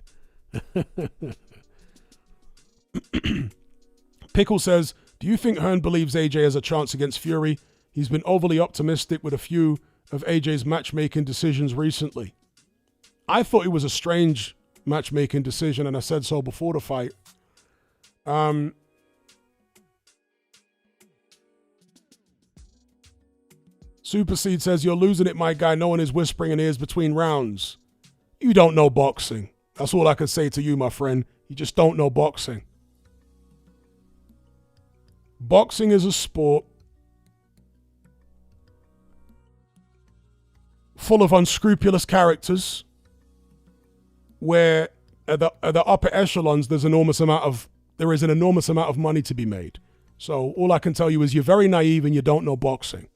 [SPEAKER 1] Pickle says, do you think Hearn believes AJ has a chance against Fury? He's been overly optimistic with a few of AJ's matchmaking decisions recently. I thought it was a strange matchmaking decision, and I said so before the fight. Super Seed says, you're losing it, my guy. No one is whispering in ears between rounds. You don't know boxing. That's all I can say to you, my friend. You just don't know boxing. Boxing is a sport full of unscrupulous characters where at the upper echelons there is an enormous amount of money to be made. So all I can tell you is you're very naive and you don't know boxing.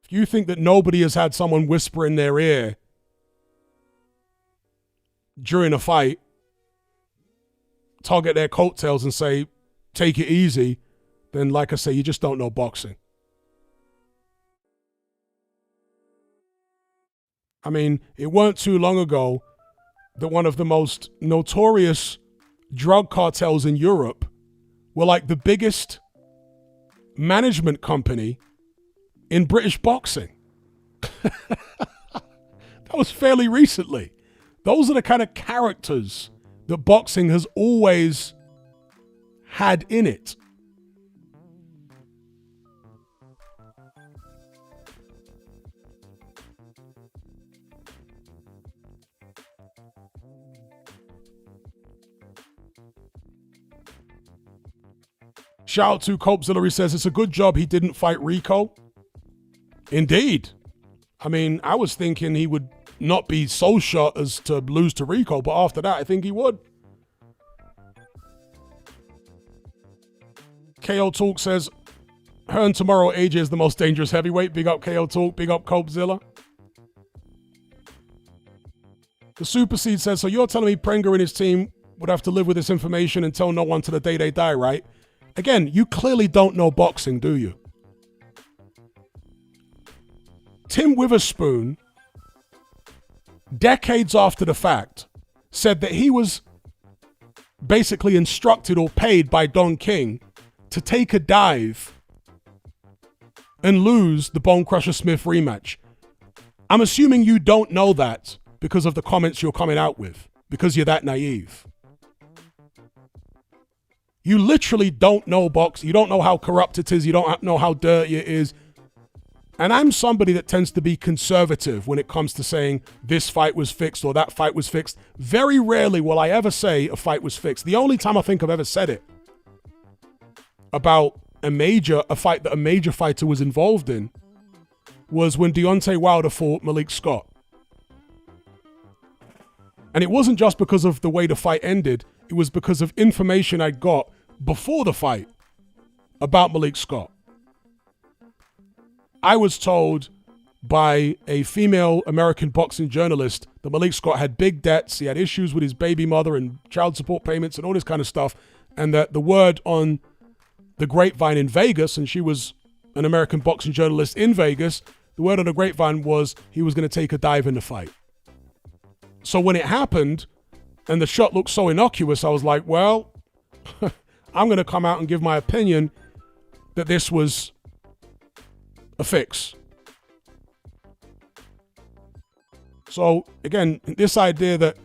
[SPEAKER 1] If you think that nobody has had someone whisper in their ear during a fight, tug at their coattails and say, take it easy, then like I say, you just don't know boxing. I mean, it weren't too long ago that one of the most notorious drug cartels in Europe were like the biggest management company in British boxing. That was fairly recently. Those are the kind of characters that boxing has always had in it. Shout out to Copezilla, says it's a good job he didn't fight Rico. Indeed. I mean, I was thinking he would not be so shot as to lose to Rico, but after that, I think he would. KO Talk says, Hearn tomorrow, AJ is the most dangerous heavyweight. Big up KO Talk, big up Copezilla. The Super Seed says, so you're telling me Prenga and his team would have to live with this information and tell no one to the day they die, right? Again, you clearly don't know boxing, do you? Tim Witherspoon, decades after the fact, said that he was basically instructed or paid by Don King to take a dive and lose the Bone Crusher Smith rematch. I'm assuming you don't know that because of the comments you're coming out with, because you're that naive. You literally don't know boxing. You don't know how corrupt it is. You don't know how dirty it is. And I'm somebody that tends to be conservative when it comes to saying this fight was fixed or that fight was fixed. Very rarely will I ever say a fight was fixed. The only time I think I've ever said it about a fight that a major fighter was involved in was when Deontay Wilder fought Malik Scott. And it wasn't just because of the way the fight ended. It was because of information I got before the fight about Malik Scott. I was told by a female American boxing journalist that Malik Scott had big debts. He had issues with his baby mother and child support payments and all this kind of stuff. And that the word on the grapevine in Vegas, and she was an American boxing journalist in Vegas, the word on the grapevine was he was going to take a dive in the fight. So when it happened and the shot looked so innocuous, I was like, well, I'm going to come out and give my opinion that this was a fix. So again, this idea that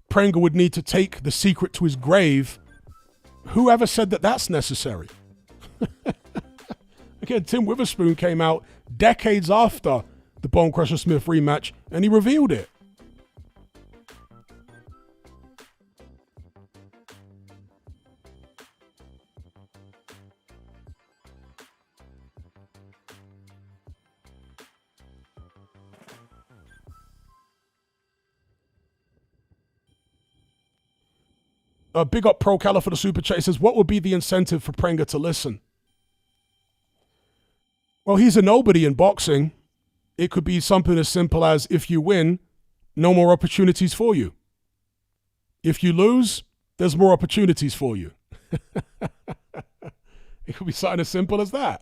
[SPEAKER 1] Prenga would need to take the secret to his grave, whoever said that that's necessary? Again, Tim Witherspoon came out decades after the Bone Crusher Smith rematch and he revealed it. Big up Pro Cala for the super chat. He says, what would be the incentive for Prenga to listen? Well, he's a nobody in boxing. It could be something as simple as, if you win, no more opportunities for you. If you lose, there's more opportunities for you. It could be something as simple as that.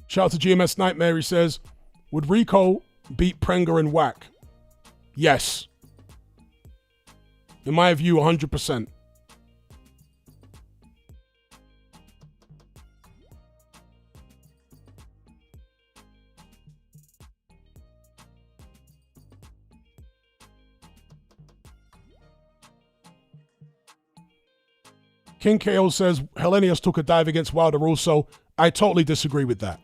[SPEAKER 1] Shout out to GMS Nightmare. He says, would Rico beat Prenga in whack? Yes. In my view, 100%. King KO says, Hellenius took a dive against Wilder also. I totally disagree with that.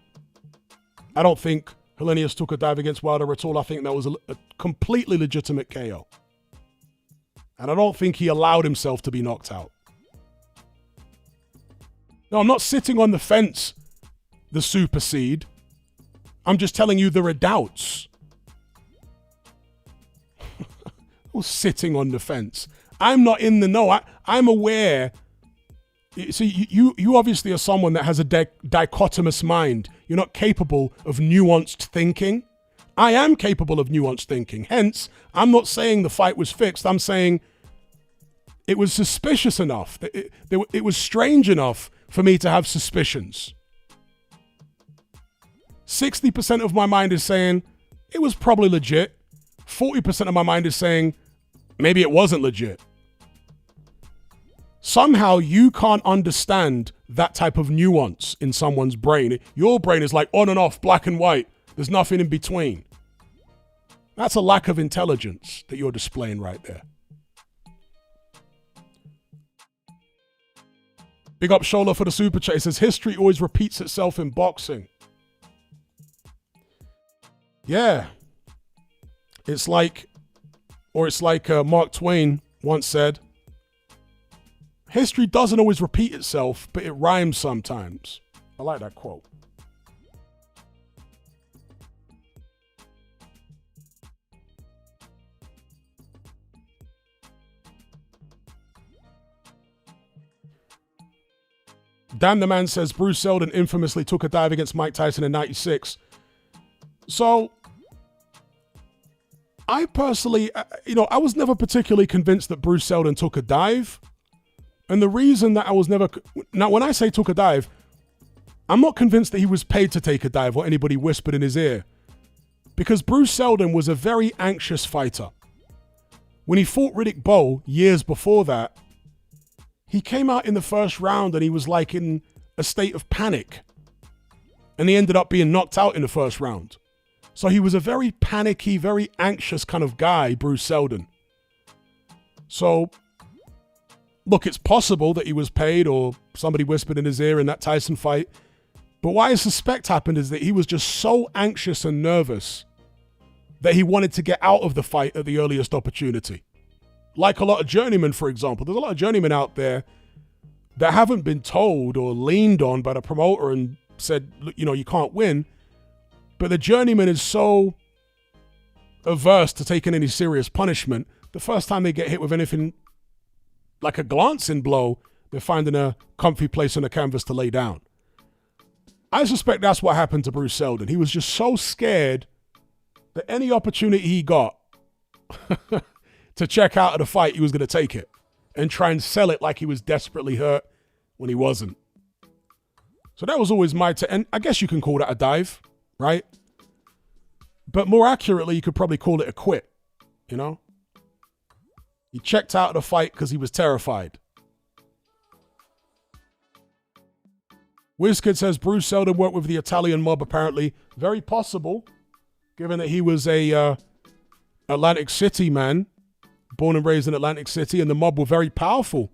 [SPEAKER 1] I don't think Hellenius took a dive against Wilder at all. I think that was a completely legitimate KO. And I don't think he allowed himself to be knocked out. No, I'm not sitting on the fence, the supersede. I'm just telling you there are doubts. I was sitting on the fence. I'm not in the know. I'm aware. See, you obviously are someone that has a dichotomous mind. You're not capable of nuanced thinking. I am capable of nuanced thinking. Hence, I'm not saying the fight was fixed. I'm saying it was suspicious enough. It was strange enough for me to have suspicions. 60% of my mind is saying it was probably legit. 40% of my mind is saying maybe it wasn't legit. Somehow you can't understand that type of nuance in someone's brain. Your brain is like on and off, black and white. There's nothing in between. That's a lack of intelligence that you're displaying right there. Big up Shola for the super chat. It says, history always repeats itself in boxing. Yeah. It's like Mark Twain once said, history doesn't always repeat itself, but it rhymes sometimes. I like that quote. Dan the Man says Bruce Seldon infamously took a dive against Mike Tyson in 96. So, I personally, I was never particularly convinced that Bruce Seldon took a dive. And the reason that I was never... Now, when I say took a dive, I'm not convinced that he was paid to take a dive or anybody whispered in his ear. Because Bruce Seldon was a very anxious fighter. When he fought Riddick Bowe years before that, he came out in the first round and he was like in a state of panic. And he ended up being knocked out in the first round. So he was a very panicky, very anxious kind of guy, Bruce Seldon. So... look, it's possible that he was paid or somebody whispered in his ear in that Tyson fight. But what I suspect happened is that he was just so anxious and nervous that he wanted to get out of the fight at the earliest opportunity. Like a lot of journeymen, for example. There's a lot of journeymen out there that haven't been told or leaned on by the promoter and said, look, you can't win. But the journeyman is so averse to taking any serious punishment, the first time they get hit with anything like a glancing blow, they're finding a comfy place on the canvas to lay down. I suspect that's what happened to Bruce Seldon. He was just so scared that any opportunity he got to check out of the fight, he was going to take it and try and sell it like he was desperately hurt when he wasn't. So that was always and I guess you can call that a dive, right? But more accurately, you could probably call it a quit, He checked out of the fight because he was terrified. WizKid says Bruce Seldon worked with the Italian mob, apparently. Very possible, given that he was a Atlantic City man, born and raised in Atlantic City, and the mob were very powerful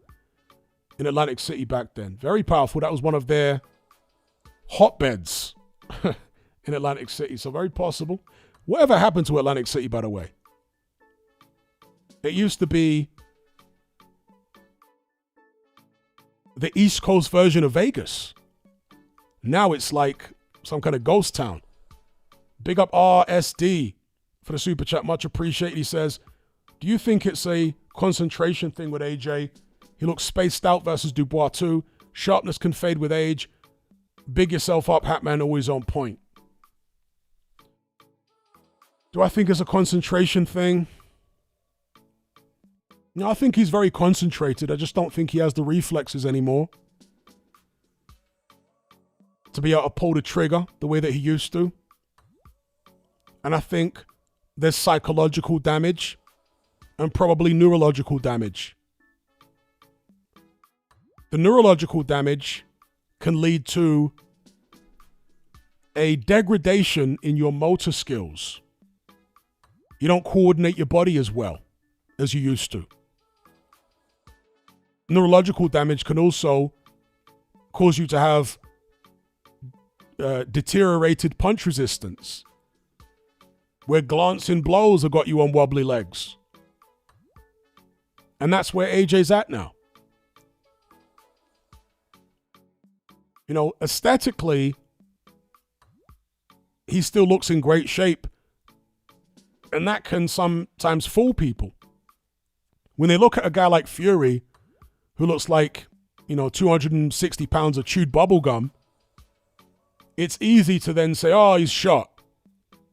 [SPEAKER 1] in Atlantic City back then. Very powerful. That was one of their hotbeds in Atlantic City, so very possible. Whatever happened to Atlantic City, by the way? It used to be the East Coast version of Vegas. Now it's like some kind of ghost town. Big up RSD for the super chat. Much appreciated. He says, do you think it's a concentration thing with AJ? He looks spaced out versus Dubois too. Sharpness can fade with age. Big yourself up, Hatman, always on point. Do I think it's a concentration thing? No, I think he's very concentrated. I just don't think he has the reflexes anymore to be able to pull the trigger the way that he used to. And I think there's psychological damage and probably neurological damage. The neurological damage can lead to a degradation in your motor skills. You don't coordinate your body as well as you used to. Neurological damage can also cause you to have deteriorated punch resistance, where glancing blows have got you on wobbly legs. And that's where AJ's at now. You know, aesthetically, he still looks in great shape. And that can sometimes fool people. When they look at a guy like Fury, who looks like, 260 pounds of chewed bubble gum, it's easy to then say, oh, he's shot.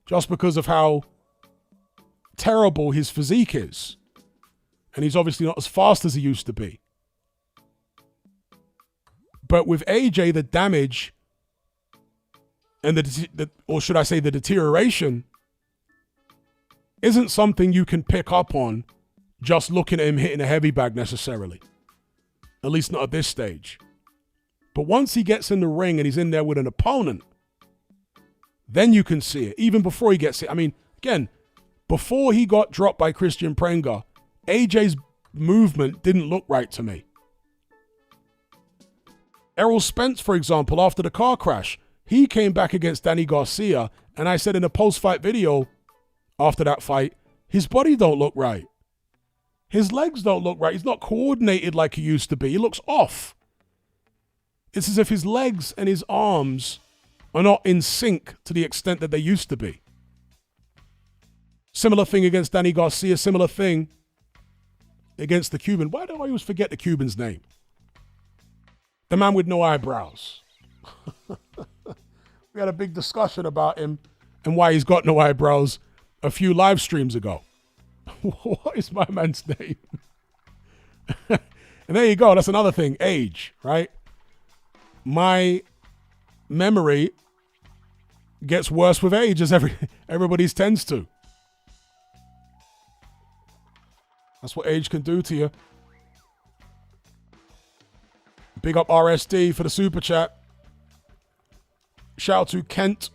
[SPEAKER 1] Just because of how terrible his physique is. And he's obviously not as fast as he used to be. But with AJ, the damage and or should I say the deterioration isn't something you can pick up on just looking at him hitting a heavy bag necessarily. At least not at this stage. But once he gets in the ring and he's in there with an opponent, then you can see it. Even before he gets it. I mean, again, before he got dropped by Kristian Prenga, AJ's movement didn't look right to me. Errol Spence, for example, after the car crash, he came back against Danny Garcia, and I said in a post-fight video after that fight, his body don't look right. His legs don't look right. He's not coordinated like he used to be. He looks off. It's as if his legs and his arms are not in sync to the extent that they used to be. Similar thing against Danny Garcia, similar thing against the Cuban. Why do I always forget the Cuban's name? The man with no eyebrows. We had a big discussion about him and why he's got no eyebrows a few live streams ago. What is my man's name? And there you go. That's another thing. Age, right? My memory gets worse with age, as everybody's tends to. That's what age can do to you. Big up RSD for the super chat. Shout out to Kent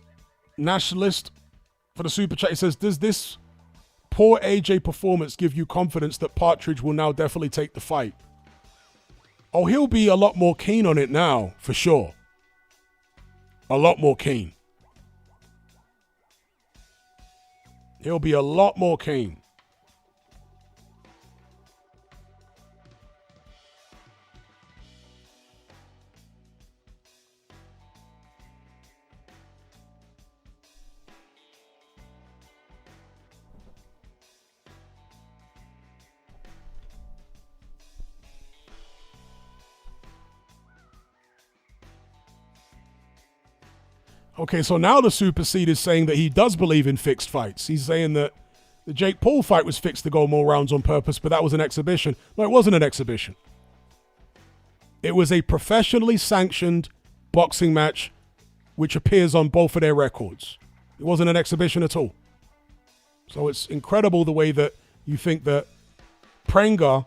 [SPEAKER 1] Nationalist for the super chat. He says, does this poor AJ performance give you confidence that Partridge will now definitely take the fight? Oh, he'll be a lot more keen on it now, for sure. A lot more keen. He'll be a lot more keen. Okay, so now the Super Seed is saying that he does believe in fixed fights. He's saying that the Jake Paul fight was fixed to go more rounds on purpose, but that was an exhibition. No, it wasn't an exhibition. It was a professionally sanctioned boxing match which appears on both of their records. It wasn't an exhibition at all. So it's incredible the way that you think that Prenga,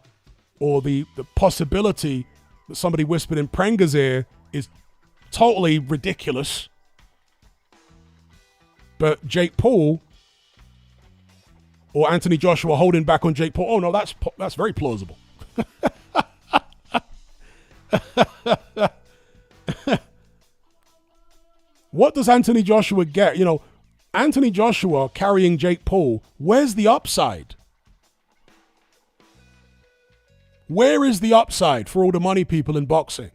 [SPEAKER 1] or the possibility that somebody whispered in Prenga's ear, is totally ridiculous. But Jake Paul or Anthony Joshua holding back on Jake Paul, oh no, that's very plausible. What does Anthony Joshua get? Anthony Joshua carrying Jake Paul, where's the upside? Where is the upside for all the money people in boxing?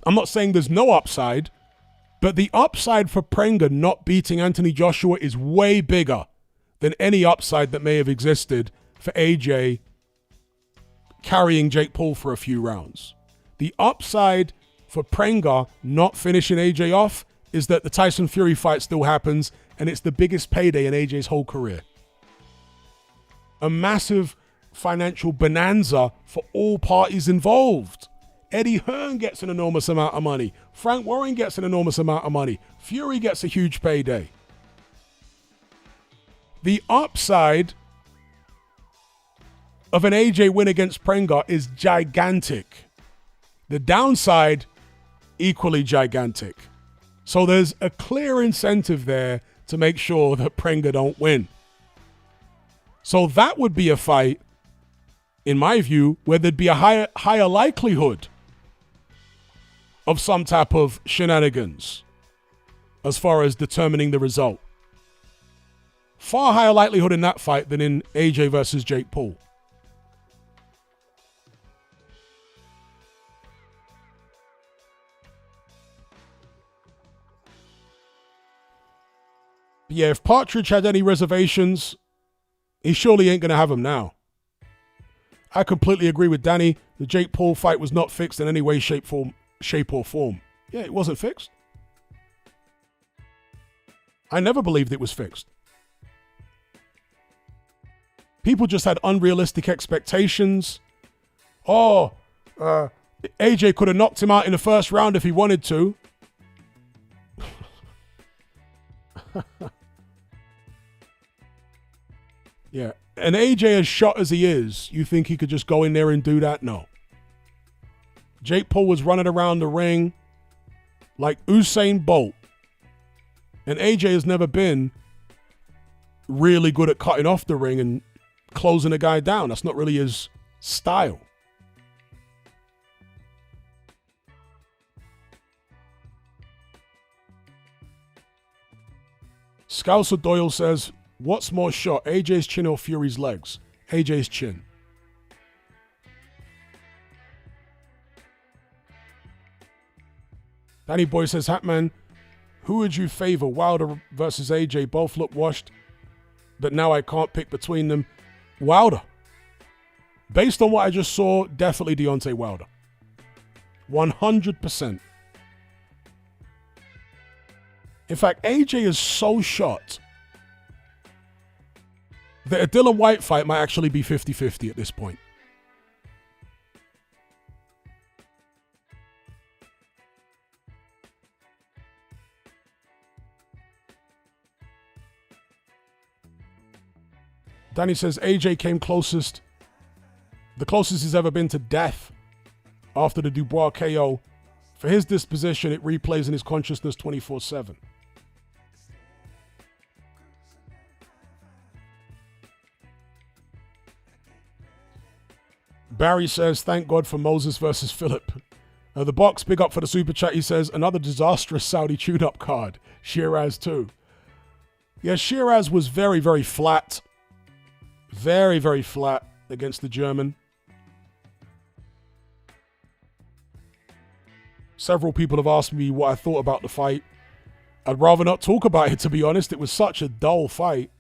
[SPEAKER 1] I'm not saying there's no upside, but the upside for Prenga not beating Anthony Joshua is way bigger than any upside that may have existed for AJ carrying Jake Paul for a few rounds. The upside for Prenga not finishing AJ off is that the Tyson Fury fight still happens, and it's the biggest payday in AJ's whole career. A massive financial bonanza for all parties involved. Eddie Hearn gets an enormous amount of money. Frank Warren gets an enormous amount of money. Fury gets a huge payday. The upside of an AJ win against Prenga is gigantic. The downside, equally gigantic. So there's a clear incentive there to make sure that Prenga don't win. So that would be a fight, in my view, where there'd be a higher likelihood of some type of shenanigans as far as determining the result. Far higher likelihood in that fight than in AJ versus Jake Paul. But yeah, if Partridge had any reservations, he surely ain't going to have them now. I completely agree with Danny. The Jake Paul fight was not fixed in any way, shape or form. Yeah, it wasn't fixed. I never believed it was fixed. People just had unrealistic expectations. AJ could have knocked him out in the first round if he wanted to. Yeah, and AJ, as shot as he is, you think he could just go in there and do that? No. Jake Paul was running around the ring like Usain Bolt. And AJ has never been really good at cutting off the ring and closing a guy down. That's not really his style. Scouser Doyle says, what's more shot, AJ's chin or Fury's legs? AJ's chin. Danny Boy says, Hatman, who would you favor, Wilder versus AJ? Both look washed, but now I can't pick between them. Wilder. Based on what I just saw, definitely Deontay Wilder. 100%. In fact, AJ is so shot that a Dylan White fight might actually be 50-50 at this point. Danny says AJ came closest, the closest he's ever been to death after the Dubois KO. For his disposition, it replays in his consciousness 24/7. Barry says, thank God for Moses versus Phillip. The box, big up for the super chat. He says, another disastrous Saudi tune-up card. Shiraz too. Yeah, Shiraz was very, very flat. Very, very flat against the German. Several people have asked me what I thought about the fight. I'd rather not talk about it, to be honest. It was such a dull fight.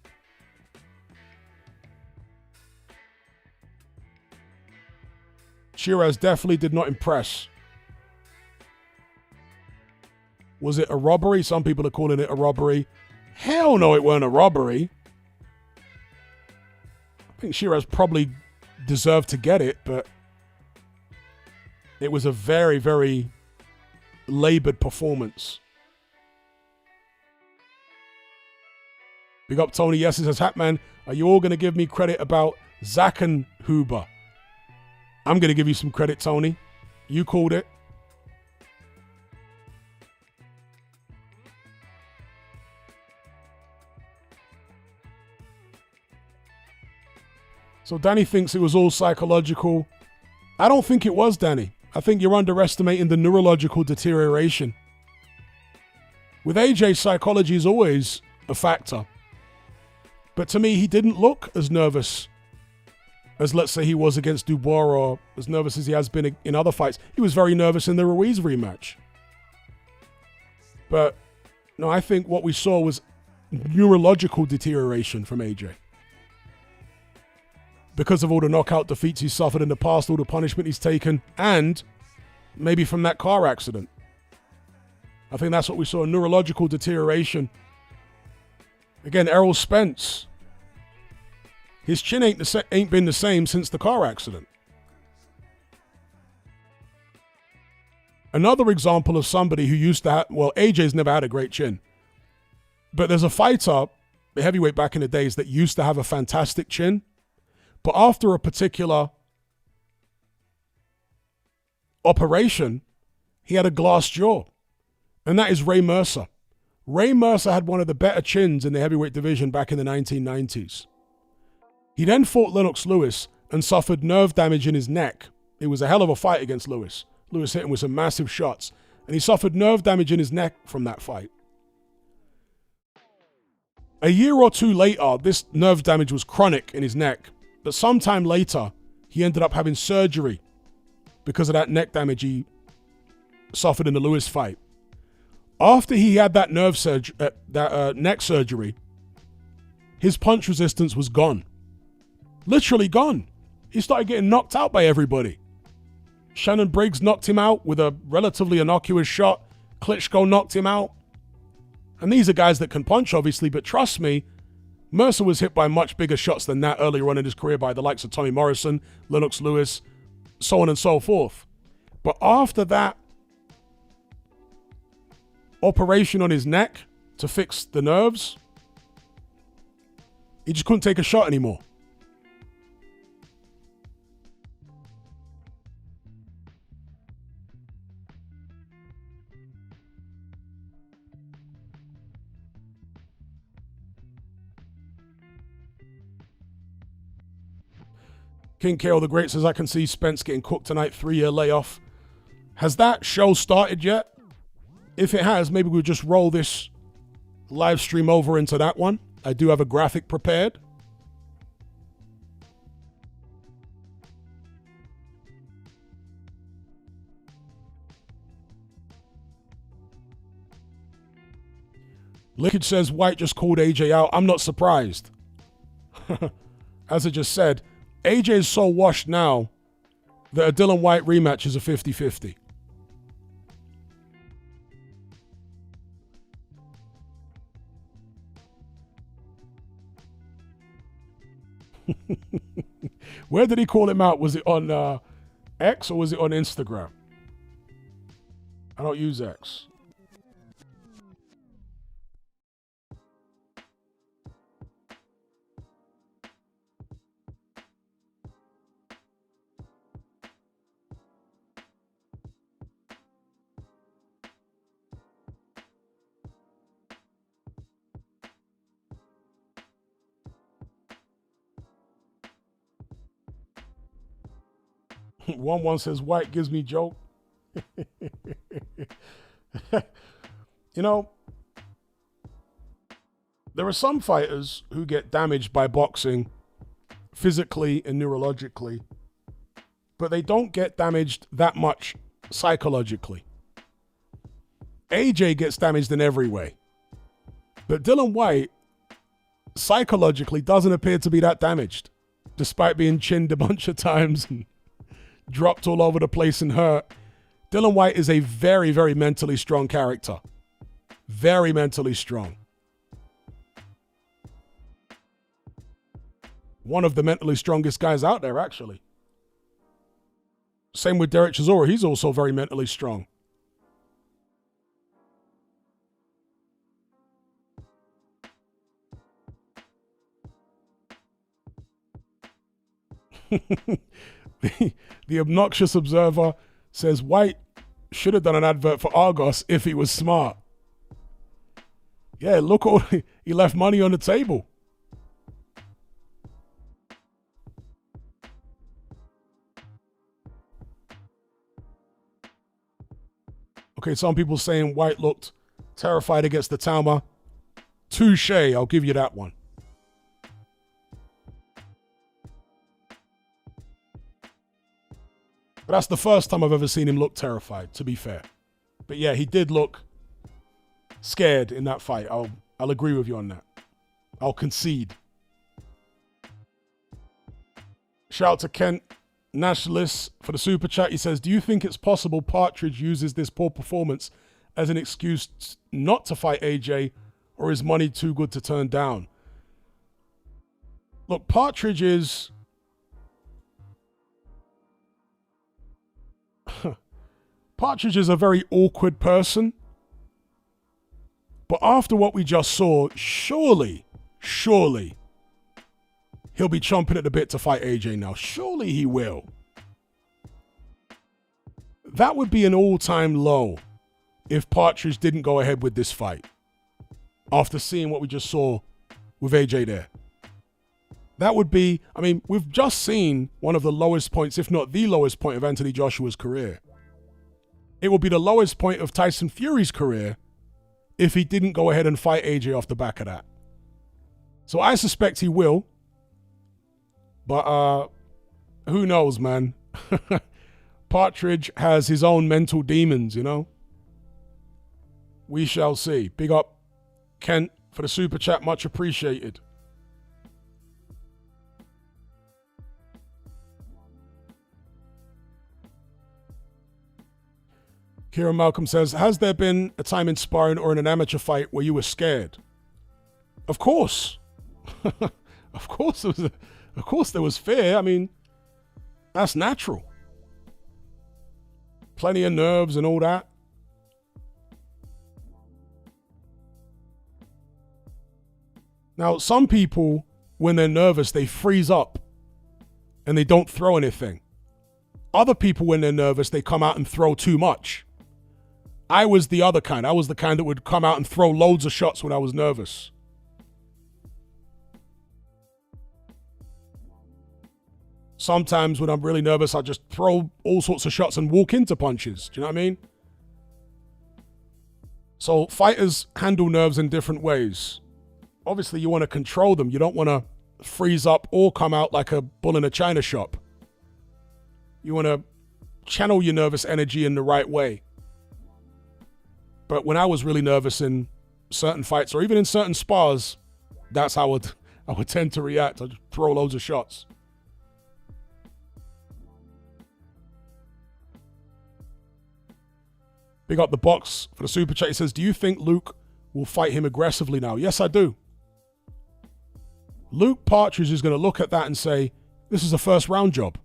[SPEAKER 1] Shiraz definitely did not impress. Was it a robbery? Some people are calling it a robbery. Hell no, it weren't a robbery. I think Shiraz probably deserved to get it, but it was a very, very labored performance. Big up Tony. Yes, he says, Hatman, are you all going to give me credit about Zackenhuber? I'm going to give you some credit, Tony. You called it. So Danny thinks it was all psychological. I don't think it was, Danny. I think you're underestimating the neurological deterioration. With AJ, psychology is always a factor. But to me, he didn't look as nervous as, let's say, he was against Dubois, or as nervous as he has been in other fights. He was very nervous in the Ruiz rematch. But no, I think what we saw was neurological deterioration from AJ. Because of all the knockout defeats he's suffered in the past, all the punishment he's taken, and maybe from that car accident. I think that's what we saw, neurological deterioration. Again, Errol Spence. His chin ain't been the same since the car accident. Another example of somebody who used to have, well, AJ's never had a great chin. But there's a fighter, the heavyweight back in the days, that used to have a fantastic chin. But after a particular operation, he had a glass jaw. And that is Ray Mercer. Ray Mercer had one of the better chins in the heavyweight division back in the 1990s. He then fought Lennox Lewis and suffered nerve damage in his neck. It was a hell of a fight against Lewis. Lewis hit him with some massive shots. And he suffered nerve damage in his neck from that fight. A year or two later, this nerve damage was chronic in his neck. But sometime later, he ended up having surgery because of that neck damage he suffered in the Lewis fight. After he had that neck surgery, his punch resistance was gone. Literally gone. He started getting knocked out by everybody. Shannon Briggs knocked him out with a relatively innocuous shot. Klitschko knocked him out. And these are guys that can punch, obviously, but trust me, Mercer was hit by much bigger shots than that earlier on in his career by the likes of Tommy Morrison, Lennox Lewis, so on and so forth. But after that operation on his neck to fix the nerves, he just couldn't take a shot anymore. King KO the Great says, I can see Spence getting cooked tonight, 3-year layoff. Has that show started yet? If it has, maybe we'll just roll this live stream over into that one. I do have a graphic prepared. Liquid says, White just called AJ out. I'm not surprised. As I just said, AJ is so washed now that a Dylan White rematch is a 50-50. Where did he call him out? Was it on X or was it on Instagram? I don't use X. One says, White gives me joke. You know, there are some fighters who get damaged by boxing physically and neurologically, but they don't get damaged that much psychologically. AJ gets damaged in every way, but Dylan White psychologically doesn't appear to be that damaged, despite being chinned a bunch of times and dropped all over the place and hurt. Dylan White is a very, very mentally strong character. Very mentally strong. One of the mentally strongest guys out there, actually. Same with Derek Chisora. He's also very mentally strong. The obnoxious observer says White should have done an advert for Argos if he was smart. Yeah, look, he left money on the table. Okay, some people saying White looked terrified against the Talma. Touche, I'll give you that one. But that's the first time I've ever seen him look terrified, to be fair. But yeah, he did look scared in that fight. I'll agree with you on that. I'll concede. Shout out to Kent Nationalist for the super chat. He says, do you think it's possible Partridge uses this poor performance as an excuse not to fight AJ, or is money too good to turn down? Look, Partridge is... Partridge is a very awkward person. But after what we just saw, surely, he'll be chomping at the bit to fight AJ now. Surely he will. That would be an all-time low if Partridge didn't go ahead with this fight. After seeing what we just saw with AJ there. That would be, I mean, we've just seen one of the lowest points, if not the lowest point of Anthony Joshua's career. It will be the lowest point of Tyson Fury's career if he didn't go ahead and fight AJ off the back of that. So I suspect he will. But who knows, man? Partridge has his own mental demons, you know? We shall see. Big up Kent for the super chat, much appreciated. Kieran Malcolm says, has there been a time in sparring or in an amateur fight where you were scared? Of course. Of course there was fear. I mean, that's natural. Plenty of nerves and all that. Now, some people, when they're nervous, they freeze up and they don't throw anything. Other people, when they're nervous, they come out and throw too much. I was the other kind. I was the kind that would come out and throw loads of shots when I was nervous. Sometimes when I'm really nervous, I just throw all sorts of shots and walk into punches. Do you know what I mean? So fighters handle nerves in different ways. Obviously, you want to control them. You don't want to freeze up or come out like a bull in a china shop. You want to channel your nervous energy in the right way. But when I was really nervous in certain fights or even in certain spars, that's how I would tend to react. I'd throw loads of shots. Big up the box for the super chat. He says, do you think Luke will fight him aggressively now? Yes, I do. Luke Partridge is going to look at that and say, this is a first round job.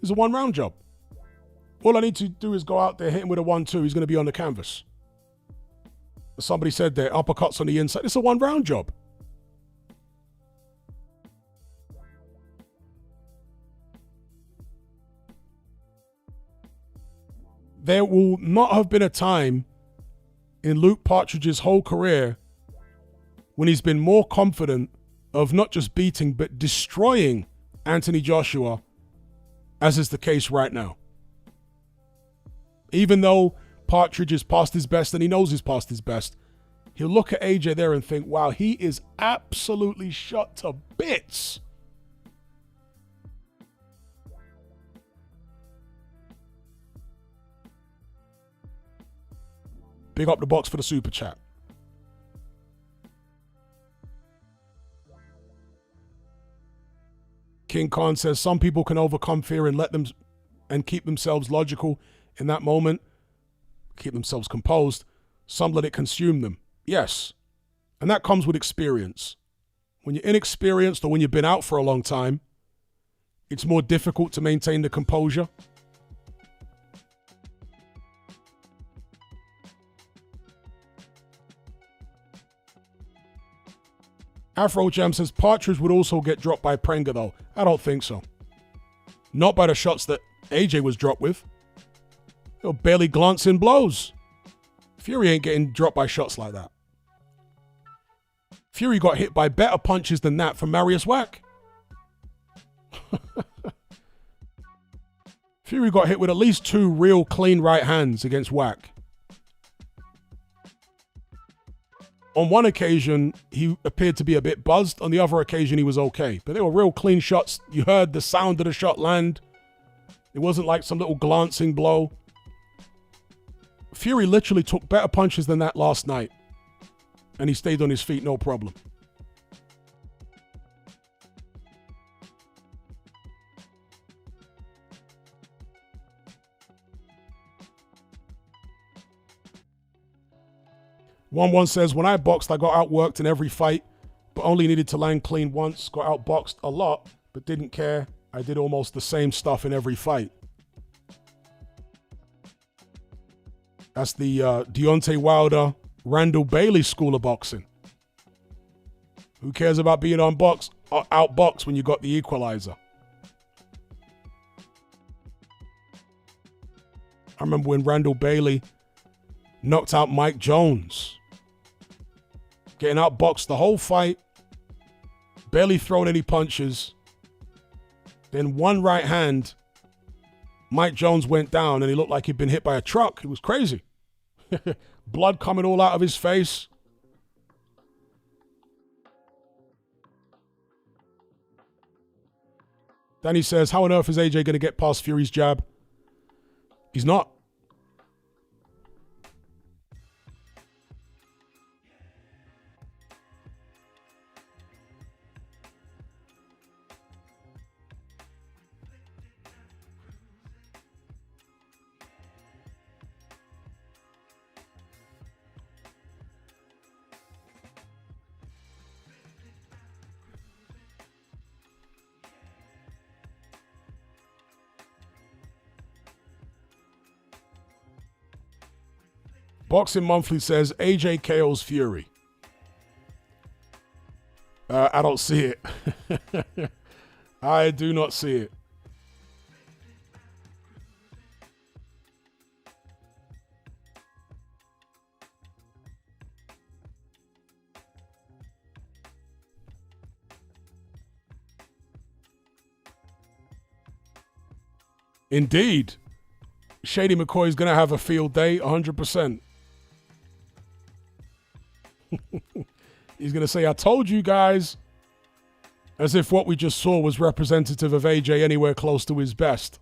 [SPEAKER 1] It's a 1 round job. All I need to do is go out there, hit him with a 1-2. He's going to be on the canvas. Somebody said there, uppercuts on the inside. It's a 1 round job. There will not have been a time in Luke Partridge's whole career when he's been more confident of not just beating but destroying Anthony Joshua, as is the case right now. Even though Partridge is past his best and he knows he's past his best, he'll look at AJ there and think, wow, he is absolutely shot to bits. Big up the box for the super chat. King Khan says some people can overcome fear and let them and keep themselves logical in that moment, keep themselves composed. Some let it consume them. Yes. And that comes with experience. When you're inexperienced or when you've been out for a long time, it's more difficult to maintain the composure. Afro Jam says Partridge would also get dropped by Prenga though. I don't think so. Not by the shots that AJ was dropped with. He'll barely glance in blows. Fury ain't getting dropped by shots like that. Fury got hit by better punches than that from Marius Wack. Fury got hit with at least 2 real clean right hands against Wack. On one occasion, he appeared to be a bit buzzed. On the other occasion, he was okay. But they were real clean shots. You heard the sound of the shot land. It wasn't like some little glancing blow. Fury literally took better punches than that last night. And he stayed on his feet, no problem. 1-1 says, when I boxed, I got outworked in every fight, but only needed to land clean once. Got outboxed a lot, but didn't care. I did almost the same stuff in every fight. That's the Deontay Wilder, Randall Bailey school of boxing. Who cares about being outboxed when you got the equalizer? I remember when Randall Bailey knocked out Mike Jones. Getting outboxed the whole fight. Barely thrown any punches. Then one right hand, Mike Jones went down and he looked like he'd been hit by a truck. It was crazy. Blood coming all out of his face. Danny says, how on earth is AJ going to get past Fury's jab? He's not. Boxing Monthly says AJ KO's Fury. I don't see it. I do not see it. Indeed. Shady McCoy's going to have a field day, 100%. He's going to say, I told you guys, as if what we just saw was representative of AJ anywhere close to his best.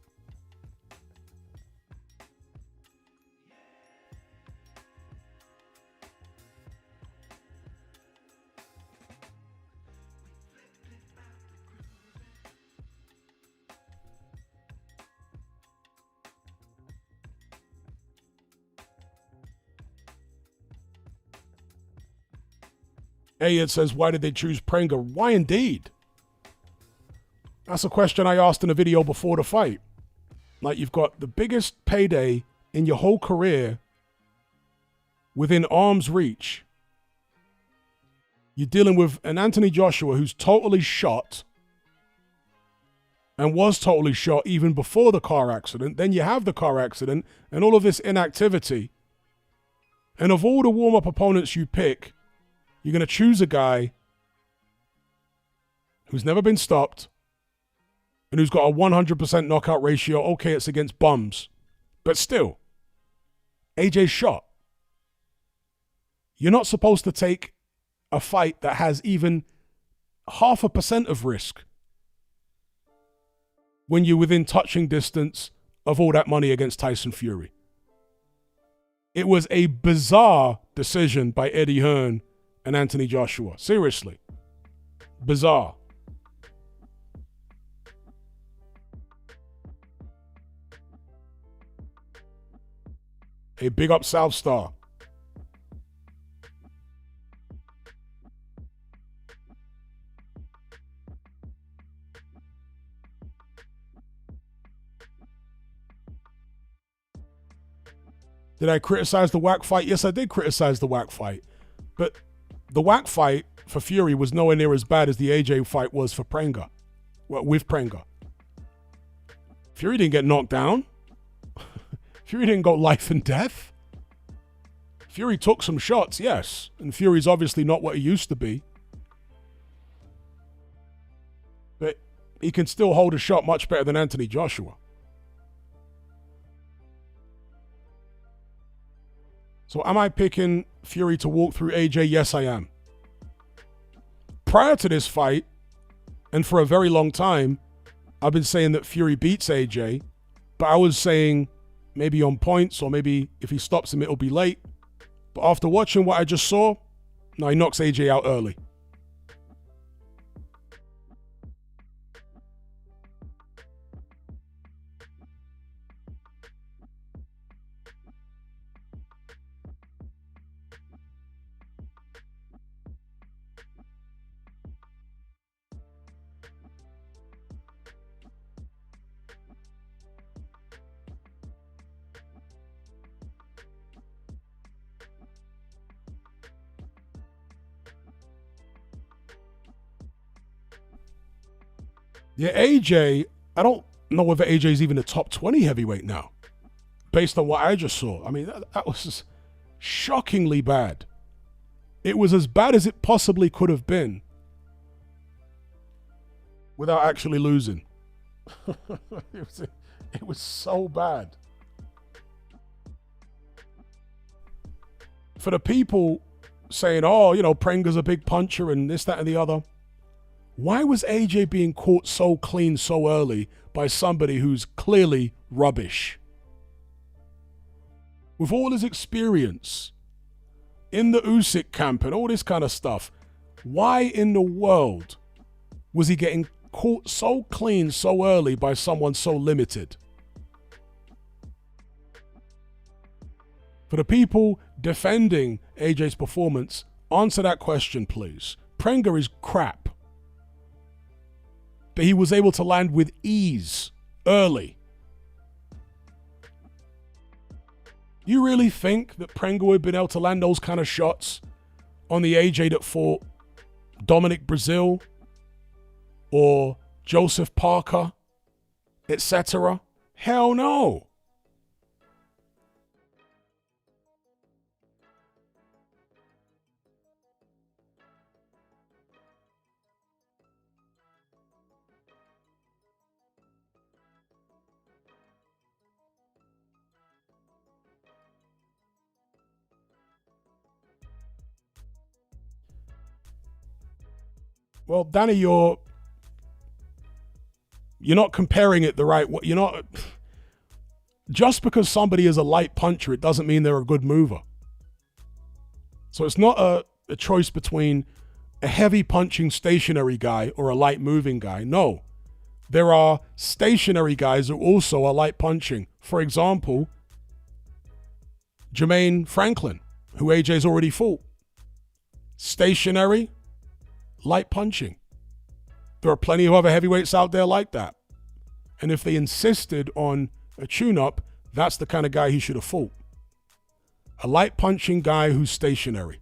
[SPEAKER 1] Elliot says, why did they choose Prenga? Why indeed? That's a question I asked in a video before the fight. Like, you've got the biggest payday in your whole career within arm's reach. You're dealing with an Anthony Joshua who's totally shot and was totally shot even before the car accident. Then you have the car accident and all of this inactivity. And of all the warm-up opponents you pick, you're going to choose a guy who's never been stopped and who's got a 100% knockout ratio. Okay, it's against bums. But still, AJ's shot. You're not supposed to take a fight that has even 0.5% of risk when you're within touching distance of all that money against Tyson Fury. It was a bizarre decision by Eddie Hearn and Anthony Joshua. Seriously. Bizarre. A big up South Star. Did I criticize the whack fight? Yes, I did criticize the whack fight. But the whack fight for Fury was nowhere near as bad as the AJ fight was for Prenga. Well, with Prenga. Fury didn't get knocked down. Fury didn't go life and death. Fury took some shots, yes. And Fury's obviously not what he used to be. But he can still hold a shot much better than Anthony Joshua. So am I picking Fury to walk through AJ? Yes, I am. Prior to this fight, and for a very long time, I've been saying that Fury beats AJ, but I was saying maybe on points, or maybe if he stops him, it'll be late. But after watching what I just saw, no, he knocks AJ out early. Yeah, AJ, I don't know whether AJ's even a top 20 heavyweight now, based on what I just saw. I mean, that was just shockingly bad. It was as bad as it possibly could have been without actually losing. It was so bad. For the people saying, oh, you know, Prenga's a big puncher and this, that, and the other, why was AJ being caught so clean so early by somebody who's clearly rubbish? With all his experience in the Usyk camp and all this kind of stuff, why in the world was he getting caught so clean so early by someone so limited? For the people defending AJ's performance, answer that question, please. Prenga is crap. But he was able to land with ease early. You really think that Prenga would have been able to land those kind of shots on the AJ that fought Dominic Brazil or Joseph Parker, etc.? Hell no. Well, Danny, you're not comparing it the right way. You're not. Just because somebody is a light puncher, it doesn't mean they're a good mover. So it's not a choice between a heavy punching stationary guy or a light moving guy. No. There are stationary guys who also are light punching. For example, Jermaine Franklin, who AJ's already fought. Stationary, light punching. There are plenty of other heavyweights out there like that. And if they insisted on a tune-up, that's the kind of guy he should have fought. A light punching guy who's stationary.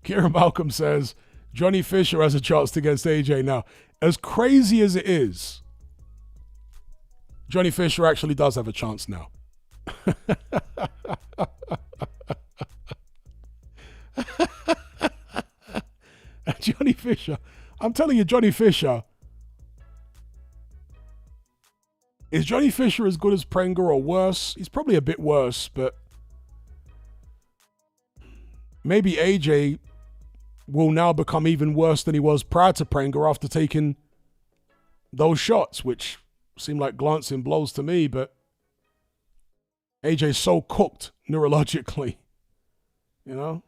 [SPEAKER 1] Kieran Malcolm says, Johnny Fisher has a chance against AJ now. As crazy as it is, Johnny Fisher actually does have a chance now. Johnny Fisher, I'm telling you, Johnny Fisher, is Johnny Fisher as good as Prenga or worse? He's probably a bit worse, but maybe AJ will now become even worse than he was prior to Prenga after taking those shots, which seem like glancing blows to me, but AJ's so cooked neurologically, you know?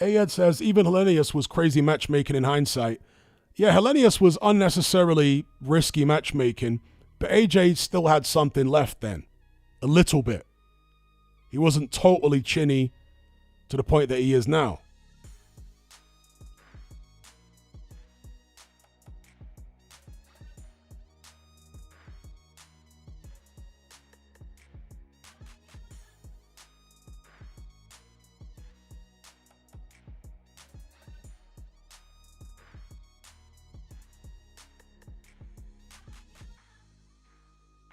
[SPEAKER 1] Ayed says, even Hellenius was crazy matchmaking in hindsight. Yeah, Hellenius was unnecessarily risky matchmaking, but AJ still had something left then. A little bit. He wasn't totally chinny to the point that he is now.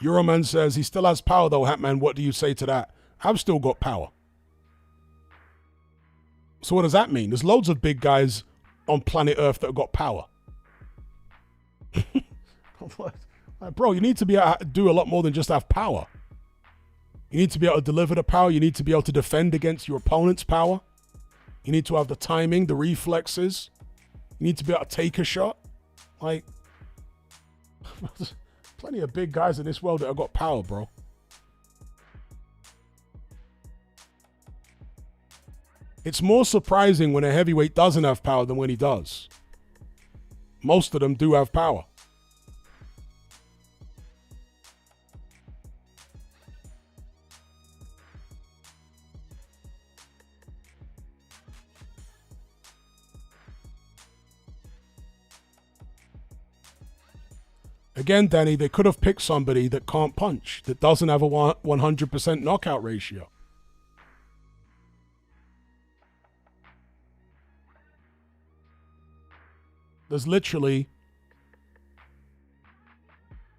[SPEAKER 1] Euroman says, he still has power though, Hatman. What do you say to that? I've still got power. So what does that mean? There's loads of big guys on planet Earth that have got power. Like, bro, you need to be able to do a lot more than just have power. You need to be able to deliver the power. You need to be able to defend against your opponent's power. You need to have the timing, the reflexes. You need to be able to take a shot. Like, there's plenty of big guys in this world that have got power, bro. It's more surprising when a heavyweight doesn't have power than when he does. Most of them do have power. Again, Danny, they could have picked somebody that can't punch, that doesn't have a 100% knockout ratio. There's literally...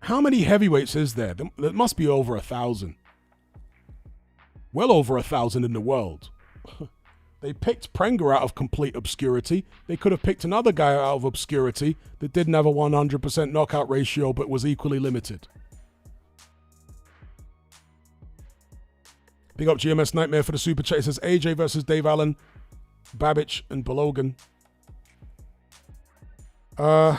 [SPEAKER 1] How many heavyweights is there? There must be over 1,000. Well over 1,000 in the world. They picked Prenga out of complete obscurity. They could have picked another guy out of obscurity that didn't have a 100% knockout ratio but was equally limited. Big up GMS Nightmare for the super chat. It says AJ versus Dave Allen, Babbage and Balogan. The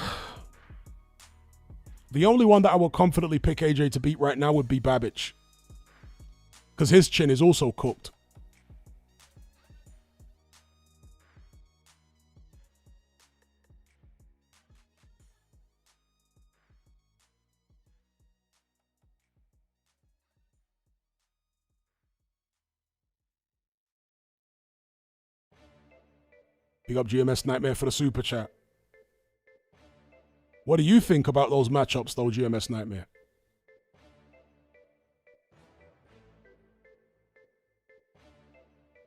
[SPEAKER 1] only one that I will confidently pick AJ to beat right now would be Babbage, because his chin is also cooked. Big up GMS Nightmare for the super chat. What do you think about those matchups, though, GMS Nightmare?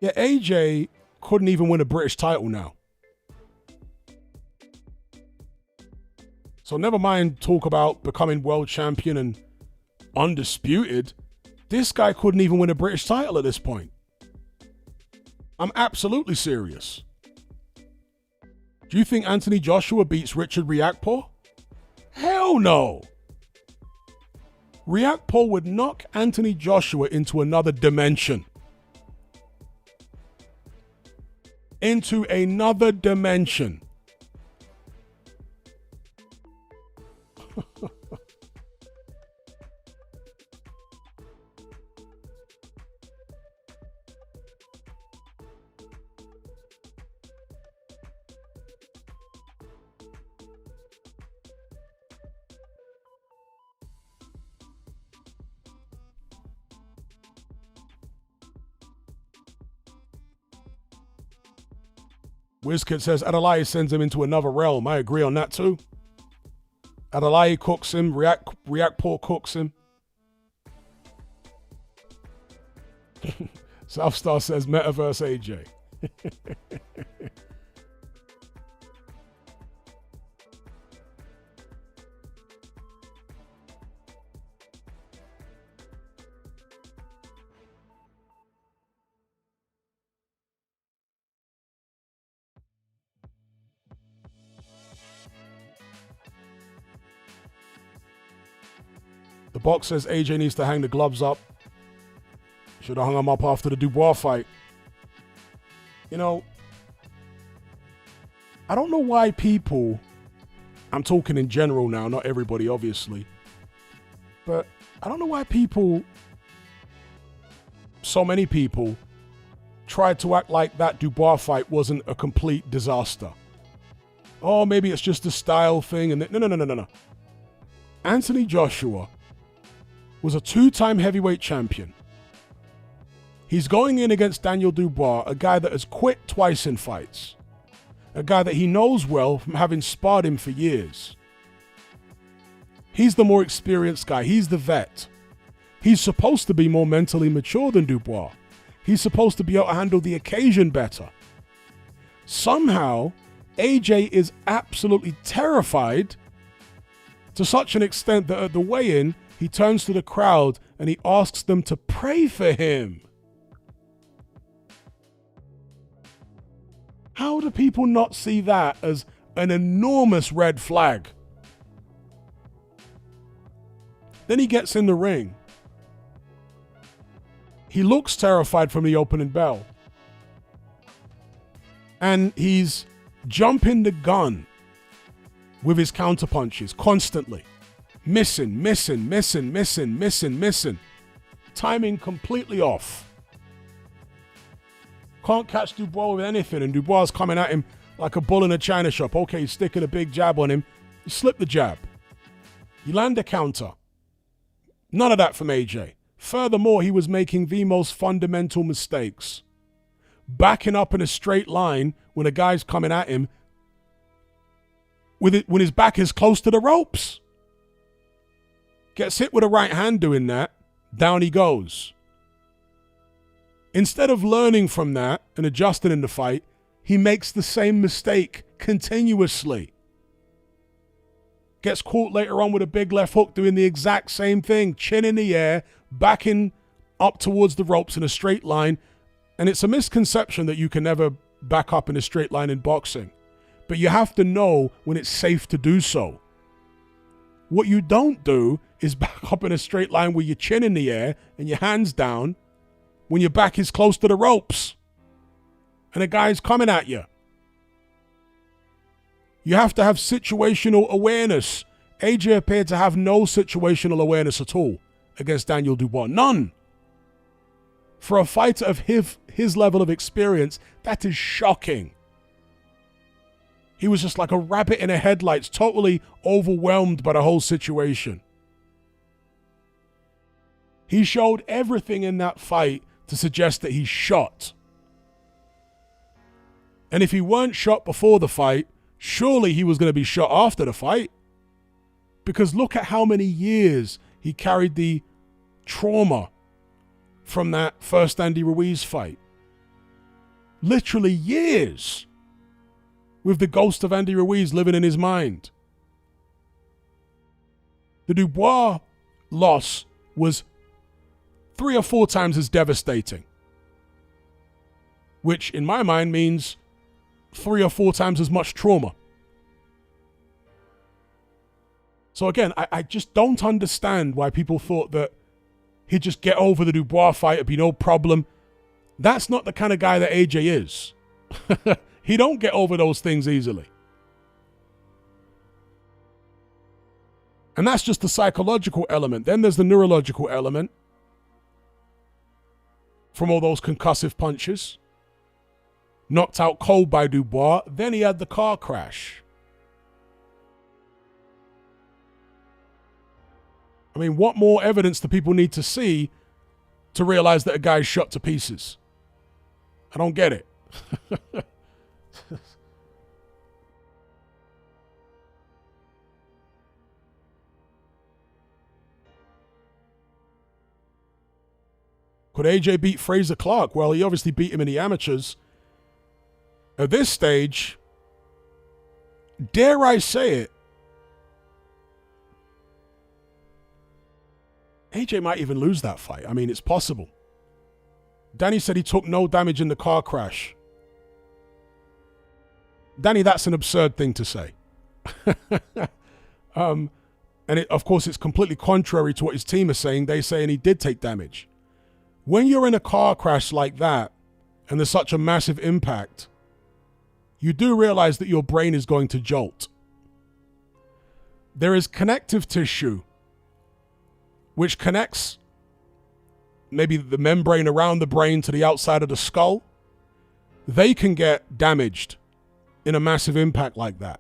[SPEAKER 1] Yeah, AJ couldn't even win a British title now. So never mind talk about becoming world champion and undisputed. This guy couldn't even win a British title at this point. I'm absolutely serious. Do you think Anthony Joshua beats Richard Riakporhe? Hell no. Riakporhe would knock Anthony Joshua into another dimension. Into another dimension. WizKid says Adelaide sends him into another realm. I agree on that too. Adelaide cooks him. Riakporhe cooks him. Southstar says Metaverse AJ. The box says AJ needs to hang the gloves up. Should have hung them up after the Dubois fight. You know, I don't know why people, I'm talking in general now, not everybody obviously, but I don't know why people, so many people, tried to act like that Dubois fight wasn't a complete disaster. Oh, maybe it's just a style thing. And no. Anthony Joshua was a two-time heavyweight champion. He's going in against Daniel Dubois, a guy that has quit twice in fights. A guy that he knows well from having sparred him for years. He's the more experienced guy. He's the vet. He's supposed to be more mentally mature than Dubois. He's supposed to be able to handle the occasion better. Somehow, AJ is absolutely terrified to such an extent that at the weigh-in, he turns to the crowd and he asks them to pray for him. How do people not see that as an enormous red flag? Then he gets in the ring. He looks terrified from the opening bell. And he's jumping the gun with his counterpunches constantly. Missing. Timing completely off. Can't catch Dubois with anything, and Dubois is coming at him like a bull in a china shop. Okay, he's sticking a big jab on him. You slip the jab. You land a counter. None of that from AJ. Furthermore, he was making the most fundamental mistakes. Backing up in a straight line when a guy's coming at him when his back is close to the ropes. Gets hit with a right hand doing that. Down he goes. Instead of learning from that and adjusting in the fight, he makes the same mistake continuously. Gets caught later on with a big left hook doing the exact same thing. Chin in the air, backing up towards the ropes in a straight line. And it's a misconception that you can never back up in a straight line in boxing. But you have to know when it's safe to do so. What you don't do is back up in a straight line with your chin in the air and your hands down when your back is close to the ropes and a guy's coming at you. You have to have situational awareness. AJ appeared to have no situational awareness at all against Daniel Dubois. None. For a fighter of his level of experience, that is shocking. He was just like a rabbit in a headlights, totally overwhelmed by the whole situation. He showed everything in that fight to suggest that he's shot. And if he weren't shot before the fight, surely he was going to be shot after the fight. Because look at how many years he carried the trauma from that first Andy Ruiz fight. Literally years. With the ghost of Andy Ruiz living in his mind. The Dubois loss was 3 or 4 times as devastating. Which, in my mind, means 3 or 4 times as much trauma. So again, I just don't understand why people thought that he'd just get over the Dubois fight, it'd be no problem. That's not the kind of guy that AJ is. He don't get over those things easily. And that's just the psychological element. Then there's the neurological element from all those concussive punches. Knocked out cold by Dubois. Then he had the car crash. I mean, what more evidence do people need to see to realize that a guy's shot to pieces? I don't get it. Could AJ beat Fraser Clark? Well, he obviously beat him in the amateurs. At this stage, dare I say it, AJ might even lose that fight. I mean, it's possible. Danny said he took no damage in the car crash. Danny, that's an absurd thing to say. And of course, it's completely contrary to what his team is saying. They're saying he did take damage. When you're in a car crash like that, and there's such a massive impact, you do realize that your brain is going to jolt. There is connective tissue which connects maybe the membrane around the brain to the outside of the skull. They can get damaged in a massive impact like that.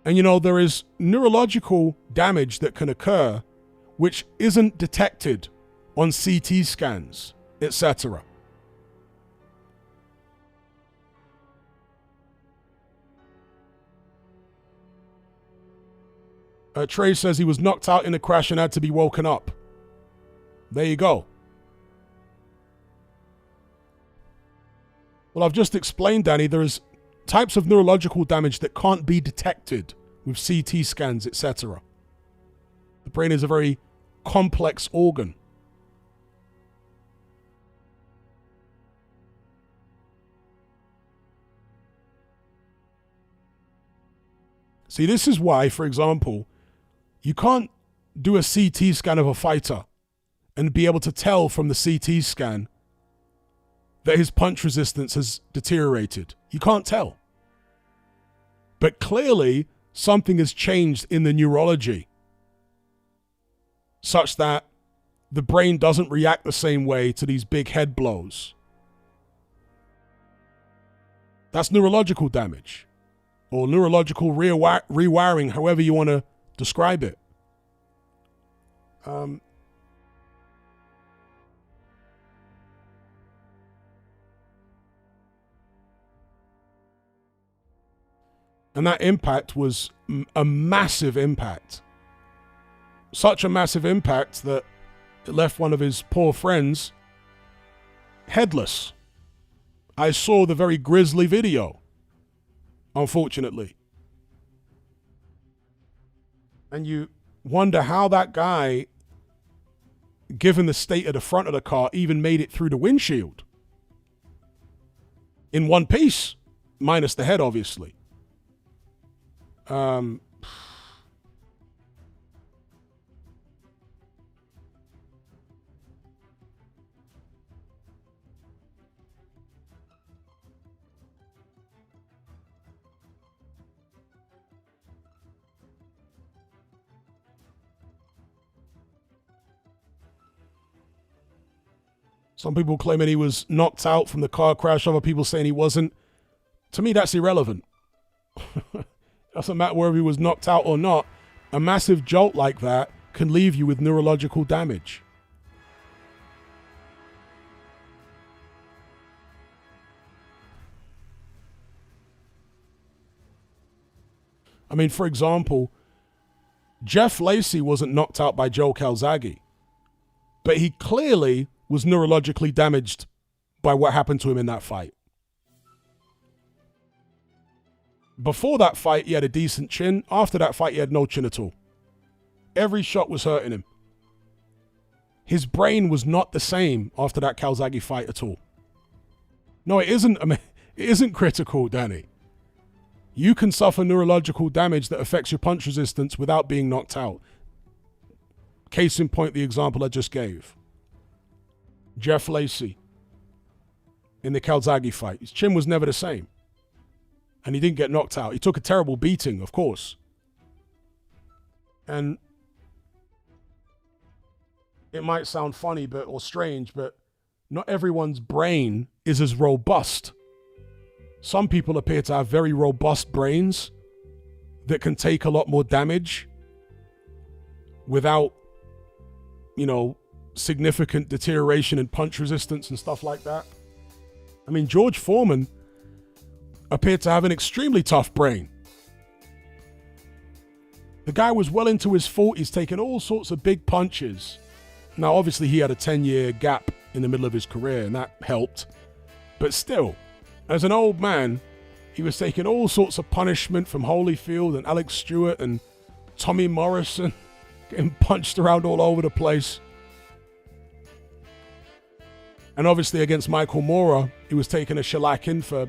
[SPEAKER 1] And you know, there is neurological damage that can occur which isn't detected on CT scans, etc. Trey says he was knocked out in a crash and had to be woken up. There you go. Well, I've just explained, Danny, there's types of neurological damage that can't be detected with CT scans, etc. The brain is a very complex organ. See, this is why, for example, You can't do a CT scan of a fighter and be able to tell from the CT scan that his punch resistance has deteriorated. You can't tell. But clearly, something has changed in the neurology such that the brain doesn't react the same way to these big head blows. That's neurological damage or neurological rewiring, however you want to describe it. And that impact was a massive impact. Such a massive impact that it left one of his poor friends headless. I saw the very grisly video, unfortunately. And you wonder how that guy, given the state of the front of the car, even made it through the windshield. In one piece, minus the head, obviously. Some people claiming he was knocked out from the car crash, other people saying he wasn't. To me, that's irrelevant. Doesn't matter whether he was knocked out or not. A massive jolt like that can leave you with neurological damage. I mean, for example, Jeff Lacey wasn't knocked out by Joe Calzaghe, but he clearly was neurologically damaged by what happened to him in that fight. Before that fight, he had a decent chin. After that fight, he had no chin at all. Every shot was hurting him. His brain was not the same after that Calzaghe fight at all. No, it isn't. I mean, it isn't critical, Danny. You can suffer neurological damage that affects your punch resistance without being knocked out. Case in point, the example I just gave. Jeff Lacey in the Calzaghe fight. His chin was never the same. And he didn't get knocked out. He took a terrible beating, of course. And it might sound funny or strange, but not everyone's brain is as robust. Some people appear to have very robust brains that can take a lot more damage without, significant deterioration in punch resistance and stuff like that. I mean, George Foreman appeared to have an extremely tough brain. The guy was well into his 40s, taking all sorts of big punches. Now, obviously, he had a 10-year gap in the middle of his career, and that helped. But still, as an old man, he was taking all sorts of punishment from Holyfield and Alex Stewart and Tommy Morrison, getting punched around all over the place. And obviously, against Michael Moorer, he was taking a shellacking for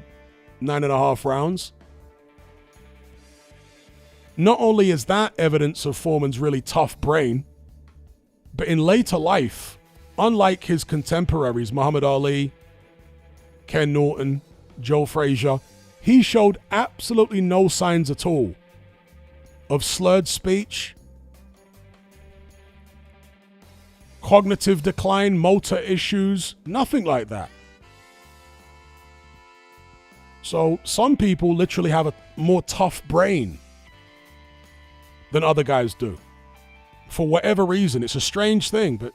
[SPEAKER 1] 9.5 rounds. Not only is that evidence of Foreman's really tough brain, but in later life, unlike his contemporaries, Muhammad Ali, Ken Norton, Joe Frazier, he showed absolutely no signs at all of slurred speech, cognitive decline, motor issues, nothing like that. So some people literally have a more tough brain than other guys do. For whatever reason, it's a strange thing, but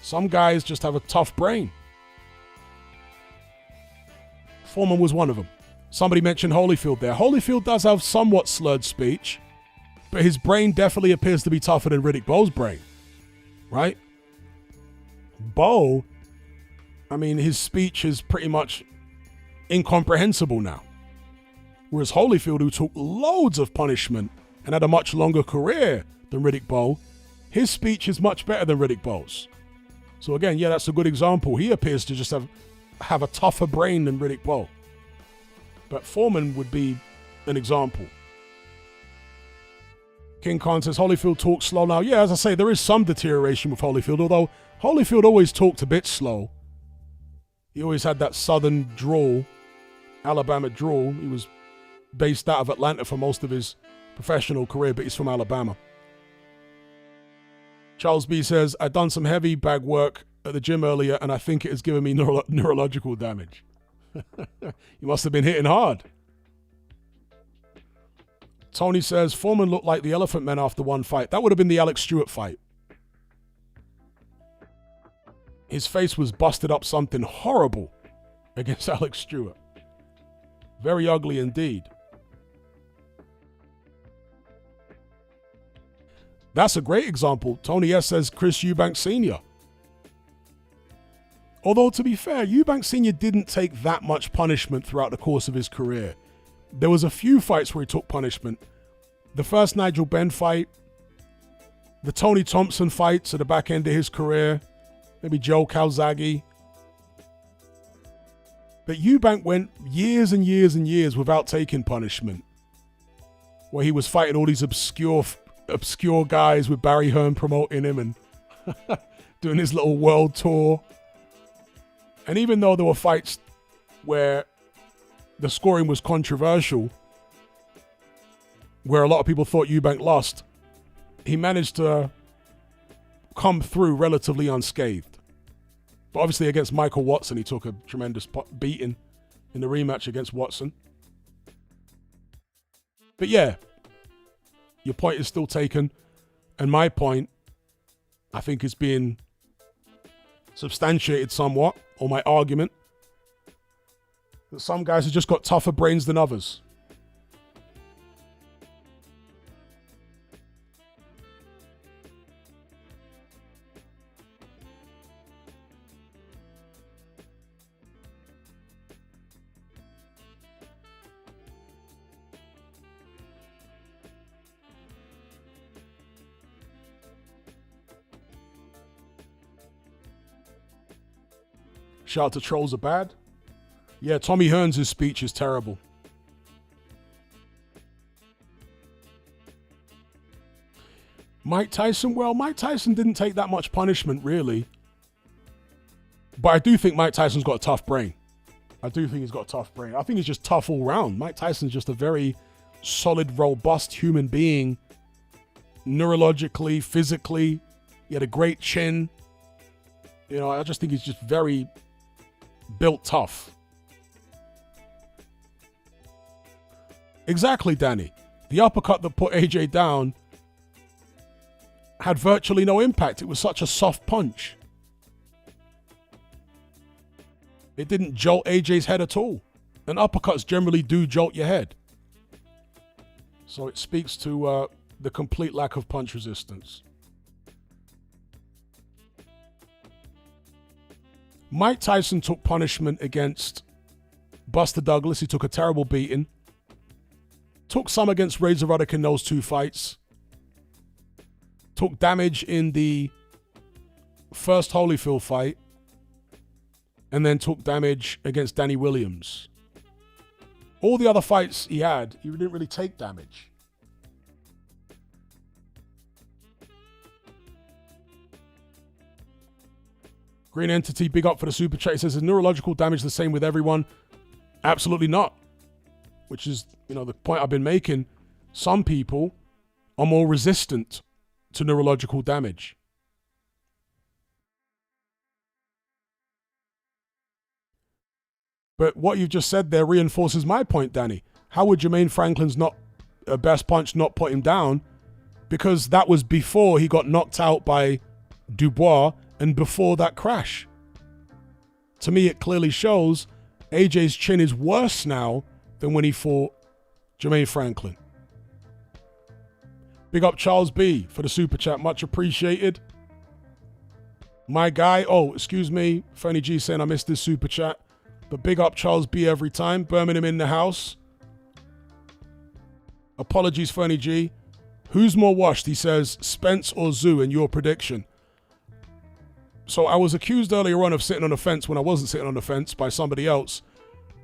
[SPEAKER 1] some guys just have a tough brain. Foreman was one of them. Somebody mentioned Holyfield there. Holyfield does have somewhat slurred speech, but his brain definitely appears to be tougher than Riddick Bowe's brain, right? Bowe, his speech is pretty much incomprehensible now. Whereas Holyfield, who took loads of punishment and had a much longer career than Riddick Bowe, his speech is much better than Riddick Bowe's. So again, yeah, that's a good example. He appears to just have a tougher brain than Riddick Bowe. But Foreman would be an example. King Khan says Holyfield talks slow now. Yeah, as I say, there is some deterioration with Holyfield, although Holyfield always talked a bit slow. He always had that southern drawl, Alabama drawl. He was based out of Atlanta for most of his professional career, but he's from Alabama. Charles B says, I done some heavy bag work at the gym earlier, and I think it has given me neurological damage. You must have been hitting hard. Tony says, Foreman looked like the Elephant Men after one fight. That would have been the Alex Stewart fight. His face was busted up something horrible against Alex Stewart. Very ugly indeed. That's a great example. Tony S. says Chris Eubank Sr. Although, to be fair, Eubank Sr. didn't take that much punishment throughout the course of his career. There was a few fights where he took punishment. The first Nigel Benn fight, the Tony Thompson fights at the back end of his career, maybe Joe Calzaghe. But Eubank went years and years and years without taking punishment, where he was fighting all these obscure guys with Barry Hearn promoting him and doing his little world tour. And even though there were fights where the scoring was controversial, where a lot of people thought Eubank lost, he managed to come through relatively unscathed. But obviously against Michael Watson, he took a tremendous beating in the rematch against Watson. But yeah, your point is still taken. And my point, I think, is being substantiated somewhat, or my argument, that some guys have just got tougher brains than others. Shout out to Trolls Are Bad. Yeah, Tommy Hearns' speech is terrible. Mike Tyson? Well, Mike Tyson didn't take that much punishment, really. But I do think Mike Tyson's got a tough brain. I think he's just tough all round. Mike Tyson's just a very solid, robust human being. Neurologically, physically. He had a great chin. You know, I just think he's just very built tough. Exactly, Danny. The uppercut that put AJ down had virtually no impact. It was such a soft punch. It didn't jolt AJ's head at all. And uppercuts generally do jolt your head. So it speaks to the complete lack of punch resistance. Mike Tyson took punishment against Buster Douglas. He took a terrible beating. Took some against Razor Ruddock in those two fights. Took damage in the first Holyfield fight. And then took damage against Danny Williams. All the other fights he had, he didn't really take damage. Green Entity, big up for the super chat. He says, is neurological damage the same with everyone? Absolutely not. Which is, you know, the point I've been making. Some people are more resistant to neurological damage. But what you've just said there reinforces my point, Danny. How would Jermaine Franklin's best punch not put him down? Because that was before he got knocked out by Dubois and before that crash. To me, it clearly shows AJ's chin is worse now than when he fought Jermaine Franklin. Big up Charles B for the super chat. Much appreciated. My guy, excuse me, Fernie G saying I missed this super chat. But big up Charles B every time. Birmingham in the house. Apologies, Fernie G. Who's more washed? He says, Spence or Zoo in your prediction? So I was accused earlier on of sitting on the fence when I wasn't sitting on the fence by somebody else.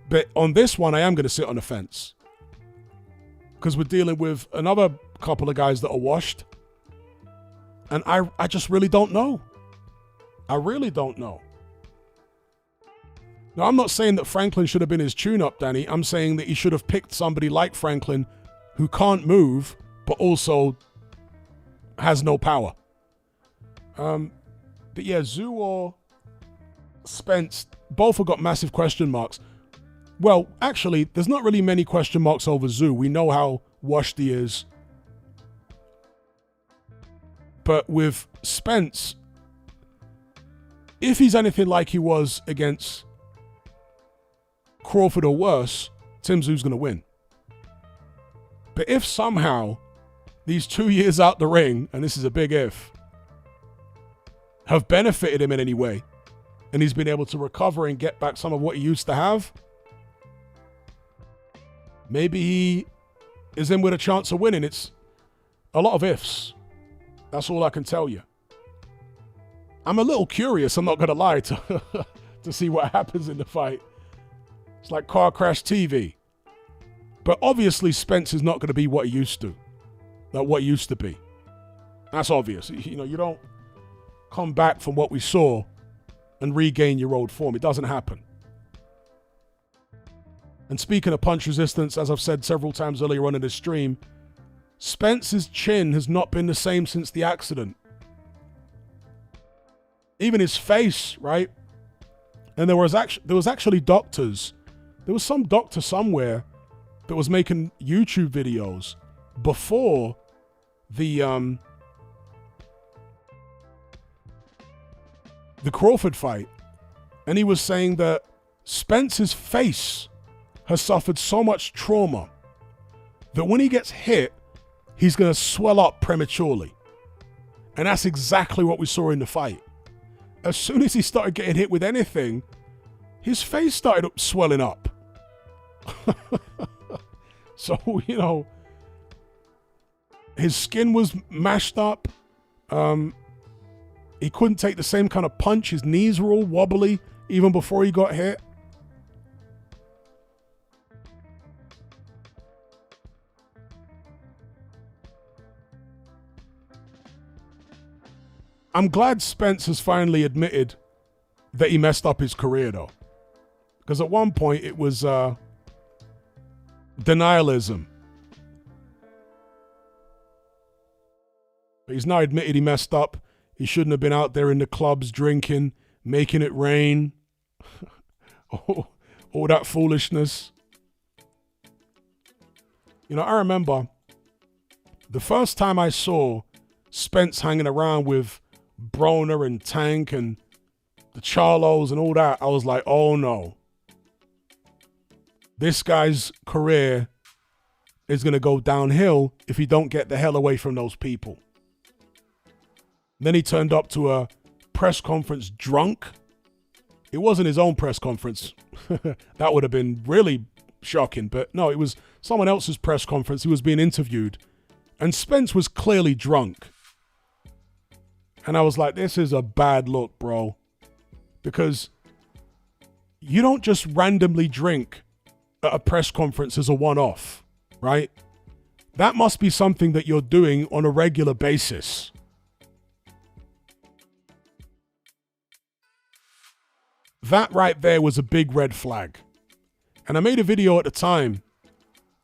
[SPEAKER 1] But on this one, I am going to sit on the fence. Because we're dealing with another a couple of guys that are washed. And I just really don't know. I really don't know. Now, I'm not saying that Franklin should have been his tune-up, Danny. I'm saying that he should have picked somebody like Franklin who can't move, but also has no power. But yeah, Zoo or Spence, both have got massive question marks. Well, actually, there's not really many question marks over Zoo. We know how washed he is. But with Spence, if he's anything like he was against Crawford or worse, Tim Tszю's going to win. But if somehow these 2 years out the ring, and this is a big if, have benefited him in any way, and he's been able to recover and get back some of what he used to have, maybe he is in with a chance of winning. It's a lot of ifs. That's all I can tell you. I'm a little curious, I'm not going to lie, to see what happens in the fight. It's like car crash TV. But obviously Spence is not going to be what he used to. Like what he used to be. That's obvious. You know, you don't come back from what we saw and regain your old form. It doesn't happen. And speaking of punch resistance, as I've said several times earlier on in this stream, Spence's chin has not been the same since the accident. Even his face, right? And there was actually doctors. There was some doctor somewhere that was making YouTube videos before the Crawford fight. And he was saying that Spence's face has suffered so much trauma that when he gets hit, he's going to swell up prematurely. And that's exactly what we saw in the fight. As soon as he started getting hit with anything, his face started swelling up. So, you know, his skin was mashed up. He couldn't take the same kind of punch. His knees were all wobbly even before he got hit. I'm glad Spence has finally admitted that he messed up his career, though. Because at one point it was denialism. But he's now admitted he messed up. He shouldn't have been out there in the clubs drinking, making it rain. all that foolishness. You know, I remember the first time I saw Spence hanging around with Broner and Tank and the Charlos and all that, I was like, oh no. This guy's career is going to go downhill if he don't get the hell away from those people. Then he turned up to a press conference drunk. It wasn't his own press conference. That would have been really shocking. But no, it was someone else's press conference. He was being interviewed. And Spence was clearly drunk. And I was like, this is a bad look, bro. Because you don't just randomly drink at a press conference as a one-off, right? That must be something that you're doing on a regular basis. That right there was a big red flag. And I made a video at the time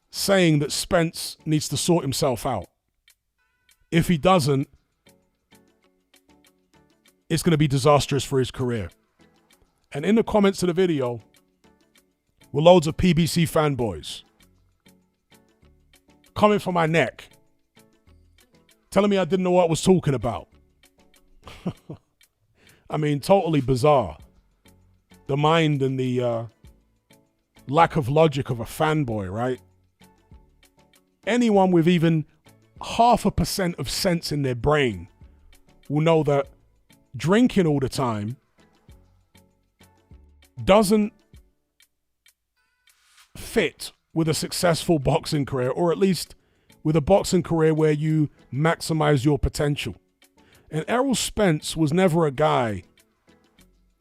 [SPEAKER 1] saying that Spence needs to sort himself out. If he doesn't, it's going to be disastrous for his career. And in the comments of the video were loads of PBC fanboys coming for my neck, telling me I didn't know what I was talking about. I mean, totally bizarre. The mind and the lack of logic of a fanboy, right? Anyone with even 0.5% of sense in their brain will know that drinking all the time doesn't fit with a successful boxing career, or at least with a boxing career where you maximize your potential. And Errol Spence was never a guy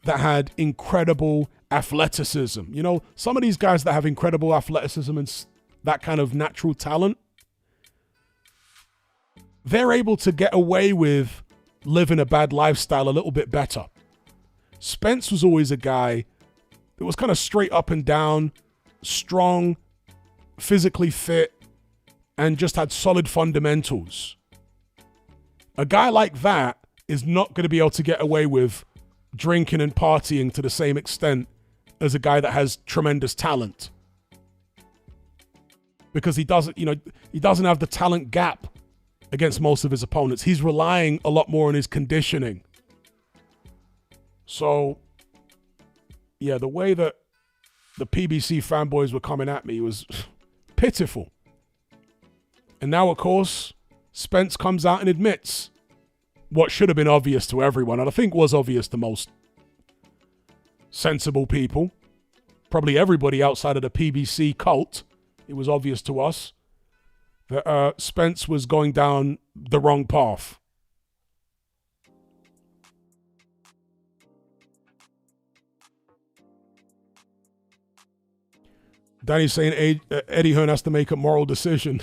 [SPEAKER 1] that had incredible athleticism. You know, some of these guys that have incredible athleticism and that kind of natural talent, they're able to get away with living a bad lifestyle a little bit better. Spence was always a guy that was kind of straight up and down, strong, physically fit, and just had solid fundamentals. A guy like that is not going to be able to get away with drinking and partying to the same extent as a guy that has tremendous talent. Because he doesn't have the talent gap against most of his opponents. He's relying a lot more on his conditioning. So, yeah, the way that the PBC fanboys were coming at me was pitiful. And now, of course, Spence comes out and admits what should have been obvious to everyone, and I think was obvious to most sensible people. Probably everybody outside of the PBC cult. It was obvious to us that Spence was going down the wrong path. Danny's saying Eddie Hearn has to make a moral decision.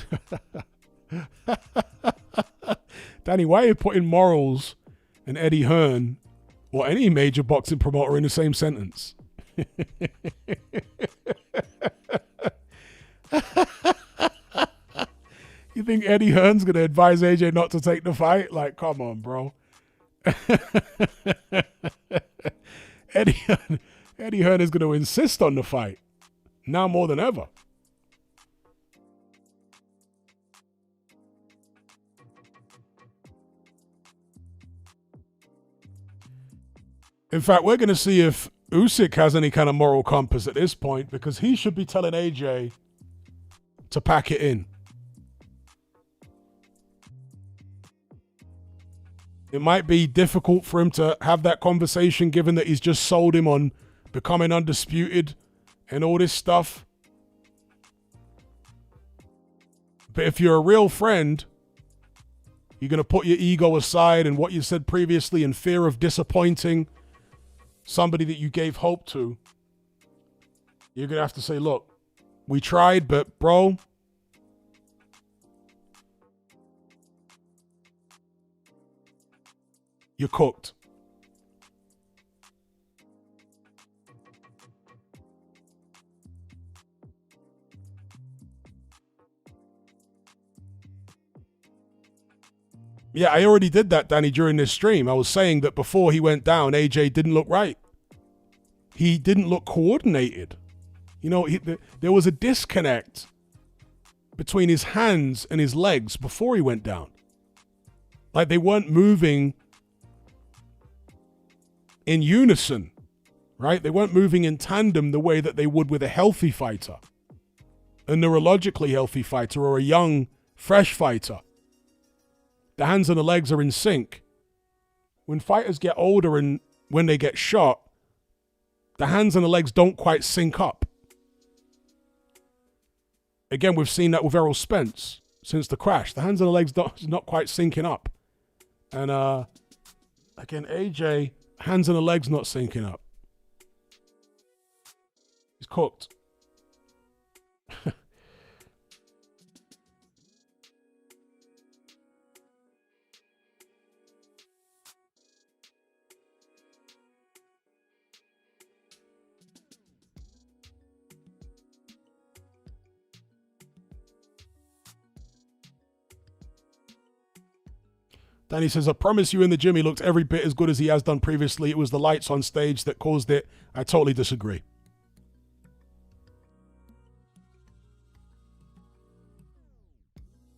[SPEAKER 1] Danny, why are you putting morals and Eddie Hearn or any major boxing promoter in the same sentence? You think Eddie Hearn's going to advise AJ not to take the fight? Like, come on, bro. Eddie Hearn is going to insist on the fight. Now more than ever. In fact, we're going to see if Usyk has any kind of moral compass at this point, because he should be telling AJ to pack it in. It might be difficult for him to have that conversation, given that he's just sold him on becoming undisputed and all this stuff. But if you're a real friend, you're going to put your ego aside and what you said previously in fear of disappointing somebody that you gave hope to. You're going to have to say, look, we tried, but bro, you're cooked. Yeah, I already did that, Danny, during this stream. I was saying that before he went down, AJ didn't look right. He didn't look coordinated. You know, there was a disconnect between his hands and his legs before he went down. Like they weren't moving in unison, right? They weren't moving in tandem the way that they would with a healthy fighter, a neurologically healthy fighter, or a young, fresh fighter. The hands and the legs are in sync. When fighters get older and when they get shot, the hands and the legs don't quite sync up. Again, we've seen that with Errol Spence since the crash. The hands and the legs not quite syncing up. And again, AJ, hands and the legs not syncing up. He's cooked. Danny says, I promise you in the gym he looked every bit as good as he has done previously. It was the lights on stage that caused it. I totally disagree.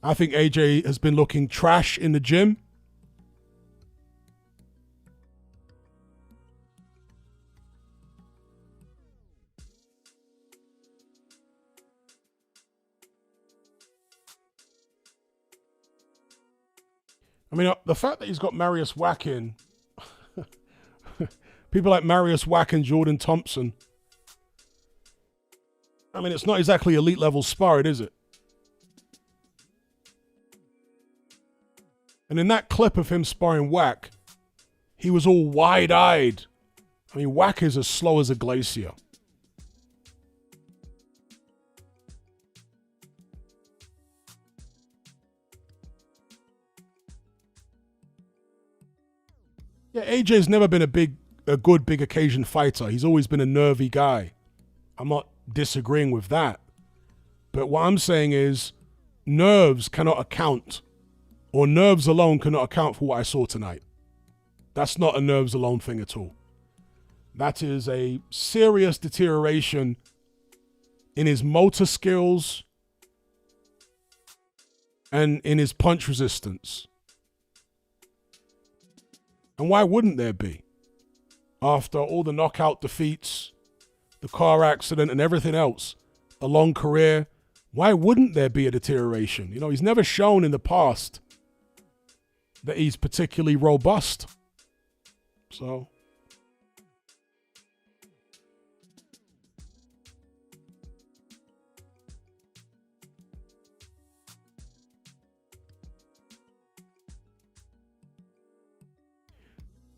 [SPEAKER 1] I think AJ has been looking trash in the gym. I mean, the fact that he's got Marius Wack in, people like Marius Wack and Jordan Thompson, I mean, it's not exactly elite level sparring, is it? And in that clip of him sparring Wack, he was all wide-eyed. I mean, Wack is as slow as a glacier. Yeah, AJ's never been a good big occasion fighter. He's always been a nervy guy. I'm not disagreeing with that. But what I'm saying is nerves cannot account, or nerves alone cannot account for what I saw tonight. That's not a nerves alone thing at all. That is a serious deterioration in his motor skills and in his punch resistance. And why wouldn't there be? After all the knockout defeats, the car accident and everything else, a long career, why wouldn't there be a deterioration? You know, he's never shown in the past that he's particularly robust. So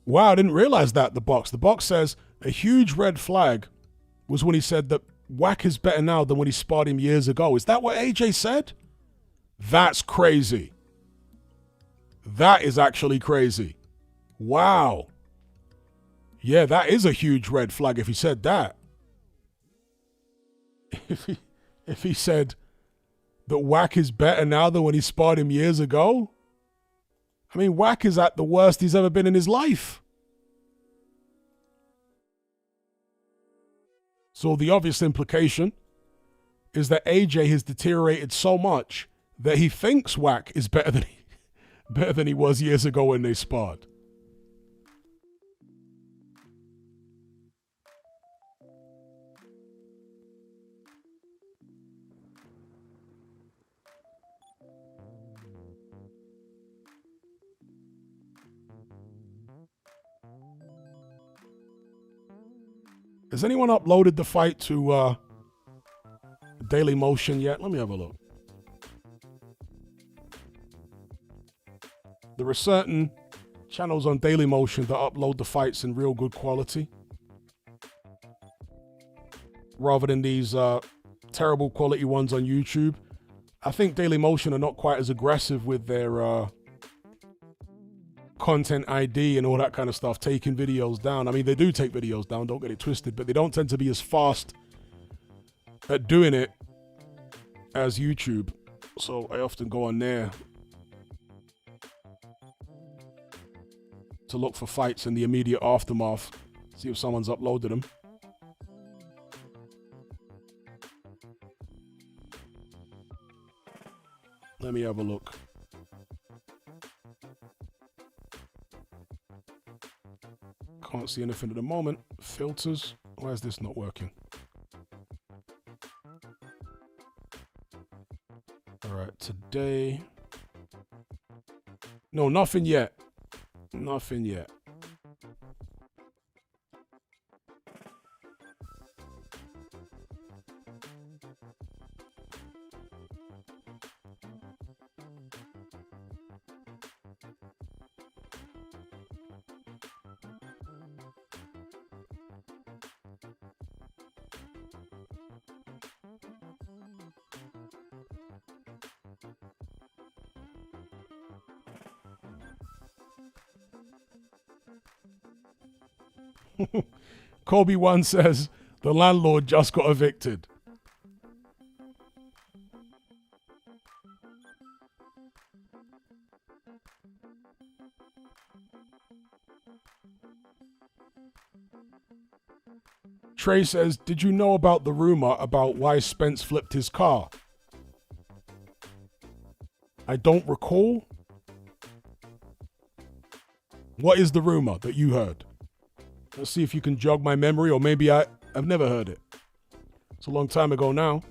[SPEAKER 1] wow, I didn't realize that, the box. The box says a huge red flag was when he said that Wack is better now than when he sparred him years ago. Is that what AJ said? That's crazy. That is actually crazy. Wow. Yeah, that is a huge red flag if he said that. If he said that Wack is better now than when he sparred him years ago. I mean, Wack is at the worst he's ever been in his life. So the obvious implication is that AJ has deteriorated so much that he thinks Wack is better than he was years ago when they sparred. Has anyone uploaded the fight to Daily Motion yet? Let me have a look. There are certain channels on Daily Motion that upload the fights in real good quality, rather than these terrible quality ones on YouTube. I think Daily Motion are not quite as aggressive with their content ID and all that kind of stuff, taking videos down. I mean, they do take videos down, don't get it twisted, but they don't tend to be as fast at doing it as YouTube. So I often go on there to look for fights in the immediate aftermath, see if someone's uploaded them. Let me have a look. Can't see anything at the moment. Filters. Why is this not working? All right, today. No, nothing yet. Nothing yet. Kobe One says the landlord just got evicted. Trey says, did you know about the rumor about why Spence flipped his car? I don't recall. What is the rumor that you heard? Let's see if you can jog my memory, or maybe I've never heard it. It's a long time ago now.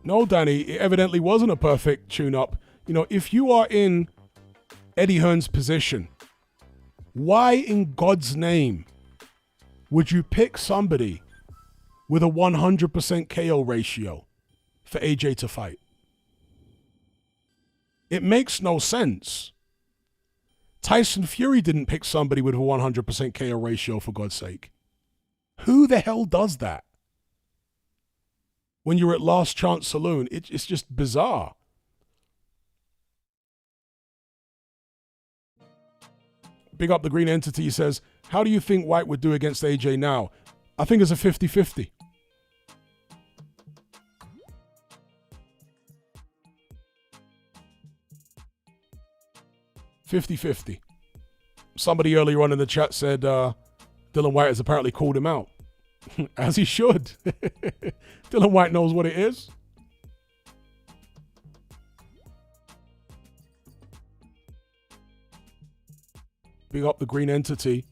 [SPEAKER 1] No, Danny, it evidently wasn't a perfect tune-up. You know, if you are in Eddie Hearn's position, why in God's name would you pick somebody with a 100% KO ratio for AJ to fight? It makes no sense. Tyson Fury didn't pick somebody with a 100% KO ratio, for God's sake. Who the hell does that? When you're at Last Chance Saloon, it's just bizarre. Big Up the Green Entity says, how do you think White would do against AJ now? I think it's a 50-50. Somebody earlier on in the chat said Dylan White has apparently called him out. As he should. Dylan White knows what it is. Big Up the Green Entity.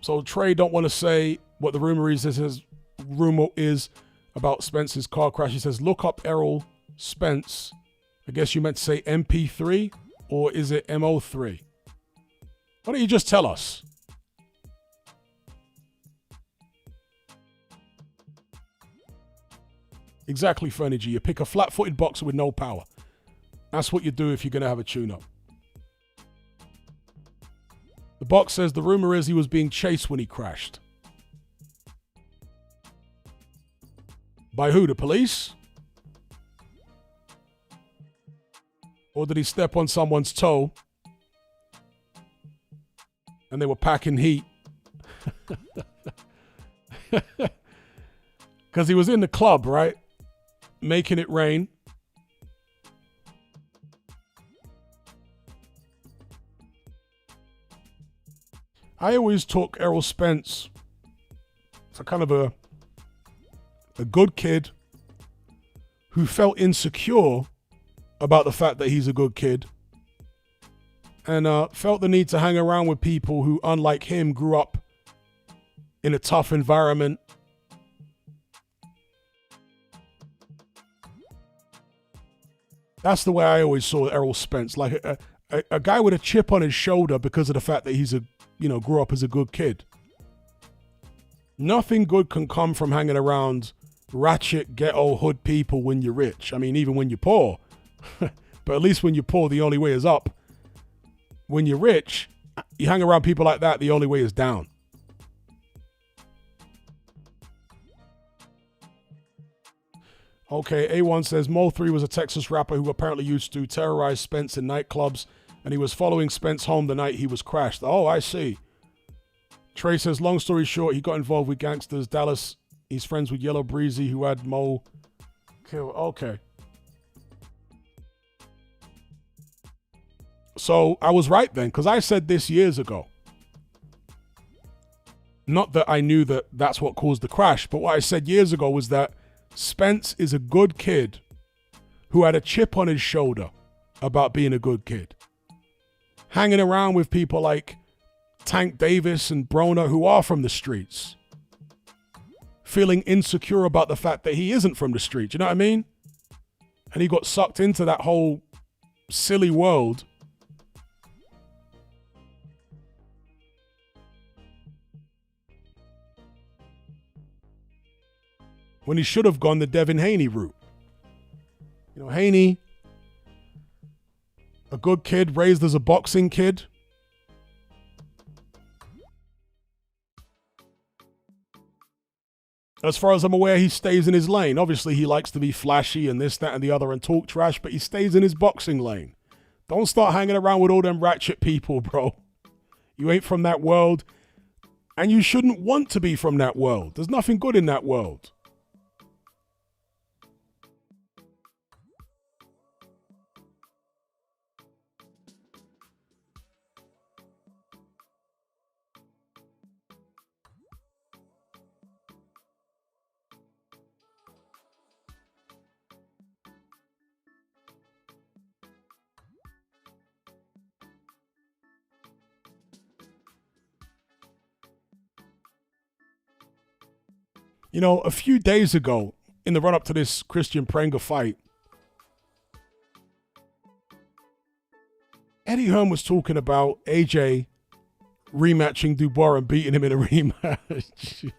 [SPEAKER 1] So Trey don't want to say what the rumor is. This is rumor is about Spence's car crash. He says, look up Errol Spence. I guess you meant to say MP3, or is it MO3? Why don't you just tell us? Exactly, Fernie G. You pick a flat-footed boxer with no power. That's what you do if you're going to have a tune-up. The box says the rumor is he was being chased when he crashed. By who? The police? Or did he step on someone's toe and they were packing heat? Because he was in the club, right? Making it rain. I always took Errol Spence for kind of a good kid who felt insecure about the fact that he's a good kid and felt the need to hang around with people who, unlike him, grew up in a tough environment. That's the way I always saw Errol Spence, like a guy with a chip on his shoulder because of the fact that he's grew up as a good kid. Nothing good can come from hanging around ratchet, ghetto, hood people when you're rich. I mean, even when you're poor. But at least when you're poor, the only way is up. When you're rich, you hang around people like that, the only way is down. Okay, A1 says Mo3 was a Texas rapper who apparently used to terrorize Spence in nightclubs, and he was following Spence home the night he was crashed. Oh, I see. Trey says, long story short, he got involved with gangsters. Dallas, he's friends with Yellow Breezy, who had Mo killed. Okay. So I was right then, because I said this years ago. Not that I knew that that's what caused the crash, but what I said years ago was that Spence is a good kid who had a chip on his shoulder about being a good kid. Hanging around with people like Tank Davis and Broner who are from the streets. Feeling insecure about the fact that he isn't from the street. You know what I mean? And he got sucked into that whole silly world. When he should have gone the Devin Haney route. You know, Haney, a good kid, raised as a boxing kid. As far as I'm aware, he stays in his lane. Obviously, he likes to be flashy and this, that, and the other and talk trash, but he stays in his boxing lane. Don't start hanging around with all them ratchet people, bro. You ain't from that world, and you shouldn't want to be from that world. There's nothing good in that world. You know, a few days ago, in the run-up to this Kristian Prenga fight, Eddie Hearn was talking about AJ rematching Dubois and beating him in a rematch.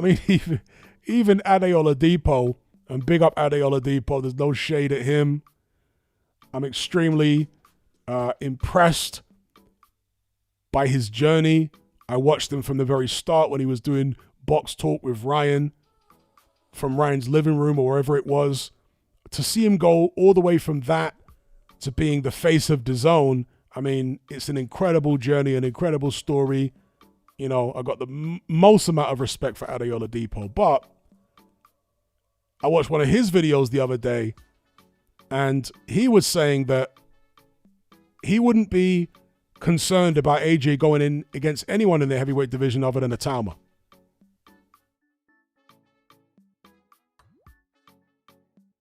[SPEAKER 1] mean, even Adeola Depot, and big up Adeola Depot, there's no shade at him. I'm extremely impressed by his journey. I watched him from the very start when he was doing box talk with Ryan from Ryan's living room or wherever it was. To see him go all the way from that to being the face of DAZN, I mean, it's an incredible journey, an incredible story. You know, I got the most amount of respect for Adeola Depot. But I watched one of his videos the other day, and he was saying that he wouldn't be concerned about AJ going in against anyone in the heavyweight division other than a Talma.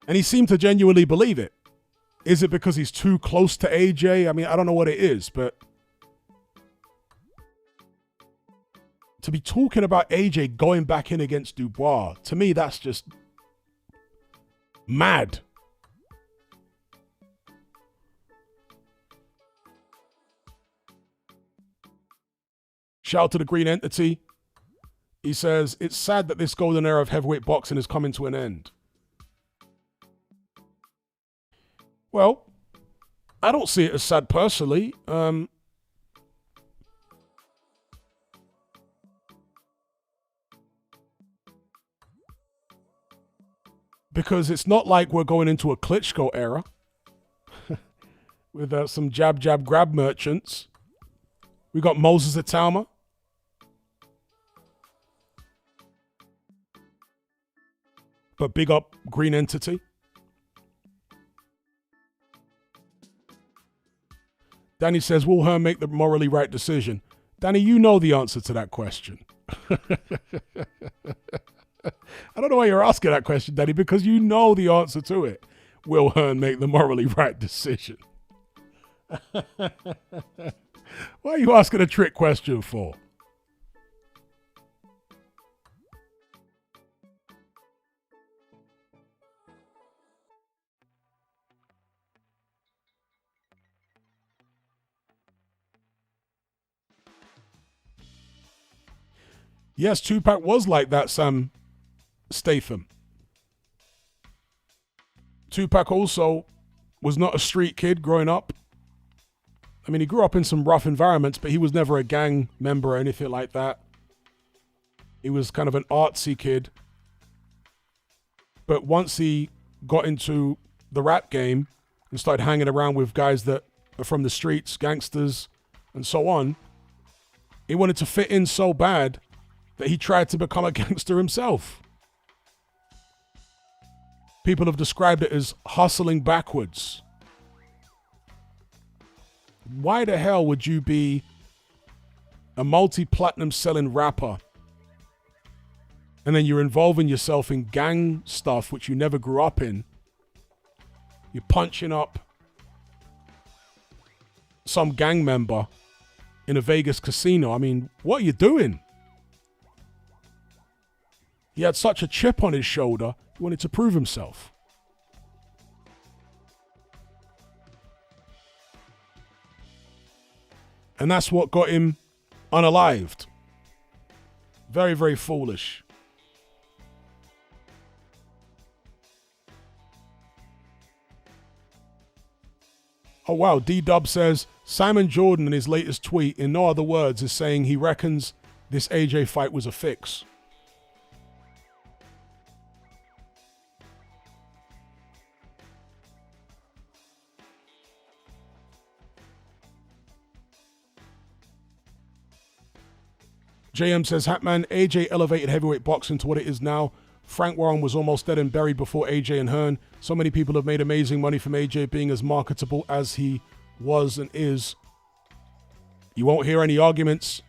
[SPEAKER 1] And he seemed to genuinely believe it. Is it because he's too close to AJ? I mean, I don't know what it is, but to be talking about AJ going back in against Dubois, to me, that's just mad. Shout out to the Green Entity. He says, it's sad that this golden era of heavyweight boxing is coming to an end. Well, I don't see it as sad personally. Because it's not like we're going into a Klitschko era with some jab, jab, grab merchants. We got Moses at Talma. But big up Green Entity. Danny says, will Hearn make the morally right decision? Danny, you know the answer to that question. I don't know why you're asking that question, Danny, because you know the answer to it. Will Hearn make the morally right decision? Why are you asking a trick question for? Yes, Tupac was like that, Sam Statham. Tupac also was not a street kid growing up. I mean, he grew up in some rough environments, but he was never a gang member or anything like that. He was kind of an artsy kid. But once he got into the rap game and started hanging around with guys that are from the streets, gangsters, and so on, he wanted to fit in so bad that he tried to become a gangster himself. People have described it as hustling backwards. Why the hell would you be a multi-platinum selling rapper and then you're involving yourself in gang stuff which you never grew up in? You're punching up some gang member in a Vegas casino. I mean, what are you doing? He had such a chip on his shoulder, he wanted to prove himself. And that's what got him unalived. Very, very foolish. Oh, wow. D-Dub says, Simon Jordan in his latest tweet, in no other words, is saying he reckons this AJ fight was a fix. JM says, Hatman, AJ elevated heavyweight boxing to what it is now. Frank Warren was almost dead and buried before AJ and Hearn. So many people have made amazing money from AJ being as marketable as he was and is. You won't hear any arguments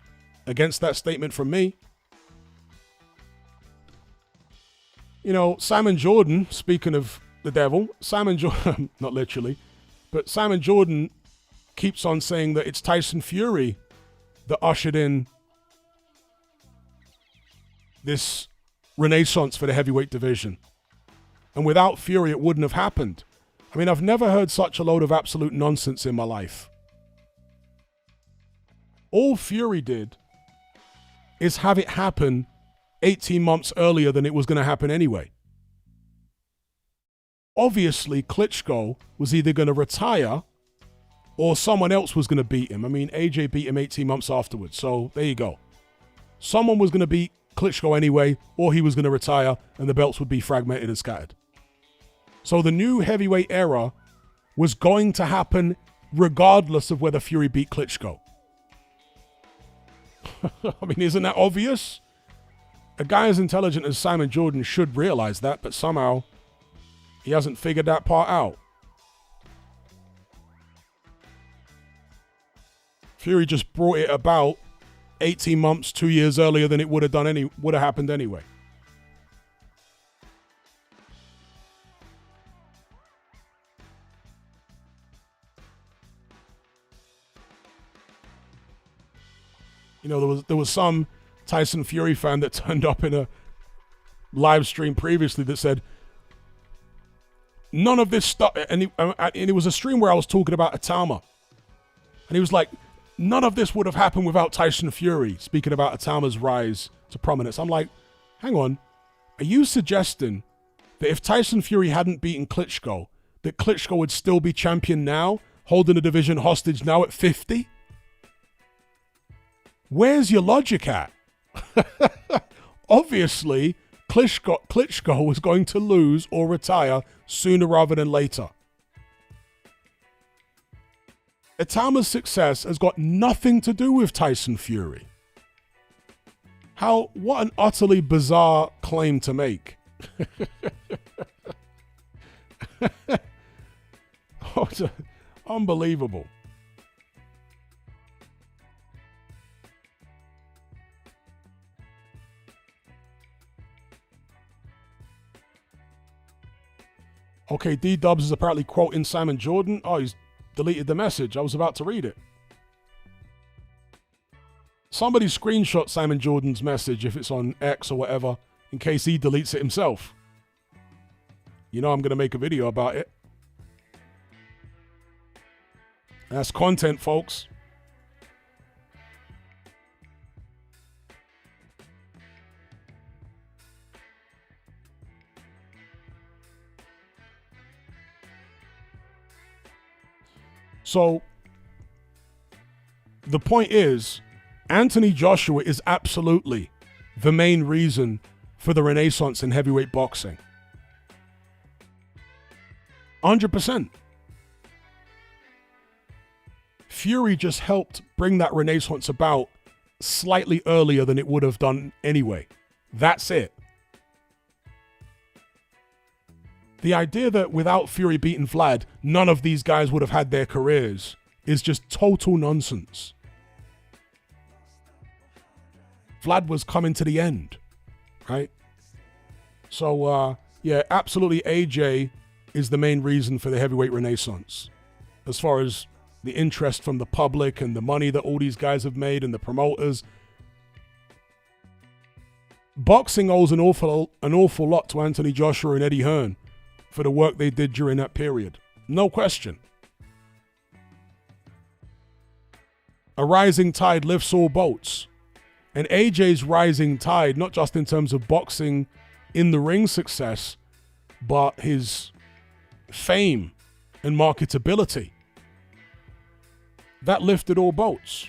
[SPEAKER 1] against that statement from me. You know, Simon Jordan, speaking of the devil, Simon Jordan, not literally, but Simon Jordan keeps on saying that it's Tyson Fury that ushered in this renaissance for the heavyweight division. And without Fury, it wouldn't have happened. I mean, I've never heard such a load of absolute nonsense in my life. All Fury did is have it happen 18 months earlier than it was going to happen anyway. Obviously, Klitschko was either going to retire or someone else was going to beat him. I mean, AJ beat him 18 months afterwards, so there you go. Someone was going to beat Klitschko anyway, or he was going to retire and the belts would be fragmented and scattered. So the new heavyweight era was going to happen regardless of whether Fury beat Klitschko. I mean, isn't that obvious? A guy as intelligent as Simon Jordan should realize that, but somehow he hasn't figured that part out. Fury just brought it about 18 months, 2 years earlier than it would have happened anyway. You know, there was some Tyson Fury fan that turned up in a live stream previously that said, none of this stuff, and it was a stream where I was talking about Atama. And he was like, none of this would have happened without Tyson Fury, speaking about Atama's rise to prominence. I'm like, hang on, are you suggesting that if Tyson Fury hadn't beaten Klitschko, that Klitschko would still be champion now, holding the division hostage now at 50? Where's your logic at? Obviously, Klitschko was going to lose or retire sooner rather than later. Itama's success has got nothing to do with Tyson Fury. What an utterly bizarre claim to make. Oh, it's unbelievable. Okay, D-Dubs is apparently quoting Simon Jordan. Oh, he's deleted the message. I was about to read it. Somebody screenshot Simon Jordan's message if it's on X or whatever, in case he deletes it himself. You know I'm going to make a video about it. That's content, folks. So, the point is, Anthony Joshua is absolutely the main reason for the renaissance in heavyweight boxing. 100%. Fury just helped bring that renaissance about slightly earlier than it would have done anyway. That's it. The idea that without Fury beating Vlad, none of these guys would have had their careers is just total nonsense. Vlad was coming to the end, right? So, yeah, absolutely AJ is the main reason for the heavyweight renaissance. As far as the interest from the public and the money that all these guys have made and the promoters. Boxing owes an awful lot to Anthony Joshua and Eddie Hearn for the work they did during that period. No question. A rising tide lifts all boats. And AJ's rising tide, not just in terms of boxing in the ring success, but his fame and marketability, that lifted all boats.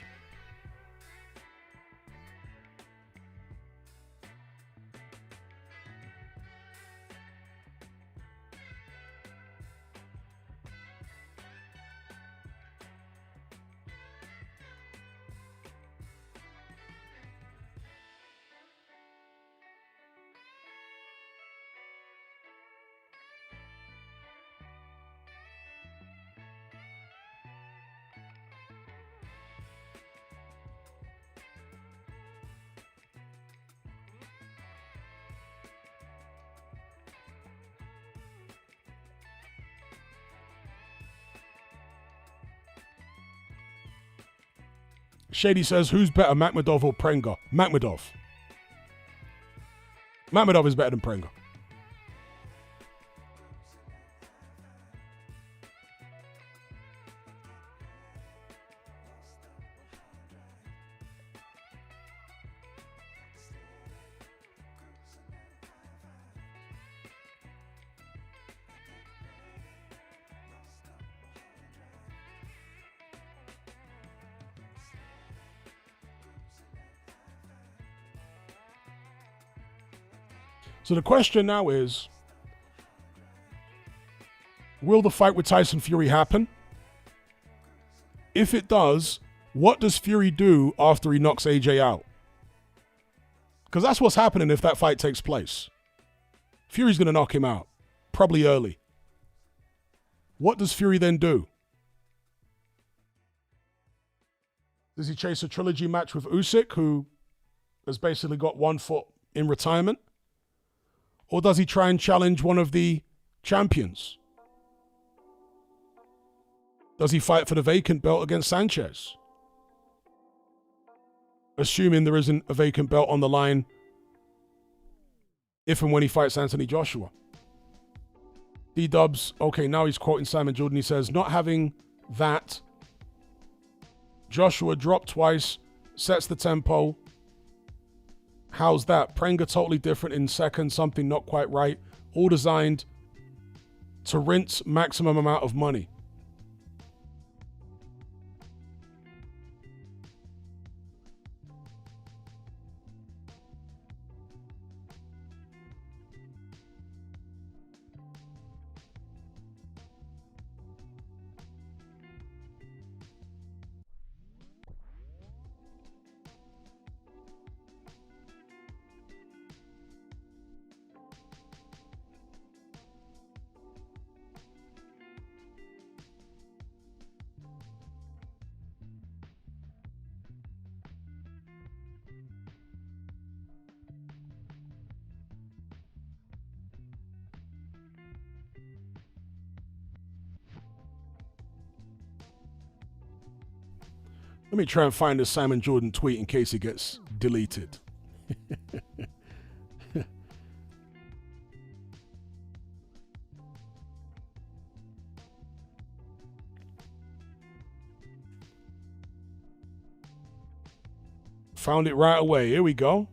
[SPEAKER 1] Shady says, who's better, Makhmudov or Prenga? Makhmudov. Makhmudov is better than Prenga. So the question now is, will the fight with Tyson Fury happen? If it does, what does Fury do after he knocks AJ out? Because that's what's happening if that fight takes place. Fury's going to knock him out, probably early. What does Fury then do? Does he chase a trilogy match with Usyk, who has basically got one foot in retirement? Or does he try and challenge one of the champions? Does he fight for the vacant belt against Sanchez? Assuming there isn't a vacant belt on the line if and when he fights Anthony Joshua. D-Dubs, okay, now he's quoting Simon Jordan. He says, not having that, Joshua dropped twice, sets the tempo. How's that? Prenga totally different in second, something not quite right. All designed to rinse maximum amount of money. Let me try and find this Simon Jordan tweet in case it gets deleted. Found it right away. Here we go.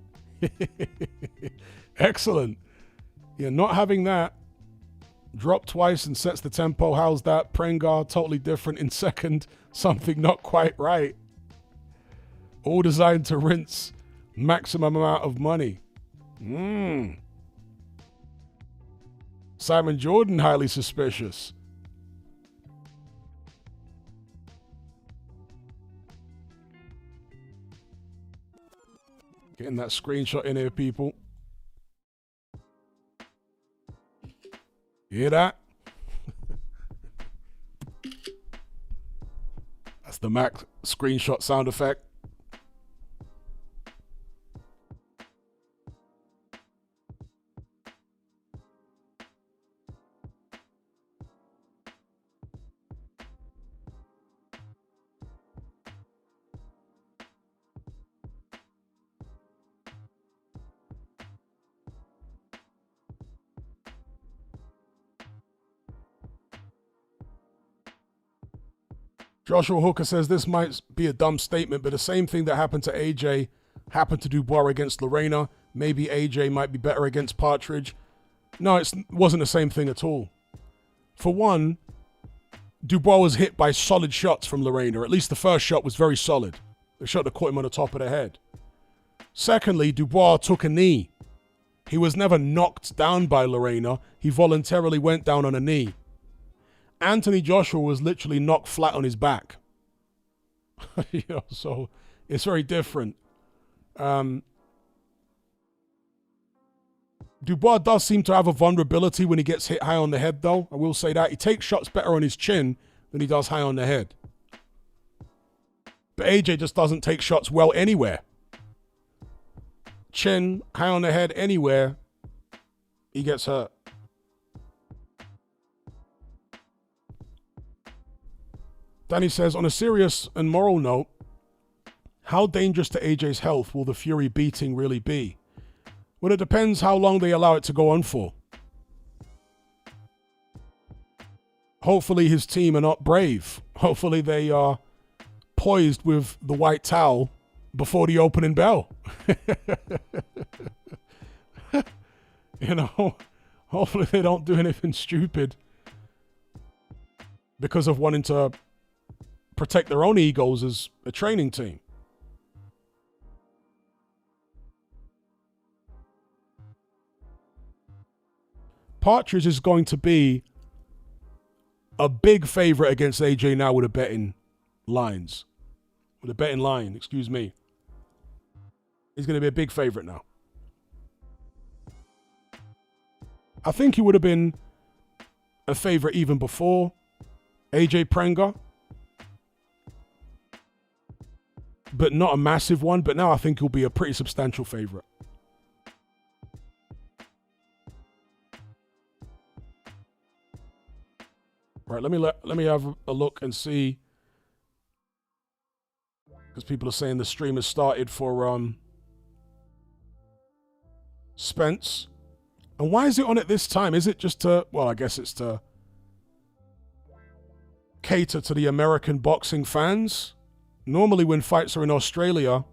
[SPEAKER 1] Excellent. Yeah, not having that. Drop twice and sets the tempo. How's that? Prenga, totally different in second. Something not quite right. All designed to rinse maximum amount of money. Simon Jordan, highly suspicious. Getting that screenshot in here, people. You hear that? That's the Mac screenshot sound effect. Joshua Hooker says this might be a dumb statement, but the same thing that happened to AJ happened to Dubois against Lorena. Maybe AJ might be better against Partridge. No, it wasn't the same thing at all. For one, Dubois was hit by solid shots from Lorena. At least the first shot was very solid. The shot that caught him on the top of the head. Secondly, Dubois took a knee. He was never knocked down by Lorena. He voluntarily went down on a knee. Anthony Joshua was literally knocked flat on his back. So it's very different. Dubois does seem to have a vulnerability when he gets hit high on the head, though. I will say that. He takes shots better on his chin than he does high on the head. But AJ just doesn't take shots well anywhere. Chin, high on the head, anywhere, he gets hurt. Danny says, on a serious and moral note, how dangerous to AJ's health will the Fury beating really be? Well, it depends how long they allow it to go on for. Hopefully his team are not brave. Hopefully they are poised with the white towel before the opening bell. Hopefully they don't do anything stupid because of wanting to protect their own egos as a training team. Partridge is going to be a big favorite against AJ now with a betting lines. With a betting line, excuse me. He's going to be a big favorite now. I think he would have been a favorite even before AJ Prenga. But not a massive one. But now I think he'll be a pretty substantial favorite. Right, let me have a look and see. Because people are saying the stream has started for Spence. And why is it on at this time? Is it just to, well, I guess it's to cater to the American boxing fans. Normally when fights are in Australia,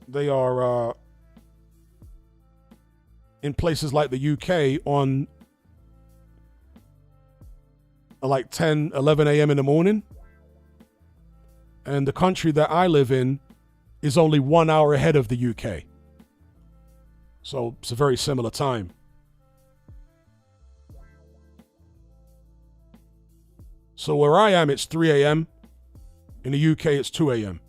[SPEAKER 1] they are in places like the UK on like 10, 11 a.m. in the morning. And the country that I live in is only 1 hour ahead of the UK. So it's a very similar time. So where I am, it's 3 a.m. In the UK, it's 2 a.m.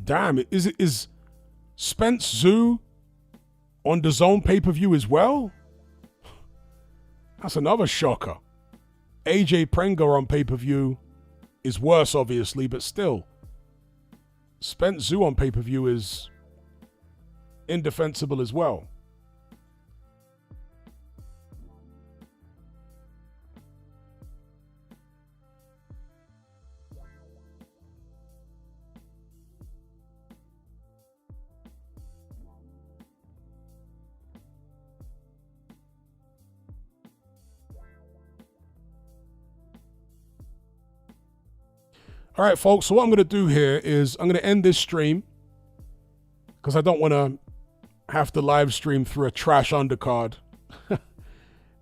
[SPEAKER 1] Damn, is Spence Zoo on the Zone pay-per-view as well? That's another shocker. AJ Prenga on pay-per-view is worse, obviously, but still. Spence Zoo on pay-per-view is indefensible as well. All right, folks, so what I'm going to do here is I'm going to end this stream because I don't want to have to live stream through a trash undercard.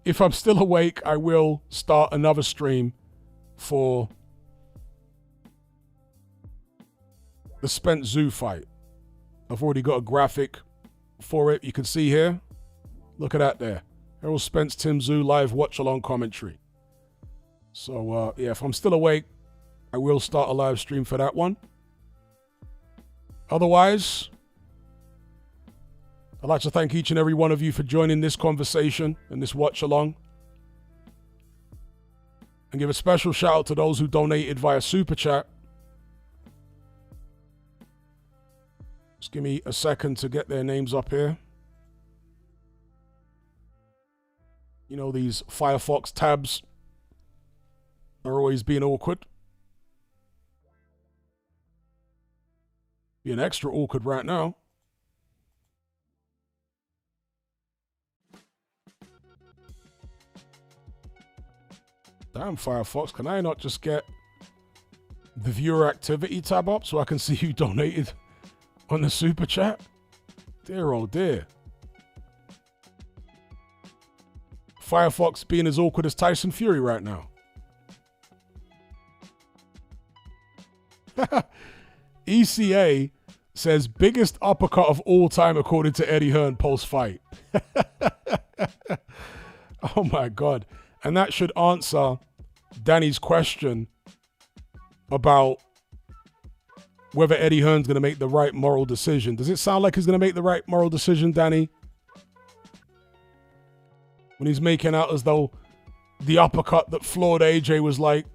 [SPEAKER 1] If I'm still awake, I will start another stream for the Spence Zoo fight. I've already got a graphic for it. You can see here. Look at that there. Errol Spence, Tim Zoo, live watch-along commentary. So, yeah, if I'm still awake, I will start a live stream for that one. Otherwise, I'd like to thank each and every one of you for joining this conversation and this watch along. And give a special shout out to those who donated via Super Chat. Just give me a second to get their names up here. You know, these Firefox tabs are always being awkward. Being extra awkward right now. Damn, Firefox, can I not just get the viewer activity tab up so I can see who donated on the Super Chat? Dear, oh dear. Firefox being as awkward as Tyson Fury right now. ECA says biggest uppercut of all time according to Eddie Hearn post-fight. Oh my God. And that should answer Danny's question about whether Eddie Hearn's going to make the right moral decision. Does it sound like he's going to make the right moral decision, Danny? When he's making out as though the uppercut that floored AJ was like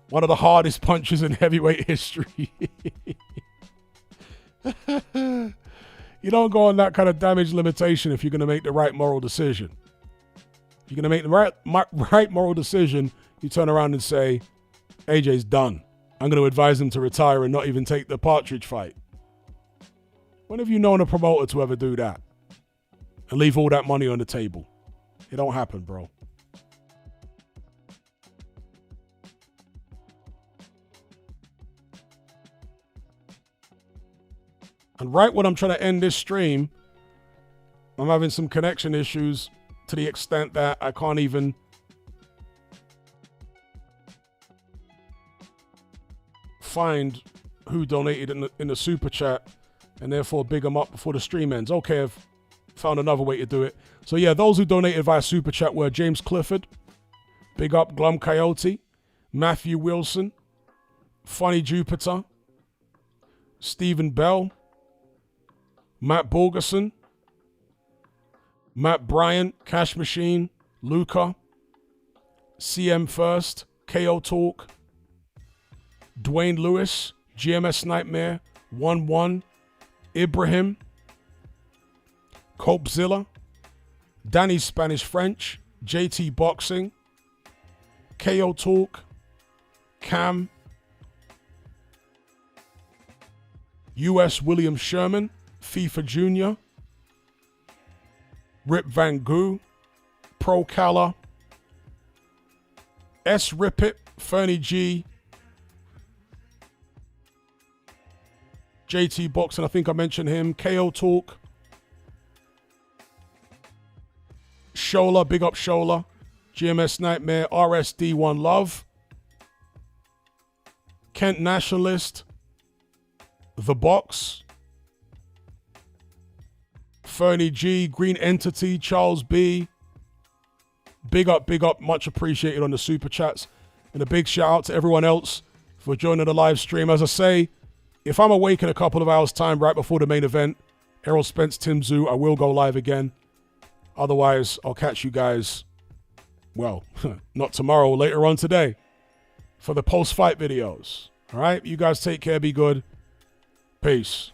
[SPEAKER 1] one of the hardest punches in heavyweight history. You don't go on that kind of damage limitation if you're going to make the right moral decision. If you're going to make the right moral decision, you turn around and say, AJ's done. I'm going to advise him to retire and not even take the Partridge fight. When have you known a promoter to ever do that? And leave all that money on the table? It don't happen, bro. And right when I'm trying to end this stream, I'm having some connection issues to the extent that I can't even find who donated in the super chat, and therefore big them up before the stream ends. Okay, I've found another way to do it. So yeah, those who donated via super chat were James Clifford, big up Glum Coyote, Matthew Wilson, Funny Jupiter, Stephen Bell, Matt Borgerson, Matt Bryant, Cash Machine, Luca, CM First, KO Talk, Dwayne Lewis, GMS Nightmare, 1-1, Ibrahim, Copezilla, Danny Spanish French, JT Boxing, KO Talk, Cam, US William Sherman, FIFA Jr., Rip Van Goo, Pro Cala, S. Rippet, Fernie G, JT Boxing, I think I mentioned him, KO Talk, Shola, big up Shola, GMS Nightmare, RSD1 Love, Kent Nationalist, The Box, Fernie G, Green Entity, Charles B. Big up, much appreciated on the super chats. And a big shout out to everyone else for joining the live stream. As I say, if I'm awake in a couple of hours' time right before the main event, Errol Spence, Tim Zoo, I will go live again. Otherwise, I'll catch you guys, well, not tomorrow, later on today, for the post-fight videos. All right? You guys take care, be good. Peace.